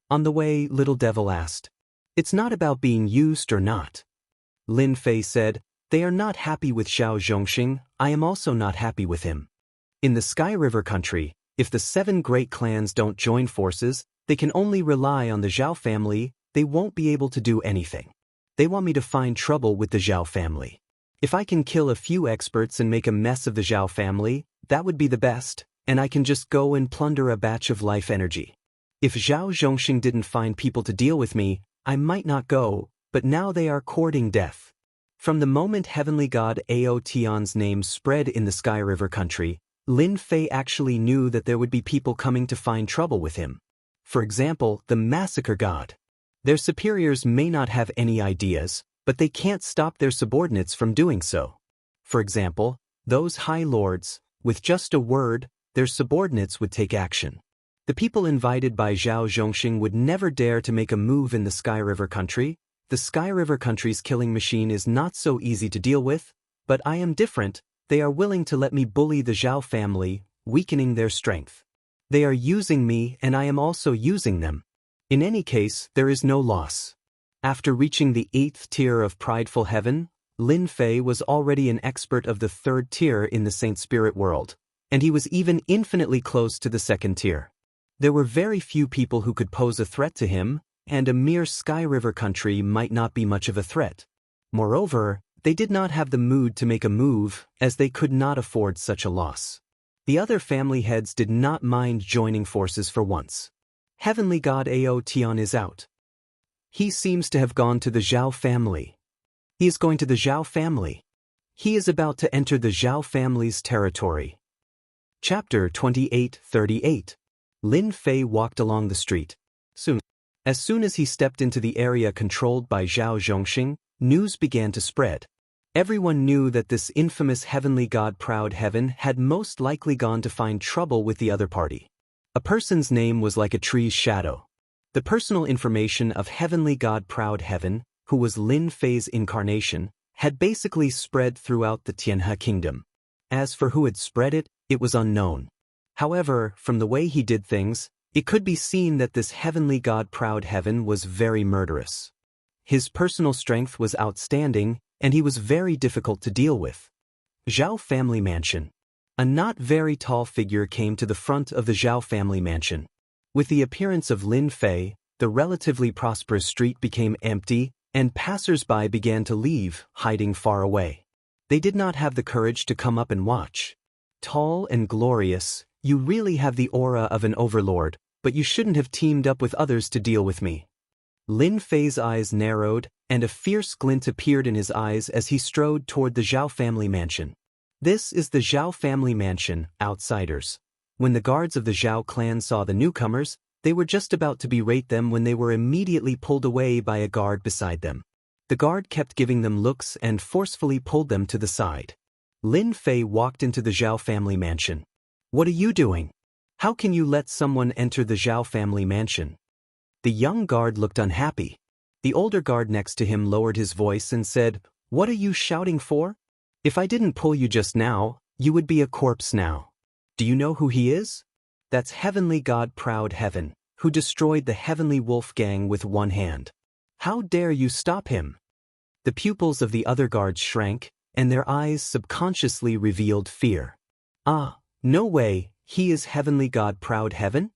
On the way, Little Devil asked. It's not about being used or not. Lin Fei said, they are not happy with Zhao Zhongxing, I am also not happy with him. In the Sky River country, if the 7 great clans don't join forces, they can only rely on the Zhao family, they won't be able to do anything. They want me to find trouble with the Zhao family. If I can kill a few experts and make a mess of the Zhao family, that would be the best, and I can just go and plunder a batch of life energy. If Zhao Zhongxing didn't find people to deal with me, I might not go, but now they are courting death. From the moment Heavenly God Ao Tian's name spread in the Sky River country, Lin Fei actually knew that there would be people coming to find trouble with him. For example, the Massacre God. Their superiors may not have any ideas, but they can't stop their subordinates from doing so. For example, those High Lords, with just a word, their subordinates would take action. The people invited by Zhao Zhongxing would never dare to make a move in the Sky River country. The Sky River country's killing machine is not so easy to deal with, but I am different, they are willing to let me bully the Zhao family, weakening their strength. They are using me and I am also using them. In any case, there is no loss. After reaching the 8th tier of Prideful Heaven, Lin Fei was already an expert of the 3rd tier in the Saint Spirit world, and he was even infinitely close to the 2nd tier. There were very few people who could pose a threat to him, and a mere Sky River country might not be much of a threat. Moreover, they did not have the mood to make a move, as they could not afford such a loss. The other family heads did not mind joining forces for once. Heavenly God Ao Tian is out. He seems to have gone to the Zhao family. He is going to the Zhao family. He is about to enter the Zhao family's territory. Chapter 28:38. Lin Fei walked along the street. As soon as he stepped into the area controlled by Zhao Zhongxing, news began to spread. Everyone knew that this infamous Heavenly God Proud Heaven had most likely gone to find trouble with the other party. A person's name was like a tree's shadow. The personal information of Heavenly God Proud Heaven, who was Lin Fei's incarnation, had basically spread throughout the Tianhe kingdom. As for who had spread it, it was unknown. However, from the way he did things, it could be seen that this Heavenly God Proud Heaven was very murderous. His personal strength was outstanding, and he was very difficult to deal with. Zhao Family Mansion. A not very tall figure came to the front of the Zhao family mansion. With the appearance of Lin Fei, the relatively prosperous street became empty, and passers-by began to leave, hiding far away. They did not have the courage to come up and watch. Tall and glorious, you really have the aura of an overlord, but you shouldn't have teamed up with others to deal with me. Lin Fei's eyes narrowed, and a fierce glint appeared in his eyes as he strode toward the Zhao family mansion. This is the Zhao family mansion, outsiders. When the guards of the Zhao clan saw the newcomers, they were just about to berate them when they were immediately pulled away by a guard beside them. The guard kept giving them looks and forcefully pulled them to the side. Lin Fei walked into the Zhao family mansion. What are you doing? How can you let someone enter the Zhao family mansion? The young guard looked unhappy. The older guard next to him lowered his voice and said, "What are you shouting for? If I didn't pull you just now, you would be a corpse now. Do you know who he is? That's Heavenly God Proud Heaven, who destroyed the Heavenly Wolf Gang with one hand. How dare you stop him?" The pupils of the other guards shrank, and their eyes subconsciously revealed fear. Ah, no way, he is Heavenly God Proud Heaven?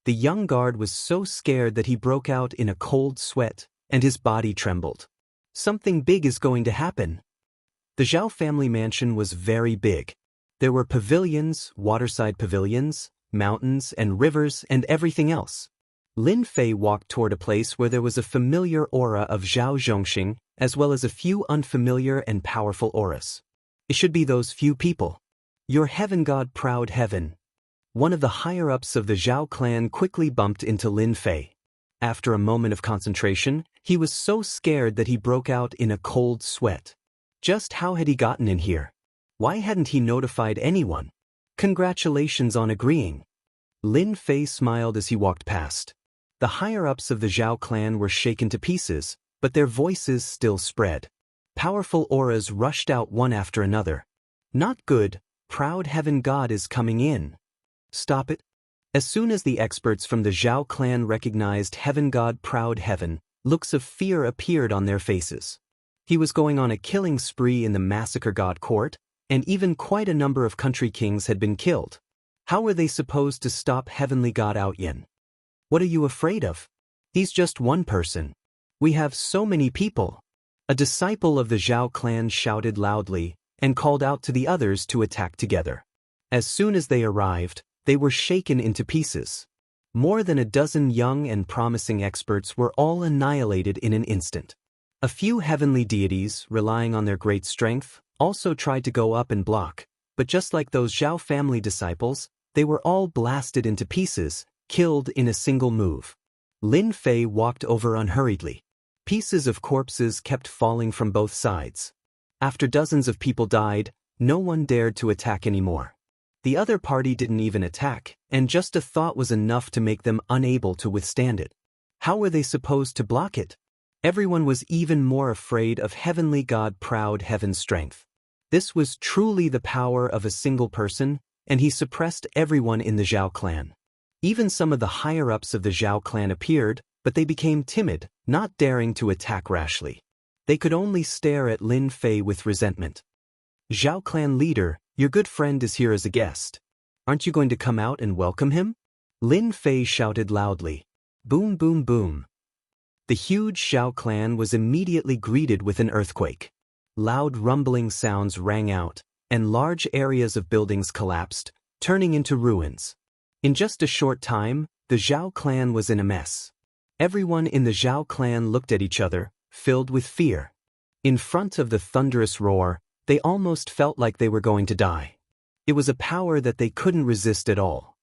The young guard was so scared that he broke out in a cold sweat, and his body trembled. Something big is going to happen. The Zhao family mansion was very big. There were pavilions, waterside pavilions, mountains and rivers and everything else. Lin Fei walked toward a place where there was a familiar aura of Zhao Zhongxing, as well as a few unfamiliar and powerful auras. It should be those few people. Your Heaven God Proud Heaven. One of the higher-ups of the Zhao clan quickly bumped into Lin Fei. After a moment of concentration, he was so scared that he broke out in a cold sweat. Just how had he gotten in here? Why hadn't he notified anyone? Congratulations on agreeing. Lin Fei smiled as he walked past. The higher-ups of the Zhao clan were shaken to pieces, but their voices still spread. Powerful auras rushed out one after another. Not good, Proud Heaven God is coming in. Stop it. As soon as the experts from the Zhao clan recognized Heaven God Proud Heaven, looks of fear appeared on their faces. He was going on a killing spree in the massacre god court, and even quite a number of country kings had been killed. How were they supposed to stop Heavenly God Outyin? What are you afraid of? He's just one person. We have so many people. A disciple of the Zhao clan shouted loudly and called out to the others to attack together. As soon as they arrived, they were shaken into pieces. More than a dozen young and promising experts were all annihilated in an instant. A few heavenly deities, relying on their great strength, also tried to go up and block, but just like those Zhao family disciples, they were all blasted into pieces, killed in a single move. Lin Fei walked over unhurriedly. Pieces of corpses kept falling from both sides. After dozens of people died, no one dared to attack anymore. The other party didn't even attack, and just a thought was enough to make them unable to withstand it. How were they supposed to block it? Everyone was even more afraid of Heavenly God Proud Heaven's strength. This was truly the power of a single person, and he suppressed everyone in the Zhao clan. Even some of the higher-ups of the Zhao clan appeared, but they became timid, not daring to attack rashly. They could only stare at Lin Fei with resentment. Zhao clan leader, your good friend is here as a guest. Aren't you going to come out and welcome him? Lin Fei shouted loudly. Boom, boom, boom. The huge Zhao clan was immediately greeted with an earthquake. Loud rumbling sounds rang out, and large areas of buildings collapsed, turning into ruins. In just a short time, the Zhao clan was in a mess. Everyone in the Zhao clan looked at each other, filled with fear. In front of the thunderous roar, they almost felt like they were going to die. It was a power that they couldn't resist at all.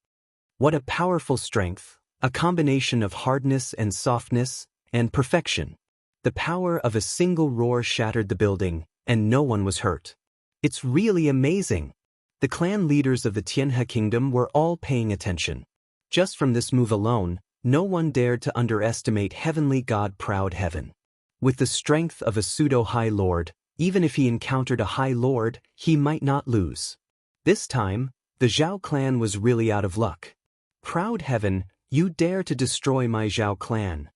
What a powerful strength, a combination of hardness and softness, and perfection. The power of a single roar shattered the building, and no one was hurt. It's really amazing. The clan leaders of the Tianhe kingdom were all paying attention. Just from this move alone, no one dared to underestimate Heavenly God Proud Heaven. With the strength of a pseudo-high lord, even if he encountered a high lord, he might not lose. This time, the Zhao clan was really out of luck. Proud Heaven, you dare to destroy my Zhao clan.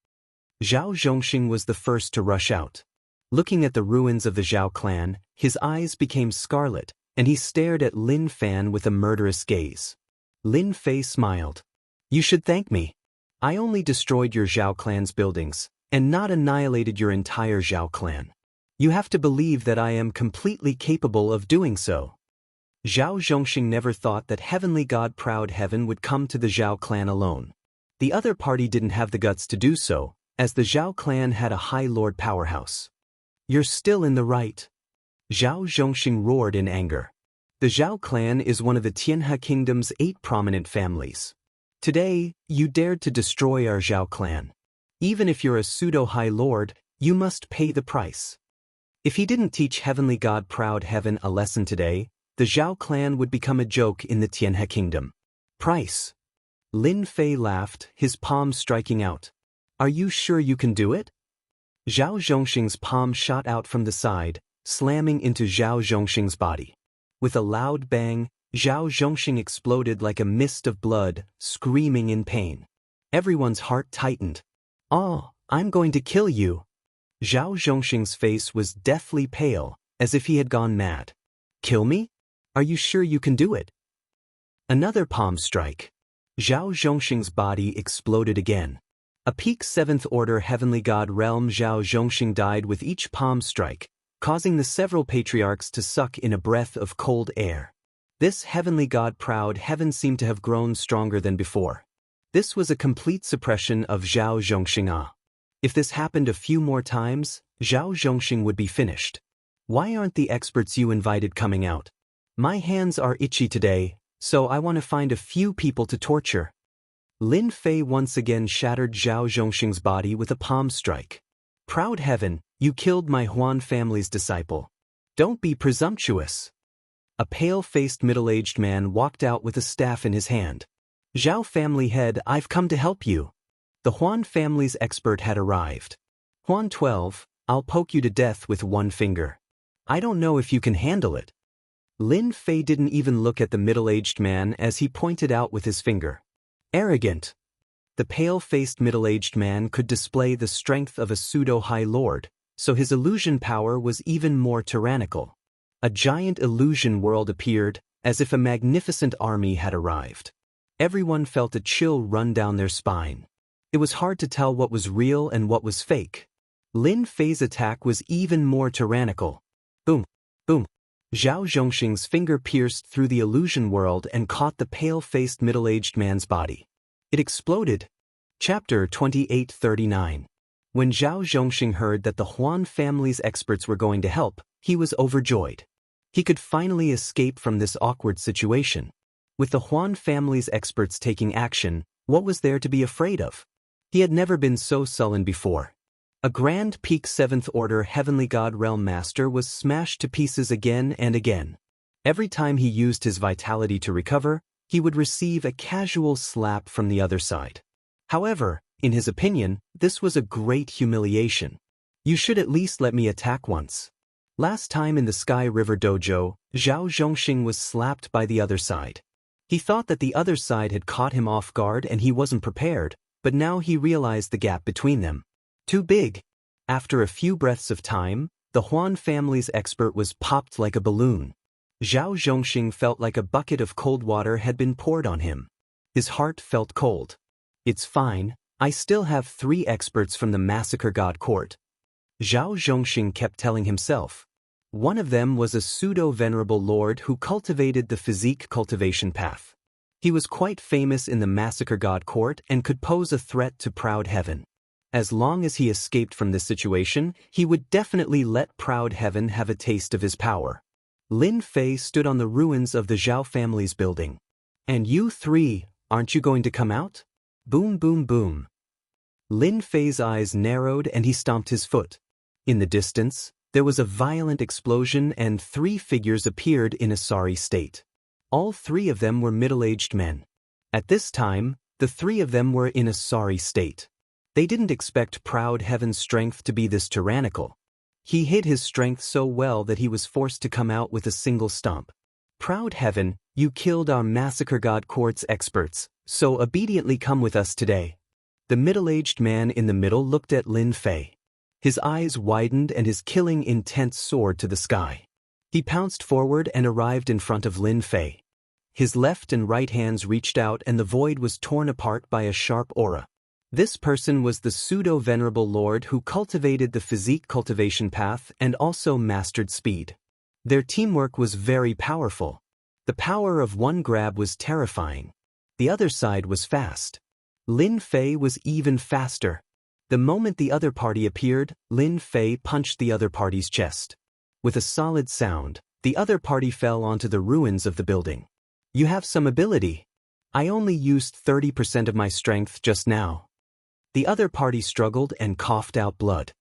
Zhao Zhongxing was the first to rush out. Looking at the ruins of the Zhao clan, his eyes became scarlet, and he stared at Lin Fan with a murderous gaze. Lin Fei smiled. You should thank me. I only destroyed your Zhao clan's buildings, and not annihilated your entire Zhao clan. You have to believe that I am completely capable of doing so. Zhao Zhongxing never thought that Heavenly God Proud Heaven would come to the Zhao clan alone. The other party didn't have the guts to do so, as the Zhao clan had a high lord powerhouse. You're still in the right. Zhao Zhongxing roared in anger. The Zhao clan is one of the Tianhe kingdom's 8 prominent families. Today, you dared to destroy our Zhao clan. Even if you're a pseudo-high lord, you must pay the price. If he didn't teach Heavenly God Proud Heaven a lesson today, the Zhao clan would become a joke in the Tianhe kingdom. Price. Lin Fei laughed, his palm striking out. Are you sure you can do it? Zhao Zhongxing's palm shot out from the side, slamming into Zhao Zhongxing's body. With a loud bang, Zhao Zhongxing exploded like a mist of blood, screaming in pain. Everyone's heart tightened. Oh, I'm going to kill you. Zhao Zhongxing's face was deathly pale, as if he had gone mad. Kill me? Are you sure you can do it? Another palm strike. Zhao Zhongxing's body exploded again. A peak 7th order heavenly god realm Zhao Zhongxing died with each palm strike, causing the several patriarchs to suck in a breath of cold air. This heavenly god Proud Heaven seemed to have grown stronger than before. This was a complete suppression of Zhao Zhongxing. If this happened a few more times, Zhao Zhongxing would be finished. Why aren't the experts you invited coming out? My hands are itchy today, so I want to find a few people to torture. Lin Fei once again shattered Zhao Zhongxing's body with a palm strike. Proud Heaven, you killed my Huan family's disciple. Don't be presumptuous. A pale-faced middle-aged man walked out with a staff in his hand. Zhao family head, I've come to help you. The Huan family's expert had arrived. Huan 12, I'll poke you to death with one finger. I don't know if you can handle it. Lin Fei didn't even look at the middle-aged man as he pointed out with his finger. Arrogant. The pale-faced middle-aged man could display the strength of a pseudo-high lord, so his illusion power was even more tyrannical. A giant illusion world appeared, as if a magnificent army had arrived. Everyone felt a chill run down their spine. It was hard to tell what was real and what was fake. Lin Fei's attack was even more tyrannical. Boom, boom. Zhao Zhongxing's finger pierced through the illusion world and caught the pale-faced middle-aged man's body. It exploded. Chapter 2839. When Zhao Zhongxing heard that the Huan family's experts were going to help, he was overjoyed. He could finally escape from this awkward situation. With the Huan family's experts taking action, what was there to be afraid of? He had never been so sullen before. A Grand Peak 7th Order Heavenly God Realm Master was smashed to pieces again and again. Every time he used his vitality to recover, he would receive a casual slap from the other side. However, in his opinion, this was a great humiliation. You should at least let me attack once. Last time in the Sky River Dojo, Zhao Zhongxing was slapped by the other side. He thought that the other side had caught him off guard and he wasn't prepared, but now he realized the gap between them. Too big. After a few breaths of time, the Huan family's expert was popped like a balloon. Zhao Zhongxing felt like a bucket of cold water had been poured on him. His heart felt cold. It's fine, I still have 3 experts from the Massacre God Court. Zhao Zhongxing kept telling himself. One of them was a pseudo-venerable lord who cultivated the physique cultivation path. He was quite famous in the Massacre God Court and could pose a threat to Proud Heaven. As long as he escaped from this situation, he would definitely let Proud Heaven have a taste of his power. Lin Fei stood on the ruins of the Zhao family's building. And you 3, aren't you going to come out? Boom, boom, boom. Lin Fei's eyes narrowed and he stomped his foot. In the distance, there was a violent explosion and 3 figures appeared in a sorry state. All 3 of them were middle-aged men. At this time, the 3 of them were in a sorry state. They didn't expect Proud Heaven's strength to be this tyrannical. He hid his strength so well that he was forced to come out with a single stomp. Proud Heaven, you killed our Massacre God Court's experts, so obediently come with us today. The middle-aged man in the middle looked at Lin Fei. His eyes widened and his killing intent soared to the sky. He pounced forward and arrived in front of Lin Fei. His left and right hands reached out and the void was torn apart by a sharp aura. This person was the pseudo-venerable lord who cultivated the physique cultivation path and also mastered speed. Their teamwork was very powerful. The power of one grab was terrifying. The other side was fast. Lin Fei was even faster. The moment the other party appeared, Lin Fei punched the other party's chest. With a solid sound, the other party fell onto the ruins of the building. You have some ability. I only used 30% of my strength just now. The other party struggled and coughed out blood.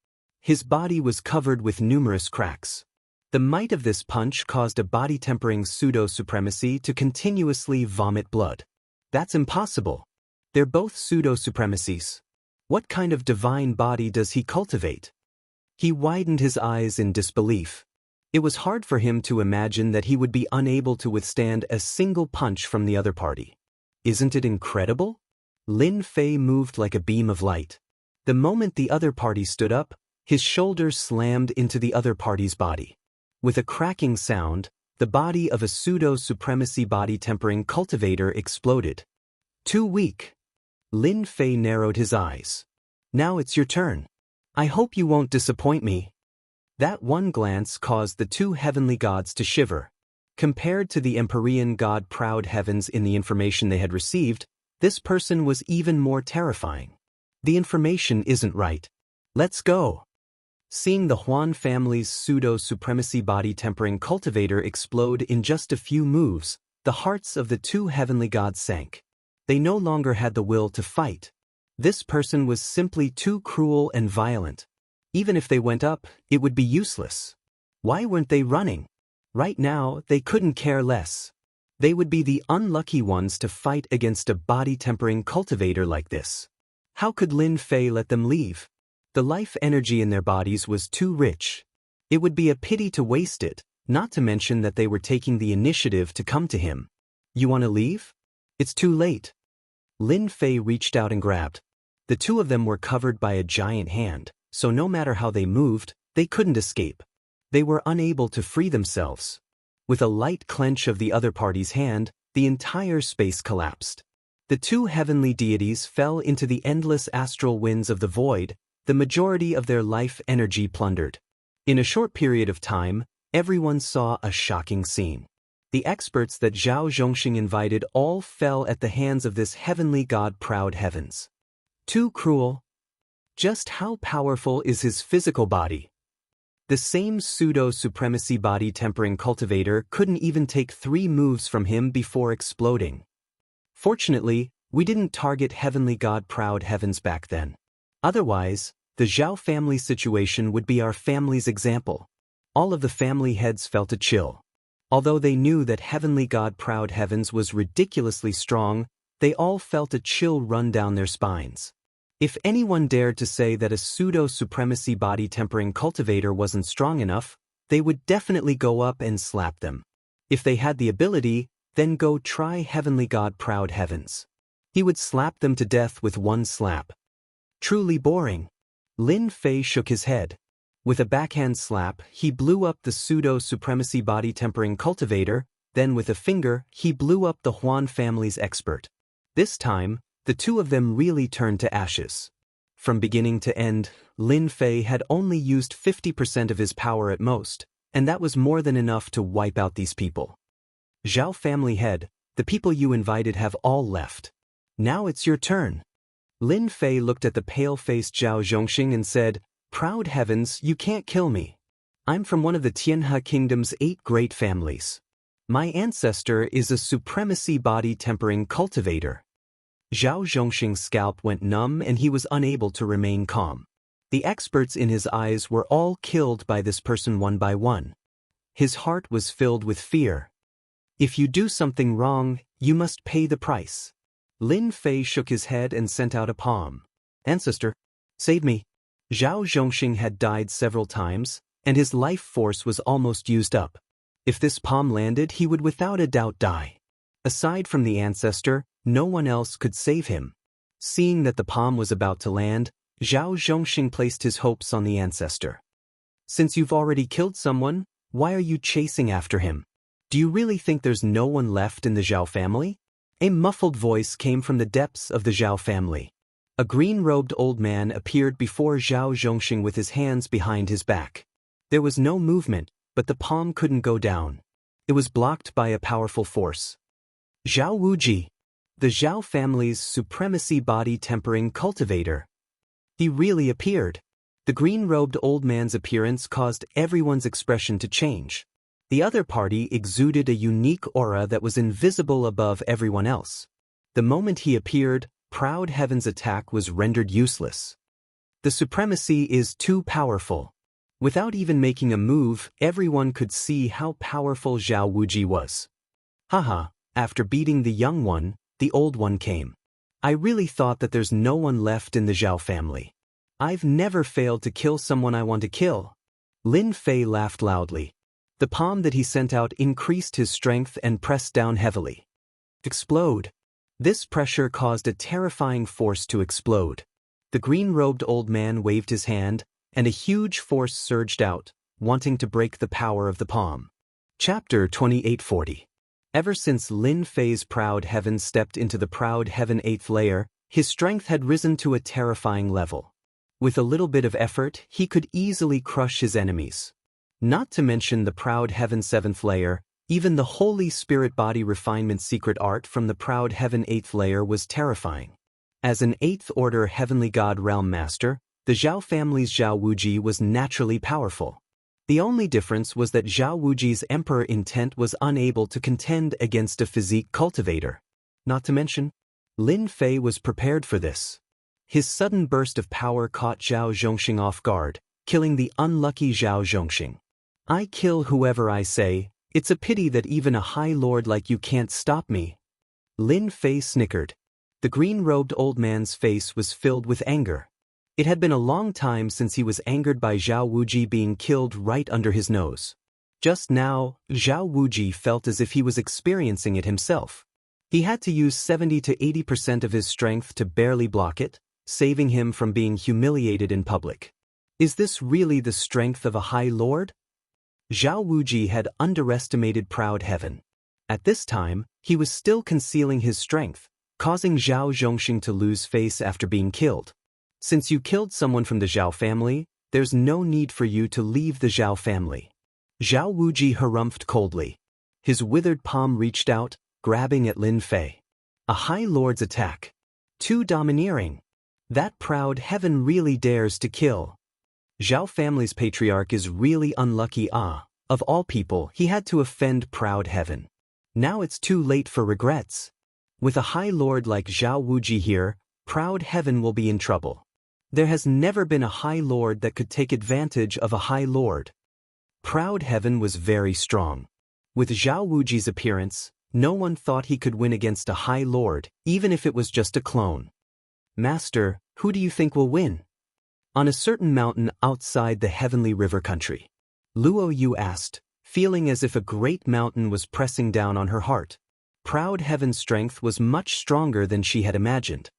His body was covered with numerous cracks. The might of this punch caused a body-tempering pseudo-supremacy to continuously vomit blood. That's impossible. They're both pseudo-supremacies. What kind of divine body does he cultivate? He widened his eyes in disbelief. It was hard for him to imagine that he would be unable to withstand a single punch from the other party. Isn't it incredible? Lin Fei moved like a beam of light. The moment the other party stood up, his shoulders slammed into the other party's body. With a cracking sound, the body of a pseudo-supremacy body-tempering cultivator exploded. Too weak. Lin Fei narrowed his eyes. Now it's your turn. I hope you won't disappoint me. That one glance caused the 2 heavenly gods to shiver. Compared to the Empyrean god Proud Heavens in the information they had received, this person was even more terrifying. The information isn't right. Let's go. Seeing the Huan family's pseudo-supremacy body-tempering cultivator explode in just a few moves, the hearts of the 2 heavenly gods sank. They no longer had the will to fight. This person was simply too cruel and violent. Even if they went up, it would be useless. Why weren't they running? Right now, they couldn't care less. They would be the unlucky ones to fight against a body-tempering cultivator like this. How could Lin Fei let them leave? The life energy in their bodies was too rich. It would be a pity to waste it, Not to mention that they were taking the initiative to come to him. You want to leave? It's too late. Lin Fei reached out and grabbed. The two of them were covered by a giant hand, so no matter how they moved, they couldn't escape. They were unable to free themselves. With a light clench of the other party's hand, the entire space collapsed. The two heavenly deities fell into the endless astral winds of the void, the majority of their life energy plundered. In a short period of time, everyone saw a shocking scene. The experts that Zhao Zhongxing invited all fell at the hands of this heavenly god proud heavens. Too cruel. Just how powerful is his physical body? The same pseudo-supremacy body-tempering cultivator couldn't even take 3 moves from him before exploding. Fortunately, we didn't target heavenly god proud heavens back then. Otherwise, the Zhao family situation would be our family's example. All of the family heads felt a chill. Although they knew that heavenly god proud heavens was ridiculously strong, they all felt a chill run down their spines. If anyone dared to say that a pseudo-supremacy body-tempering cultivator wasn't strong enough, they would definitely go up and slap them. If they had the ability, then go try heavenly god proud heavens. He would slap them to death with one slap. Truly boring. Lin Fei shook his head. With a backhand slap, he blew up the pseudo-supremacy body-tempering cultivator, then with a finger, he blew up the Huan family's expert. This time, the two of them really turned to ashes. From beginning to end, Lin Fei had only used 50% of his power at most, and that was more than enough to wipe out these people. Zhao family head, the people you invited have all left. Now it's your turn. Lin Fei looked at the pale-faced Zhao Zhongxing and said, "Proud heavens, you can't kill me. I'm from one of the Tianhe Kingdom's 8 great families. My ancestor is a supremacy body-tempering cultivator." Zhao Zhongxing's scalp went numb and he was unable to remain calm. The experts in his eyes were all killed by this person one by one. His heart was filled with fear. If you do something wrong, you must pay the price. Lin Fei shook his head and sent out a palm. "Ancestor, save me." Zhao Zhongxing had died several times, and his life force was almost used up. If this palm landed, he would without a doubt die. Aside from the ancestor, no one else could save him. Seeing that the palm was about to land, Zhao Zhongxing placed his hopes on the ancestor. "Since you've already killed someone, why are you chasing after him? Do you really think there's no one left in the Zhao family?" A muffled voice came from the depths of the Zhao family. A green-robed old man appeared before Zhao Zhongxing with his hands behind his back. There was no movement, but the palm couldn't go down. It was blocked by a powerful force. Zhao Wuji, the Zhao family's supremacy body-tempering cultivator. He really appeared. The green-robed old man's appearance caused everyone's expression to change. The other party exuded a unique aura that was invisible above everyone else. The moment he appeared, Proud Heaven's attack was rendered useless. The supremacy is too powerful. Without even making a move, everyone could see how powerful Zhao Wuji was. Haha, after beating the young one, the old one came. I really thought that there's no one left in the Zhao family. I've never failed to kill someone I want to kill. Lin Fei laughed loudly. The palm that he sent out increased his strength and pressed down heavily. Explode. This pressure caused a terrifying force to explode. The green-robed old man waved his hand, and a huge force surged out, wanting to break the power of the palm. Chapter 2840. Ever since Lin Fei's Proud Heaven stepped into the Proud Heaven 8th layer, his strength had risen to a terrifying level. With a little bit of effort, he could easily crush his enemies. Not to mention the Proud Heaven 7th layer, even the Holy Spirit Body Refinement secret art from the Proud Heaven 8th layer was terrifying. As an 8th Order Heavenly God Realm Master, the Zhao family's Zhao Wuji was naturally powerful. The only difference was that Zhao Wuji's Emperor intent was unable to contend against a physique cultivator. Not to mention, Lin Fei was prepared for this. His sudden burst of power caught Zhao Zhongxing off guard, killing the unlucky Zhao Zhongxing. I kill whoever I say, it's a pity that even a high lord like you can't stop me. Lin Fei snickered. The green-robed old man's face was filled with anger. It had been a long time since he was angered by Zhao Wuji being killed right under his nose. Just now, Zhao Wuji felt as if he was experiencing it himself. He had to use 70 to 80% of his strength to barely block it, saving him from being humiliated in public. Is this really the strength of a high lord? Zhao Wuji had underestimated proud heaven. At this time, he was still concealing his strength, causing Zhao Zhongxing to lose face after being killed. Since you killed someone from the Zhao family, there's no need for you to leave the Zhao family. Zhao Wuji harumphed coldly. His withered palm reached out, grabbing at Lin Fei. A high lord's attack. Too domineering. That proud heaven really dares to kill. Zhao family's patriarch is really unlucky. Of all people, he had to offend proud heaven. Now it's too late for regrets. With a high lord like Zhao Wuji here, proud heaven will be in trouble. There has never been a high lord that could take advantage of a high lord. Proud heaven was very strong. With Zhao Wuji's appearance, no one thought he could win against a high lord, even if it was just a clone. Master, who do you think will win? On a certain mountain outside the heavenly river country, Luo Yu asked, feeling as if a great mountain was pressing down on her heart. Proud heaven's strength was much stronger than she had imagined.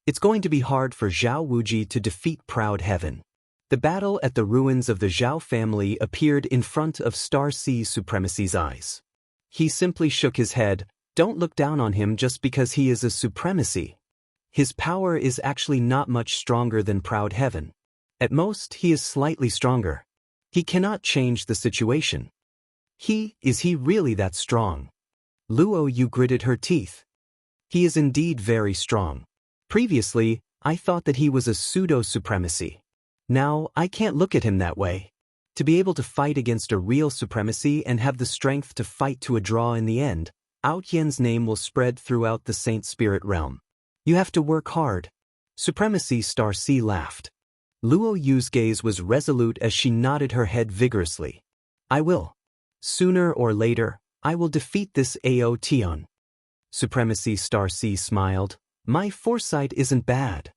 It's going to be hard for Zhao Wuji to defeat proud heaven. The battle at the ruins of the Zhao family appeared in front of Star Sea Supremacy's eyes. He simply shook his head. Don't look down on him just because he is a supremacy. His power is actually not much stronger than proud heaven. At most, he is slightly stronger. He cannot change the situation. Is he really that strong? Luo Yu gritted her teeth. He is indeed very strong. Previously, I thought that he was a pseudo-supremacy. Now, I can't look at him that way. To be able to fight against a real supremacy and have the strength to fight to a draw in the end, Outyen's name will spread throughout the Saint Spirit realm. You have to work hard. Supremacy Star C laughed. Luo Yu's gaze was resolute as she nodded her head vigorously. I will. Sooner or later, I will defeat this Ao Tion. Supremacy Star C smiled. My foresight isn't bad.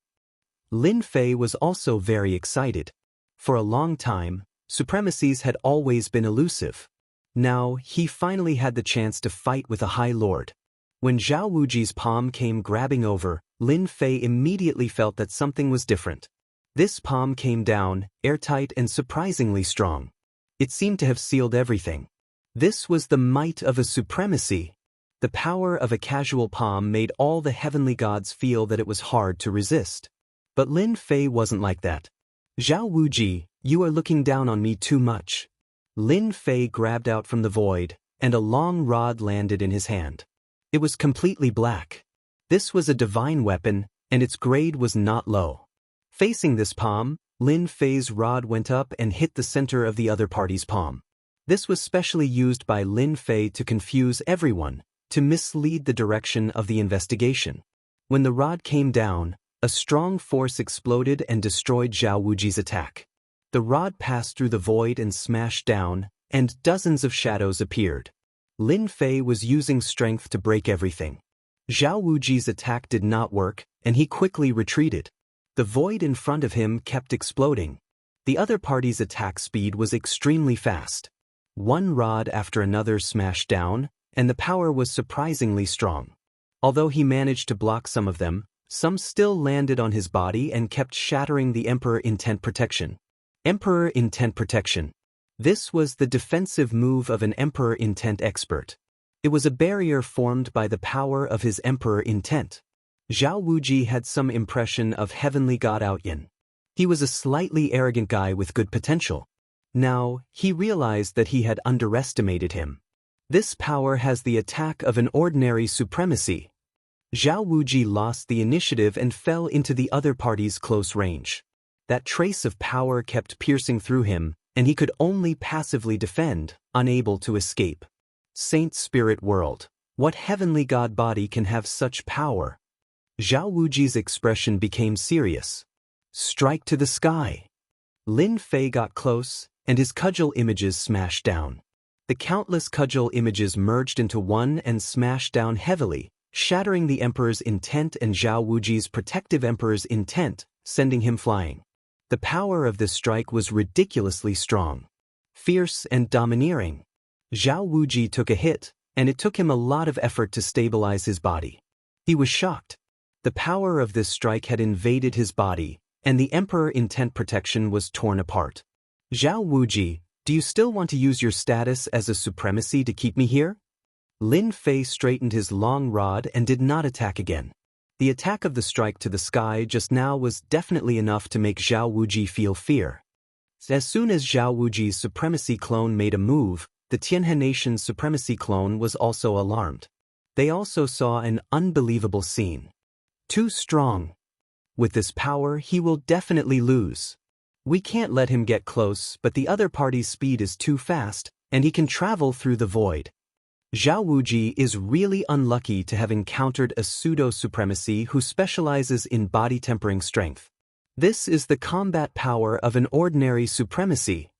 Lin Fei was also very excited. For a long time, supremacies had always been elusive. Now, he finally had the chance to fight with a high lord. When Zhao Wuji's palm came grabbing over, Lin Fei immediately felt that something was different. This palm came down, airtight and surprisingly strong. It seemed to have sealed everything. This was the might of a supremacy. The power of a casual palm made all the heavenly gods feel that it was hard to resist. But Lin Fei wasn't like that. Zhao Wuji, you are looking down on me too much. Lin Fei grabbed out from the void, and a long rod landed in his hand. It was completely black. This was a divine weapon, and its grade was not low. Facing this palm, Lin Fei's rod went up and hit the center of the other party's palm. This was specially used by Lin Fei to confuse everyone, to mislead the direction of the investigation. When the rod came down, a strong force exploded and destroyed Zhao Wuji's attack. The rod passed through the void and smashed down, and dozens of shadows appeared. Lin Fei was using strength to break everything. Zhao Wuji's attack did not work, and he quickly retreated. The void in front of him kept exploding. The other party's attack speed was extremely fast. One rod after another smashed down, and the power was surprisingly strong. Although he managed to block some of them, some still landed on his body and kept shattering the Emperor Intent Protection. Emperor Intent Protection. This was the defensive move of an Emperor Intent expert. It was a barrier formed by the power of his Emperor Intent. Zhao Wuji had some impression of heavenly god Outyen. He was a slightly arrogant guy with good potential. Now, he realized that he had underestimated him. This power has the attack of an ordinary supremacy. Zhao Wuji lost the initiative and fell into the other party's close range. That trace of power kept piercing through him, and he could only passively defend, unable to escape. Saint Spirit World. What heavenly god body can have such power? Zhao Wuji's expression became serious. Strike to the sky. Lin Fei got close, and his cudgel images smashed down. The countless cudgel images merged into one and smashed down heavily, shattering the Emperor's intent and Zhao Wuji's protective Emperor's intent, sending him flying. The power of this strike was ridiculously strong. fierce and domineering. Zhao Wuji took a hit, and it took him a lot of effort to stabilize his body. He was shocked. The power of this strike had invaded his body, and the Emperor Intent Protection was torn apart. Zhao Wuji, do you still want to use your status as a supremacy to keep me here? Lin Fei straightened his long rod and did not attack again. The attack of the strike to the sky just now was definitely enough to make Zhao Wuji feel fear. As soon as Zhao Wuji's supremacy clone made a move, the Tianhe nation's supremacy clone was also alarmed. They also saw an unbelievable scene. Too strong. With this power, he will definitely lose. We can't let him get close, but the other party's speed is too fast, and he can travel through the void. Zhao Wuji is really unlucky to have encountered a pseudo-supremacy who specializes in body-tempering strength. This is the combat power of an ordinary supremacy.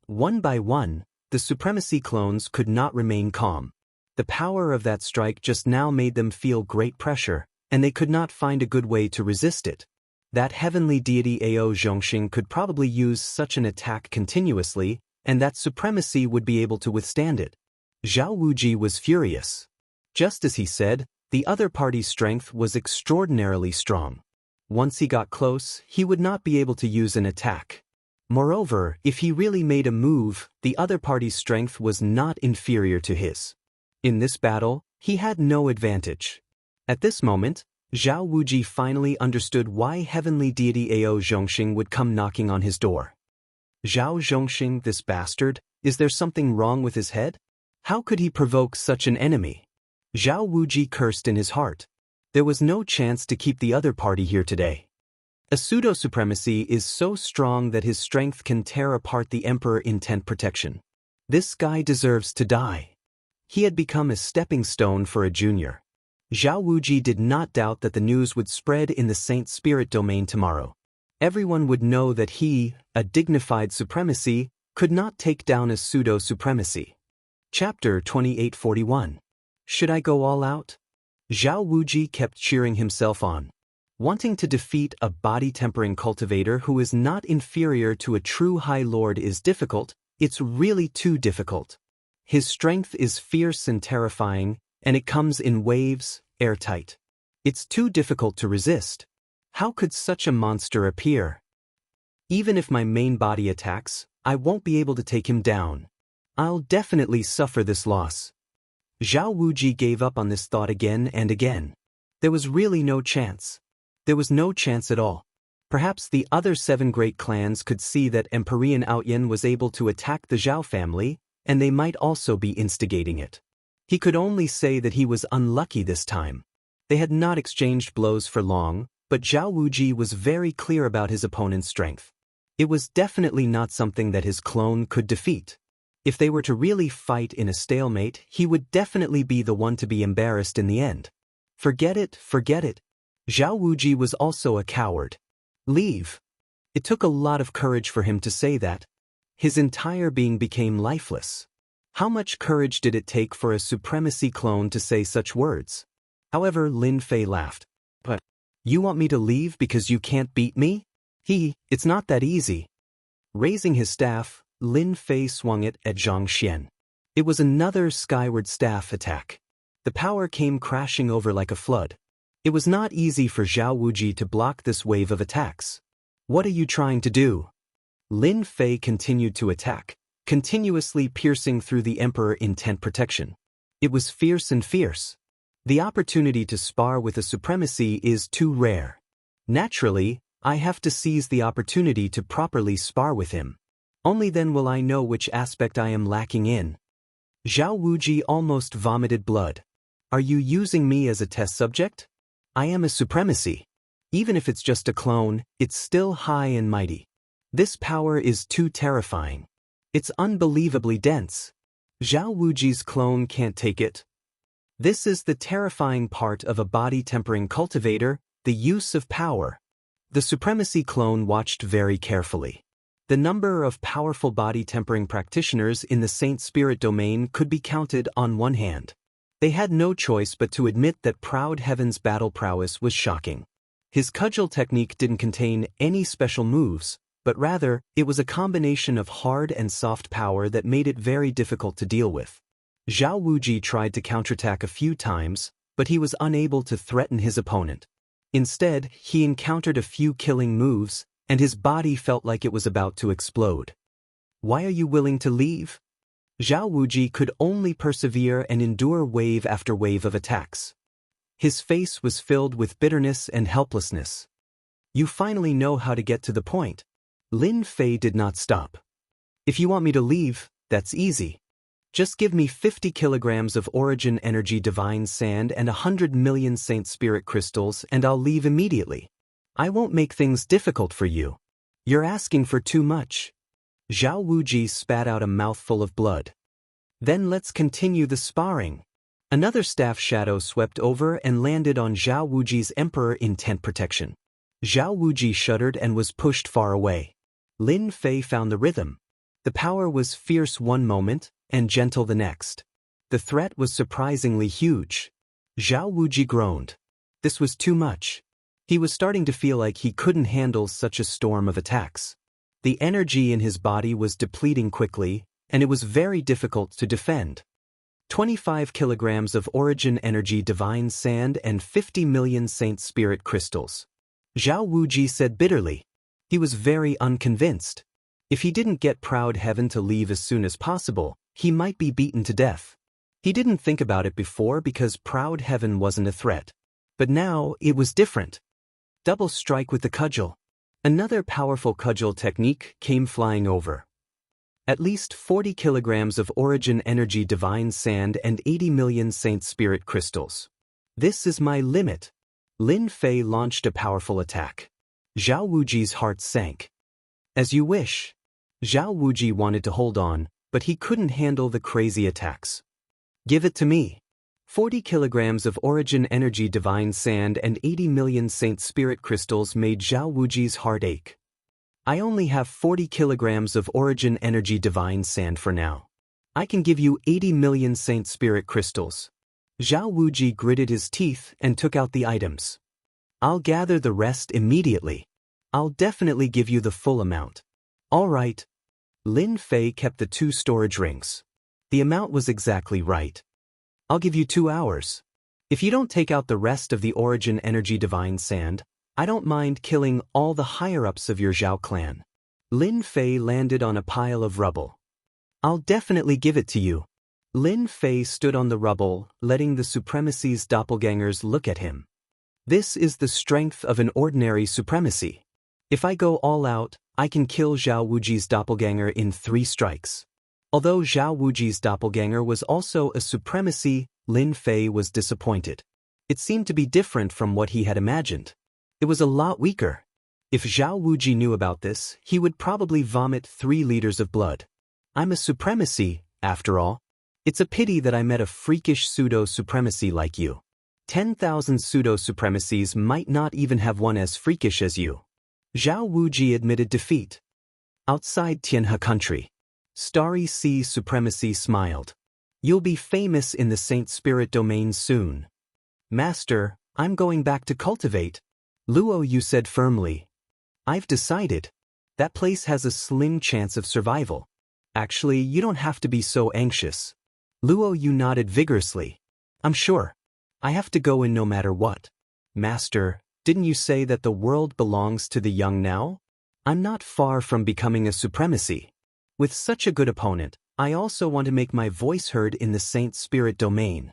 One by one, the supremacy clones could not remain calm. The power of that strike just now made them feel great pressure, and they could not find a good way to resist it. That heavenly deity Ao Zhongxing could probably use such an attack continuously, and that supremacy would be able to withstand it. Zhao Wuji was furious. Just as he said, the other party's strength was extraordinarily strong. Once he got close, he would not be able to use an attack. Moreover, if he really made a move, the other party's strength was not inferior to his. In this battle, he had no advantage. At this moment, Zhao Wuji finally understood why heavenly deity Ao Zhongxing would come knocking on his door. Zhao Zhongxing, this bastard, is there something wrong with his head? How could he provoke such an enemy? Zhao Wuji cursed in his heart. There was no chance to keep the other party here today. A pseudo-supremacy is so strong that his strength can tear apart the Emperor Intent Protection. This guy deserves to die. He had become a stepping stone for a junior. Zhao Wuji did not doubt that the news would spread in the Saint Spirit domain tomorrow. Everyone would know that he, a dignified supremacy, could not take down a pseudo-supremacy. Chapter 2841. Should I go all out? Zhao Wuji kept cheering himself on. Wanting to defeat a body-tempering cultivator who is not inferior to a true High Lord is difficult, it's really too difficult. His strength is fierce and terrifying, and it comes in waves, airtight. It's too difficult to resist. How could such a monster appear? Even if my main body attacks, I won't be able to take him down. I'll definitely suffer this loss. Zhao Wuji gave up on this thought again and again. There was really no chance. There was no chance at all. Perhaps the other 7 great clans could see that Empyrean Outyan was able to attack the Zhao family, and they might also be instigating it. He could only say that he was unlucky this time. They had not exchanged blows for long, but Zhao Wuji was very clear about his opponent's strength. It was definitely not something that his clone could defeat. If they were to really fight in a stalemate, he would definitely be the one to be embarrassed in the end. Forget it, forget it. Zhao Wuji was also a coward. Leave. It took a lot of courage for him to say that. His entire being became lifeless. How much courage did it take for a supremacy clone to say such words? However, Lin Fei laughed. But, you want me to leave because you can't beat me? It's not that easy. Raising his staff, Lin Fei swung it at Zhang Xian. It was another skyward staff attack. The power came crashing over like a flood. It was not easy for Zhao Wuji to block this wave of attacks. What are you trying to do? Lin Fei continued to attack, continuously piercing through the Emperor Intent Protection. It was fierce and fierce. The opportunity to spar with a supremacy is too rare. Naturally, I have to seize the opportunity to properly spar with him. Only then will I know which aspect I am lacking in. Zhao Wuji almost vomited blood. Are you using me as a test subject? I am a supremacy. Even if it's just a clone, it's still high and mighty. This power is too terrifying. It's unbelievably dense. Zhao Wuji's clone can't take it. This is the terrifying part of a body-tempering cultivator, the use of power. The supremacy clone watched very carefully. The number of powerful body-tempering practitioners in the Saint Spirit domain could be counted on one hand. They had no choice but to admit that Proud Heaven's battle prowess was shocking. His cudgel technique didn't contain any special moves, but rather, it was a combination of hard and soft power that made it very difficult to deal with. Zhao Wuji tried to counterattack a few times, but he was unable to threaten his opponent. Instead, he encountered a few killing moves, and his body felt like it was about to explode. Why are you willing to leave? Zhao Wuji could only persevere and endure wave after wave of attacks. His face was filled with bitterness and helplessness. You finally know how to get to the point. Lin Fei did not stop. If you want me to leave, that's easy. Just give me 50 kilograms of Origin Energy Divine Sand and 100 million Saint Spirit Crystals and I'll leave immediately. I won't make things difficult for you. You're asking for too much. Zhao Wuji spat out a mouthful of blood. Then let's continue the sparring. Another staff shadow swept over and landed on Zhao Wuji's Emperor Intent Protection. Zhao Wuji shuddered and was pushed far away. Lin Fei found the rhythm. The power was fierce one moment and gentle the next. The threat was surprisingly huge. Zhao Wuji groaned. This was too much. He was starting to feel like he couldn't handle such a storm of attacks. The energy in his body was depleting quickly, and it was very difficult to defend. 25 kilograms of Origin Energy Divine Sand and 50 million Saint Spirit Crystals. Zhao Wuji said bitterly. He was very unconvinced. If he didn't get Proud Heaven to leave as soon as possible, he might be beaten to death. He didn't think about it before because Proud Heaven wasn't a threat. But now, it was different. Double strike with the cudgel. Another powerful cudgel technique came flying over. At least 40 kilograms of Origin Energy Divine Sand and 80 million Saint Spirit Crystals. This is my limit. Lin Fei launched a powerful attack. Zhao Wuji's heart sank. As you wish. Zhao Wuji wanted to hold on, but he couldn't handle the crazy attacks. Give it to me. 40 kilograms of Origin Energy Divine Sand and 80 million Saint Spirit Crystals made Zhao Wuji's heart ache. I only have 40 kilograms of Origin Energy Divine Sand for now. I can give you 80 million Saint Spirit Crystals. Zhao Wuji gritted his teeth and took out the items. I'll gather the rest immediately. I'll definitely give you the full amount. All right. Lin Fei kept the 2 storage rings. The amount was exactly right. I'll give you 2 hours. If you don't take out the rest of the Origin Energy Divine Sand, I don't mind killing all the higher-ups of your Zhao clan. Lin Fei landed on a pile of rubble. I'll definitely give it to you. Lin Fei stood on the rubble, letting the Supremacy's doppelgangers look at him. This is the strength of an ordinary Supremacy. If I go all out, I can kill Zhao Wuji's doppelganger in 3 strikes. Although Zhao Wuji's doppelganger was also a Supremacy, Lin Fei was disappointed. It seemed to be different from what he had imagined. It was a lot weaker. If Zhao Wuji knew about this, he would probably vomit 3 liters of blood. I'm a Supremacy, after all. It's a pity that I met a freakish pseudo-supremacy like you. 10,000 pseudo-supremacies might not even have one as freakish as you. Zhao Wuji admitted defeat. Outside Tianhe country, Starry Sea Supremacy smiled. You'll be famous in the Saint Spirit domain soon. Master, I'm going back to cultivate. Luo Yu said firmly. I've decided. That place has a slim chance of survival. Actually, you don't have to be so anxious. Luo Yu nodded vigorously. I'm sure. I have to go in no matter what. Master, didn't you say that the world belongs to the young now? I'm not far from becoming a Supremacy. With such a good opponent, I also want to make my voice heard in the Saint Spirit domain.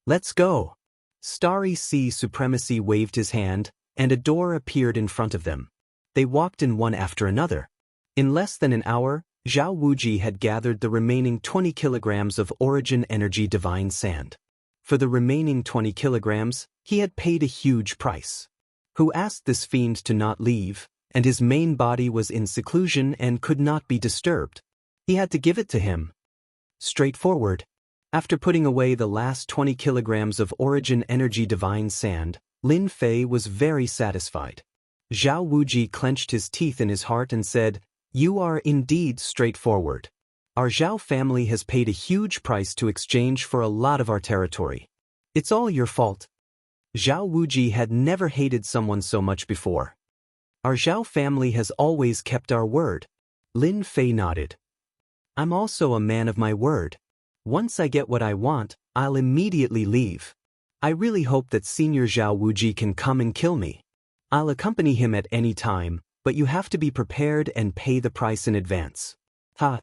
Let's go. Starry Sea Supremacy waved his hand, and a door appeared in front of them. They walked in one after another. In less than an hour, Zhao Wuji had gathered the remaining 20 kilograms of Origin Energy Divine Sand. For the remaining 20 kilograms, he had paid a huge price. Who asked this fiend to not leave, and his main body was in seclusion and could not be disturbed. He had to give it to him. Straightforward. After putting away the last 20 kilograms of Origin Energy Divine Sand, Lin Fei was very satisfied. Zhao Wuji clenched his teeth in his heart and said, You are indeed straightforward. Our Zhao family has paid a huge price to exchange for a lot of our territory. It's all your fault. Zhao Wuji had never hated someone so much before. Our Zhao family has always kept our word. Lin Fei nodded. I'm also a man of my word. Once I get what I want, I'll immediately leave. I really hope that Senior Zhao Wuji can come and kill me. I'll accompany him at any time, but you have to be prepared and pay the price in advance. Ha!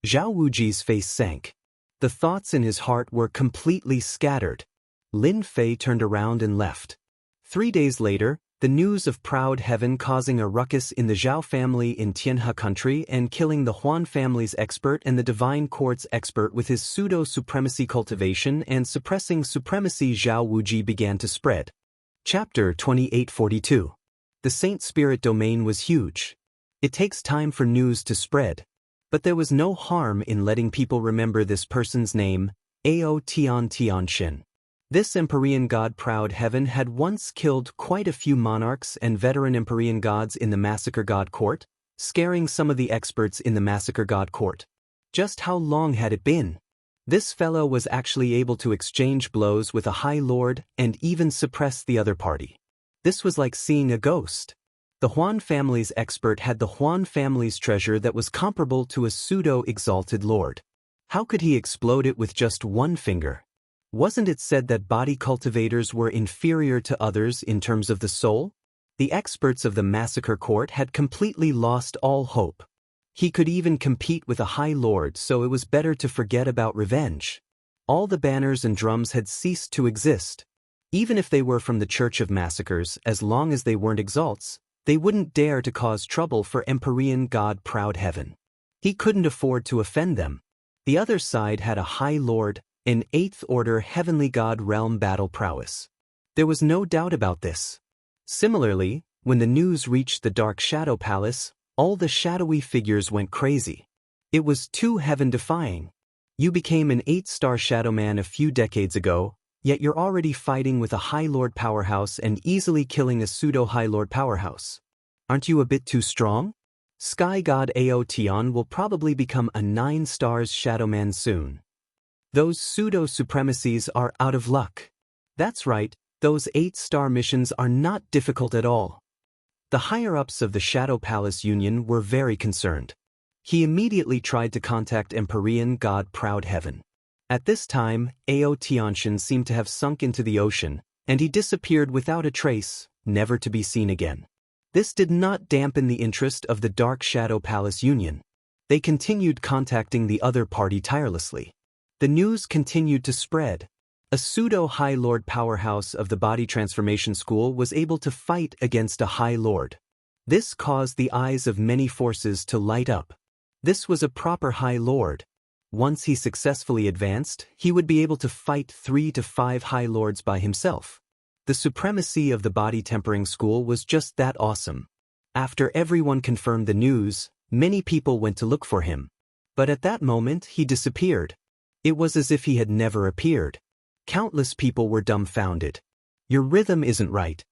Zhao Wuji's face sank. The thoughts in his heart were completely scattered. Lin Fei turned around and left. 3 days later, the news of Proud Heaven causing a ruckus in the Zhao family in Tianhe country and killing the Huan family's expert and the Divine Court's expert with his pseudo-supremacy cultivation and suppressing supremacy Zhao Wuji began to spread. Chapter 2842. The Saint Spirit domain was huge. It takes time for news to spread. But there was no harm in letting people remember this person's name, Ao Tianxian. This Empyrean god Proud Heaven had once killed quite a few monarchs and veteran Empyrean gods in the Massacre God Court, scaring some of the experts in the Massacre God Court. Just how long had it been? This fellow was actually able to exchange blows with a High Lord and even suppress the other party. This was like seeing a ghost. The Huan family's expert had the Huan family's treasure that was comparable to a pseudo-exalted lord. How could he explode it with just one finger? Wasn't it said that body cultivators were inferior to others in terms of the soul? The experts of the Massacre Court had completely lost all hope. He could even compete with a High Lord, so it was better to forget about revenge. All the banners and drums had ceased to exist. Even if they were from the Church of Massacres, as long as they weren't exalts, they wouldn't dare to cause trouble for Empyrean God Proud Heaven. He couldn't afford to offend them. The other side had a High Lord, an 8th Order Heavenly God realm battle prowess. There was no doubt about this. Similarly, when the news reached the Dark Shadow Palace, all the shadowy figures went crazy. It was too heaven-defying. You became an 8-star Shadow Man a few decades ago, yet you're already fighting with a High Lord powerhouse and easily killing a pseudo-High Lord powerhouse. Aren't you a bit too strong? Sky God Ao Tian will probably become a 9 stars Shadow Man soon. Those pseudo-supremacies are out of luck. That's right, those 8-star missions are not difficult at all. The higher-ups of the Shadow Palace Union were very concerned. He immediately tried to contact Empyrean God Proud Heaven. At this time, Ao Tianxian seemed to have sunk into the ocean, and he disappeared without a trace, never to be seen again. This did not dampen the interest of the Dark Shadow Palace Union. They continued contacting the other party tirelessly. The news continued to spread. A pseudo-High Lord powerhouse of the Body Transformation School was able to fight against a High Lord. This caused the eyes of many forces to light up. This was a proper High Lord. Once he successfully advanced, he would be able to fight 3 to 5 High Lords by himself. The supremacy of the Body Tempering School was just that awesome. After everyone confirmed the news, many people went to look for him. But at that moment, he disappeared. It was as if he had never appeared. Countless people were dumbfounded. Your rhythm isn't right.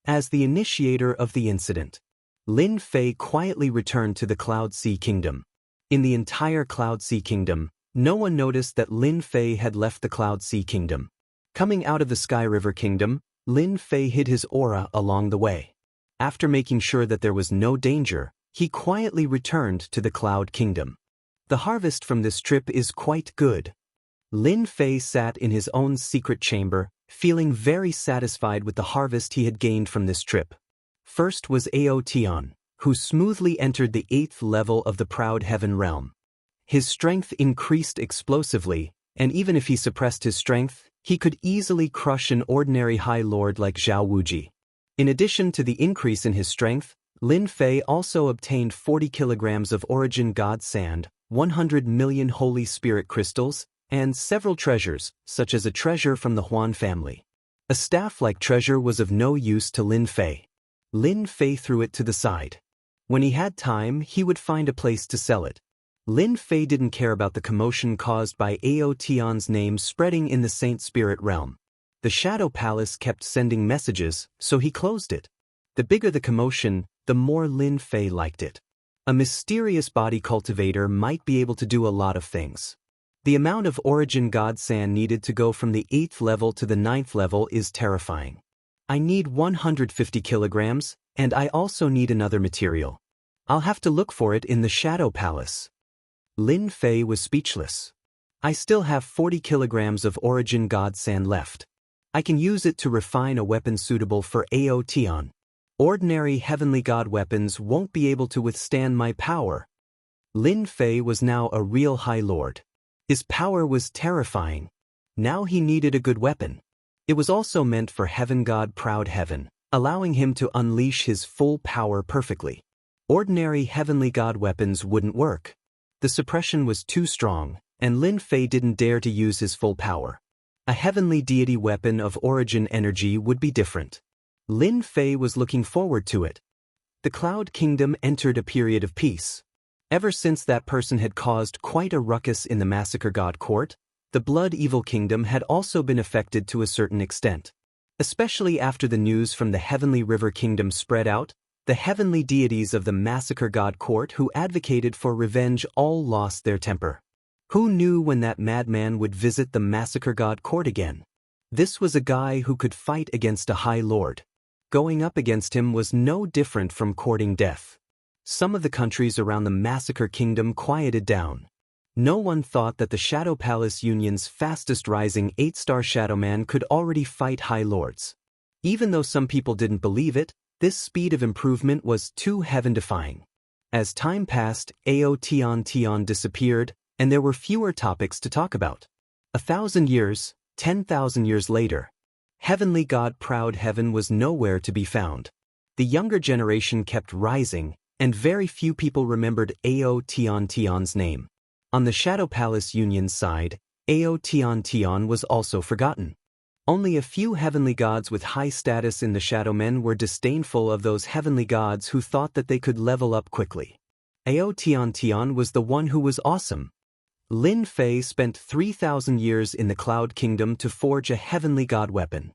As the initiator of the incident, Lin Fei quietly returned to the Cloud Sea Kingdom. In the entire Cloud Sea Kingdom, no one noticed that Lin Fei had left the Cloud Sea Kingdom. Coming out of the Sky River Kingdom, Lin Fei hid his aura along the way. After making sure that there was no danger, he quietly returned to the Cloud Kingdom. The harvest from this trip is quite good. Lin Fei sat in his own secret chamber, feeling very satisfied with the harvest he had gained from this trip. First was Ao Tian, who smoothly entered the 8th level of the Proud Heaven realm. His strength increased explosively, and even if he suppressed his strength, he could easily crush an ordinary High Lord like Zhao Wuji. In addition to the increase in his strength, Lin Fei also obtained 40 kilograms of Origin God Sand, 100 million Holy Spirit crystals, and several treasures, such as a treasure from the Huan family. A staff-like treasure was of no use to Lin Fei. Lin Fei threw it to the side. When he had time, he would find a place to sell it. Lin Fei didn't care about the commotion caused by Ao Tian's name spreading in the Saint Spirit realm. The Shadow Palace kept sending messages, so he closed it. The bigger the commotion, the more Lin Fei liked it. A mysterious body cultivator might be able to do a lot of things. The amount of Origin God Sand needed to go from the 8th level to the 9th level is terrifying. I need 150 kilograms, And I also need another material. I'll have to look for it in the Shadow Palace. Lin Fei was speechless. I still have 40 kilograms of Origin God Sand left. I can use it to refine a weapon suitable for Aotion. Ordinary heavenly god weapons won't be able to withstand my power. Lin Fei was now a real High Lord. His power was terrifying. Now he needed a good weapon. It was also meant for Heaven God Proud Heaven, allowing him to unleash his full power perfectly. Ordinary heavenly god weapons wouldn't work. The suppression was too strong, and Lin Fei didn't dare to use his full power. A heavenly deity weapon of origin energy would be different. Lin Fei was looking forward to it. The Cloud Kingdom entered a period of peace. Ever since that person had caused quite a ruckus in the Massacre God Court, the Blood Evil Kingdom had also been affected to a certain extent. Especially after the news from the Heavenly River Kingdom spread out, the heavenly deities of the Massacre God Court who advocated for revenge all lost their temper. Who knew when that madman would visit the Massacre God Court again? This was a guy who could fight against a High Lord. Going up against him was no different from courting death. Some of the countries around the Massacre Kingdom quieted down. No one thought that the Shadow Palace Union's fastest rising 8-star Shadow Man could already fight High Lords. Even though some people didn't believe it, this speed of improvement was too heaven-defying. As time passed, Aotion disappeared, and there were fewer topics to talk about. 1,000 years, 10,000 years later, Heavenly God Proud Heaven was nowhere to be found. The younger generation kept rising, and very few people remembered Aotion's name. On the Shadow Palace Union's side, Aotion was also forgotten. Only a few heavenly gods with high status in the Shadow Men were disdainful of those heavenly gods who thought that they could level up quickly. Aotion was the one who was awesome. Lin Fei spent 3,000 years in the Cloud Kingdom to forge a heavenly god weapon.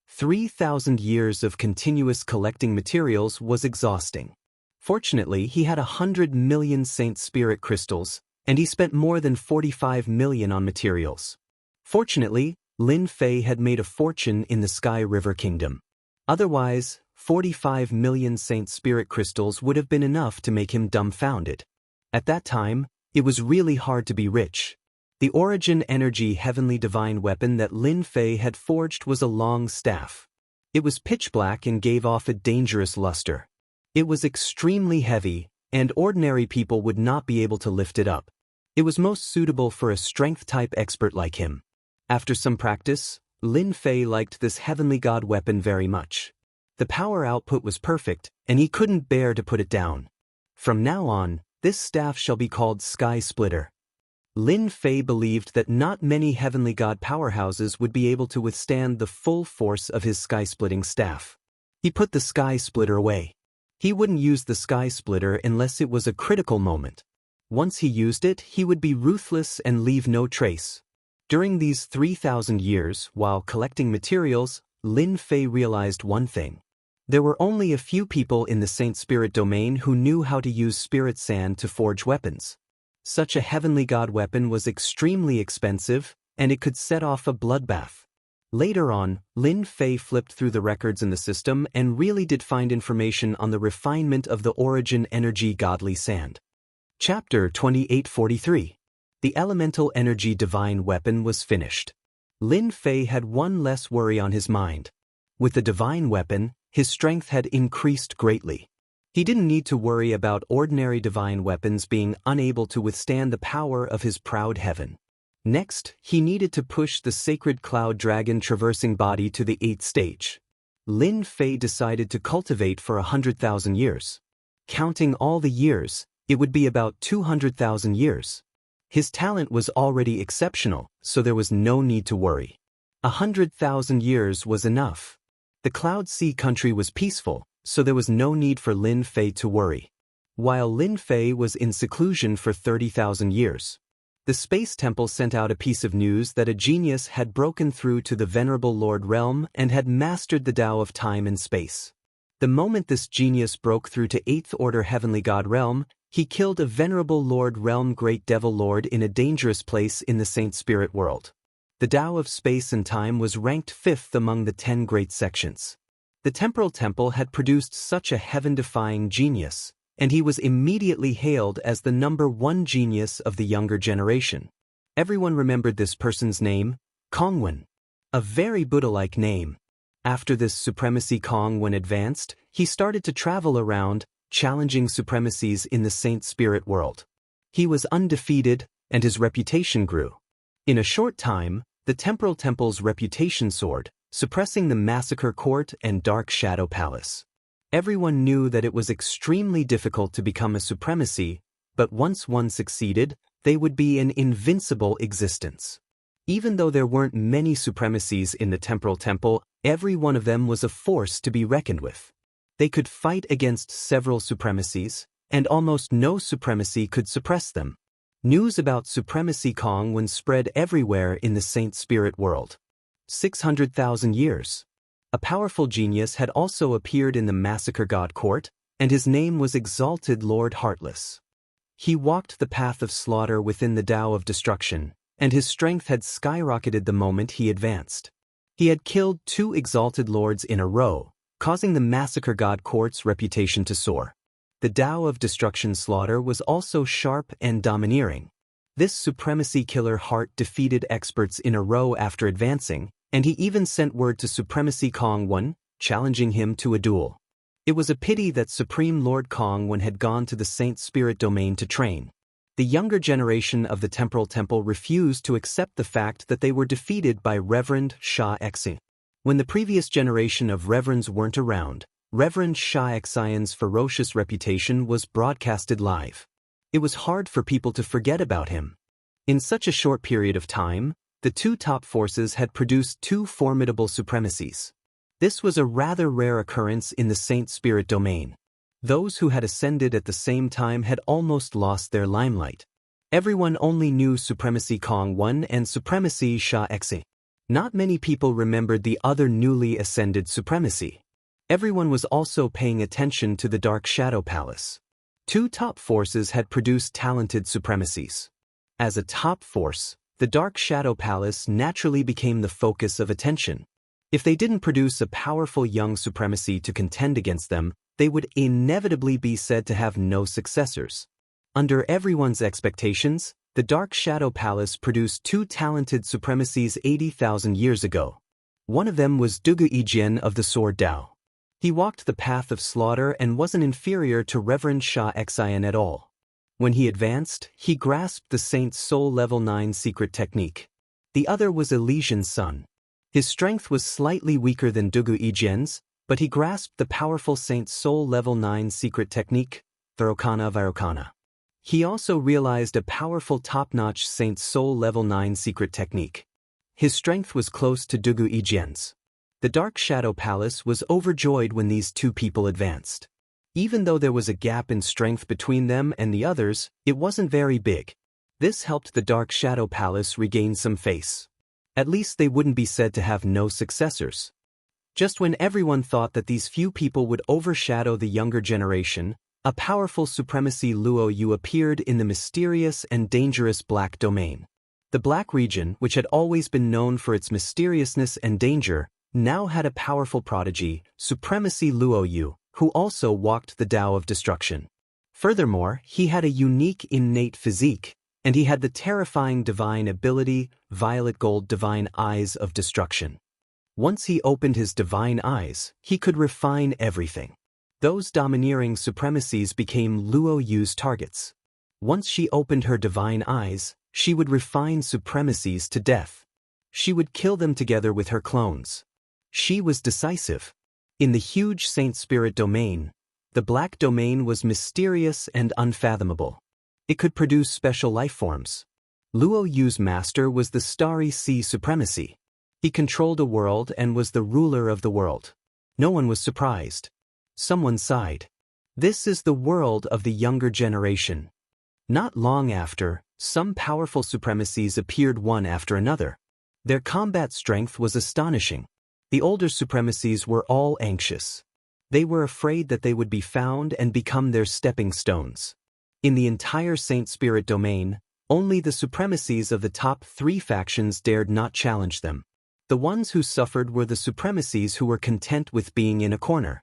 3,000 years of continuous collecting materials was exhausting. Fortunately, he had 100 million Saint Spirit crystals, and he spent more than 45 million on materials. Fortunately, Lin Fei had made a fortune in the Sky River Kingdom. Otherwise, 45 million Saint Spirit crystals would have been enough to make him dumbfounded. At that time, it was really hard to be rich. The Origin Energy Heavenly Divine weapon that Lin Fei had forged was a long staff. It was pitch black and gave off a dangerous luster. It was extremely heavy, and ordinary people would not be able to lift it up. It was most suitable for a strength-type expert like him. After some practice, Lin Fei liked this heavenly god weapon very much. The power output was perfect, and he couldn't bear to put it down. From now on, this staff shall be called Sky Splitter. Lin Fei believed that not many heavenly god powerhouses would be able to withstand the full force of his sky-splitting staff. He put the Sky Splitter away. He wouldn't use the Sky Splitter unless it was a critical moment. Once he used it, he would be ruthless and leave no trace. During these 3,000 years, while collecting materials, Lin Fei realized one thing. There were only a few people in the Saint Spirit domain who knew how to use spirit sand to forge weapons. Such a heavenly god weapon was extremely expensive, and it could set off a bloodbath. Later on, Lin Fei flipped through the records in the system and really did find information on the refinement of the Origin Energy Godly Sand. Chapter 2843. The Elemental Energy Divine Weapon was finished. Lin Fei had one less worry on his mind. With the divine weapon, his strength had increased greatly. He didn't need to worry about ordinary divine weapons being unable to withstand the power of his proud heaven. Next, he needed to push the sacred cloud dragon traversing body to the 8th stage. Lin Fei decided to cultivate for 100,000 years. Counting all the years, it would be about 200,000 years. His talent was already exceptional, so there was no need to worry. 100,000 years was enough. The Cloud Sea country was peaceful, so there was no need for Lin Fei to worry. While Lin Fei was in seclusion for 30,000 years, the Space Temple sent out a piece of news that a genius had broken through to the Venerable Lord Realm and had mastered the Tao of time and space. The moment this genius broke through to 8th Order Heavenly God Realm, he killed a Venerable Lord Realm Great Devil Lord in a dangerous place in the Saint Spirit world. The Tao of space and time was ranked 5th among the 10 great sections. The Temporal Temple had produced such a heaven-defying genius, and he was immediately hailed as the #1 genius of the younger generation. Everyone remembered this person's name, Kongwen. A very Buddha-like name. After this supremacy, Kongwen advanced, he started to travel around, challenging supremacies in the saint spirit world. He was undefeated, and his reputation grew. In a short time, the Temporal Temple's reputation soared, suppressing the Massacre Court and Dark Shadow Palace. Everyone knew that it was extremely difficult to become a supremacy, but once one succeeded, they would be an invincible existence. Even though there weren't many supremacies in the Temporal Temple, every one of them was a force to be reckoned with. They could fight against several supremacies, and almost no supremacy could suppress them. News about supremacy Kongwen spread everywhere in the saint spirit world. 600,000 years. A powerful genius had also appeared in the Massacre God Court, and his name was Exalted Lord Heartless. He walked the path of slaughter within the Tao of destruction, and his strength had skyrocketed the moment he advanced. He had killed 2 exalted lords in a row, causing the Massacre God Court's reputation to soar. The Tao of destruction slaughter was also sharp and domineering. This supremacy killer heart defeated experts in a row after advancing, and he even sent word to Supremacy Kongwen, challenging him to a duel. It was a pity that Supreme Lord Kongwen had gone to the Saint Spirit domain to train. The younger generation of the Temporal Temple refused to accept the fact that they were defeated by Reverend Sha Exi. When the previous generation of reverends weren't around, Reverend Sha Exian's ferocious reputation was broadcasted live. It was hard for people to forget about him. In such a short period of time, the 2 top forces had produced 2 formidable supremacies. This was a rather rare occurrence in the Saint Spirit domain. Those who had ascended at the same time had almost lost their limelight. Everyone only knew Supremacy Kongwen and Supremacy Sha Exi. Not many people remembered the other newly ascended supremacy. Everyone was also paying attention to the Dark Shadow Palace. 2 top forces had produced talented supremacies. As a top force, the Dark Shadow Palace naturally became the focus of attention. If they didn't produce a powerful young supremacy to contend against them, they would inevitably be said to have no successors. Under everyone's expectations, the Dark Shadow Palace produced 2 talented supremacies 80,000 years ago. One of them was Dugu Ijian of the Sword Tao. He walked the path of slaughter and wasn't inferior to Reverend Sha Exian at all. When he advanced, he grasped the Saint's Soul Level 9 secret technique. The other was Elysian's son. His strength was slightly weaker than Dugu Ijian's, but he grasped the powerful Saint's Soul Level 9 secret technique, Virokana Virokana. He also realized a powerful top-notch Saint's Soul Level 9 secret technique. His strength was close to Dugu Ijian's. The Dark Shadow Palace was overjoyed when these 2 people advanced. Even though there was a gap in strength between them and the others, it wasn't very big. This helped the Dark Shadow Palace regain some face. At least they wouldn't be said to have no successors. Just when everyone thought that these few people would overshadow the younger generation, a powerful supremacy Luo Yu appeared in the mysterious and dangerous Black Domain. The Black region, which had always been known for its mysteriousness and danger, now had a powerful prodigy, Supremacy Luo Yu, who also walked the Tao of destruction. Furthermore, he had a unique innate physique, and he had the terrifying divine ability, Violet Gold Divine Eyes of Destruction. Once he opened his divine eyes, he could refine everything. Those domineering supremacies became Luo Yu's targets. Once she opened her divine eyes, she would refine supremacies to death. She would kill them together with her clones. She was decisive. In the huge Saint Spirit domain, the Black Domain was mysterious and unfathomable. It could produce special life forms. Luo Yu's master was the Starry Sea Supremacy. He controlled a world and was the ruler of the world. No one was surprised. Someone sighed. This is the world of the younger generation. Not long after, some powerful supremacies appeared one after another. Their combat strength was astonishing. The older supremacies were all anxious. They were afraid that they would be found and become their stepping stones. In the entire Saint Spirit domain, only the supremacies of the top 3 factions dared not challenge them. The ones who suffered were the supremacies who were content with being in a corner.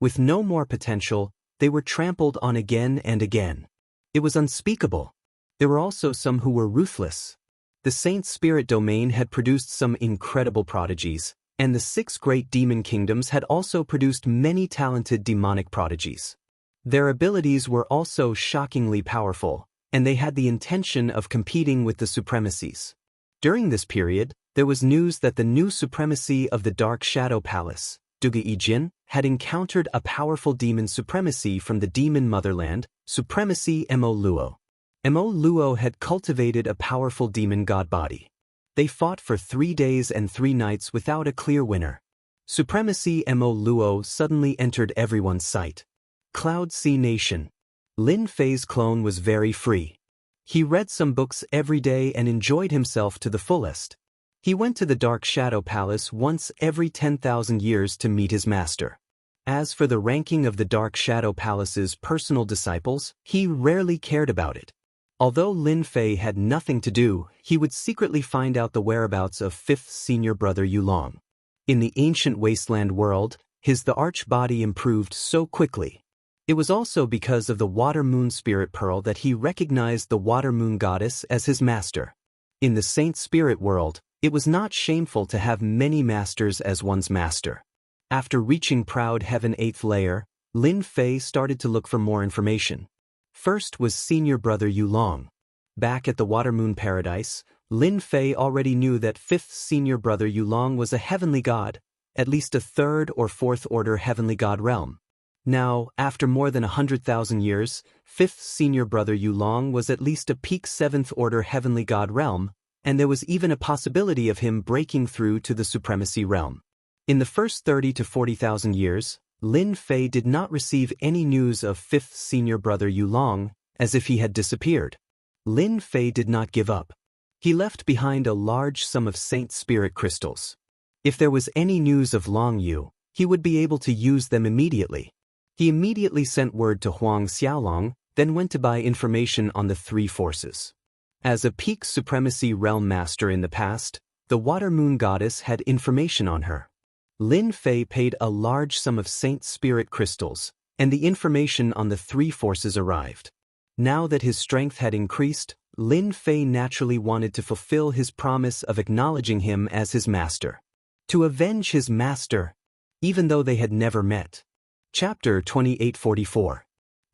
With no more potential, they were trampled on again and again. It was unspeakable. There were also some who were ruthless. The Saint Spirit domain had produced some incredible prodigies, and the 6 great demon kingdoms had also produced many talented demonic prodigies. Their abilities were also shockingly powerful, and they had the intention of competing with the supremacies. During this period, there was news that the new supremacy of the Dark Shadow Palace, Duga-Ijin, had encountered a powerful demon supremacy from the demon motherland, Supremacy Mo Luo. Mo Luo had cultivated a powerful demon god body. They fought for 3 days and 3 nights without a clear winner. Supremacy Mo Luo suddenly entered everyone's sight. Cloud Sea Nation. Lin Fei's clone was very free. He read some books every day and enjoyed himself to the fullest. He went to the Dark Shadow Palace once every 10,000 years to meet his master. As for the ranking of the Dark Shadow Palace's personal disciples, he rarely cared about it. Although Lin Fei had nothing to do, he would secretly find out the whereabouts of 5th senior brother Yulong. In the ancient wasteland world, the arch body improved so quickly. It was also because of the Water Moon Spirit Pearl that he recognized the Water Moon Goddess as his master. In the Saint Spirit world, it was not shameful to have many masters as one's master. After reaching Proud Heaven 8th layer, Lin Fei started to look for more information. First was senior brother Yulong. Back at the Water Moon Paradise, Lin Fei already knew that 5th senior brother Yulong was a heavenly god, at least a 3rd or 4th order heavenly god realm. Now, after more than 100,000 years, 5th senior brother Yulong was at least a peak 7th order heavenly god realm, and there was even a possibility of him breaking through to the supremacy realm. In the first 30 to 40,000 years, Lin Fei did not receive any news of 5th senior brother Yulong, as if he had disappeared. Lin Fei did not give up. He left behind a large sum of Saint Spirit crystals. If there was any news of Long Yu, he would be able to use them immediately. He immediately sent word to Huang Xiaolong, then went to buy information on the 3 forces. As a peak supremacy realm master in the past, the Water Moon Goddess had information on her. Lin Fei paid a large sum of Saint Spirit crystals, and the information on the 3 forces arrived. Now that his strength had increased, Lin Fei naturally wanted to fulfill his promise of acknowledging him as his master. To avenge his master, even though they had never met. Chapter 2844.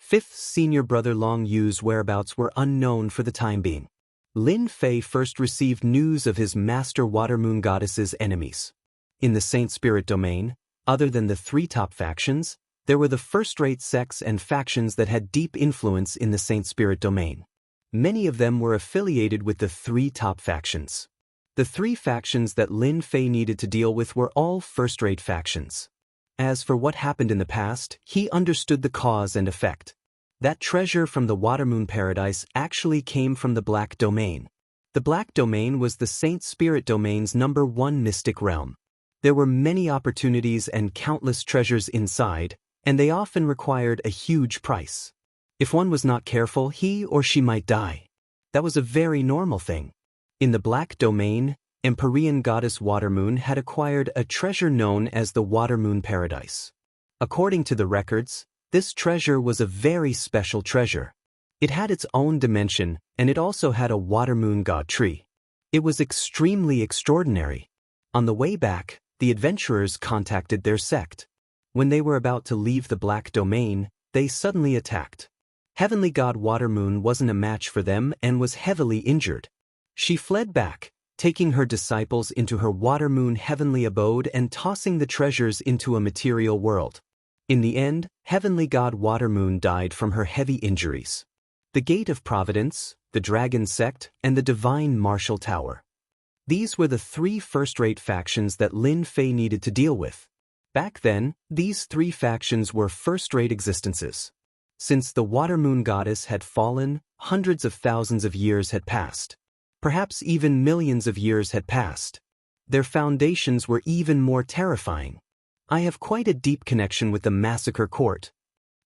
5th senior brother Long Yu's whereabouts were unknown for the time being. Lin Fei first received news of his master Water Moon Goddess's enemies. In the Saint Spirit domain, other than the 3 top factions, there were the first-rate sects and factions that had deep influence in the Saint Spirit domain. Many of them were affiliated with the 3 top factions. The 3 factions that Lin Fei needed to deal with were all first-rate factions. As for what happened in the past, he understood the cause and effect. That treasure from the Water Moon Paradise actually came from the Black Domain. The Black Domain was the Saint Spirit domain's #1 mystic realm. There were many opportunities and countless treasures inside, and they often required a huge price. If one was not careful, he or she might die. That was a very normal thing. In the Black Domain, Empyrean goddess Watermoon had acquired a treasure known as the Water Moon Paradise. According to the records, this treasure was a very special treasure. It had its own dimension, and it also had a Water Moon god tree. It was extremely extraordinary. On the way back, the adventurers contacted their sect. When they were about to leave the Black Domain, they suddenly attacked. Heavenly God Watermoon wasn't a match for them and was heavily injured. She fled back, taking her disciples into her Watermoon heavenly abode and tossing the treasures into a material world. In the end, Heavenly God Watermoon died from her heavy injuries. The Gate of Providence, the Dragon Sect, and the Divine Martial Tower. These were the 3 first-rate factions that Lin Fei needed to deal with. Back then, these 3 factions were first-rate existences. Since the Water Moon Goddess had fallen, hundreds of thousands of years had passed. Perhaps even millions of years had passed. Their foundations were even more terrifying. I have quite a deep connection with the Massacre Court.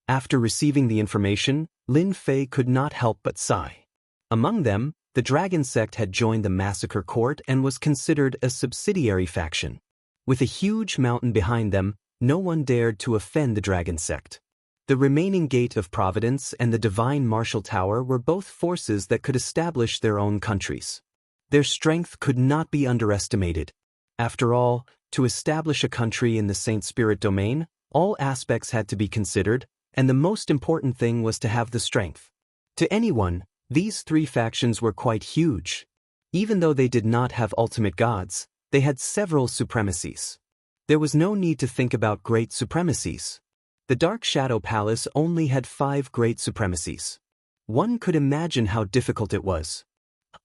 After receiving the information, Lin Fei could not help but sigh. Among them, The dragon sect had joined the massacre court and was considered a subsidiary faction. With a huge mountain behind them, no one dared to offend the dragon sect. The remaining Gate of Providence and the Divine Martial Tower were both forces that could establish their own countries. Their strength could not be underestimated. After all, to establish a country in the Saint Spirit domain, all aspects had to be considered, and the most important thing was to have the strength. To anyone, these three factions were quite huge. Even though they did not have ultimate gods, they had several supremacies. There was no need to think about great supremacies. The Dark Shadow Palace only had 5 great supremacies. One could imagine how difficult it was.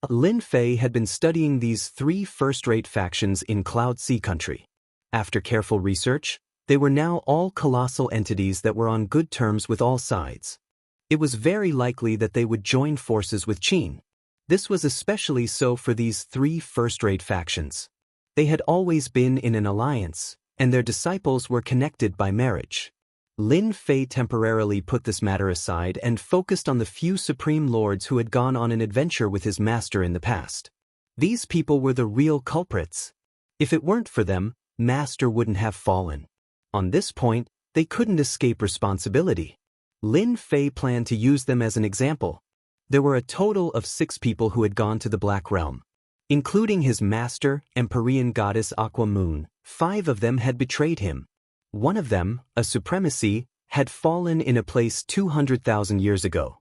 Lin Fei had been studying these 3 first-rate factions in Cloud Sea Country. After careful research, they were now all colossal entities that were on good terms with all sides. It was very likely that they would join forces with Qin. This was especially so for these 3 first-rate factions. They had always been in an alliance, and their disciples were connected by marriage. Lin Fei temporarily put this matter aside and focused on the few supreme lords who had gone on an adventure with his master in the past. These people were the real culprits. If it weren't for them, Master wouldn't have fallen. On this point, they couldn't escape responsibility. Lin Fei planned to use them as an example. There were a total of 6 people who had gone to the Black Realm. Including his master, Empyrean goddess Aqua Moon, 5 of them had betrayed him. One of them, a supremacy, had fallen in a place 200,000 years ago.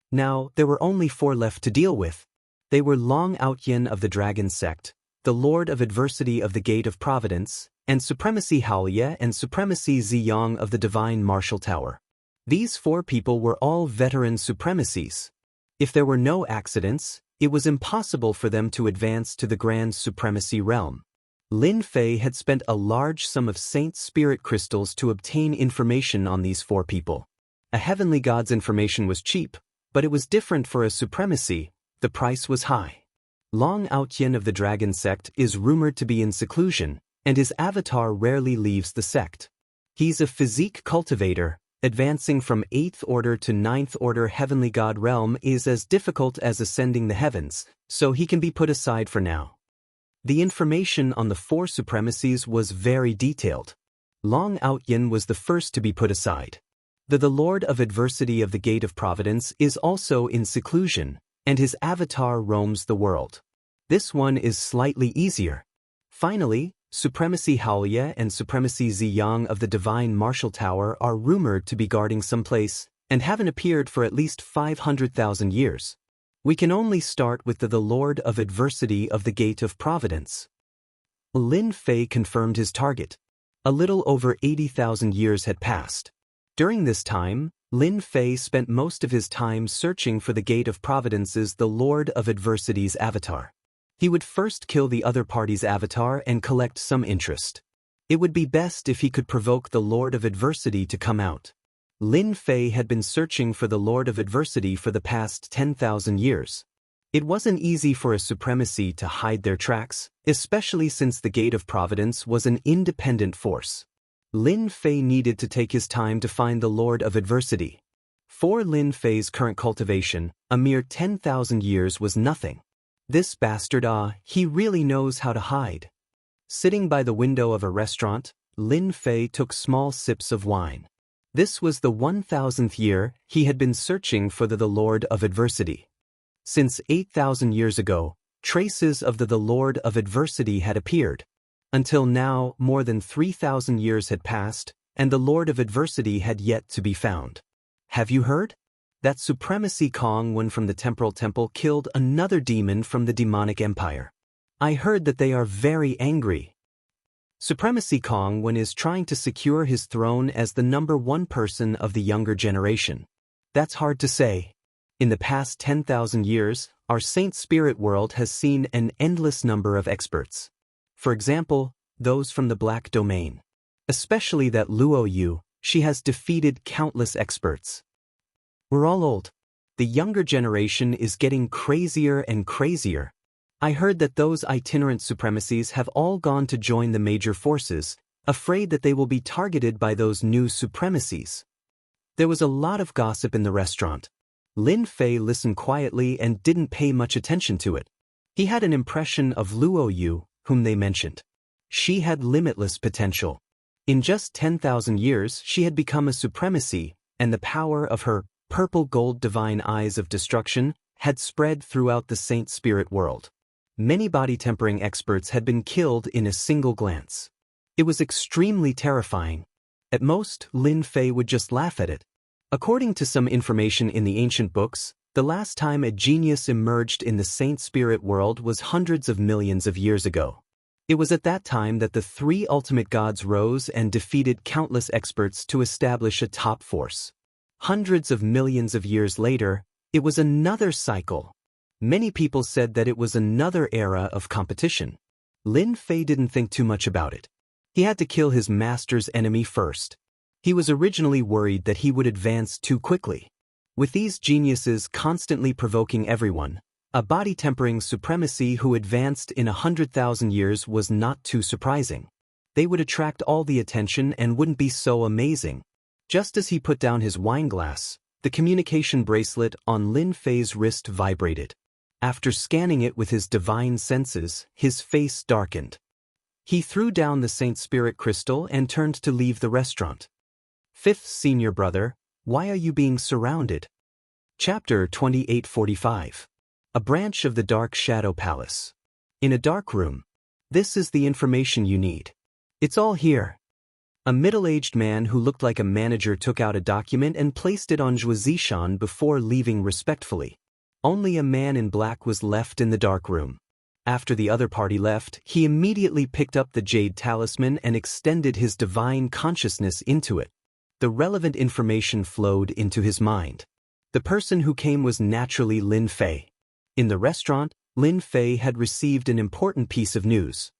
Now, there were only 4 left to deal with. They were Long Outyen of the Dragon Sect, the Lord of Adversity of the Gate of Providence, and Supremacy Haoye and Supremacy Ziyang of the Divine Martial Tower. These 4 people were all veteran supremacies. If there were no accidents, it was impossible for them to advance to the Grand Supremacy realm. Lin Fei had spent a large sum of Saint Spirit crystals to obtain information on these 4 people. A heavenly god's information was cheap, but it was different for a supremacy. The price was high. Long Outyen of the Dragon Sect is rumored to be in seclusion, and his avatar rarely leaves the sect. He's a physique cultivator. Advancing from 8th order to 9th order heavenly god realm is as difficult as ascending the heavens, so he can be put aside for now. The information on the 4 supremacies was very detailed. Long Outyen was the first to be put aside. The Lord of Adversity of the Gate of Providence is also in seclusion, and his avatar roams the world. This one is slightly easier. Finally, Supremacy Haoye and Supremacy Ziyang of the Divine Martial Tower are rumored to be guarding someplace, and haven't appeared for at least 500,000 years. We can only start with the Lord of Adversity of the Gate of Providence. Lin Fei confirmed his target. A little over 80,000 years had passed. During this time, Lin Fei spent most of his time searching for the Gate of Providence's the Lord of Adversity's avatar. He would first kill the other party's avatar and collect some interest. It would be best if he could provoke the Lord of Adversity to come out. Lin Fei had been searching for the Lord of Adversity for the past 10,000 years. It wasn't easy for a supremacy to hide their tracks, especially since the Gate of Providence was an independent force. Lin Fei needed to take his time to find the Lord of Adversity. For Lin Fei's current cultivation, a mere 10,000 years was nothing. This bastard, he really knows how to hide. Sitting by the window of a restaurant, Lin Fei took small sips of wine. This was the 1000th year he had been searching for the Lord of Adversity. Since 8,000 years ago, traces of the Lord of Adversity had appeared. Until now, more than 3,000 years had passed, and the Lord of Adversity had yet to be found. Have you heard? That Supremacy Kong Wen from the Temporal Temple killed another demon from the demonic empire. I heard that they are very angry. Supremacy Kong Wen is trying to secure his throne as the #1 person of the younger generation. That's hard to say. In the past 10,000 years, our Saint Spirit world has seen an endless number of experts. For example, those from the Black Domain. Especially that Luo Yu, she has defeated countless experts. We're all old. The younger generation is getting crazier and crazier. I heard that those itinerant supremacies have all gone to join the major forces, afraid that they will be targeted by those new supremacies. There was a lot of gossip in the restaurant. Lin Fei listened quietly and didn't pay much attention to it. He had an impression of Luo Yu, whom they mentioned. She had limitless potential. In just 10,000 years she had become a supremacy, and the power of her purple gold divine eyes of destruction had spread throughout the Saint Spirit world. Many body tempering experts had been killed in a single glance. It was extremely terrifying. At most, Lin Fei would just laugh at it. According to some information in the ancient books, the last time a genius emerged in the Saint Spirit world was hundreds of millions of years ago. It was at that time that the three ultimate gods rose and defeated countless experts to establish a top force. Hundreds of millions of years later, it was another cycle. Many people said that it was another era of competition. Lin Fei didn't think too much about it. He had to kill his master's enemy first. He was originally worried that he would advance too quickly. With these geniuses constantly provoking everyone, a body-tempering supremacy who advanced in 100,000 years was not too surprising. They would attract all the attention and wouldn't be so amazing. Just as he put down his wineglass, the communication bracelet on Lin Fei's wrist vibrated. After scanning it with his divine senses, his face darkened. He threw down the Saint Spirit crystal and turned to leave the restaurant. Fifth senior brother, why are you being surrounded? Chapter 2845. A branch of the Dark Shadow Palace. In a dark room. This is the information you need. It's all here. A middle-aged man who looked like a manager took out a document and placed it on Zhuo Zishan before leaving respectfully. Only a man in black was left in the dark room. After the other party left, he immediately picked up the jade talisman and extended his divine consciousness into it. The relevant information flowed into his mind. The person who came was naturally Lin Fei. In the restaurant, Lin Fei had received an important piece of news.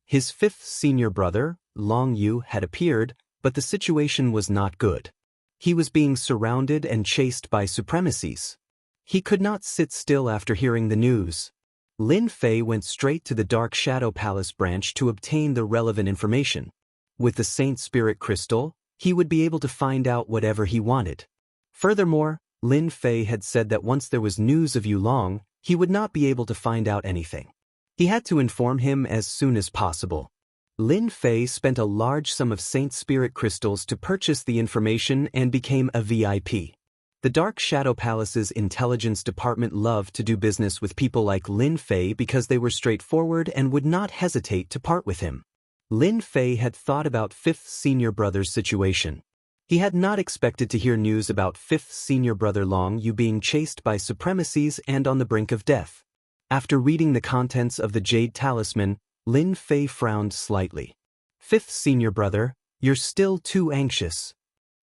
His fifth senior brother, Long Yu, had appeared, but the situation was not good. He was being surrounded and chased by supremacies. He could not sit still after hearing the news. Lin Fei went straight to the Dark Shadow Palace branch to obtain the relevant information. With the Saint Spirit crystal, he would be able to find out whatever he wanted. Furthermore, Lin Fei had said that once there was news of Yu Long, he would not be able to find out anything. He had to inform him as soon as possible. Lin Fei spent a large sum of Saint Spirit crystals to purchase the information and became a VIP. The Dark Shadow Palace's intelligence department loved to do business with people like Lin Fei because they were straightforward and would not hesitate to part with him. Lin Fei had thought about fifth senior brother's situation. He had not expected to hear news about fifth senior brother Long Yu being chased by supremacies and on the brink of death. After reading the contents of the jade talisman, Lin Fei frowned slightly. Fifth senior brother, you're still too anxious.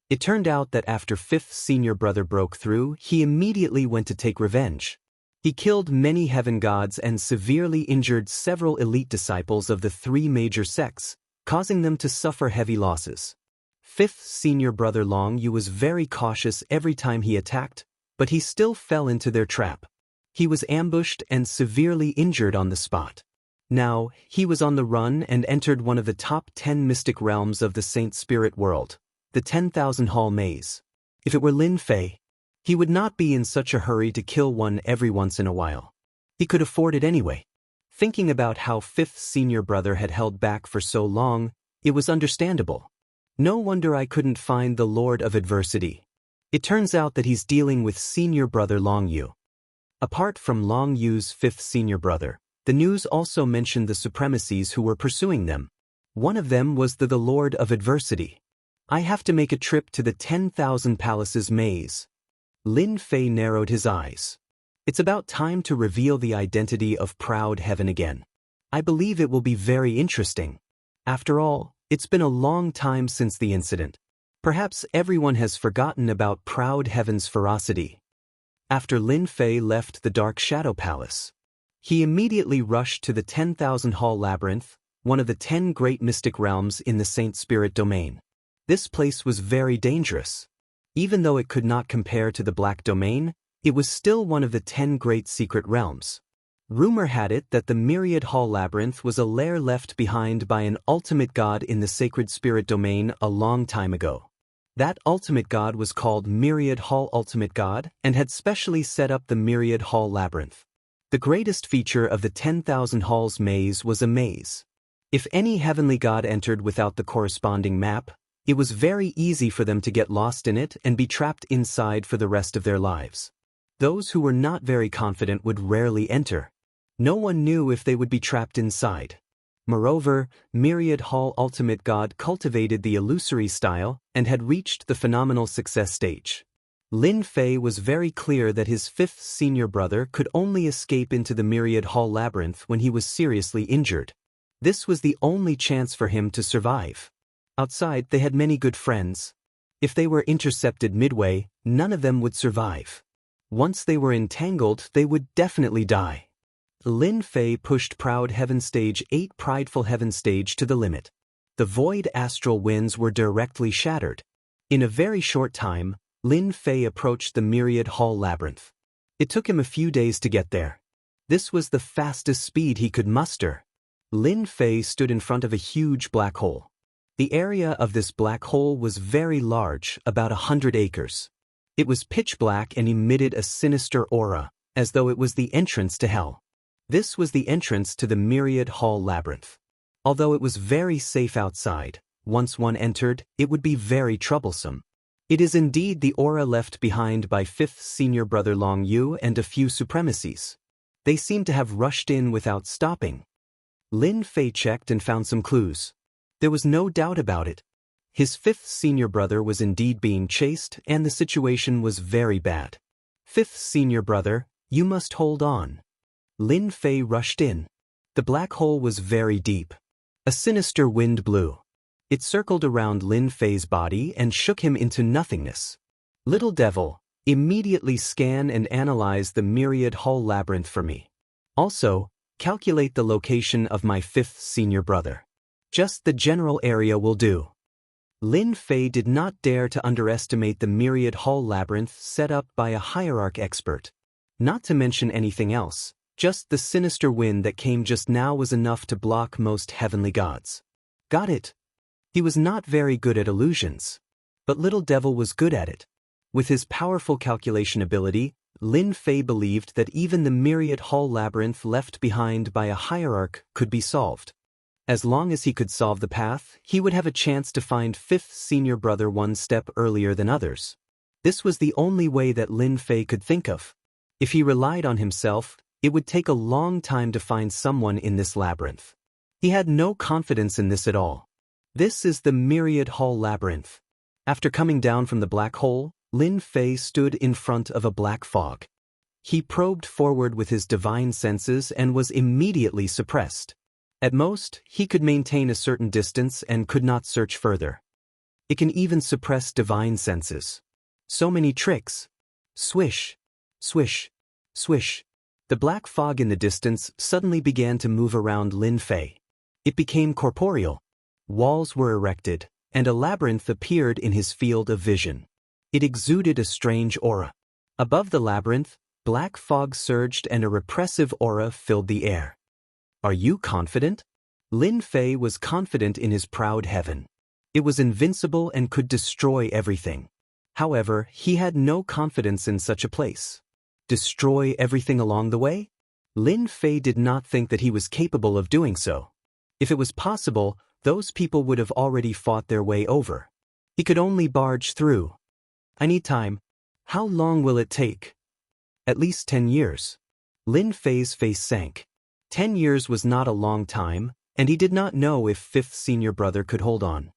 It turned out that after fifth senior brother broke through, he immediately went to take revenge. He killed many heaven gods and severely injured several elite disciples of the three major sects, causing them to suffer heavy losses. Fifth senior brother Long Yu was very cautious every time he attacked, but he still fell into their trap. He was ambushed and severely injured on the spot. Now, he was on the run and entered one of the top 10 mystic realms of the Saint Spirit world, the 10,000 Hall Maze. If it were Lin Fei, he would not be in such a hurry to kill one every once in a while. He could afford it anyway. Thinking about how fifth senior brother had held back for so long, it was understandable. No wonder I couldn't find the Lord of Adversity. It turns out that he's dealing with senior brother Long Yu. Apart from Long Yu's fifth senior brother, the news also mentioned the supremacies who were pursuing them. One of them was the Lord of Adversity. I have to make a trip to the 10,000 Palaces maze. Lin Fei narrowed his eyes. It's about time to reveal the identity of Proud Heaven again. I believe it will be very interesting. After all, it's been a long time since the incident. Perhaps everyone has forgotten about Proud Heaven's ferocity. After Lin Fei left the Dark Shadow Palace, he immediately rushed to the 10,000 Hall Labyrinth, one of the 10 great mystic realms in the Saint Spirit domain. This place was very dangerous. Even though it could not compare to the Black Domain, it was still one of the 10 great secret realms. Rumor had it that the Myriad Hall Labyrinth was a lair left behind by an ultimate god in the Sacred Spirit domain a long time ago. That ultimate god was called Myriad Hall Ultimate God and had specially set up the Myriad Hall Labyrinth. The greatest feature of the 10,000 Halls maze was a maze. If any heavenly god entered without the corresponding map, it was very easy for them to get lost in it and be trapped inside for the rest of their lives. Those who were not very confident would rarely enter. No one knew if they would be trapped inside. Moreover, Myriad Hall Ultimate God cultivated the illusory style and had reached the phenomenal success stage. Lin Fei was very clear that his fifth senior brother could only escape into the Myriad Hall Labyrinth when he was seriously injured. This was the only chance for him to survive. Outside, they had many good friends. If they were intercepted midway, none of them would survive. Once they were entangled, they would definitely die. Lin Fei pushed Proud Heaven Stage 8 Prideful Heaven Stage to the limit. The void astral winds were directly shattered. In a very short time, Lin Fei approached the Myriad Hall Labyrinth. It took him a few days to get there. This was the fastest speed he could muster. Lin Fei stood in front of a huge black hole. The area of this black hole was very large, about 100 acres. It was pitch black and emitted a sinister aura, as though it was the entrance to hell. This was the entrance to the Myriad Hall Labyrinth. Although it was very safe outside, once one entered, it would be very troublesome. It is indeed the aura left behind by fifth senior brother Long Yu and a few supremacies. They seem to have rushed in without stopping. Lin Fei checked and found some clues. There was no doubt about it. His fifth senior brother was indeed being chased, and the situation was very bad. Fifth senior brother, you must hold on. Lin Fei rushed in. The black hole was very deep. A sinister wind blew. It circled around Lin Fei's body and shook him into nothingness. Little devil, immediately scan and analyze the Myriad Hall Labyrinth for me. Also, calculate the location of my fifth senior brother. Just the general area will do. Lin Fei did not dare to underestimate the Myriad Hall Labyrinth set up by a hierarch expert. Not to mention anything else. Just the sinister wind that came just now was enough to block most heavenly gods. Got it. He was not very good at illusions. But Little Devil was good at it. With his powerful calculation ability, Lin Fei believed that even the Myriad Hall Labyrinth left behind by a hierarch could be solved. As long as he could solve the path, he would have a chance to find fifth senior brother one step earlier than others. This was the only way that Lin Fei could think of. If he relied on himself, it would take a long time to find someone in this labyrinth. He had no confidence in this at all. This is the Myriad Hall Labyrinth. After coming down from the black hole, Lin Fei stood in front of a black fog. He probed forward with his divine senses and was immediately suppressed. At most, he could maintain a certain distance and could not search further. It can even suppress divine senses. So many tricks. Swish, swish, swish. The black fog in the distance suddenly began to move around Lin Fei. It became corporeal. Walls were erected, and a labyrinth appeared in his field of vision. It exuded a strange aura. Above the labyrinth, black fog surged and a repressive aura filled the air. Are you confident? Lin Fei was confident in his proud heaven. It was invincible and could destroy everything. However, he had no confidence in such a place. Destroy everything along the way? Lin Fei did not think that he was capable of doing so. If it was possible, those people would have already fought their way over. He could only barge through. I need time. How long will it take? At least 10 years. Lin Fei's face sank. 10 years was not a long time, and he did not know if fifth senior brother could hold on.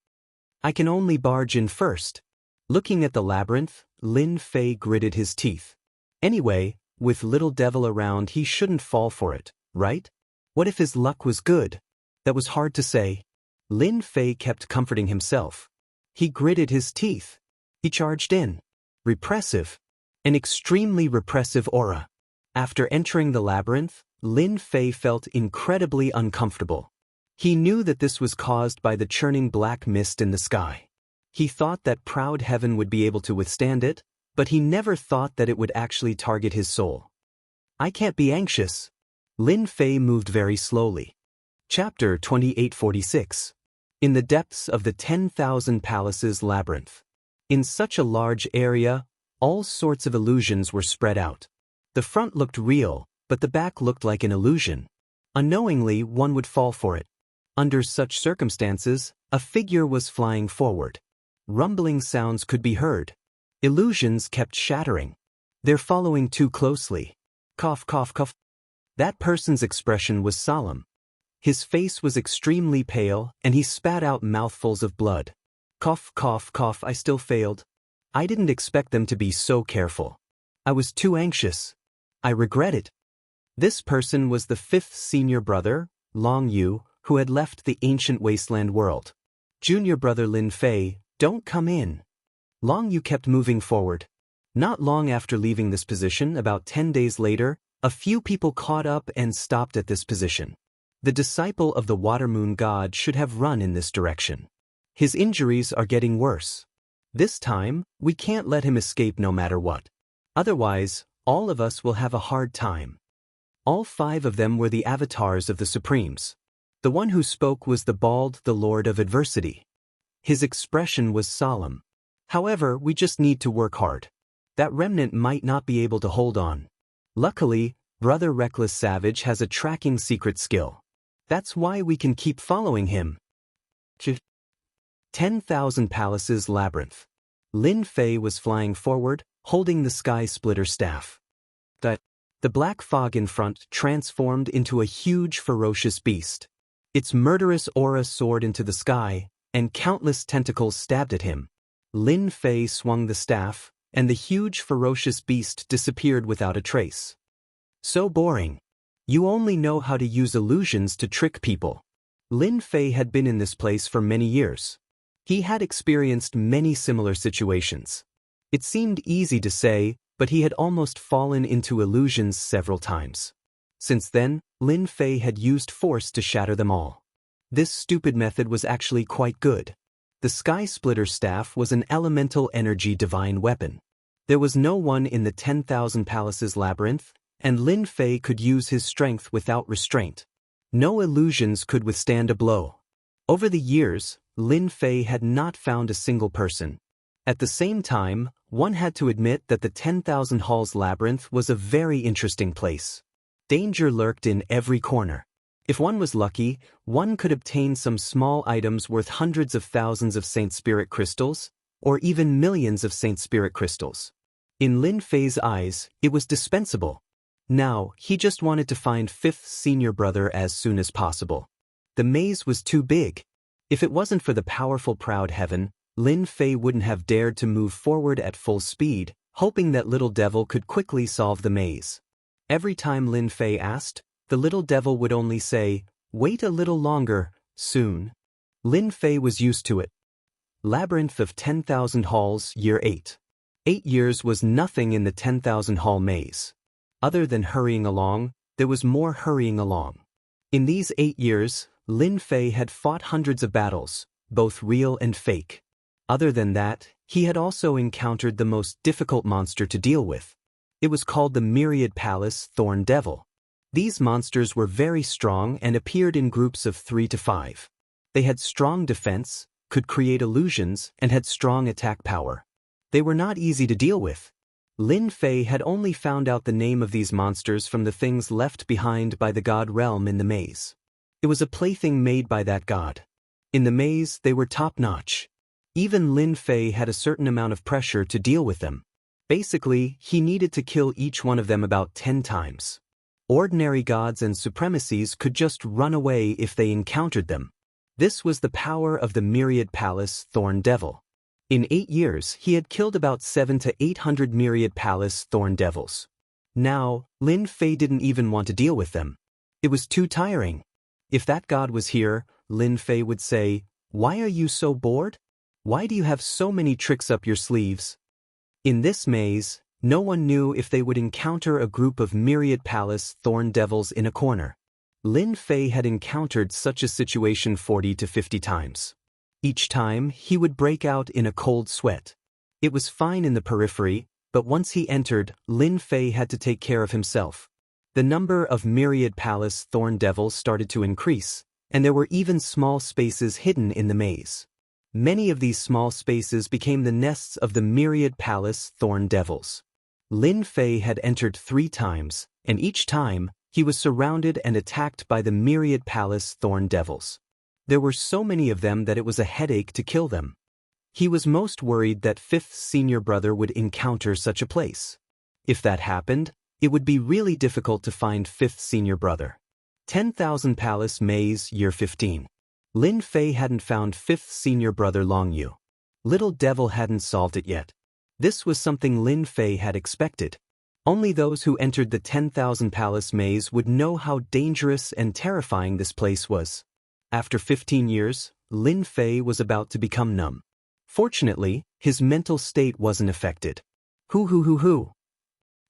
I can only barge in first. Looking at the labyrinth, Lin Fei gritted his teeth. Anyway, with Little Devil around he shouldn't fall for it, right? What if his luck was good? That was hard to say. Lin Fei kept comforting himself. He gritted his teeth. He charged in. Repressive. An extremely repressive aura. After entering the labyrinth, Lin Fei felt incredibly uncomfortable. He knew that this was caused by the churning black mist in the sky. He thought that proud heaven would be able to withstand it, but he never thought that it would actually target his soul. I can't be anxious. Lin Fei moved very slowly. Chapter 2846. In the depths of the 10,000 Palaces Labyrinth. In such a large area, all sorts of illusions were spread out. The front looked real, but the back looked like an illusion. Unknowingly, one would fall for it. Under such circumstances, a figure was flying forward. Rumbling sounds could be heard. Illusions kept shattering. They're following too closely. Cough, cough, cough. That person's expression was solemn. His face was extremely pale, and he spat out mouthfuls of blood. Cough, cough, cough. I still failed. I didn't expect them to be so careful. I was too anxious. I regret it. This person was the fifth senior brother, Long Yu, who had left the ancient wasteland world. Junior brother Lin Fei, don't come in. Long Yu kept moving forward. Not long after leaving this position, about 10 days later, a few people caught up and stopped at this position. The disciple of the water moon god should have run in this direction. His injuries are getting worse. This time, we can't let him escape no matter what. Otherwise, all of us will have a hard time. All 5 of them were the avatars of the Supremes. The one who spoke was the Lord of Adversity. His expression was solemn. However, we just need to work hard. That remnant might not be able to hold on. Luckily, Brother Reckless Savage has a tracking secret skill. That's why we can keep following him. 10,000 Palaces Labyrinth. Lin Fei was flying forward, holding the Sky Splitter staff. The black fog in front transformed into a huge ferocious beast. Its murderous aura soared into the sky, and countless tentacles stabbed at him. Lin Fei swung the staff, and the huge ferocious beast disappeared without a trace. So boring. You only know how to use illusions to trick people. Lin Fei had been in this place for many years. He had experienced many similar situations. It seemed easy to say, but he had almost fallen into illusions several times. Since then, Lin Fei had used force to shatter them all. This stupid method was actually quite good. The Sky Splitter staff was an elemental energy divine weapon. There was no one in the 10,000 Palaces Labyrinth, and Lin Fei could use his strength without restraint. No illusions could withstand a blow. Over the years, Lin Fei had not found a single person. At the same time, one had to admit that the 10,000 Halls Labyrinth was a very interesting place. Danger lurked in every corner. If one was lucky, one could obtain some small items worth hundreds of thousands of Saint Spirit crystals, or even millions of Saint Spirit crystals. In Lin Fei's eyes, it was dispensable. Now, he just wanted to find fifth senior brother as soon as possible. The maze was too big. If it wasn't for the powerful proud heaven, Lin Fei wouldn't have dared to move forward at full speed, hoping that Little Devil could quickly solve the maze. Every time Lin Fei asked, the Little Devil would only say, "Wait a little longer, soon." Lin Fei was used to it. Labyrinth of 10,000 Halls, Year 8. 8 years was nothing in the 10,000 Hall maze. Other than hurrying along, there was more hurrying along. In these 8 years, Lin Fei had fought hundreds of battles, both real and fake. Other than that, he had also encountered the most difficult monster to deal with. It was called the Myriad Palace Thorn Devil. These monsters were very strong and appeared in groups of 3 to 5. They had strong defense, could create illusions, and had strong attack power. They were not easy to deal with. Lin Fei had only found out the name of these monsters from the things left behind by the god realm in the maze. It was a plaything made by that god. In the maze, they were top-notch. Even Lin Fei had a certain amount of pressure to deal with them. Basically, he needed to kill each one of them about 10 times. Ordinary gods and supremacies could just run away if they encountered them. This was the power of the Myriad Palace Thorn Devil. In 8 years, he had killed about 700 to 800 Myriad Palace Thorn Devils. Now, Lin Fei didn't even want to deal with them. It was too tiring. If that god was here, Lin Fei would say, "Why are you so bored? Why do you have so many tricks up your sleeves?" In this maze, no one knew if they would encounter a group of Myriad Palace Thorn Devils in a corner. Lin Fei had encountered such a situation 40 to 50 times. Each time, he would break out in a cold sweat. It was fine in the periphery, but once he entered, Lin Fei had to take care of himself. The number of Myriad Palace Thorn Devils started to increase, and there were even small spaces hidden in the maze. Many of these small spaces became the nests of the myriad palace thorn devils. Lin Fei had entered 3 times, and each time, he was surrounded and attacked by the myriad palace thorn devils. There were so many of them that it was a headache to kill them. He was most worried that 5th senior brother would encounter such a place. If that happened, it would be really difficult to find 5th senior brother. 10,000 Palace Maze, Year 15. Lin Fei hadn't found 5th senior brother Long Yu. Little Devil hadn't solved it yet. This was something Lin Fei had expected. Only those who entered the 10,000 Palace Maze would know how dangerous and terrifying this place was. After 15 years, Lin Fei was about to become numb. Fortunately, his mental state wasn't affected. Hoo.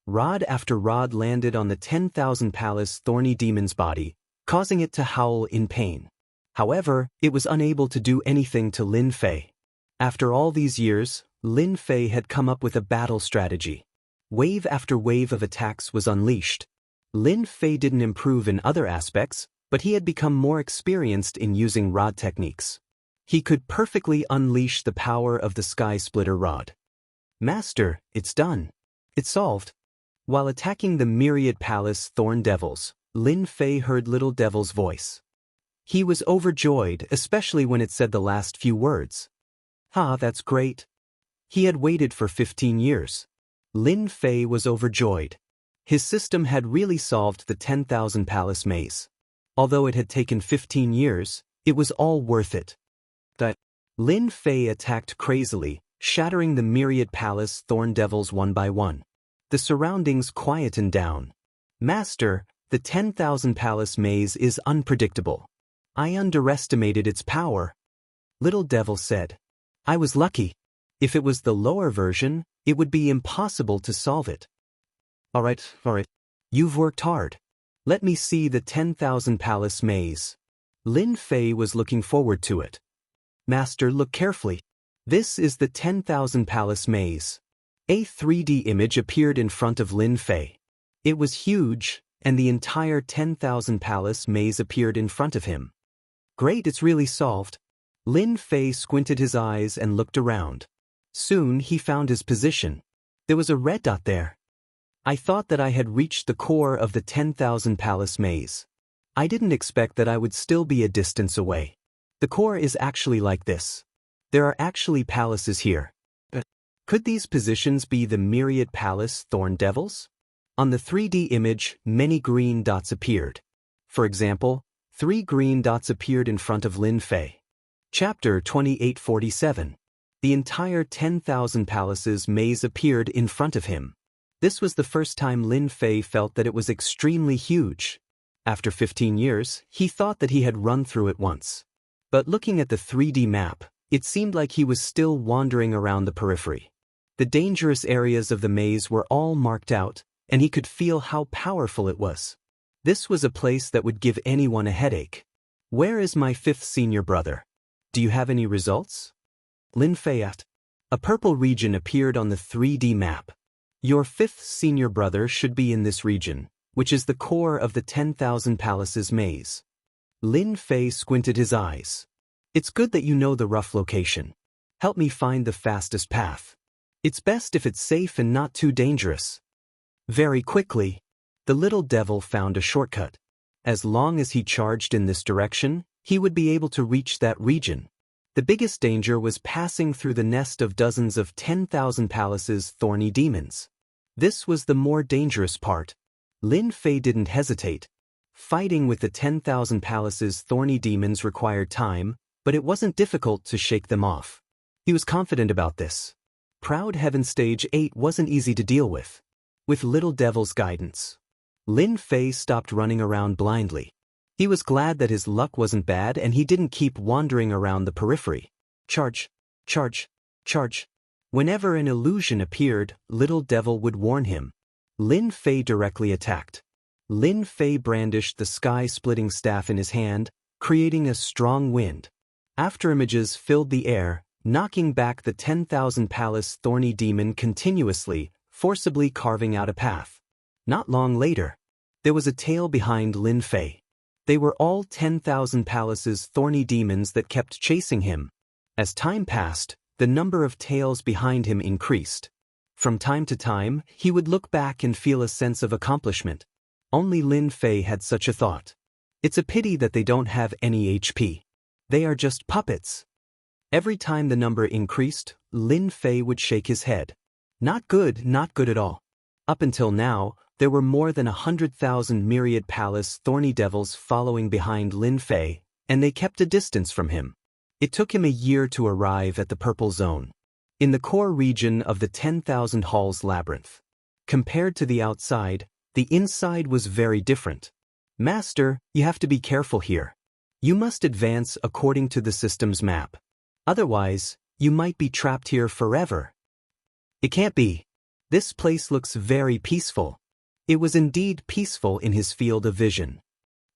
Rod after rod landed on the 10,000 Palace thorny demon's body, causing it to howl in pain. However, it was unable to do anything to Lin Fei. After all these years, Lin Fei had come up with a battle strategy. Wave after wave of attacks was unleashed. Lin Fei didn't improve in other aspects, but he had become more experienced in using rod techniques. He could perfectly unleash the power of the Sky Splitter rod. Master, it's done. It's solved. While attacking the myriad palace thorn devils, Lin Fei heard Little Devil's voice. He was overjoyed, especially when it said the last few words. That's great. He had waited for 15 years. Lin Fei was overjoyed. His system had really solved the 10,000 Palace Maze. Although it had taken 15 years, it was all worth it. Lin Fei attacked crazily, shattering the myriad palace thorn devils one by one. The surroundings quietened down. Master, the 10,000 Palace Maze is unpredictable. I underestimated its power. Little Devil said. I was lucky. If it was the lower version, it would be impossible to solve it. All right. You've worked hard. Let me see the 10,000 Palace Maze. Lin Fei was looking forward to it. Master, look carefully. This is the 10,000 Palace Maze. A 3D image appeared in front of Lin Fei. It was huge, and the entire 10,000 Palace Maze appeared in front of him. Great, it's really solved. Lin Fei squinted his eyes and looked around. Soon he found his position. There was a red dot there. I thought that I had reached the core of the 10,000 Palace Maze. I didn't expect that I would still be a distance away. The core is actually like this. There are actually palaces here. Could these positions be the myriad palace thorn devils? On the 3D image, many green dots appeared. For example, 3 green dots appeared in front of Lin Fei. Chapter 2847. The entire 10,000 Palaces Maze appeared in front of him. This was the first time Lin Fei felt that it was extremely huge. After 15 years, he thought that he had run through it once. But looking at the 3D map, it seemed like he was still wandering around the periphery. The dangerous areas of the maze were all marked out, and he could feel how powerful it was. This was a place that would give anyone a headache. Where is my 5th senior brother? Do you have any results? Lin Fei asked. A purple region appeared on the 3D map. Your 5th senior brother should be in this region, which is the core of the 10,000 Palaces Maze. Lin Fei squinted his eyes. It's good that you know the rough location. Help me find the fastest path. It's best if it's safe and not too dangerous. Very quickly, the Little Devil found a shortcut. As long as he charged in this direction, he would be able to reach that region. The biggest danger was passing through the nest of dozens of 10,000 Palaces thorny demons. This was the more dangerous part. Lin Fei didn't hesitate. Fighting with the 10,000 Palaces thorny demons required time, but it wasn't difficult to shake them off. He was confident about this. Proud Heaven Stage 8 wasn't easy to deal with. With Little Devil's guidance, Lin Fei stopped running around blindly. He was glad that his luck wasn't bad and he didn't keep wandering around the periphery. Charge. Whenever an illusion appeared, Little Devil would warn him. Lin Fei directly attacked. Lin Fei brandished the sky-splitting staff in his hand, creating a strong wind. Afterimages filled the air, knocking back the 10,000 Palace thorny demon continuously, forcibly carving out a path. Not long later, there was a tail behind Lin Fei. They were all 10,000 Palaces thorny demons that kept chasing him. As time passed, the number of tails behind him increased. From time to time, he would look back and feel a sense of accomplishment. Only Lin Fei had such a thought. It's a pity that they don't have any HP. They are just puppets. Every time the number increased, Lin Fei would shake his head. Not good at all. Up until now, there were more than 100,000 myriad palace thorny devils following behind Lin Fei, and they kept a distance from him. It took him a year to arrive at the Purple Zone, in the core region of the 10,000 Halls Labyrinth. Compared to the outside, the inside was very different. Master, you have to be careful here. You must advance according to the system's map. Otherwise, you might be trapped here forever. It can't be. This place looks very peaceful. It was indeed peaceful in his field of vision.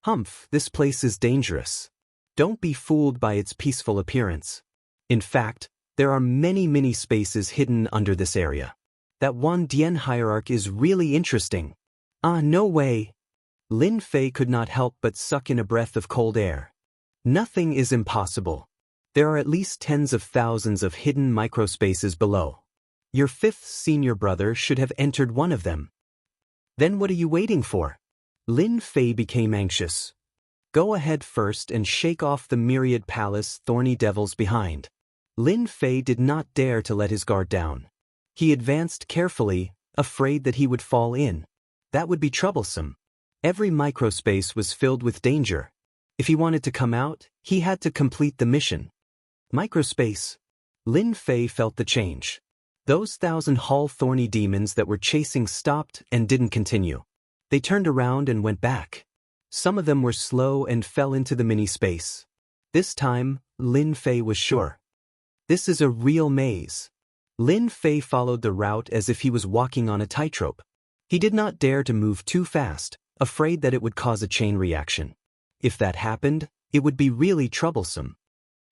Humph, this place is dangerous. Don't be fooled by its peaceful appearance. In fact, there are many spaces hidden under this area. That one Dian hierarch is really interesting. Ah, no way. Lin Fei could not help but suck in a breath of cold air. Nothing is impossible. There are at least tens of thousands of hidden microspaces below. Your fifth senior brother should have entered one of them. Then what are you waiting for? Lin Fei became anxious. Go ahead first and shake off the myriad palace thorny devils behind. Lin Fei did not dare to let his guard down. He advanced carefully, afraid that he would fall in. That would be troublesome. Every microspace was filled with danger. If he wanted to come out, he had to complete the mission. Microspace. Lin Fei felt the change. Those 1,000 Hall thorny demons that were chasing stopped and didn't continue. They turned around and went back. Some of them were slow and fell into the mini-space. This time, Lin Fei was sure. This is a real maze. Lin Fei followed the route as if he was walking on a tightrope. He did not dare to move too fast, afraid that it would cause a chain reaction. If that happened, it would be really troublesome.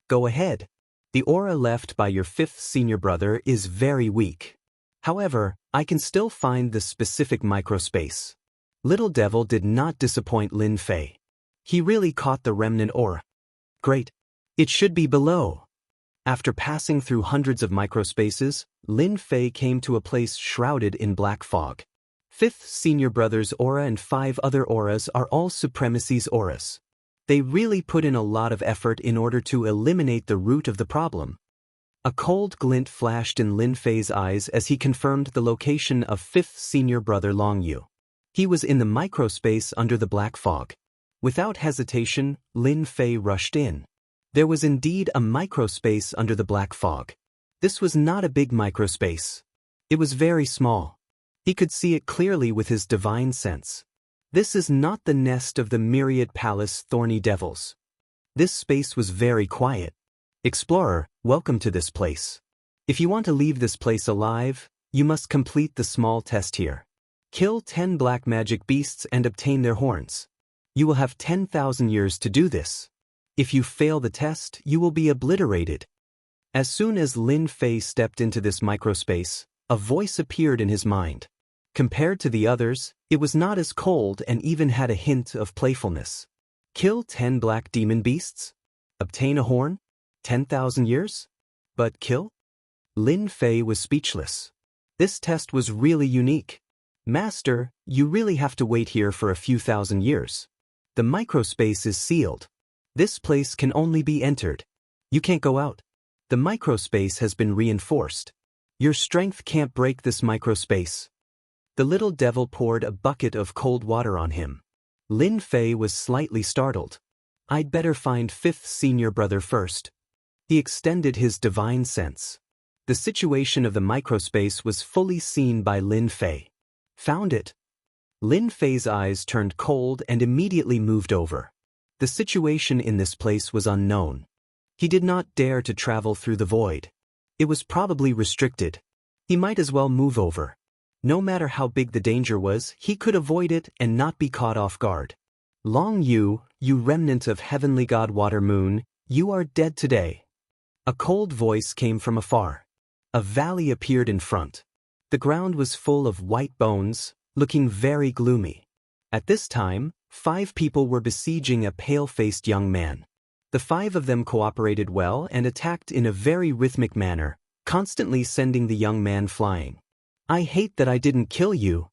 Go ahead. The aura left by your fifth senior brother is very weak. However, I can still find the specific microspace. Little Devil did not disappoint Lin Fei. He really caught the remnant aura. Great. It should be below. After passing through hundreds of microspaces, Lin Fei came to a place shrouded in black fog. Fifth senior brother's aura and 5 other auras are all supremacy's auras. They really put in a lot of effort in order to eliminate the root of the problem. A cold glint flashed in Lin Fei's eyes as he confirmed the location of fifth senior brother Long Yu. He was in the microspace under the black fog. Without hesitation, Lin Fei rushed in. There was indeed a microspace under the black fog. This was not a big microspace. It was very small. He could see it clearly with his divine sense. This is not the nest of the myriad palace thorny devils. This space was very quiet. Explorer, welcome to this place. If you want to leave this place alive, you must complete the small test here. Kill 10 black magic beasts and obtain their horns. You will have 10,000 years to do this. If you fail the test, you will be obliterated. As soon as Lin Fei stepped into this microspace, a voice appeared in his mind. Compared to the others, it was not as cold and even had a hint of playfulness. Kill 10 black demon beasts? Obtain a horn? 10,000 years? But kill? Lin Fei was speechless. This test was really unique. Master, you really have to wait here for a few thousand years. The microspace is sealed. This place can only be entered. You can't go out. The microspace has been reinforced. Your strength can't break this microspace. The little devil poured a bucket of cold water on him. Lin Fei was slightly startled. I'd better find fifth senior brother first. He extended his divine sense. The situation of the microspace was fully seen by Lin Fei. Found it. Lin Fei's eyes turned cold and immediately moved over. The situation in this place was unknown. He did not dare to travel through the void. It was probably restricted. He might as well move over. No matter how big the danger was, he could avoid it and not be caught off guard. Long Yu, you remnant of heavenly god Water Moon, you are dead today. A cold voice came from afar. A valley appeared in front. The ground was full of white bones, looking very gloomy. At this time, 5 people were besieging a pale-faced young man. The 5 of them cooperated well and attacked in a very rhythmic manner, constantly sending the young man flying. I hate that I didn't kill you.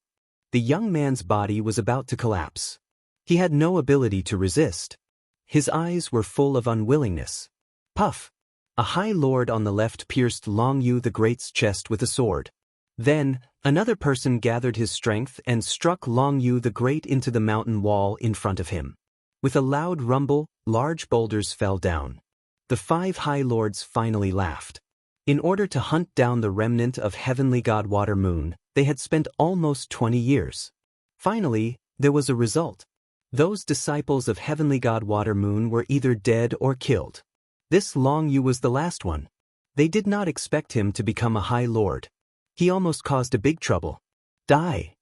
The young man's body was about to collapse. He had no ability to resist. His eyes were full of unwillingness. Puff! A high lord on the left pierced Long Yu the Great's chest with a sword. Then, another person gathered his strength and struck Long Yu the Great into the mountain wall in front of him. With a loud rumble, large boulders fell down. The 5 high lords finally laughed. In order to hunt down the remnant of Heavenly God Water Moon, they had spent almost 20 years. Finally, there was a result. Those disciples of Heavenly God Water Moon were either dead or killed. This Long Yu was the last one. They did not expect him to become a High Lord. He almost caused a big trouble. Die.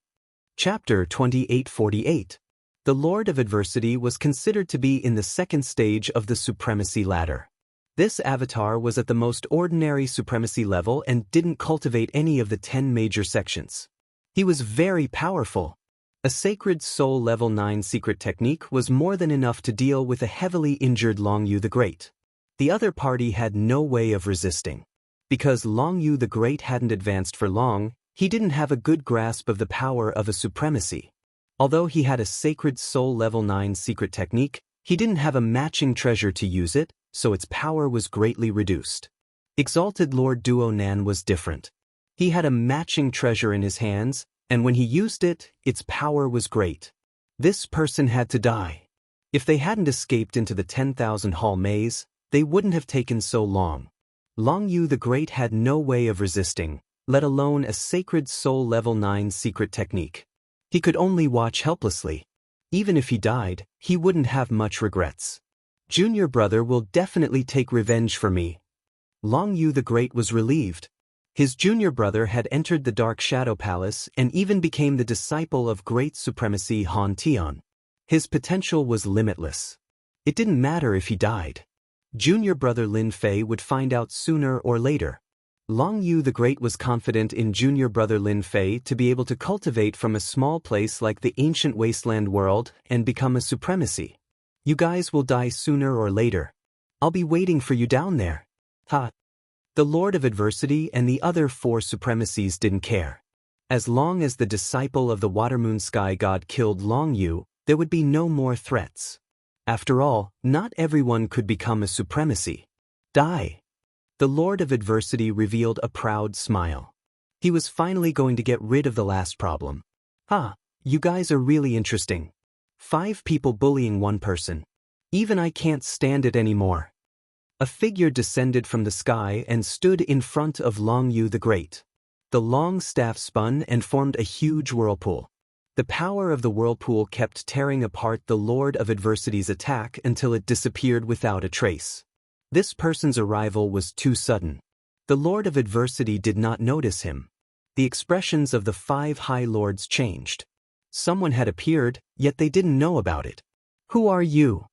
Chapter 2848. The Lord of Adversity was considered to be in the second stage of the supremacy ladder. This avatar was at the most ordinary supremacy level and didn't cultivate any of the 10 major sections. He was very powerful. A Sacred Soul Level 9 secret technique was more than enough to deal with a heavily injured Long Yu the Great. The other party had no way of resisting. Because Long Yu the Great hadn't advanced for long, he didn't have a good grasp of the power of a supremacy. Although he had a Sacred Soul Level 9 secret technique, he didn't have a matching treasure to use it, so its power was greatly reduced. Exalted Lord Duo Nan was different. He had a matching treasure in his hands, and when he used it, its power was great. This person had to die. If they hadn't escaped into the 10,000 hall maze, they wouldn't have taken so long. Long Yu the Great had no way of resisting, let alone a Sacred Soul Level 9 secret technique. He could only watch helplessly. Even if he died, he wouldn't have much regrets. Junior brother will definitely take revenge for me. Long Yu the Great was relieved. His junior brother had entered the Dark Shadow Palace and even became the disciple of Great Supremacy Han Tian. His potential was limitless. It didn't matter if he died. Junior brother Lin Fei would find out sooner or later. Long Yu the Great was confident in junior brother Lin Fei to be able to cultivate from a small place like the ancient wasteland world and become a supremacy. You guys will die sooner or later. I'll be waiting for you down there. Ha! The Lord of Adversity and the other 4 supremacies didn't care. As long as the disciple of the Watermoon Sky God killed Long Yu, there would be no more threats. After all, not everyone could become a supremacy. Die. The Lord of Adversity revealed a proud smile. He was finally going to get rid of the last problem. You guys are really interesting. 5 people bullying 1 person. Even I can't stand it anymore. A figure descended from the sky and stood in front of Long Yu the Great. The long staff spun and formed a huge whirlpool. The power of the whirlpool kept tearing apart the Lord of Adversity's attack until it disappeared without a trace. This person's arrival was too sudden. The Lord of Adversity did not notice him. The expressions of the 5 High Lords changed. Someone had appeared, yet they didn't know about it. Who are you?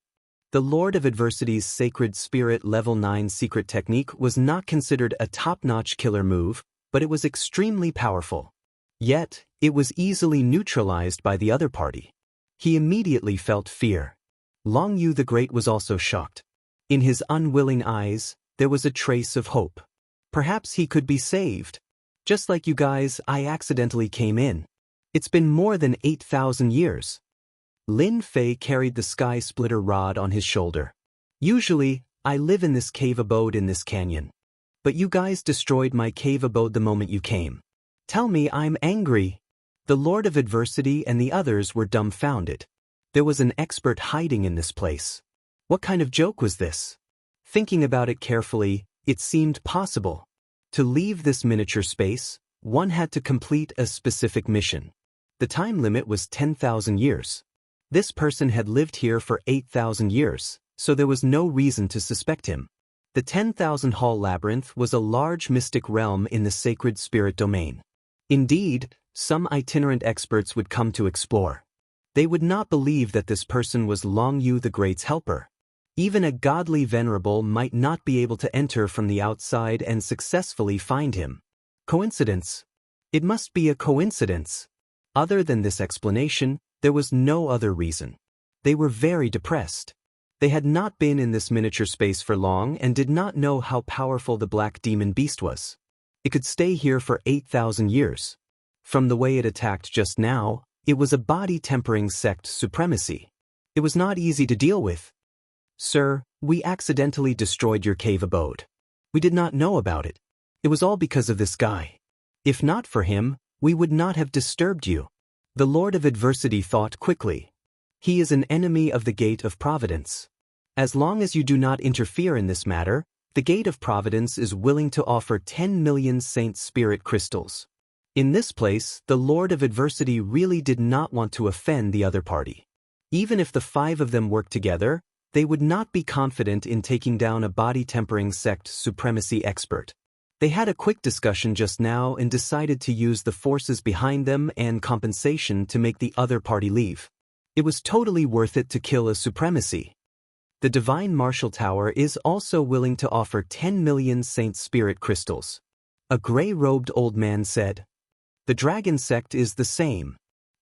The Lord of Adversity's Sacred Spirit Level 9 secret technique was not considered a top-notch killer move, but it was extremely powerful. Yet, it was easily neutralized by the other party. He immediately felt fear. Long Yu the Great was also shocked. In his unwilling eyes, there was a trace of hope. Perhaps he could be saved. Just like you guys, I accidentally came in. It's been more than 8,000 years. Lin Fei carried the sky splitter rod on his shoulder. Usually, I live in this cave abode in this canyon. But you guys destroyed my cave abode the moment you came. Tell me I'm angry. The Lord of Adversity and the others were dumbfounded. There was an expert hiding in this place. What kind of joke was this? Thinking about it carefully, it seemed possible. To leave this miniature space, one had to complete a specific mission. The time limit was 10,000 years. This person had lived here for 8,000 years, so there was no reason to suspect him. The 10,000 Hall Labyrinth was a large mystic realm in the sacred spirit domain. Indeed, some itinerant experts would come to explore. They would not believe that this person was Long Yu the Great's helper. Even a godly venerable might not be able to enter from the outside and successfully find him. Coincidence? It must be a coincidence. Other than this explanation, there was no other reason. They were very depressed. They had not been in this miniature space for long and did not know how powerful the black demon beast was. It could stay here for 8,000 years. From the way it attacked just now, it was a body-tempering sect supremacy. It was not easy to deal with. Sir, we accidentally destroyed your cave abode. We did not know about it. It was all because of this guy. If not for him, we would not have disturbed you. The Lord of Adversity thought quickly. He is an enemy of the Gate of Providence. As long as you do not interfere in this matter, the Gate of Providence is willing to offer 10 million Saint Spirit crystals. In this place, the Lord of Adversity really did not want to offend the other party. Even if the 5 of them worked together, they would not be confident in taking down a body-tempering sect supremacy expert. They had a quick discussion just now and decided to use the forces behind them and compensation to make the other party leave. It was totally worth it to kill a supremacy. The Divine Martial Tower is also willing to offer 10 million Saint Spirit crystals. A gray-robed old man said. The Dragon Sect is the same.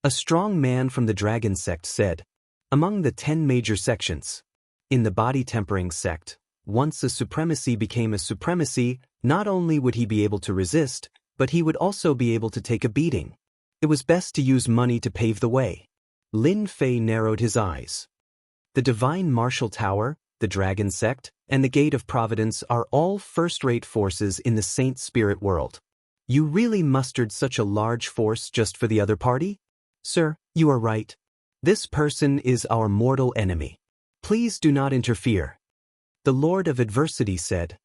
A strong man from the Dragon Sect said. Among the 10 major sections. In the body-tempering sect, once a supremacy became a supremacy, not only would he be able to resist, but he would also be able to take a beating. It was best to use money to pave the way. Lin Fei narrowed his eyes. The Divine Martial Tower, the Dragon Sect, and the Gate of Providence are all first-rate forces in the Saint Spirit world. You really mustered such a large force just for the other party? Sir, you are right. This person is our mortal enemy. Please do not interfere. The Lord of Adversity said.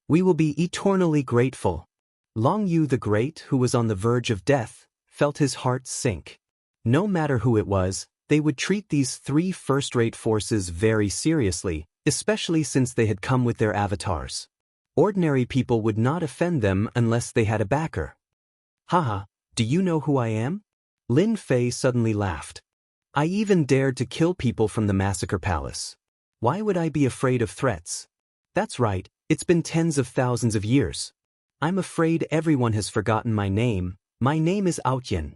We will be eternally grateful. Long Yu the Great, who was on the verge of death, felt his heart sink. No matter who it was, they would treat these 3 first-rate forces very seriously, especially since they had come with their avatars. Ordinary people would not offend them unless they had a backer. Haha, do you know who I am? Lin Fei suddenly laughed. I even dared to kill people from the Massacre Palace. Why would I be afraid of threats? That's right, it's been tens of thousands of years. I'm afraid everyone has forgotten my name. My name is Aotian.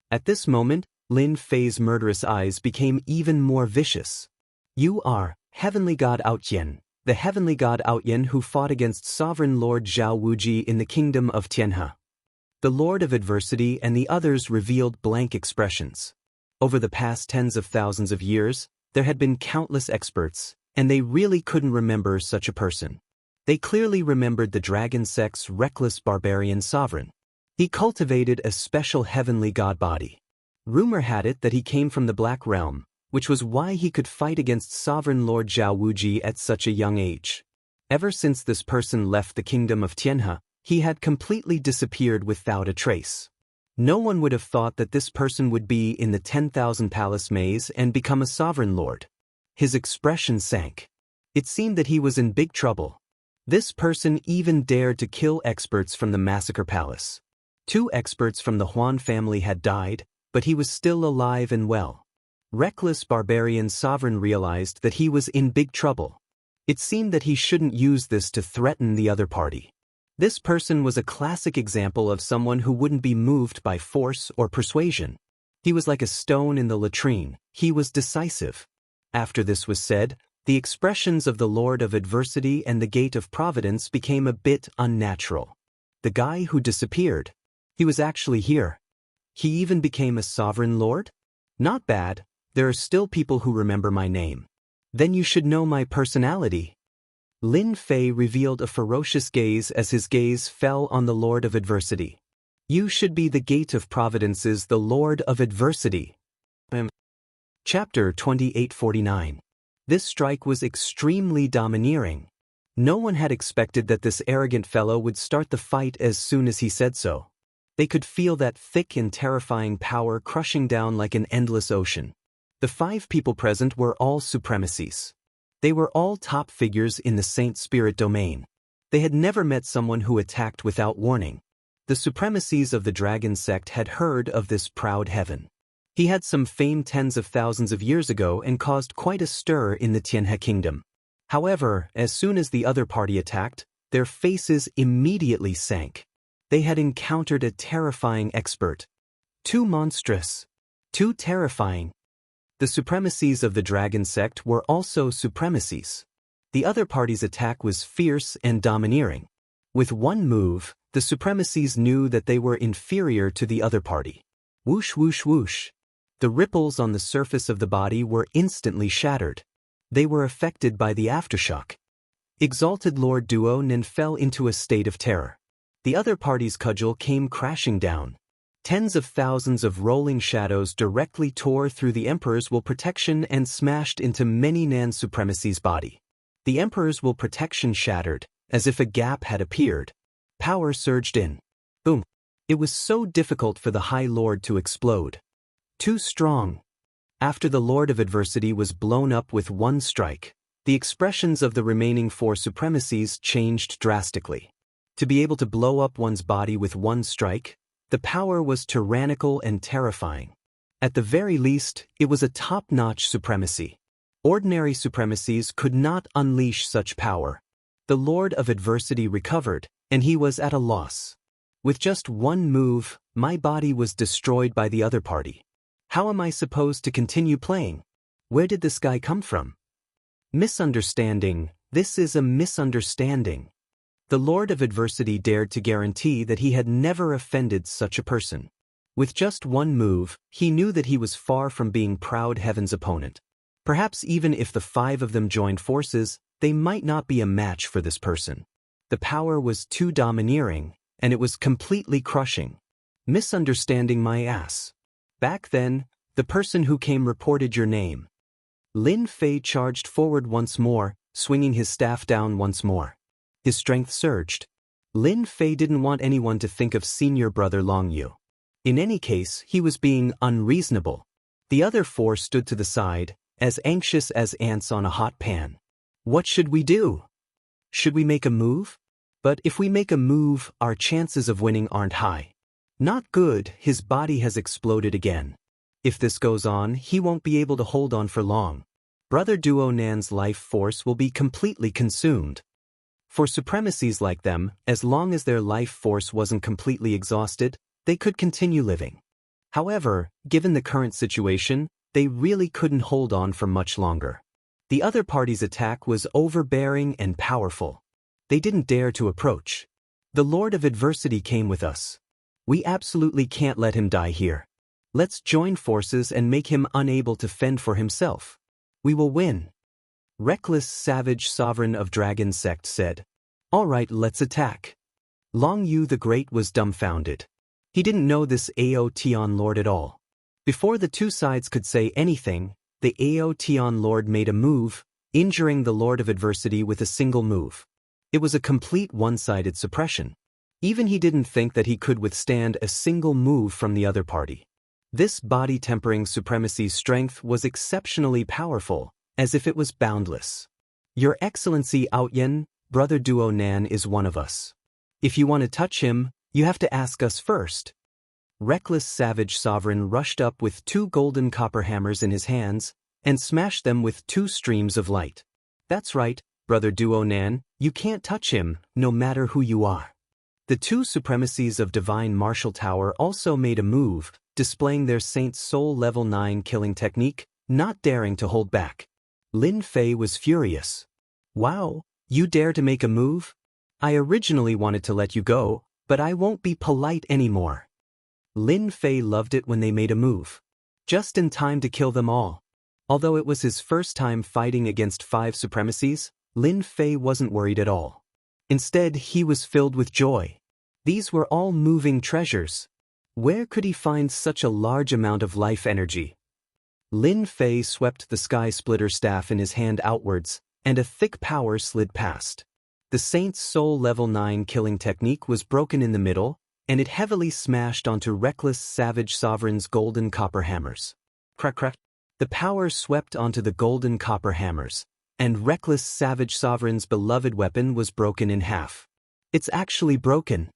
At this moment, Lin Fei's murderous eyes became even more vicious. You are Heavenly God Aotian. The heavenly god Aotian who fought against sovereign Lord Zhao Wuji in the kingdom of Tianhe. The Lord of Adversity and the others revealed blank expressions. Over the past tens of thousands of years, there had been countless experts, and they really couldn't remember such a person. They clearly remembered the Dragon Sect's reckless barbarian sovereign. He cultivated a special heavenly god body. Rumor had it that he came from the Black Realm, which was why he could fight against sovereign Lord Zhao Wuji at such a young age. Ever since this person left the kingdom of Tianhe, he had completely disappeared without a trace. No one would have thought that this person would be in the 10,000 Palace Maze and become a sovereign lord. His expression sank. It seemed that he was in big trouble. This person even dared to kill experts from the Massacre Palace. 2 experts from the Huan family had died, but he was still alive and well. Reckless barbarian sovereign realized that he was in big trouble. It seemed that he shouldn't use this to threaten the other party. This person was a classic example of someone who wouldn't be moved by force or persuasion. He was like a stone in the latrine. He was decisive. After this was said, the expressions of the Lord of Adversity and the Gate of Providence became a bit unnatural. The guy who disappeared. He was actually here. He even became a sovereign lord? Not bad. There are still people who remember my name. Then you should know my personality. Lin Fei revealed a ferocious gaze as his gaze fell on the Lord of Adversity. You should be the Gate of Providence's the Lord of Adversity. Chapter 2849. This strike was extremely domineering. No one had expected that this arrogant fellow would start the fight as soon as he said so. They could feel that thick and terrifying power crushing down like an endless ocean. The 5 people present were all supremacies. They were all top figures in the Saint Spirit domain. They had never met someone who attacked without warning. The supremacies of the Dragon Sect had heard of this proud heaven. He had some fame tens of thousands of years ago and caused quite a stir in the Tianhe kingdom. However, as soon as the other party attacked, their faces immediately sank. They had encountered a terrifying expert. Too monstrous. Too terrifying. The supremacies of the dragon sect were also supremacies. The other party's attack was fierce and domineering. With one move, the supremacies knew that they were inferior to the other party. Whoosh whoosh whoosh. The ripples on the surface of the body were instantly shattered. They were affected by the aftershock. Exalted Lord Duo Nen fell into a state of terror. The other party's cudgel came crashing down. Tens of thousands of rolling shadows directly tore through the Emperor's will protection and smashed into many Nan supremacy's body. The Emperor's will protection shattered, as if a gap had appeared. Power surged in. Boom. It was so difficult for the High Lord to explode. Too strong. After the Lord of Adversity was blown up with one strike, the expressions of the remaining 4 supremacies changed drastically. To be able to blow up one's body with one strike, the power was tyrannical and terrifying. At the very least, it was a top-notch supremacy. Ordinary supremacies could not unleash such power. The Lord of Adversity recovered, and he was at a loss. With just one move, my body was destroyed by the other party. How am I supposed to continue playing? Where did this guy come from? Misunderstanding. This is a misunderstanding. The Lord of Adversity dared to guarantee that he had never offended such a person. With just one move, he knew that he was far from being Proud Heaven's opponent. Perhaps even if the 5 of them joined forces, they might not be a match for this person. The power was too domineering, and it was completely crushing. Misunderstanding my ass. Back then, the person who came reported your name. Lin Fei charged forward once more, swinging his staff down once more. His strength surged. Lin Fei didn't want anyone to think of senior brother Long Yu. In any case, he was being unreasonable. The other 4 stood to the side, as anxious as ants on a hot pan. What should we do? Should we make a move? But if we make a move, our chances of winning aren't high. Not good, his body has exploded again. If this goes on, he won't be able to hold on for long. Brother Duo Nan's life force will be completely consumed. For supremacies like them, as long as their life force wasn't completely exhausted, they could continue living. However, given the current situation, they really couldn't hold on for much longer. The other party's attack was overbearing and powerful. They didn't dare to approach. The Lord of Adversity came with us. We absolutely can't let him die here. Let's join forces and make him unable to fend for himself. We will win. Reckless Savage Sovereign of Dragon Sect said. All right, let's attack. Long Yu the Great was dumbfounded. He didn't know this Aotion Lord at all. Before the 2 sides could say anything, the Aotion Lord made a move, injuring the Lord of Adversity with a single move. It was a complete one-sided suppression. Even he didn't think that he could withstand a single move from the other party. This body-tempering supremacy's strength was exceptionally powerful, as if it was boundless. Your Excellency Outyen, Brother Duo Nan is one of us. If you want to touch him, you have to ask us first. Reckless Savage Sovereign rushed up with 2 golden copper hammers in his hands, and smashed them with 2 streams of light. That's right, Brother Duo Nan, you can't touch him, no matter who you are. The 2 supremacies of Divine Martial Tower also made a move, displaying their Saint's Soul Level 9 killing technique, not daring to hold back. Lin Fei was furious. Wow, you dare to make a move? I originally wanted to let you go, but I won't be polite anymore. Lin Fei loved it when they made a move. Just in time to kill them all. Although it was his first time fighting against 5 supremacies, Lin Fei wasn't worried at all. Instead, he was filled with joy. These were all moving treasures. Where could he find such a large amount of life energy? Lin Fei swept the Sky Splitter staff in his hand outwards, and a thick power slid past. The Saint's Soul Level 9 killing technique was broken in the middle, and it heavily smashed onto Reckless Savage Sovereign's golden copper hammers. Crack crack. The power swept onto the golden copper hammers, and Reckless Savage Sovereign's beloved weapon was broken in half. It's actually broken.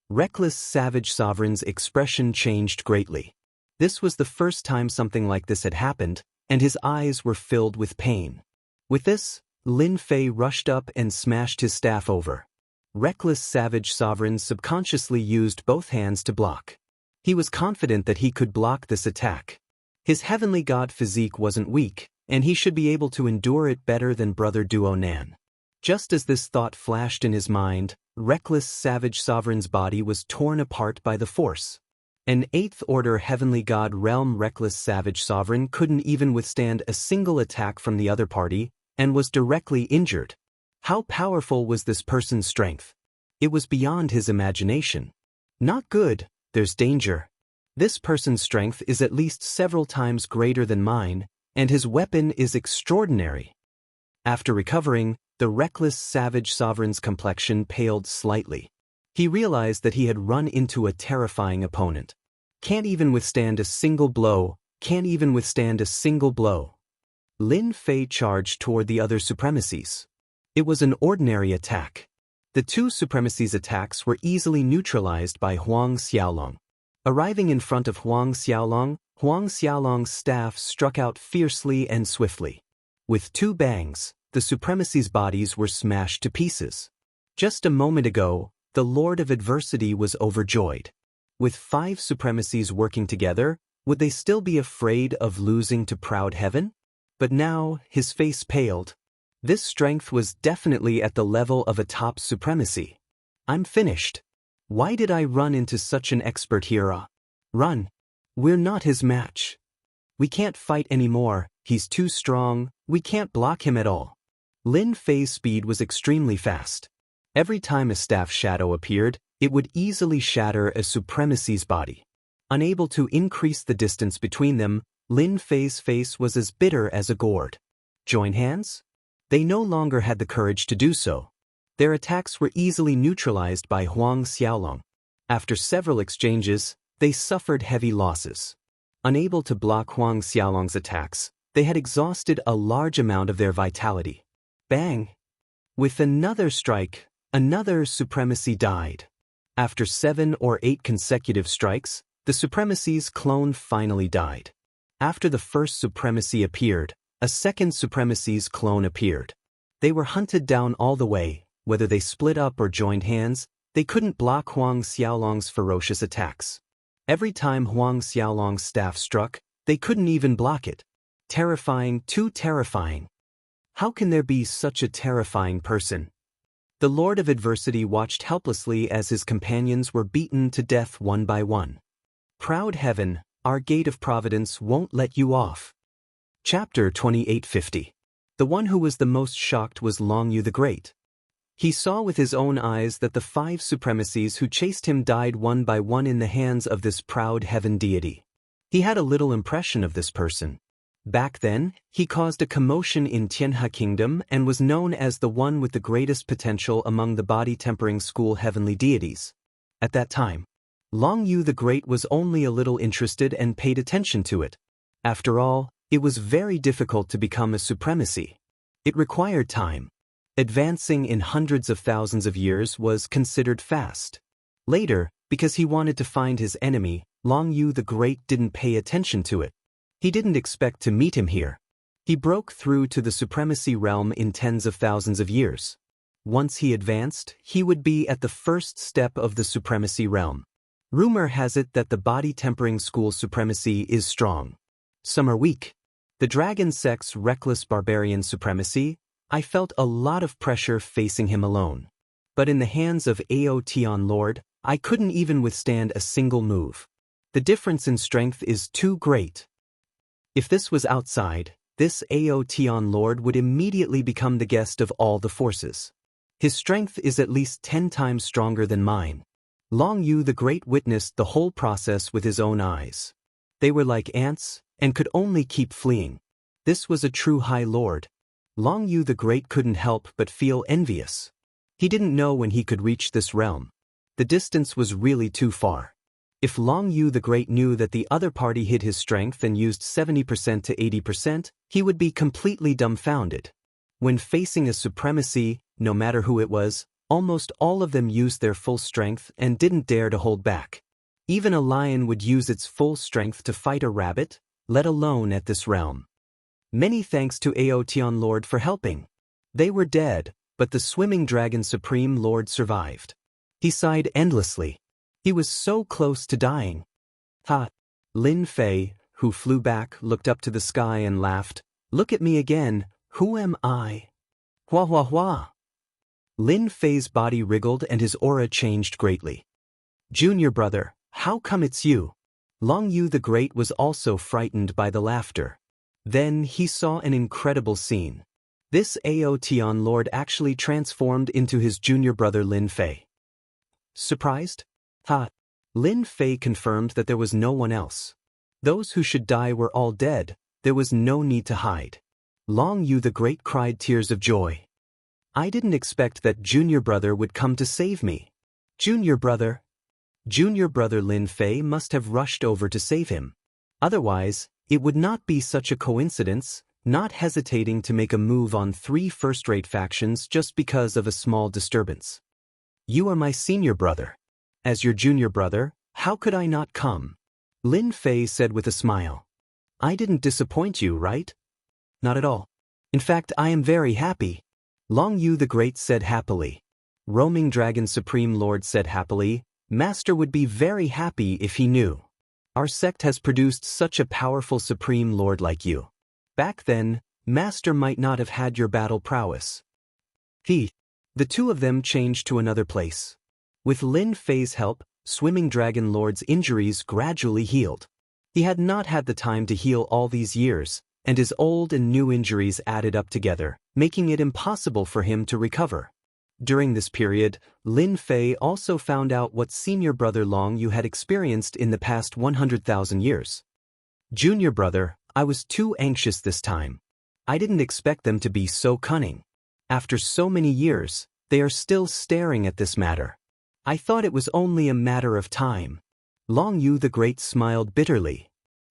Reckless Savage Sovereign's expression changed greatly. This was the first time something like this had happened, and his eyes were filled with pain. With this, Lin Fei rushed up and smashed his staff over. Reckless Savage Sovereign subconsciously used both hands to block. He was confident that he could block this attack. His heavenly god physique wasn't weak, and he should be able to endure it better than brother Duo Nan. Just as this thought flashed in his mind, reckless savage sovereign's body was torn apart by the force. An 8th order heavenly god realm reckless savage sovereign couldn't even withstand a single attack from the other party, and was directly injured. How powerful was this person's strength? It was beyond his imagination. Not good, there's danger. This person's strength is at least several times greater than mine, and his weapon is extraordinary. After recovering, the reckless savage sovereign's complexion paled slightly. He realized that he had run into a terrifying opponent. Can't even withstand a single blow, Lin Fei charged toward the other supremacies. It was an ordinary attack. The two supremacies' attacks were easily neutralized by Huang Xiaolong. Arriving in front of Huang Xiaolong's staff struck out fiercely and swiftly. With 2 bangs, the supremacies' bodies were smashed to pieces. Just a moment ago, the Lord of Adversity was overjoyed. With 5 supremacies working together, would they still be afraid of losing to proud heaven? But now, his face paled. This strength was definitely at the level of a top supremacy. I'm finished. Why did I run into such an expert here? Run. We're not his match. We can't fight anymore, he's too strong, we can't block him at all. Lin Fei's speed was extremely fast. Every time a staff shadow appeared, it would easily shatter a supremacy's body. Unable to increase the distance between them, Lin Fei's face was as bitter as a gourd. Join hands? They no longer had the courage to do so. Their attacks were easily neutralized by Huang Xiaolong. After several exchanges, they suffered heavy losses. Unable to block Huang Xiaolong's attacks, they had exhausted a large amount of their vitality. Bang! With another strike, another supremacy died. After 7 or 8 consecutive strikes, the supremacy's clone finally died. After the first supremacy appeared, a second supremacy's clone appeared. They were hunted down all the way. Whether they split up or joined hands, they couldn't block Huang Xiaolong's ferocious attacks. Every time Huang Xiaolong's staff struck, they couldn't even block it. Terrifying, too terrifying. How can there be such a terrifying person? The Lord of Adversity watched helplessly as his companions were beaten to death one by one. Proud heaven, our gate of providence won't let you off. Chapter 2850. The one who was the most shocked was Long Yu the Great. He saw with his own eyes that the 5 supremacies who chased him died one by one in the hands of this proud heaven deity. He had a little impression of this person. Back then, he caused a commotion in Tianhe Kingdom and was known as the one with the greatest potential among the body-tempering school heavenly deities. At that time, Long Yu the Great was only a little interested and paid attention to it. After all, it was very difficult to become a supremacy. It required time. Advancing in hundreds of thousands of years was considered fast. Later, because he wanted to find his enemy, Long Yu the Great didn't pay attention to it. He didn't expect to meet him here. He broke through to the supremacy realm in tens of thousands of years. Once he advanced, he would be at the first step of the supremacy realm. Rumor has it that the body-tempering school supremacy is strong. Some are weak. The dragon sect's reckless barbarian supremacy, I felt a lot of pressure facing him alone. But in the hands of Aotian Lord, I couldn't even withstand a single move. The difference in strength is too great. If this was outside, this Aotian Lord would immediately become the guest of all the forces. His strength is at least 10 times stronger than mine. Long Yu the Great witnessed the whole process with his own eyes. They were like ants, and could only keep fleeing. This was a true High Lord. Long Yu the Great couldn't help but feel envious. He didn't know when he could reach this realm. The distance was really too far. If Long Yu the Great knew that the other party hid his strength and used 70% to 80%, he would be completely dumbfounded. When facing a supremacy, no matter who it was, almost all of them used their full strength and didn't dare to hold back. Even a lion would use its full strength to fight a rabbit, let alone at this realm. Many thanks to Aotian Lord for helping. They were dead, but the swimming dragon Supreme Lord survived. He sighed endlessly. He was so close to dying. Lin Fei, who flew back, looked up to the sky and laughed. Look at me again, who am I? Hua hua hua. Lin Fei's body wriggled and his aura changed greatly. Junior brother, how come it's you? Long Yu the Great was also frightened by the laughter. Then he saw an incredible scene. This Aotian lord actually transformed into his junior brother Lin Fei. Surprised? Ha! Lin Fei confirmed that there was no one else. Those who should die were all dead, there was no need to hide. Long Yu the Great cried tears of joy. I didn't expect that junior brother would come to save me. Junior brother Lin Fei must have rushed over to save him. Otherwise, it would not be such a coincidence, not hesitating to make a move on 3 first-rate factions just because of a small disturbance. You are my senior brother. As your junior brother, how could I not come? Lin Fei said with a smile. I didn't disappoint you, right? Not at all. In fact, I am very happy. Long Yu the Great said happily. Roaming Dragon Supreme Lord said happily, Master would be very happy if he knew. Our sect has produced such a powerful Supreme Lord like you. Back then, Master might not have had your battle prowess. The two of them changed to another place. With Lin Fei's help, Swimming Dragon Lord's injuries gradually healed. He had not had the time to heal all these years, and his old and new injuries added up together, making it impossible for him to recover. During this period, Lin Fei also found out what senior brother Long Yu had experienced in the past 100,000 years. Junior brother, I was too anxious this time. I didn't expect them to be so cunning. After so many years, they are still staring at this matter. I thought it was only a matter of time. Long Yu the Great smiled bitterly.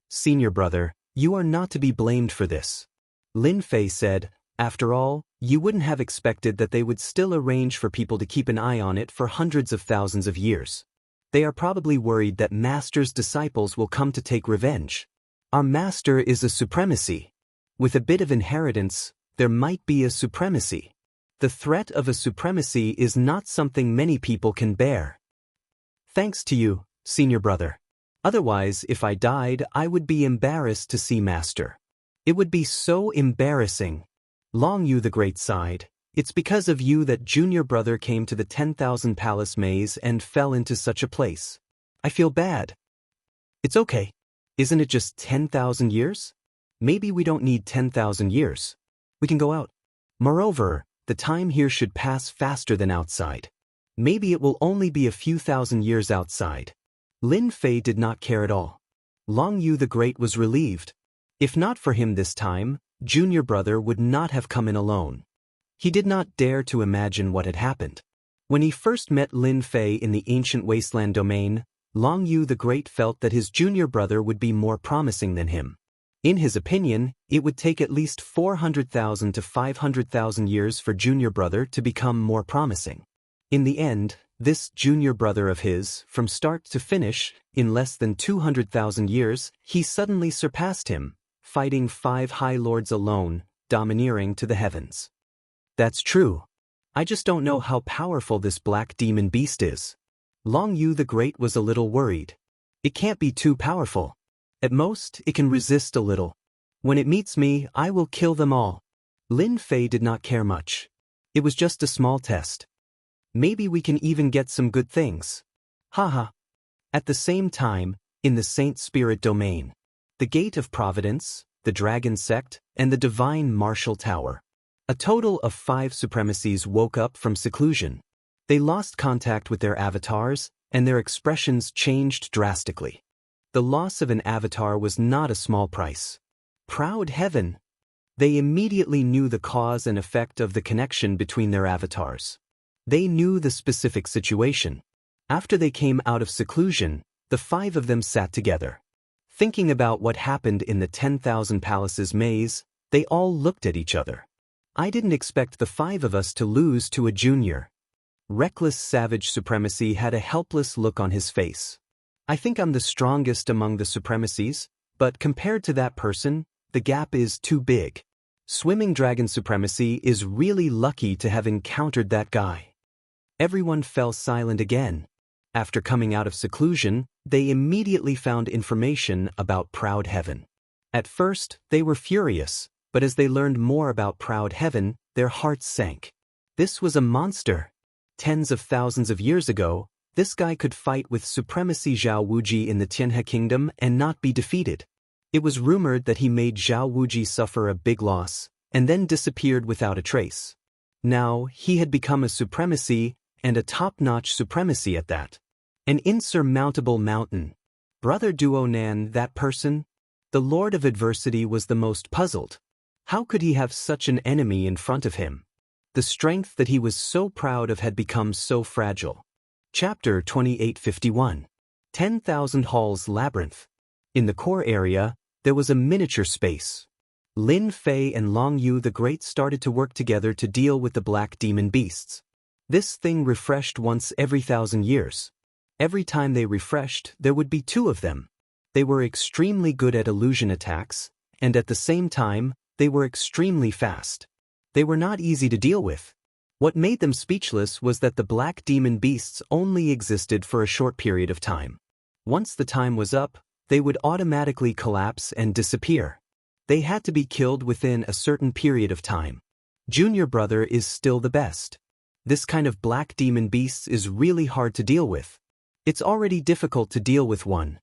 Senior brother, you are not to be blamed for this. Lin Fei said, after all, you wouldn't have expected that they would still arrange for people to keep an eye on it for hundreds of thousands of years. They are probably worried that Master's disciples will come to take revenge. Our Master is a supremacy. With a bit of inheritance, there might be a supremacy. The threat of a supremacy is not something many people can bear. Thanks to you, senior brother. Otherwise, if I died, I would be embarrassed to see Master. It would be so embarrassing. Long Yu the Great sighed. It's because of you that junior brother came to the 10,000 Palace Maze and fell into such a place. I feel bad. It's okay. Isn't it just 10,000 years? Maybe we don't need 10,000 years. We can go out. Moreover, the time here should pass faster than outside. Maybe it will only be a few thousand years outside. Lin Fei did not care at all. Long Yu the Great was relieved. If not for him this time, junior brother would not have come in alone. He did not dare to imagine what had happened. When he first met Lin Fei in the ancient wasteland domain, Long Yu the Great felt that his junior brother would be more promising than him. In his opinion, it would take at least 400,000 to 500,000 years for junior brother to become more promising. In the end, this junior brother of his, from start to finish, in less than 200,000 years, he suddenly surpassed him, fighting 5 High Lords alone, domineering to the heavens. That's true. I just don't know how powerful this black demon beast is. Long Yu the Great was a little worried. It can't be too powerful. At most, it can resist a little. When it meets me, I will kill them all. Lin Fei did not care much. It was just a small test. Maybe we can even get some good things. Haha. At the same time, in the Saint Spirit domain, the Gate of Providence, the Dragon Sect, and the Divine Martial Tower. A total of 5 supremacies woke up from seclusion. They lost contact with their avatars, and their expressions changed drastically. The loss of an avatar was not a small price. Proud heaven! They immediately knew the cause and effect of the connection between their avatars. They knew the specific situation. After they came out of seclusion, the 5 of them sat together. Thinking about what happened in the 10,000 Palaces maze, they all looked at each other. I didn't expect the 5 of us to lose to a junior. Reckless Savage Supremacy had a helpless look on his face. I think I'm the strongest among the supremacies, but compared to that person, the gap is too big. Swimming Dragon Supremacy is really lucky to have encountered that guy. Everyone fell silent again. After coming out of seclusion, they immediately found information about Proud Heaven. At first, they were furious, but as they learned more about Proud Heaven, their hearts sank. This was a monster. Tens of thousands of years ago, this guy could fight with supremacy Zhao Wuji in the Tianhe kingdom and not be defeated. It was rumored that he made Zhao Wuji suffer a big loss, and then disappeared without a trace. Now, he had become a supremacy, and a top-notch supremacy at that. An insurmountable mountain. Brother Duonan, that person? The Lord of Adversity was the most puzzled. How could he have such an enemy in front of him? The strength that he was so proud of had become so fragile. Chapter 2851. 10,000 Halls Labyrinth. In the core area, there was a miniature space. Lin Fei and Long Yu the Great started to work together to deal with the black demon beasts. This thing refreshed once every 1,000 years. Every time they refreshed, there would be 2 of them. They were extremely good at illusion attacks, and at the same time, they were extremely fast. They were not easy to deal with. What made them speechless was that the black demon beasts only existed for a short period of time. Once the time was up, they would automatically collapse and disappear. They had to be killed within a certain period of time. Junior brother is still the best. This kind of black demon beasts is really hard to deal with. It's already difficult to deal with one.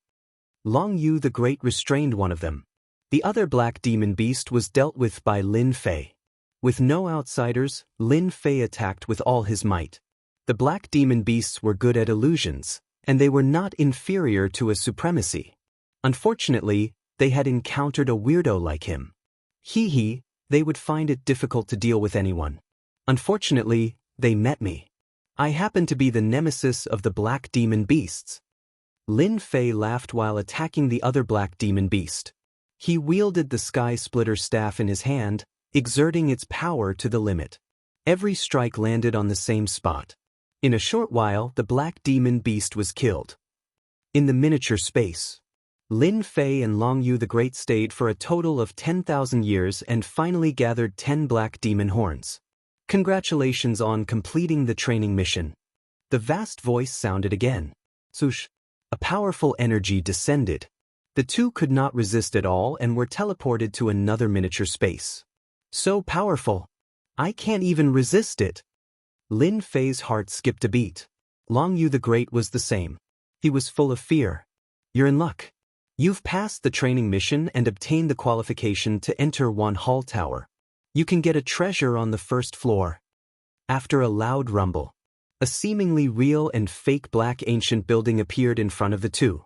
Long Yu the Great restrained one of them. The other black demon beast was dealt with by Lin Fei. With no outsiders, Lin Fei attacked with all his might. The black demon beasts were good at illusions, and they were not inferior to a supremacy. Unfortunately, they had encountered a weirdo like him. They would find it difficult to deal with anyone. Unfortunately, they met me. I happen to be the nemesis of the black demon beasts. Lin Fei laughed while attacking the other black demon beast. He wielded the Sky Splitter staff in his hand, exerting its power to the limit. Every strike landed on the same spot. In a short while, the black demon beast was killed. In the miniature space, Lin Fei and Long Yu the Great stayed for a total of 10,000 years and finally gathered 10 black demon horns. Congratulations on completing the training mission. The vast voice sounded again. Swoosh! A powerful energy descended. The 2 could not resist at all and were teleported to another miniature space. So powerful. I can't even resist it. Lin Fei's heart skipped a beat. Long Yu the Great was the same. He was full of fear. You're in luck. You've passed the training mission and obtained the qualification to enter Wan Hall Tower. You can get a treasure on the first floor. After a loud rumble, a seemingly real and fake black ancient building appeared in front of the 2.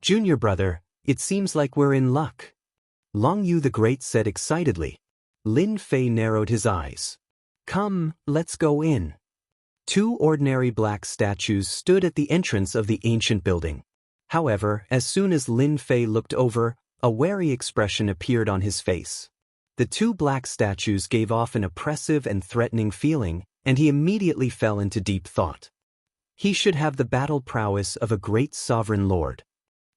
Junior brother, it seems like we're in luck. Long Yu the Great said excitedly. Lin Fei narrowed his eyes. Come, let's go in. 2 ordinary black statues stood at the entrance of the ancient building. However, as soon as Lin Fei looked over, a wary expression appeared on his face. The 2 black statues gave off an oppressive and threatening feeling, and he immediately fell into deep thought. He should have the battle prowess of a great sovereign lord.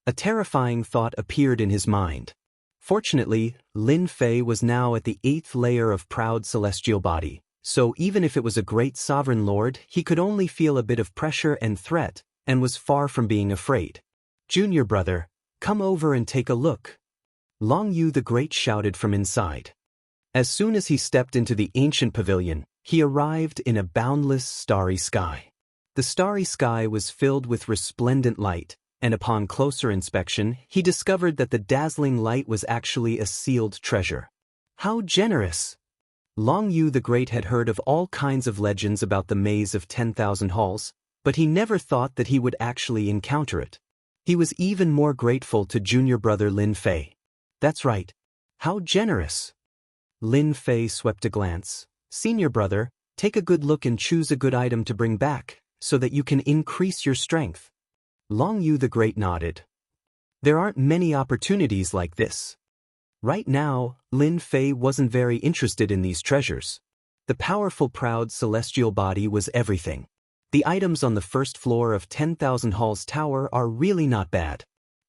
A terrifying thought appeared in his mind. Fortunately, Lin Fei was now at the 8th layer of proud celestial body, so even if it was a great sovereign lord, he could only feel a bit of pressure and threat, and was far from being afraid. Junior brother, come over and take a look. Long Yu the Great shouted from inside. As soon as he stepped into the ancient pavilion, he arrived in a boundless starry sky. The starry sky was filled with resplendent light, and upon closer inspection, he discovered that the dazzling light was actually a sealed treasure. How generous! Long Yu the Great had heard of all kinds of legends about the maze of 10,000 halls, but he never thought that he would actually encounter it. He was even more grateful to junior brother Lin Fei. That's right. How generous! Lin Fei swept a glance. Senior brother, take a good look and choose a good item to bring back, so that you can increase your strength. Long Yu the Great nodded. There aren't many opportunities like this. Right now, Lin Fei wasn't very interested in these treasures. The powerful proud celestial body was everything. The items on the first floor of 10,000 Halls Tower are really not bad.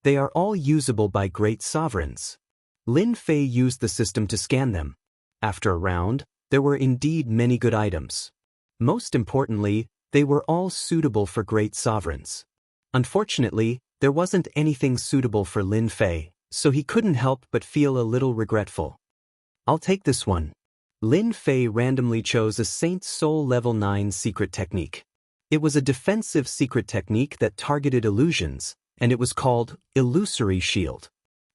They are all usable by great sovereigns. Lin Fei used the system to scan them. After a round, there were indeed many good items. Most importantly, they were all suitable for great sovereigns. Unfortunately, there wasn't anything suitable for Lin Fei, so he couldn't help but feel a little regretful. I'll take this one. Lin Fei randomly chose a Saint Soul Level 9 secret technique. It was a defensive secret technique that targeted illusions, and it was called Illusory Shield.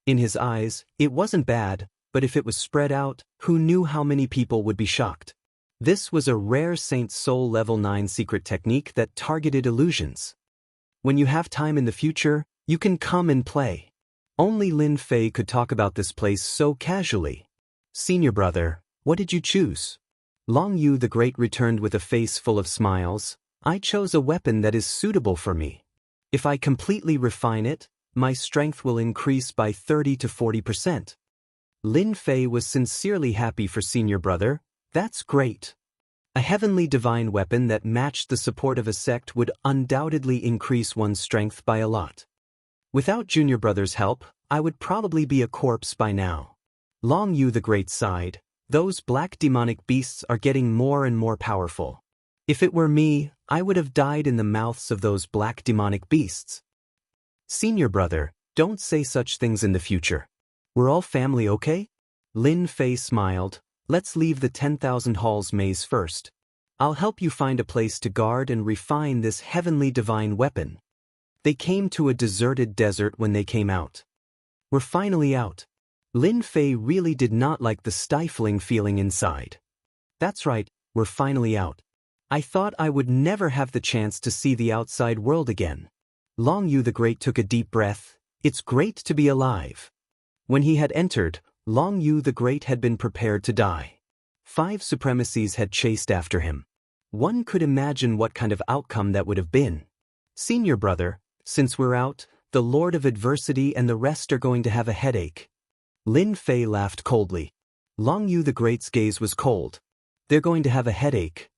In his eyes, it wasn't bad, but if it was spread out, who knew how many people would be shocked? This was a rare Saint Soul Level 9 secret technique that targeted illusions. When you have time in the future, you can come and play. Only Lin Fei could talk about this place so casually. Senior brother, what did you choose? Long Yu the Great returned with a face full of smiles. I chose a weapon that is suitable for me. If I completely refine it, my strength will increase by 30 to 40%. Lin Fei was sincerely happy for senior brother. That's great. A heavenly divine weapon that matched the support of a sect would undoubtedly increase one's strength by a lot. Without junior brother's help, I would probably be a corpse by now. Long Yu the Great sighed. Those black demonic beasts are getting more and more powerful. If it were me, I would have died in the mouths of those black demonic beasts. Senior brother, don't say such things in the future. We're all family, okay? Lin Fei smiled. Let's leave the 10,000 Halls maze first. I'll help you find a place to guard and refine this heavenly divine weapon. They came to a deserted desert when they came out. We're finally out. Lin Fei really did not like the stifling feeling inside. That's right, we're finally out. I thought I would never have the chance to see the outside world again. Long Yu the Great took a deep breath. It's great to be alive. When he had entered, Long Yu the Great had been prepared to die. 5 supremacies had chased after him. One could imagine what kind of outcome that would have been. Senior brother, since we're out, the Lord of Adversity and the rest are going to have a headache. Lin Fei laughed coldly. Long Yu the Great's gaze was cold. They're going to have a headache.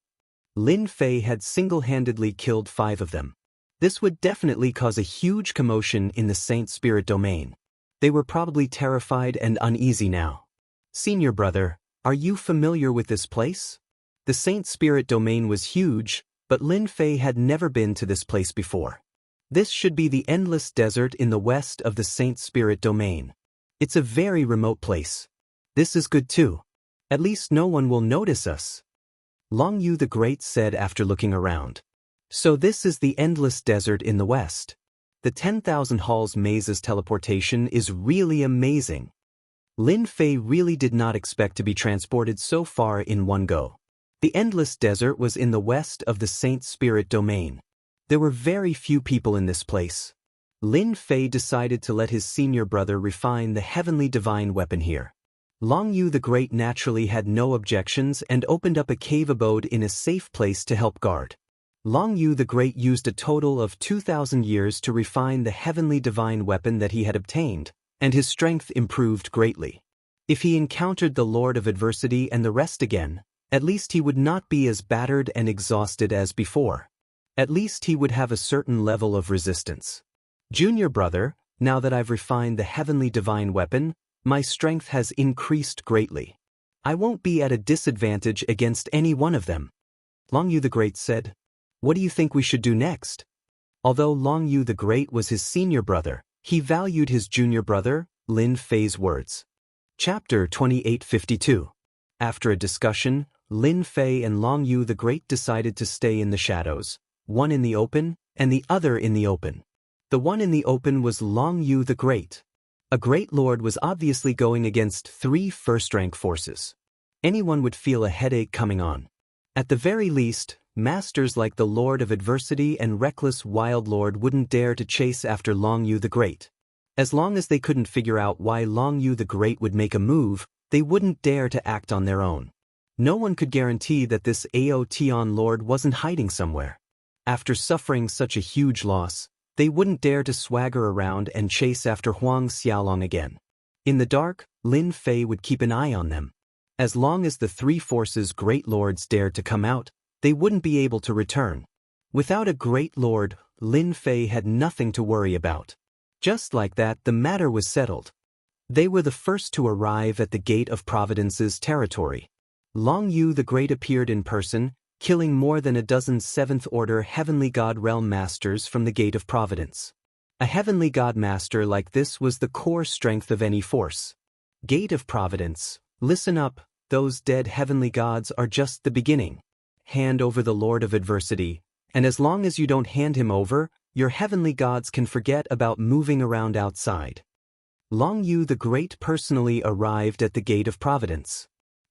Lin Fei had single-handedly killed 5 of them. This would definitely cause a huge commotion in the Saint Spirit domain. They were probably terrified and uneasy now. Senior brother, are you familiar with this place? The Saint Spirit domain was huge, but Lin Fei had never been to this place before. This should be the endless desert in the west of the Saint Spirit domain. It's a very remote place. This is good too. At least no one will notice us. Long Yu the Great said after looking around. So this is the endless desert in the west. The 10,000 Halls maze's teleportation is really amazing. Lin Fei really did not expect to be transported so far in one go. The endless desert was in the west of the Saint Spirit domain. There were very few people in this place. Lin Fei decided to let his senior brother refine the heavenly divine weapon here. Long Yu the Great naturally had no objections and opened up a cave abode in a safe place to help guard. Long Yu the Great used a total of 2,000 years to refine the heavenly divine weapon that he had obtained, and his strength improved greatly. If he encountered the Lord of Adversity and the rest again, at least he would not be as battered and exhausted as before. At least he would have a certain level of resistance. Junior brother, now that I've refined the heavenly divine weapon, my strength has increased greatly. I won't be at a disadvantage against any one of them. Long Yu the Great said. What do you think we should do next? Although Long Yu the Great was his senior brother, he valued his junior brother, Lin Fei's words. Chapter 2852. After a discussion, Lin Fei and Long Yu the Great decided to stay in the shadows, one in the open and the other in the open. The one in the open was Long Yu the Great. A great lord was obviously going against 3 first-rank forces. Anyone would feel a headache coming on. At the very least, masters like the Lord of Adversity and reckless Wild Lord wouldn't dare to chase after Long Yu the Great. As long as they couldn't figure out why Long Yu the Great would make a move, they wouldn't dare to act on their own. No one could guarantee that this Aotion Lord wasn't hiding somewhere. After suffering such a huge loss, they wouldn't dare to swagger around and chase after Huang Xiaolong again. In the dark, Lin Fei would keep an eye on them. As long as the 3 forces' great lords dared to come out, they wouldn't be able to return. Without a great lord, Lin Fei had nothing to worry about. Just like that, the matter was settled. They were the first to arrive at the Gate of Providence's territory. Long Yu the Great appeared in person, killing more than a dozen seventh-order Heavenly God Realm Masters from the Gate of Providence. A Heavenly God Master like this was the core strength of any force. Gate of Providence, listen up, those dead Heavenly Gods are just the beginning. Hand over the Lord of Adversity, and as long as you don't hand him over, your Heavenly Gods can forget about moving around outside. Long Yu the Great personally arrived at the Gate of Providence.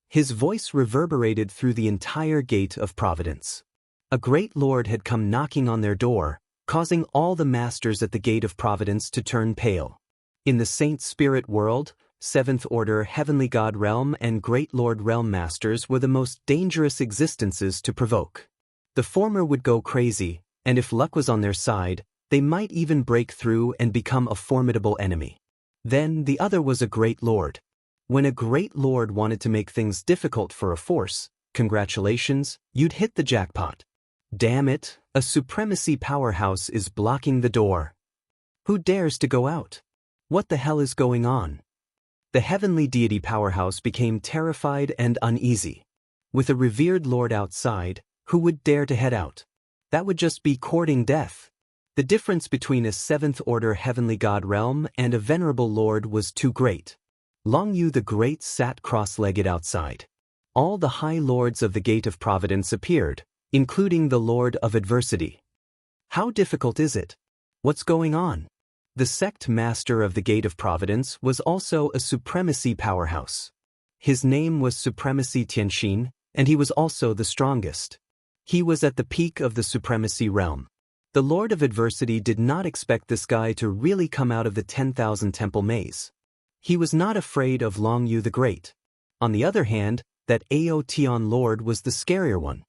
His voice reverberated through the entire Gate of Providence. A great lord had come knocking on their door, causing all the masters at the Gate of Providence to turn pale. In the Saint Spirit world, Seventh Order Heavenly God Realm and Great Lord Realm Masters were the most dangerous existences to provoke. The former would go crazy, and if luck was on their side, they might even break through and become a formidable enemy. Then the other was a Great Lord. When a Great Lord wanted to make things difficult for a force, congratulations, you'd hit the jackpot. Damn it, a supremacy powerhouse is blocking the door. Who dares to go out? What the hell is going on? The heavenly deity powerhouse became terrified and uneasy. With a revered lord outside, who would dare to head out? That would just be courting death. The difference between a seventh-order Heavenly God Realm and a venerable lord was too great. Long Yu the Great sat cross-legged outside. All the high lords of the Gate of Providence appeared, including the Lord of Adversity. How difficult is it? What's going on? The sect master of the Gate of Providence was also a supremacy powerhouse. His name was Supremacy Tianxin, and he was also the strongest. He was at the peak of the supremacy realm. The Lord of Adversity did not expect this guy to really come out of the 10,000 temple maze. He was not afraid of Long Yu the Great. On the other hand, that Aotian Lord was the scarier one.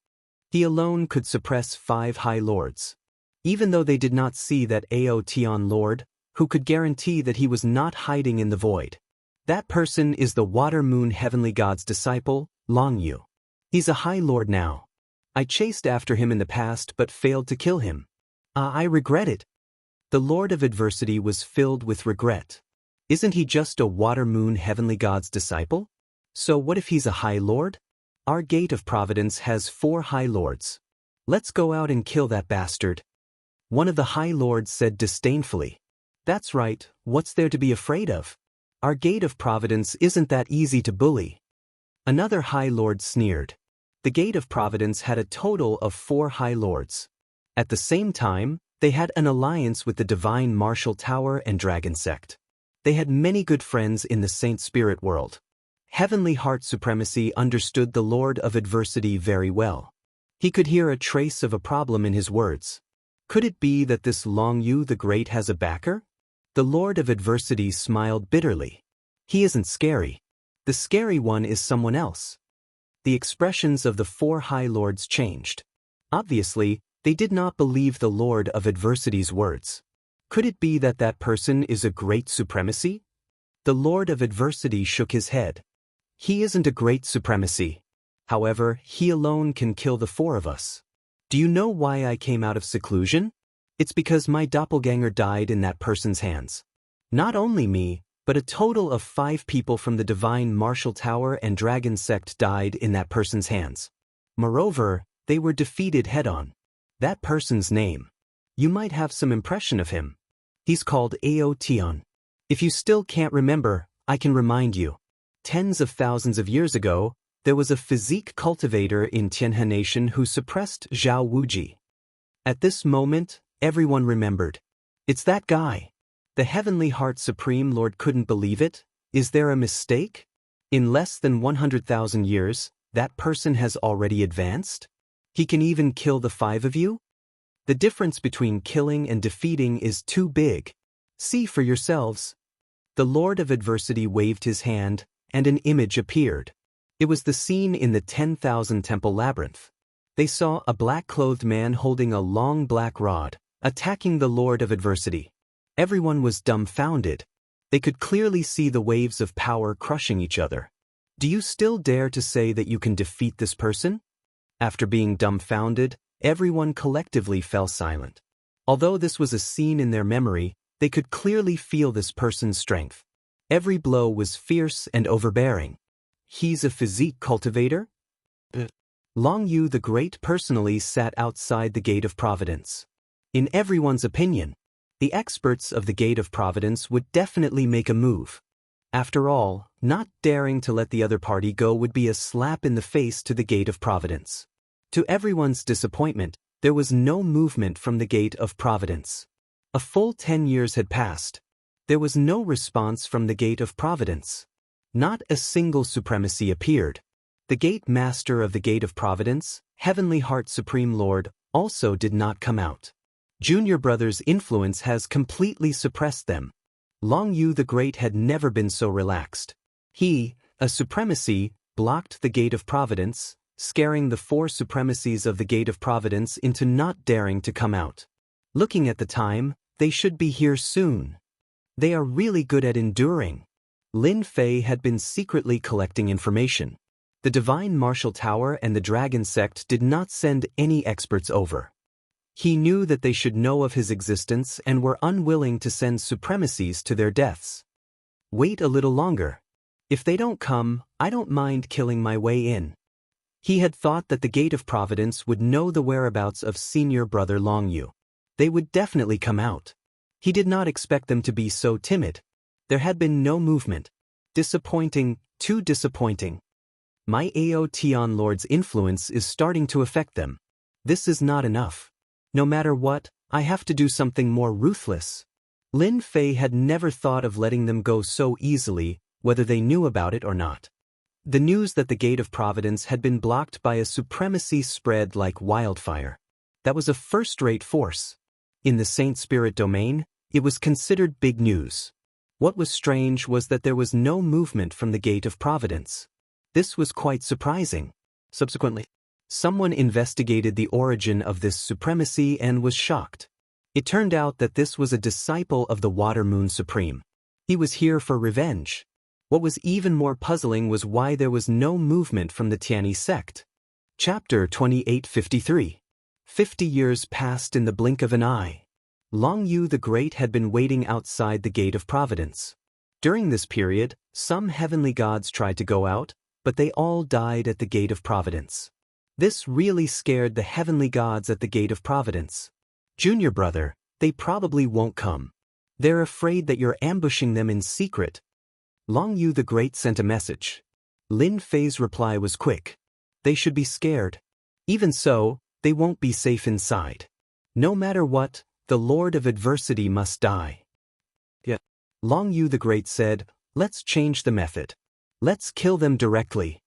He alone could suppress 5 high lords. Even though they did not see that Aotian Lord, who could guarantee that he was not hiding in the void. That person is the Water Moon Heavenly God's disciple, Long Yu. He's a high lord now. I chased after him in the past but failed to kill him. I regret it. The Lord of Adversity was filled with regret. Isn't he just a Water Moon Heavenly God's disciple? So what if he's a High Lord? Our Gate of Providence has 4 High Lords. Let's go out and kill that bastard. One of the High Lords said disdainfully. That's right, what's there to be afraid of? Our Gate of Providence isn't that easy to bully. Another High Lord sneered. The Gate of Providence had a total of 4 High Lords. At the same time, they had an alliance with the Divine Martial Tower and Dragon Sect. They had many good friends in the Saint Spirit world. Heavenly Heart Supremacy understood the Lord of Adversity very well. He could hear a trace of a problem in his words. Could it be that this Long Yu the Great has a backer? The Lord of Adversity smiled bitterly. He isn't scary. The scary one is someone else. The expressions of the 4 High Lords changed. Obviously, they did not believe the Lord of Adversity's words. Could it be that that person is a great supremacy? The Lord of Adversity shook his head. He isn't a great supremacy. However, he alone can kill the 4 of us. Do you know why I came out of seclusion? It's because my doppelganger died in that person's hands. Not only me, but a total of 5 people from the Divine Martial Tower and Dragon Sect died in that person's hands. Moreover, they were defeated head-on. That person's name. You might have some impression of him. He's called Aotian. If you still can't remember, I can remind you. Tens of thousands of years ago, there was a physique cultivator in Tianhe Nation who suppressed Zhao Wuji. At this moment, everyone remembered. It's that guy. The Heavenly Heart Supreme Lord couldn't believe it. Is there a mistake? In less than 100,000 years, that person has already advanced? He can even kill the 5 of you? The difference between killing and defeating is too big. See for yourselves. The Lord of Adversity waved his hand, and an image appeared. It was the scene in the 10,000 Temple Labyrinth. They saw a black-clothed man holding a long black rod, attacking the Lord of Adversity. Everyone was dumbfounded. They could clearly see the waves of power crushing each other. Do you still dare to say that you can defeat this person? After being dumbfounded, everyone collectively fell silent. Although this was a scene in their memory, they could clearly feel this person's strength. Every blow was fierce and overbearing. He's a physique cultivator? Long Yu the Great personally sat outside the Gate of Providence. In everyone's opinion, the experts of the Gate of Providence would definitely make a move. After all, not daring to let the other party go would be a slap in the face to the Gate of Providence. To everyone's disappointment, there was no movement from the Gate of Providence. A full 10 years had passed. There was no response from the Gate of Providence. Not a single supremacy appeared. The Gate Master of the Gate of Providence, Heavenly Heart Supreme Lord, also did not come out. Junior Brother's influence has completely suppressed them. Long Yu the Great had never been so relaxed. He, a supremacy, blocked the Gate of Providence, scaring the 4 supremacies of the Gate of Providence into not daring to come out. Looking at the time, they should be here soon. They are really good at enduring. Lin Fei had been secretly collecting information. The Divine Martial Tower and the Dragon Sect did not send any experts over. He knew that they should know of his existence and were unwilling to send supremacies to their deaths. Wait a little longer. If they don't come, I don't mind killing my way in. He had thought that the Gate of Providence would know the whereabouts of Senior Brother Long Yu. They would definitely come out. He did not expect them to be so timid. There had been no movement. Disappointing, too disappointing. My Aotion Lord's influence is starting to affect them. This is not enough. No matter what, I have to do something more ruthless. Lin Fei had never thought of letting them go so easily, whether they knew about it or not. The news that the Gate of Providence had been blocked by a supremacy spread like wildfire. That was a first-rate force. In the Saint Spirit domain, it was considered big news. What was strange was that there was no movement from the Gate of Providence. This was quite surprising. Subsequently, someone investigated the origin of this supremacy and was shocked. It turned out that this was a disciple of the Water Moon Supreme. He was here for revenge. What was even more puzzling was why there was no movement from the Tianyi sect. Chapter 2853. 50 years passed in the blink of an eye. Long Yu the Great had been waiting outside the Gate of Providence. During this period, some heavenly gods tried to go out, but they all died at the Gate of Providence. This really scared the heavenly gods at the Gate of Providence. Junior Brother, they probably won't come. They're afraid that you're ambushing them in secret. Long Yu the Great sent a message. Lin Fei's reply was quick. They should be scared. Even so, they won't be safe inside. No matter what, the Lord of Adversity must die. Yet, Long Yu the Great said, let's change the method. Let's kill them directly.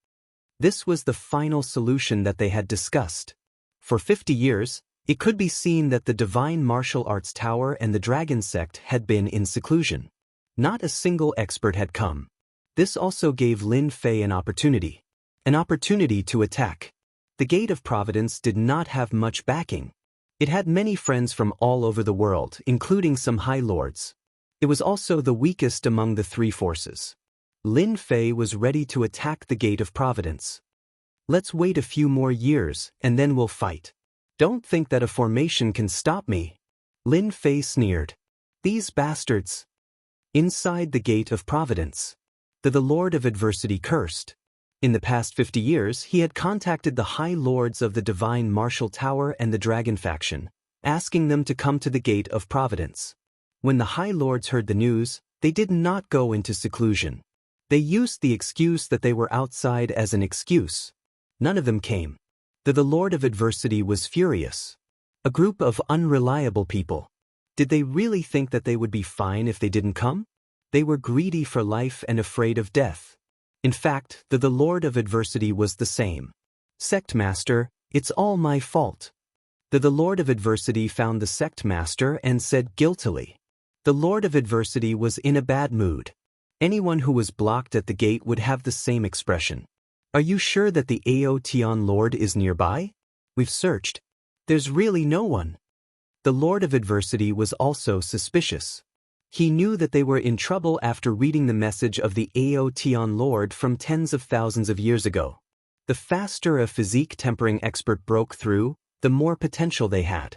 This was the final solution that they had discussed. For 50 years, it could be seen that the Divine Martial Arts Tower and the Dragon Sect had been in seclusion. Not a single expert had come. This also gave Lin Fei an opportunity to attack. The Gate of Providence did not have much backing. It had many friends from all over the world, including some High Lords. It was also the weakest among the 3 forces. Lin Fei was ready to attack the Gate of Providence. Let's wait a few more years, and then we'll fight. Don't think that a formation can stop me. Lin Fei sneered. These bastards. Inside the Gate of Providence. The Lord of Adversity cursed. In the past 50 years, he had contacted the High Lords of the Divine Martial Tower and the Dragon faction, asking them to come to the Gate of Providence. When the High Lords heard the news, they did not go into seclusion. They used the excuse that they were outside as an excuse. None of them came. The Lord of Adversity was furious. A group of unreliable people. Did they really think that they would be fine if they didn't come? They were greedy for life and afraid of death. In fact, the Lord of Adversity was the same. Sect Master, it's all my fault. The Lord of Adversity found the Sect Master and said guiltily. The Lord of Adversity was in a bad mood. Anyone who was blocked at the gate would have the same expression. Are you sure that the Aotion Lord is nearby? We've searched. There's really no one. The Lord of Adversity was also suspicious. He knew that they were in trouble after reading the message of the Aotion Lord from tens of thousands of years ago. The faster a physique tempering expert broke through, the more potential they had.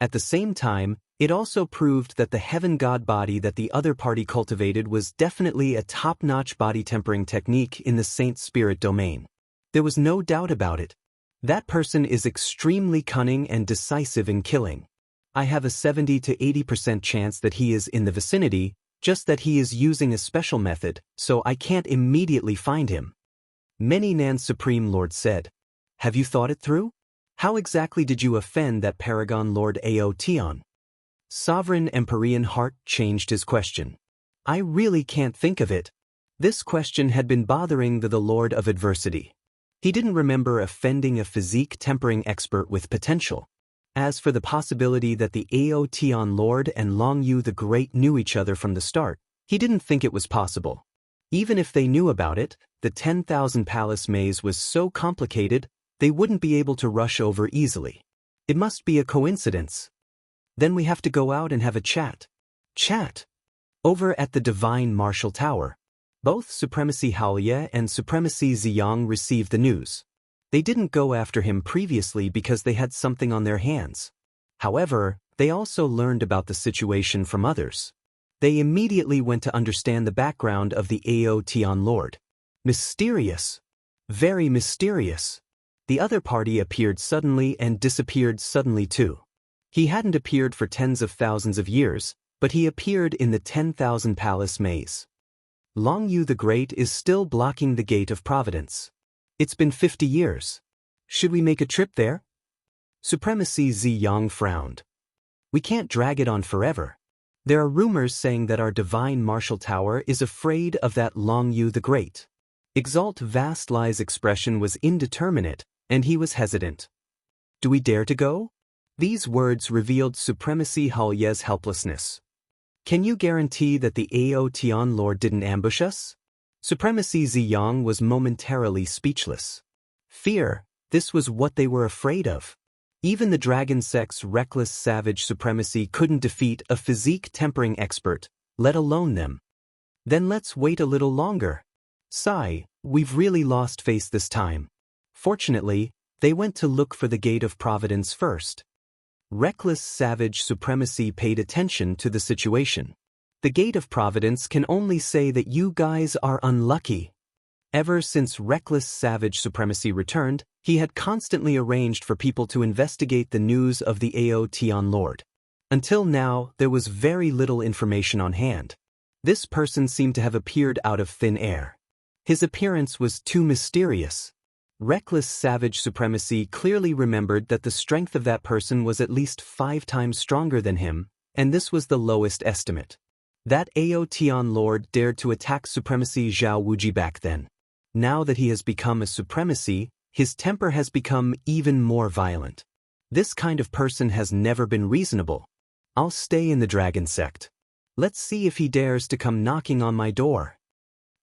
At the same time, it also proved that the heaven god body that the other party cultivated was definitely a top-notch body tempering technique in the Saint Spirit domain. There was no doubt about it. That person is extremely cunning and decisive in killing. I have a 70 to 80% chance that he is in the vicinity, just that he is using a special method, so I can't immediately find him. Many Nan's Supreme Lord said. Have you thought it through? How exactly did you offend that Paragon Lord Aotion? Sovereign Empyrean Heart changed his question. I really can't think of it. This question had been bothering the Lord of Adversity. He didn't remember offending a physique tempering expert with potential. As for the possibility that the Aotion Lord and Long Yu the Great knew each other from the start, he didn't think it was possible. Even if they knew about it, the 10,000 palace maze was so complicated, they wouldn't be able to rush over easily. It must be a coincidence. Then we have to go out and have a chat. Chat? Over at the Divine Martial Tower. Both Supremacy Haoye and Supremacy Ziyang received the news. They didn't go after him previously because they had something on their hands. However, they also learned about the situation from others. They immediately went to understand the background of the Aotion Lord. Mysterious. Very mysterious. The other party appeared suddenly and disappeared suddenly too. He hadn't appeared for tens of thousands of years, but he appeared in the 10,000 palace maze. Long Yu the Great is still blocking the Gate of Providence. It's been 50 years. Should we make a trip there? Supremacy Ziyang frowned. We can't drag it on forever. There are rumors saying that our Divine Martial Tower is afraid of that Long Yu the Great. Exalt Vastlai's expression was indeterminate, and he was hesitant. Do we dare to go? These words revealed Supremacy Haoye's helplessness. Can you guarantee that the Aotion Lord didn't ambush us? Supremacy Ziyang was momentarily speechless. Fear, this was what they were afraid of. Even the Dragon Sect's reckless savage supremacy couldn't defeat a physique tempering expert, let alone them. Then let's wait a little longer. Sigh, we've really lost face this time. Fortunately, they went to look for the Gate of Providence first. Reckless savage supremacy paid attention to the situation. The Gate of Providence can only say that you guys are unlucky. Ever since reckless savage supremacy returned, he had constantly arranged for people to investigate the news of the Aotion Lord. Until now, there was very little information on hand. This person seemed to have appeared out of thin air. His appearance was too mysterious. Reckless savage supremacy clearly remembered that the strength of that person was at least 5 times stronger than him, and this was the lowest estimate. That Aotion Lord dared to attack Supremacy Zhao Wuji back then. Now that he has become a supremacy, his temper has become even more violent. This kind of person has never been reasonable. I'll stay in the Dragon Sect. Let's see if he dares to come knocking on my door.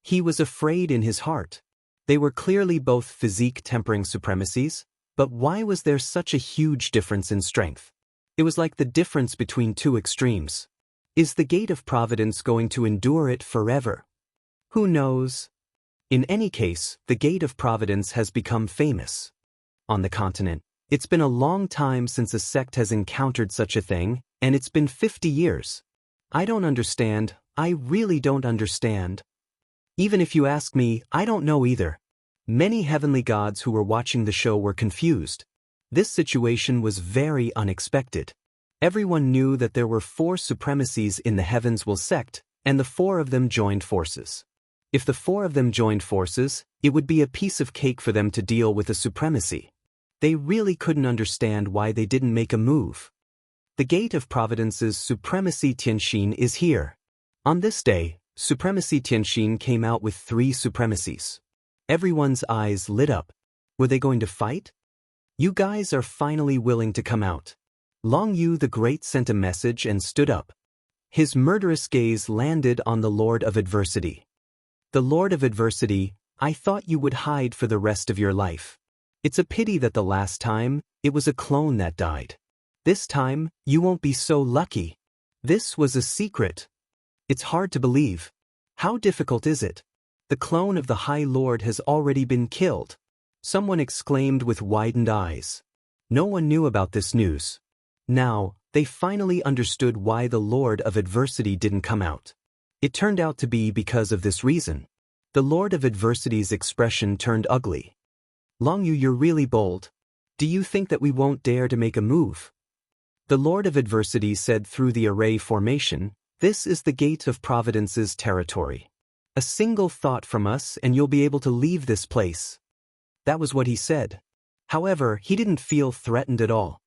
He was afraid in his heart. They were clearly both physique tempering supremacies, but why was there such a huge difference in strength? It was like the difference between two extremes. Is the Gate of Providence going to endure it forever? Who knows? In any case, the Gate of Providence has become famous. On the continent, it's been a long time since a sect has encountered such a thing, and it's been 50 years. I don't understand, I really don't understand. Even if you ask me, I don't know either. Many heavenly gods who were watching the show were confused. This situation was very unexpected. Everyone knew that there were 4 supremacies in the Heavens Will sect, and the 4 of them joined forces. If the 4 of them joined forces, it would be a piece of cake for them to deal with a supremacy. They really couldn't understand why they didn't make a move. The Gate of Providence's Supremacy Tianxin is here. On this day, Supremacy Tianxin came out with 3 supremacies. Everyone's eyes lit up. Were they going to fight? You guys are finally willing to come out. Long Yu the Great sent a message and stood up. His murderous gaze landed on the Lord of Adversity. The Lord of Adversity, I thought you would hide for the rest of your life. It's a pity that the last time, it was a clone that died. This time, you won't be so lucky. This was a secret. It's hard to believe. How difficult is it? The clone of the High Lord has already been killed. Someone exclaimed with widened eyes. No one knew about this news. Now, they finally understood why the Lord of Adversity didn't come out. It turned out to be because of this reason. The Lord of Adversity's expression turned ugly. Long Yu, you're really bold. Do you think that we won't dare to make a move? The Lord of Adversity said through the array formation, "This is the gate of Providence's territory. A single thought from us and you'll be able to leave this place." That was what he said. However, he didn't feel threatened at all.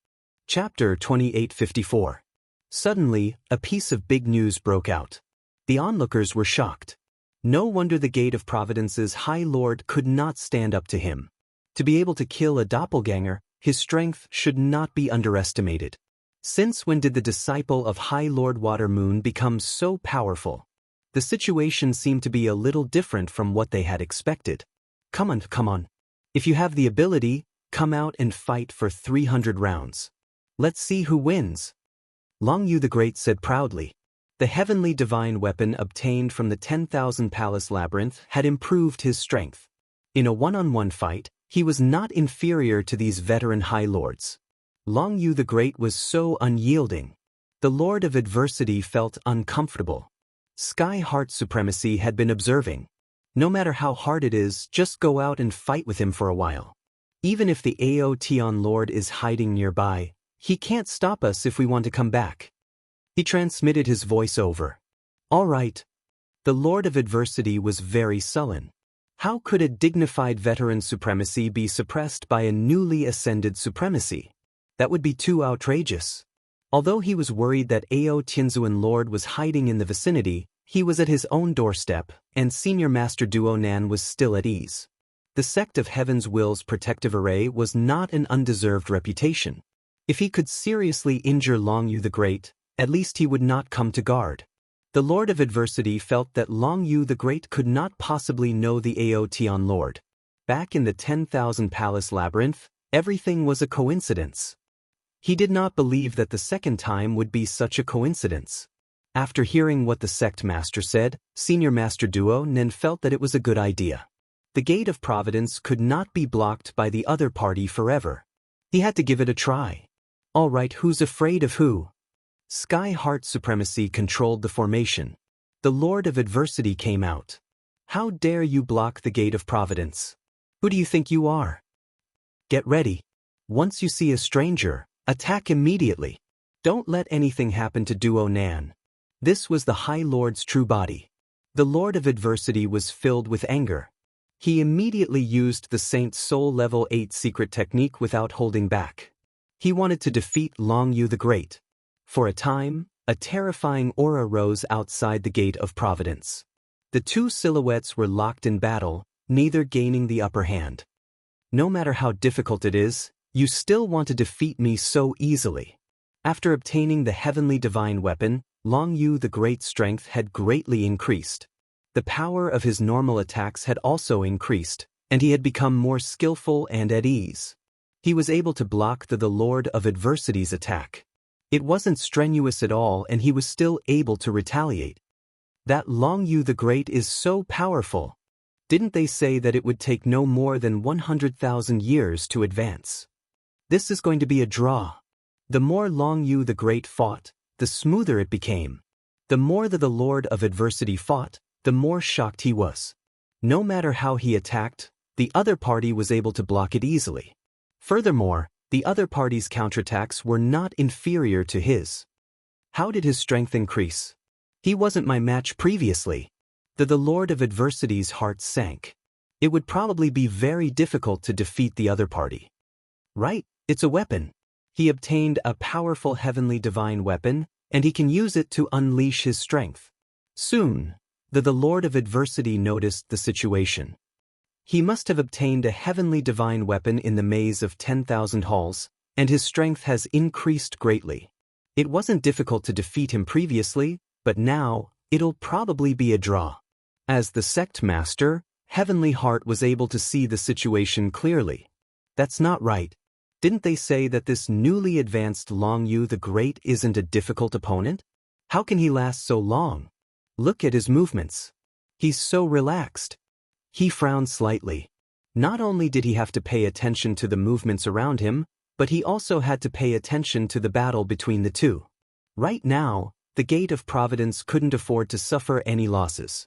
Chapter 28:54. Suddenly, a piece of big news broke out. The onlookers were shocked. No wonder the gate of Providence's High Lord could not stand up to him. To be able to kill a doppelganger, his strength should not be underestimated. Since when did the disciple of High Lord Watermoon become so powerful? The situation seemed to be a little different from what they had expected. Come on. If you have the ability, come out and fight for 300 rounds. Let's see who wins. Long Yu the Great said proudly. The heavenly divine weapon obtained from the 10,000 Palace Labyrinth had improved his strength. In a one-on-one fight, he was not inferior to these veteran High Lords. Long Yu the Great was so unyielding. The Lord of Adversity felt uncomfortable. Sky Heart Supremacy had been observing. No matter how hard it is, just go out and fight with him for a while. Even if the Aotion Lord is hiding nearby, he can't stop us if we want to come back. He transmitted his voice over. All right. The Lord of Adversity was very sullen. How could a dignified veteran supremacy be suppressed by a newly ascended supremacy? That would be too outrageous. Although he was worried that Ao Tianzuan Lord was hiding in the vicinity, he was at his own doorstep, and Senior Master Duo Nan was still at ease. The Sect of Heaven's Will's protective array was not an undeserved reputation. If he could seriously injure Long Yu the Great, at least he would not come to guard. The Lord of Adversity felt that Long Yu the Great could not possibly know the Aotion Lord. Back in the 10,000 Palace Labyrinth, everything was a coincidence. He did not believe that the second time would be such a coincidence. After hearing what the Sect Master said, Senior Master Duo Nen felt that it was a good idea. The Gate of Providence could not be blocked by the other party forever. He had to give it a try. All right, who's afraid of who? Sky Heart Supremacy controlled the formation. The Lord of Adversity came out. How dare you block the Gate of Providence? Who do you think you are? Get ready. Once you see a stranger, attack immediately. Don't let anything happen to Duo Nan. This was the High Lord's true body. The Lord of Adversity was filled with anger. He immediately used the Saint Soul Level 8 secret technique without holding back. He wanted to defeat Long Yu the Great. For a time, a terrifying aura rose outside the Gate of Providence. The two silhouettes were locked in battle, neither gaining the upper hand. No matter how difficult it is, you still want to defeat me so easily. After obtaining the heavenly divine weapon, Long Yu the Great's strength had greatly increased. The power of his normal attacks had also increased, and he had become more skillful and at ease. He was able to block the Lord of Adversity's attack. It wasn't strenuous at all, and he was still able to retaliate. That Long Yu the Great is so powerful. Didn't they say that it would take no more than 100,000 years to advance? This is going to be a draw. The more Long Yu the Great fought, the smoother it became. The more the Lord of Adversity fought, the more shocked he was. No matter how he attacked, the other party was able to block it easily. Furthermore, the other party's counterattacks were not inferior to his. How did his strength increase? He wasn't my match previously. The Lord of Adversity's heart sank. It would probably be very difficult to defeat the other party. Right, it's a weapon. He obtained a powerful heavenly divine weapon, and he can use it to unleash his strength. Soon, the Lord of Adversity noticed the situation. He must have obtained a heavenly divine weapon in the maze of 10,000 halls, and his strength has increased greatly. It wasn't difficult to defeat him previously, but now, it'll probably be a draw. As the Sect Master, Heavenly Heart was able to see the situation clearly. That's not right. Didn't they say that this newly advanced Long Yu the Great isn't a difficult opponent? How can he last so long? Look at his movements. He's so relaxed. He frowned slightly. Not only did he have to pay attention to the movements around him, but he also had to pay attention to the battle between the two. Right now, the Gate of Providence couldn't afford to suffer any losses.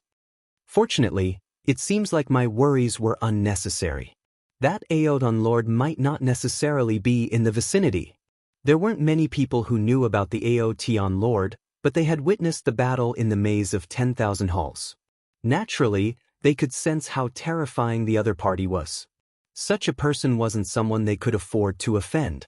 Fortunately, it seems like my worries were unnecessary. That Aodon Lord might not necessarily be in the vicinity. There weren't many people who knew about the Aotion Lord, but they had witnessed the battle in the maze of 10,000 halls. Naturally, they could sense how terrifying the other party was. Such a person wasn't someone they could afford to offend.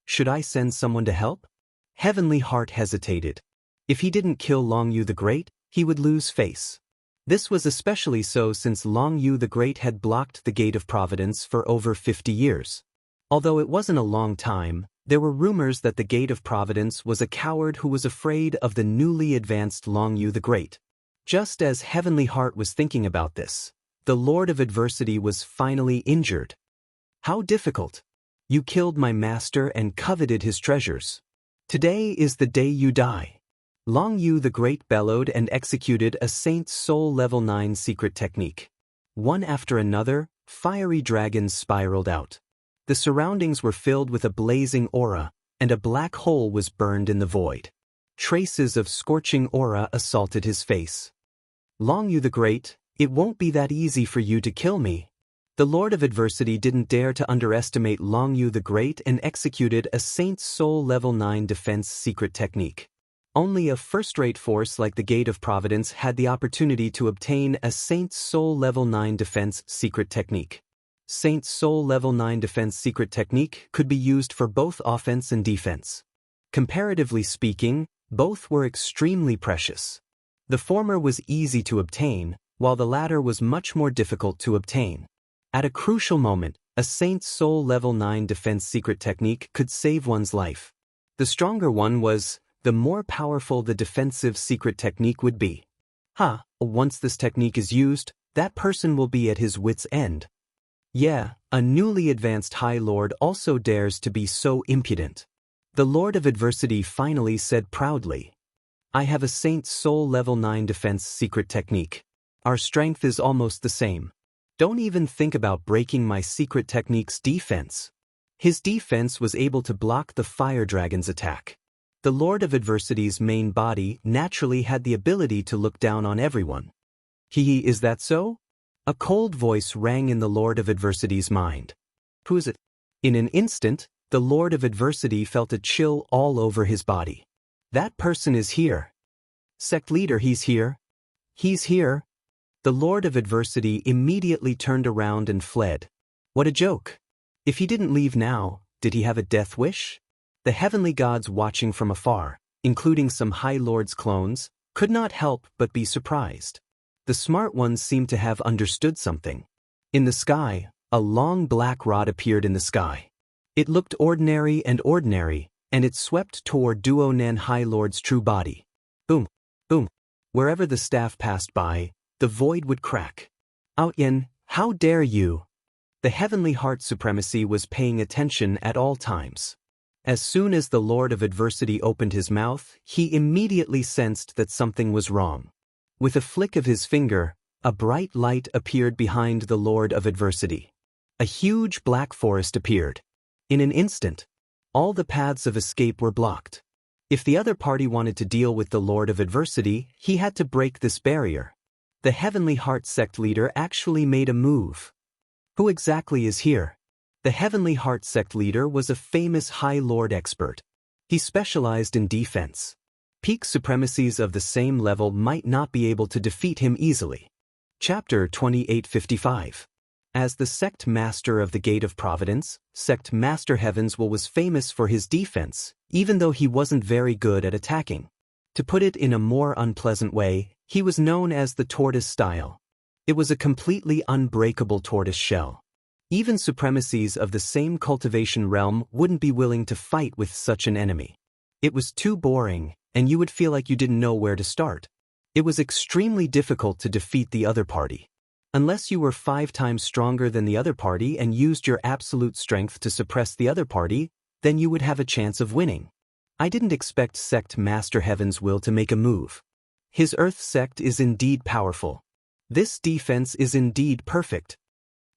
Should I send someone to help? Heavenly Heart hesitated. If he didn't kill Long Yu the Great, he would lose face. This was especially so since Long Yu the Great had blocked the Gate of Providence for over 50 years. Although it wasn't a long time, there were rumors that the Gate of Providence was a coward who was afraid of the newly advanced Long Yu the Great. Just as Heavenly Heart was thinking about this, the Lord of Adversity was finally injured. How difficult! You killed my master and coveted his treasures. Today is the day you die. Long Yu the Great bellowed and executed a Saint's Soul Level 9 secret technique. One after another, fiery dragons spiraled out. The surroundings were filled with a blazing aura, and a black hole was burned in the void. Traces of scorching aura assaulted his face. Long Yu the Great, it won't be that easy for you to kill me. The Lord of Adversity didn't dare to underestimate Long Yu the Great and executed a Saint's Soul Level 9 defense secret technique. Only a first-rate force like the Gate of Providence had the opportunity to obtain a Saint's Soul Level 9 defense secret technique. Saint's Soul Level 9 defense secret technique could be used for both offense and defense. Comparatively speaking, both were extremely precious. The former was easy to obtain, while the latter was much more difficult to obtain. At a crucial moment, a Saint's Soul Level 9 defense secret technique could save one's life. The stronger one was, the more powerful the defensive secret technique would be. Once this technique is used, that person will be at his wit's end. Yeah, a newly advanced High Lord also dares to be so impudent. The Lord of Adversity finally said proudly, I have a Saint's Soul Level 9 defense secret technique. Our strength is almost the same. Don't even think about breaking my secret technique's defense. His defense was able to block the fire dragon's attack. The Lord of Adversity's main body naturally had the ability to look down on everyone. Is that so? A cold voice rang in the Lord of Adversity's mind. Who is it? In an instant, the Lord of Adversity felt a chill all over his body. That person is here. Sect leader, he's here. He's here. The Lord of Adversity immediately turned around and fled. What a joke. If he didn't leave now, did he have a death wish? The heavenly gods watching from afar, including some High Lord's clones, could not help but be surprised. The smart ones seemed to have understood something. In the sky, a long black rod appeared in the sky. It looked ordinary, and it swept toward Duo Nan High Lord's true body. Boom, boom. Wherever the staff passed by, the void would crack. Yin, how dare you? The Heavenly Heart Supremacy was paying attention at all times. As soon as the Lord of Adversity opened his mouth, he immediately sensed that something was wrong. With a flick of his finger, a bright light appeared behind the Lord of Adversity. A huge black forest appeared. In an instant, all the paths of escape were blocked. If the other party wanted to deal with the Lord of Adversity, he had to break this barrier. The Heavenly Heart Sect leader actually made a move. Who exactly is here? The Heavenly Heart Sect leader was a famous High Lord expert. He specialized in defense. Peak supremacies of the same level might not be able to defeat him easily. Chapter 2855. As the Sect Master of the Gate of Providence, Sect Master Heavenswell was famous for his defense, even though he wasn't very good at attacking. To put it in a more unpleasant way, he was known as the tortoise style. It was a completely unbreakable tortoise shell. Even supremacies of the same cultivation realm wouldn't be willing to fight with such an enemy. It was too boring, and you would feel like you didn't know where to start. It was extremely difficult to defeat the other party. Unless you were 5 times stronger than the other party and used your absolute strength to suppress the other party, then you would have a chance of winning. I didn't expect Sect Master Heavenswell to make a move. His Earth Sect is indeed powerful. This defense is indeed perfect.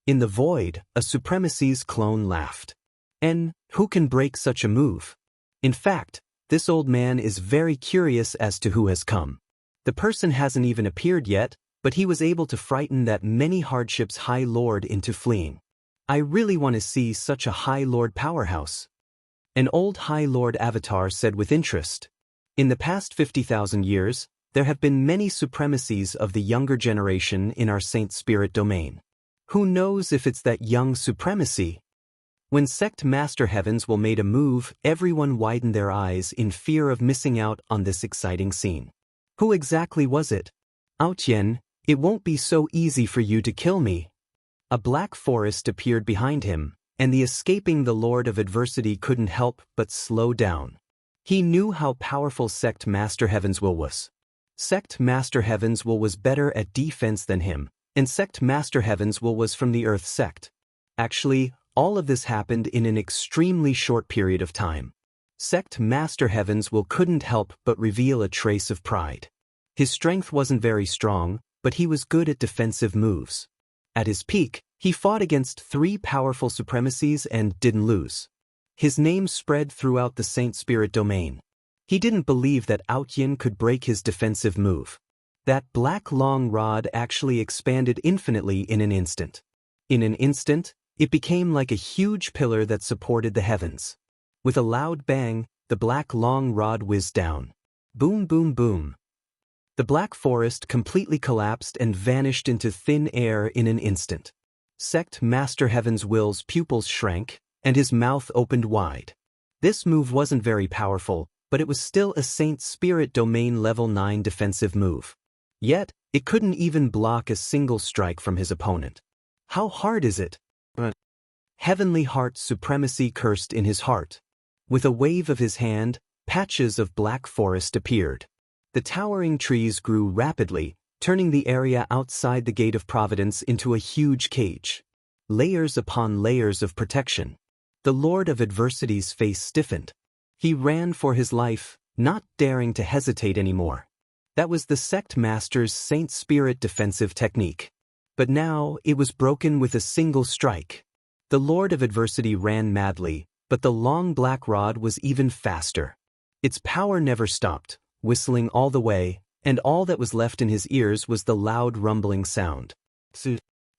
In the void, a supremacy's clone laughed. And who can break such a move? In fact, this old man is very curious as to who has come. The person hasn't even appeared yet, but he was able to frighten that many hardships High Lord into fleeing. I really want to see such a High Lord powerhouse. An old High Lord avatar said with interest. In the past 50,000 years, there have been many supremacies of the younger generation in our Saint Spirit domain. Who knows if it's that young supremacy? When Sect Master Heavens will made a move, everyone widened their eyes in fear of missing out on this exciting scene. Who exactly was it? Aotian, it won't be so easy for you to kill me. A black forest appeared behind him, and the escaping the Lord of Adversity couldn't help but slow down. He knew how powerful Sect Master Heavens Will was. Sect Master Heavens Will was better at defense than him, and Sect Master Heavens Will was from the Earth sect. Actually, all of this happened in an extremely short period of time. Sect Master Heavens Will couldn't help but reveal a trace of pride. His strength wasn't very strong, but he was good at defensive moves. At his peak, he fought against 3 powerful supremacies and didn't lose. His name spread throughout the Saint Spirit domain. He didn't believe that Aotian could break his defensive move. That black long rod actually expanded infinitely in an instant. In an instant, it became like a huge pillar that supported the heavens. With a loud bang, the black long rod whizzed down. Boom, boom, boom. The black forest completely collapsed and vanished into thin air in an instant. Sect Master Heavens Will's pupils shrank, and his mouth opened wide. This move wasn't very powerful, but it was still a Saint Spirit Domain Level 9 defensive move. Yet, it couldn't even block a single strike from his opponent. How hard is it? But Heavenly Heart Supremacy cursed in his heart. With a wave of his hand, patches of black forest appeared. The towering trees grew rapidly, turning the area outside the Gate of Providence into a huge cage. Layers upon layers of protection. The Lord of Adversity's face stiffened. He ran for his life, not daring to hesitate anymore. That was the Sect Master's Saint Spirit defensive technique. But now it was broken with a single strike. The Lord of Adversity ran madly, but the long black rod was even faster. Its power never stopped, whistling all the way, and all that was left in his ears was the loud rumbling sound.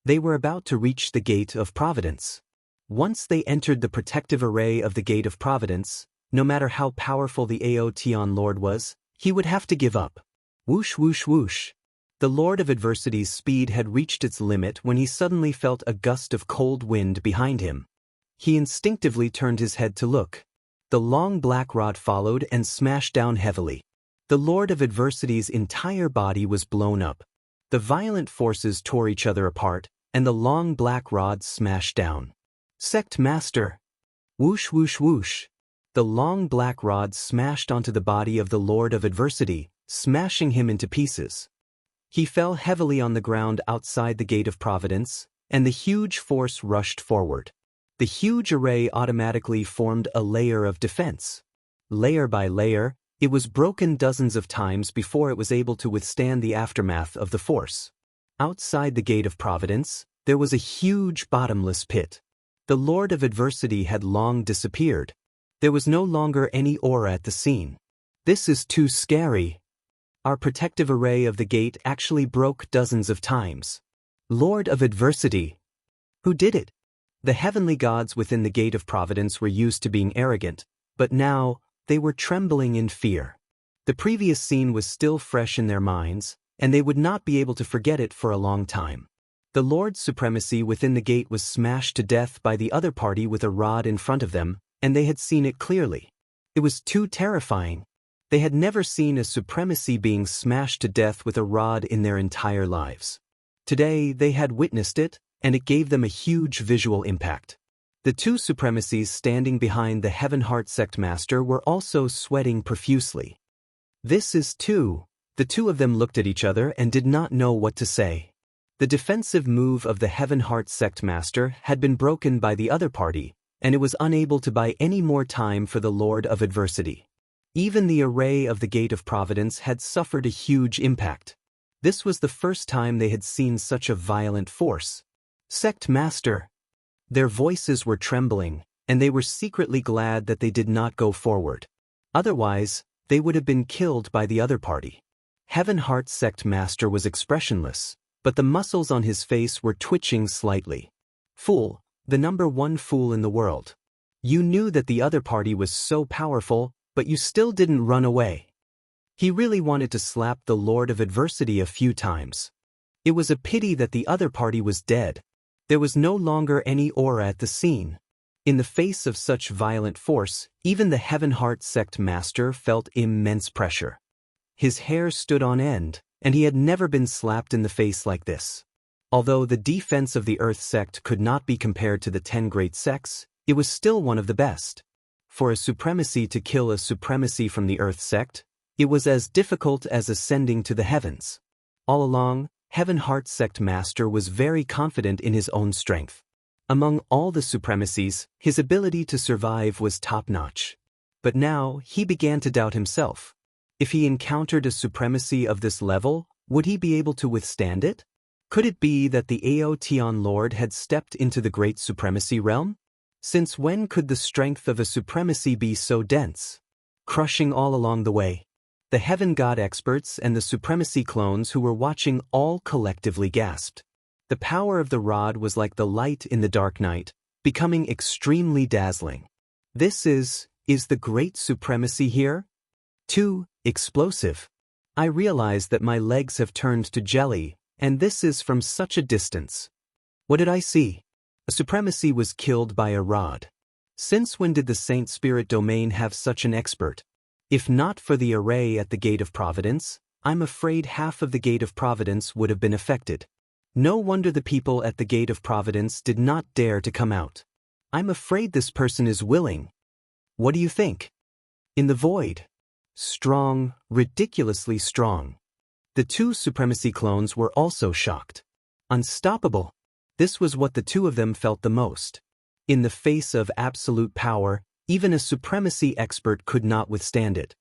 They were about to reach the Gate of Providence. Once they entered the protective array of the Gate of Providence, no matter how powerful the Aotian Lord was, he would have to give up. Whoosh, whoosh, whoosh. The Lord of Adversity's speed had reached its limit when he suddenly felt a gust of cold wind behind him. He instinctively turned his head to look. The long black rod followed and smashed down heavily. The Lord of Adversity's entire body was blown up. The violent forces tore each other apart, and the long black rod smashed down. Sect Master! Whoosh, whoosh, whoosh. The long black rod smashed onto the body of the Lord of Adversity, smashing him into pieces. He fell heavily on the ground outside the Gate of Providence, and the huge force rushed forward. The huge array automatically formed a layer of defense. Layer by layer, it was broken dozens of times before it was able to withstand the aftermath of the force. Outside the Gate of Providence, there was a huge bottomless pit. The Lord of Adversity had long disappeared. There was no longer any aura at the scene. This is too scary. Our protective array of the gate actually broke dozens of times. Lord of Adversity! Who did it? The heavenly gods within the Gate of Providence were used to being arrogant, but now, they were trembling in fear. The previous scene was still fresh in their minds, and they would not be able to forget it for a long time. The Lord's supremacy within the gate was smashed to death by the other party with a rod in front of them, and they had seen it clearly. It was too terrifying. They had never seen a supremacy being smashed to death with a rod in their entire lives. Today they had witnessed it, and it gave them a huge visual impact. The 2 supremacies standing behind the Heaven Heart Sect Master were also sweating profusely. This is too. The 2 of them looked at each other and did not know what to say. The defensive move of the Heaven Heart Sect Master had been broken by the other party, and it was unable to buy any more time for the Lord of Adversity. Even the array of the Gate of Providence had suffered a huge impact. This was the first time they had seen such a violent force. Sect Master! Their voices were trembling, and they were secretly glad that they did not go forward. Otherwise, they would have been killed by the other party. Heaven Heart Sect Master was expressionless, but the muscles on his face were twitching slightly. Fool, The number one fool in the world. You knew that the other party was so powerful, but you still didn't run away. He really wanted to slap the Lord of Adversity a few times. It was a pity that the other party was dead. There was no longer any aura at the scene. In the face of such violent force, even the Heaven Heart sect master felt immense pressure. His hair stood on end, and he had never been slapped in the face like this. Although the defense of the Earth sect could not be compared to the 10 great sects, it was still one of the best. For a supremacy to kill a supremacy from the Earth sect, it was as difficult as ascending to the heavens. All along, Heaven Heart sect master was very confident in his own strength. Among all the supremacies, his ability to survive was top-notch. But now, he began to doubt himself. If he encountered a supremacy of this level, would he be able to withstand it? Could it be that the Aoteon Lord had stepped into the great supremacy realm? Since when could the strength of a supremacy be so dense? Crushing all along the way. The Heaven God experts and the supremacy clones who were watching all collectively gasped. The power of the rod was like the light in the dark night, becoming extremely dazzling. This is the great supremacy here? Too explosive. I realize that my legs have turned to jelly, and this is from such a distance. What did I see? A supremacy was killed by a rod. Since when did the Saint Spirit domain have such an expert? If not for the array at the Gate of Providence, I'm afraid half of the Gate of Providence would have been affected. No wonder the people at the Gate of Providence did not dare to come out. I'm afraid this person is willing. What do you think? In the void. Strong, ridiculously strong. The two supremacy clones were also shocked. Unstoppable. This was what the two of them felt the most. In the face of absolute power, even a supremacy expert could not withstand it.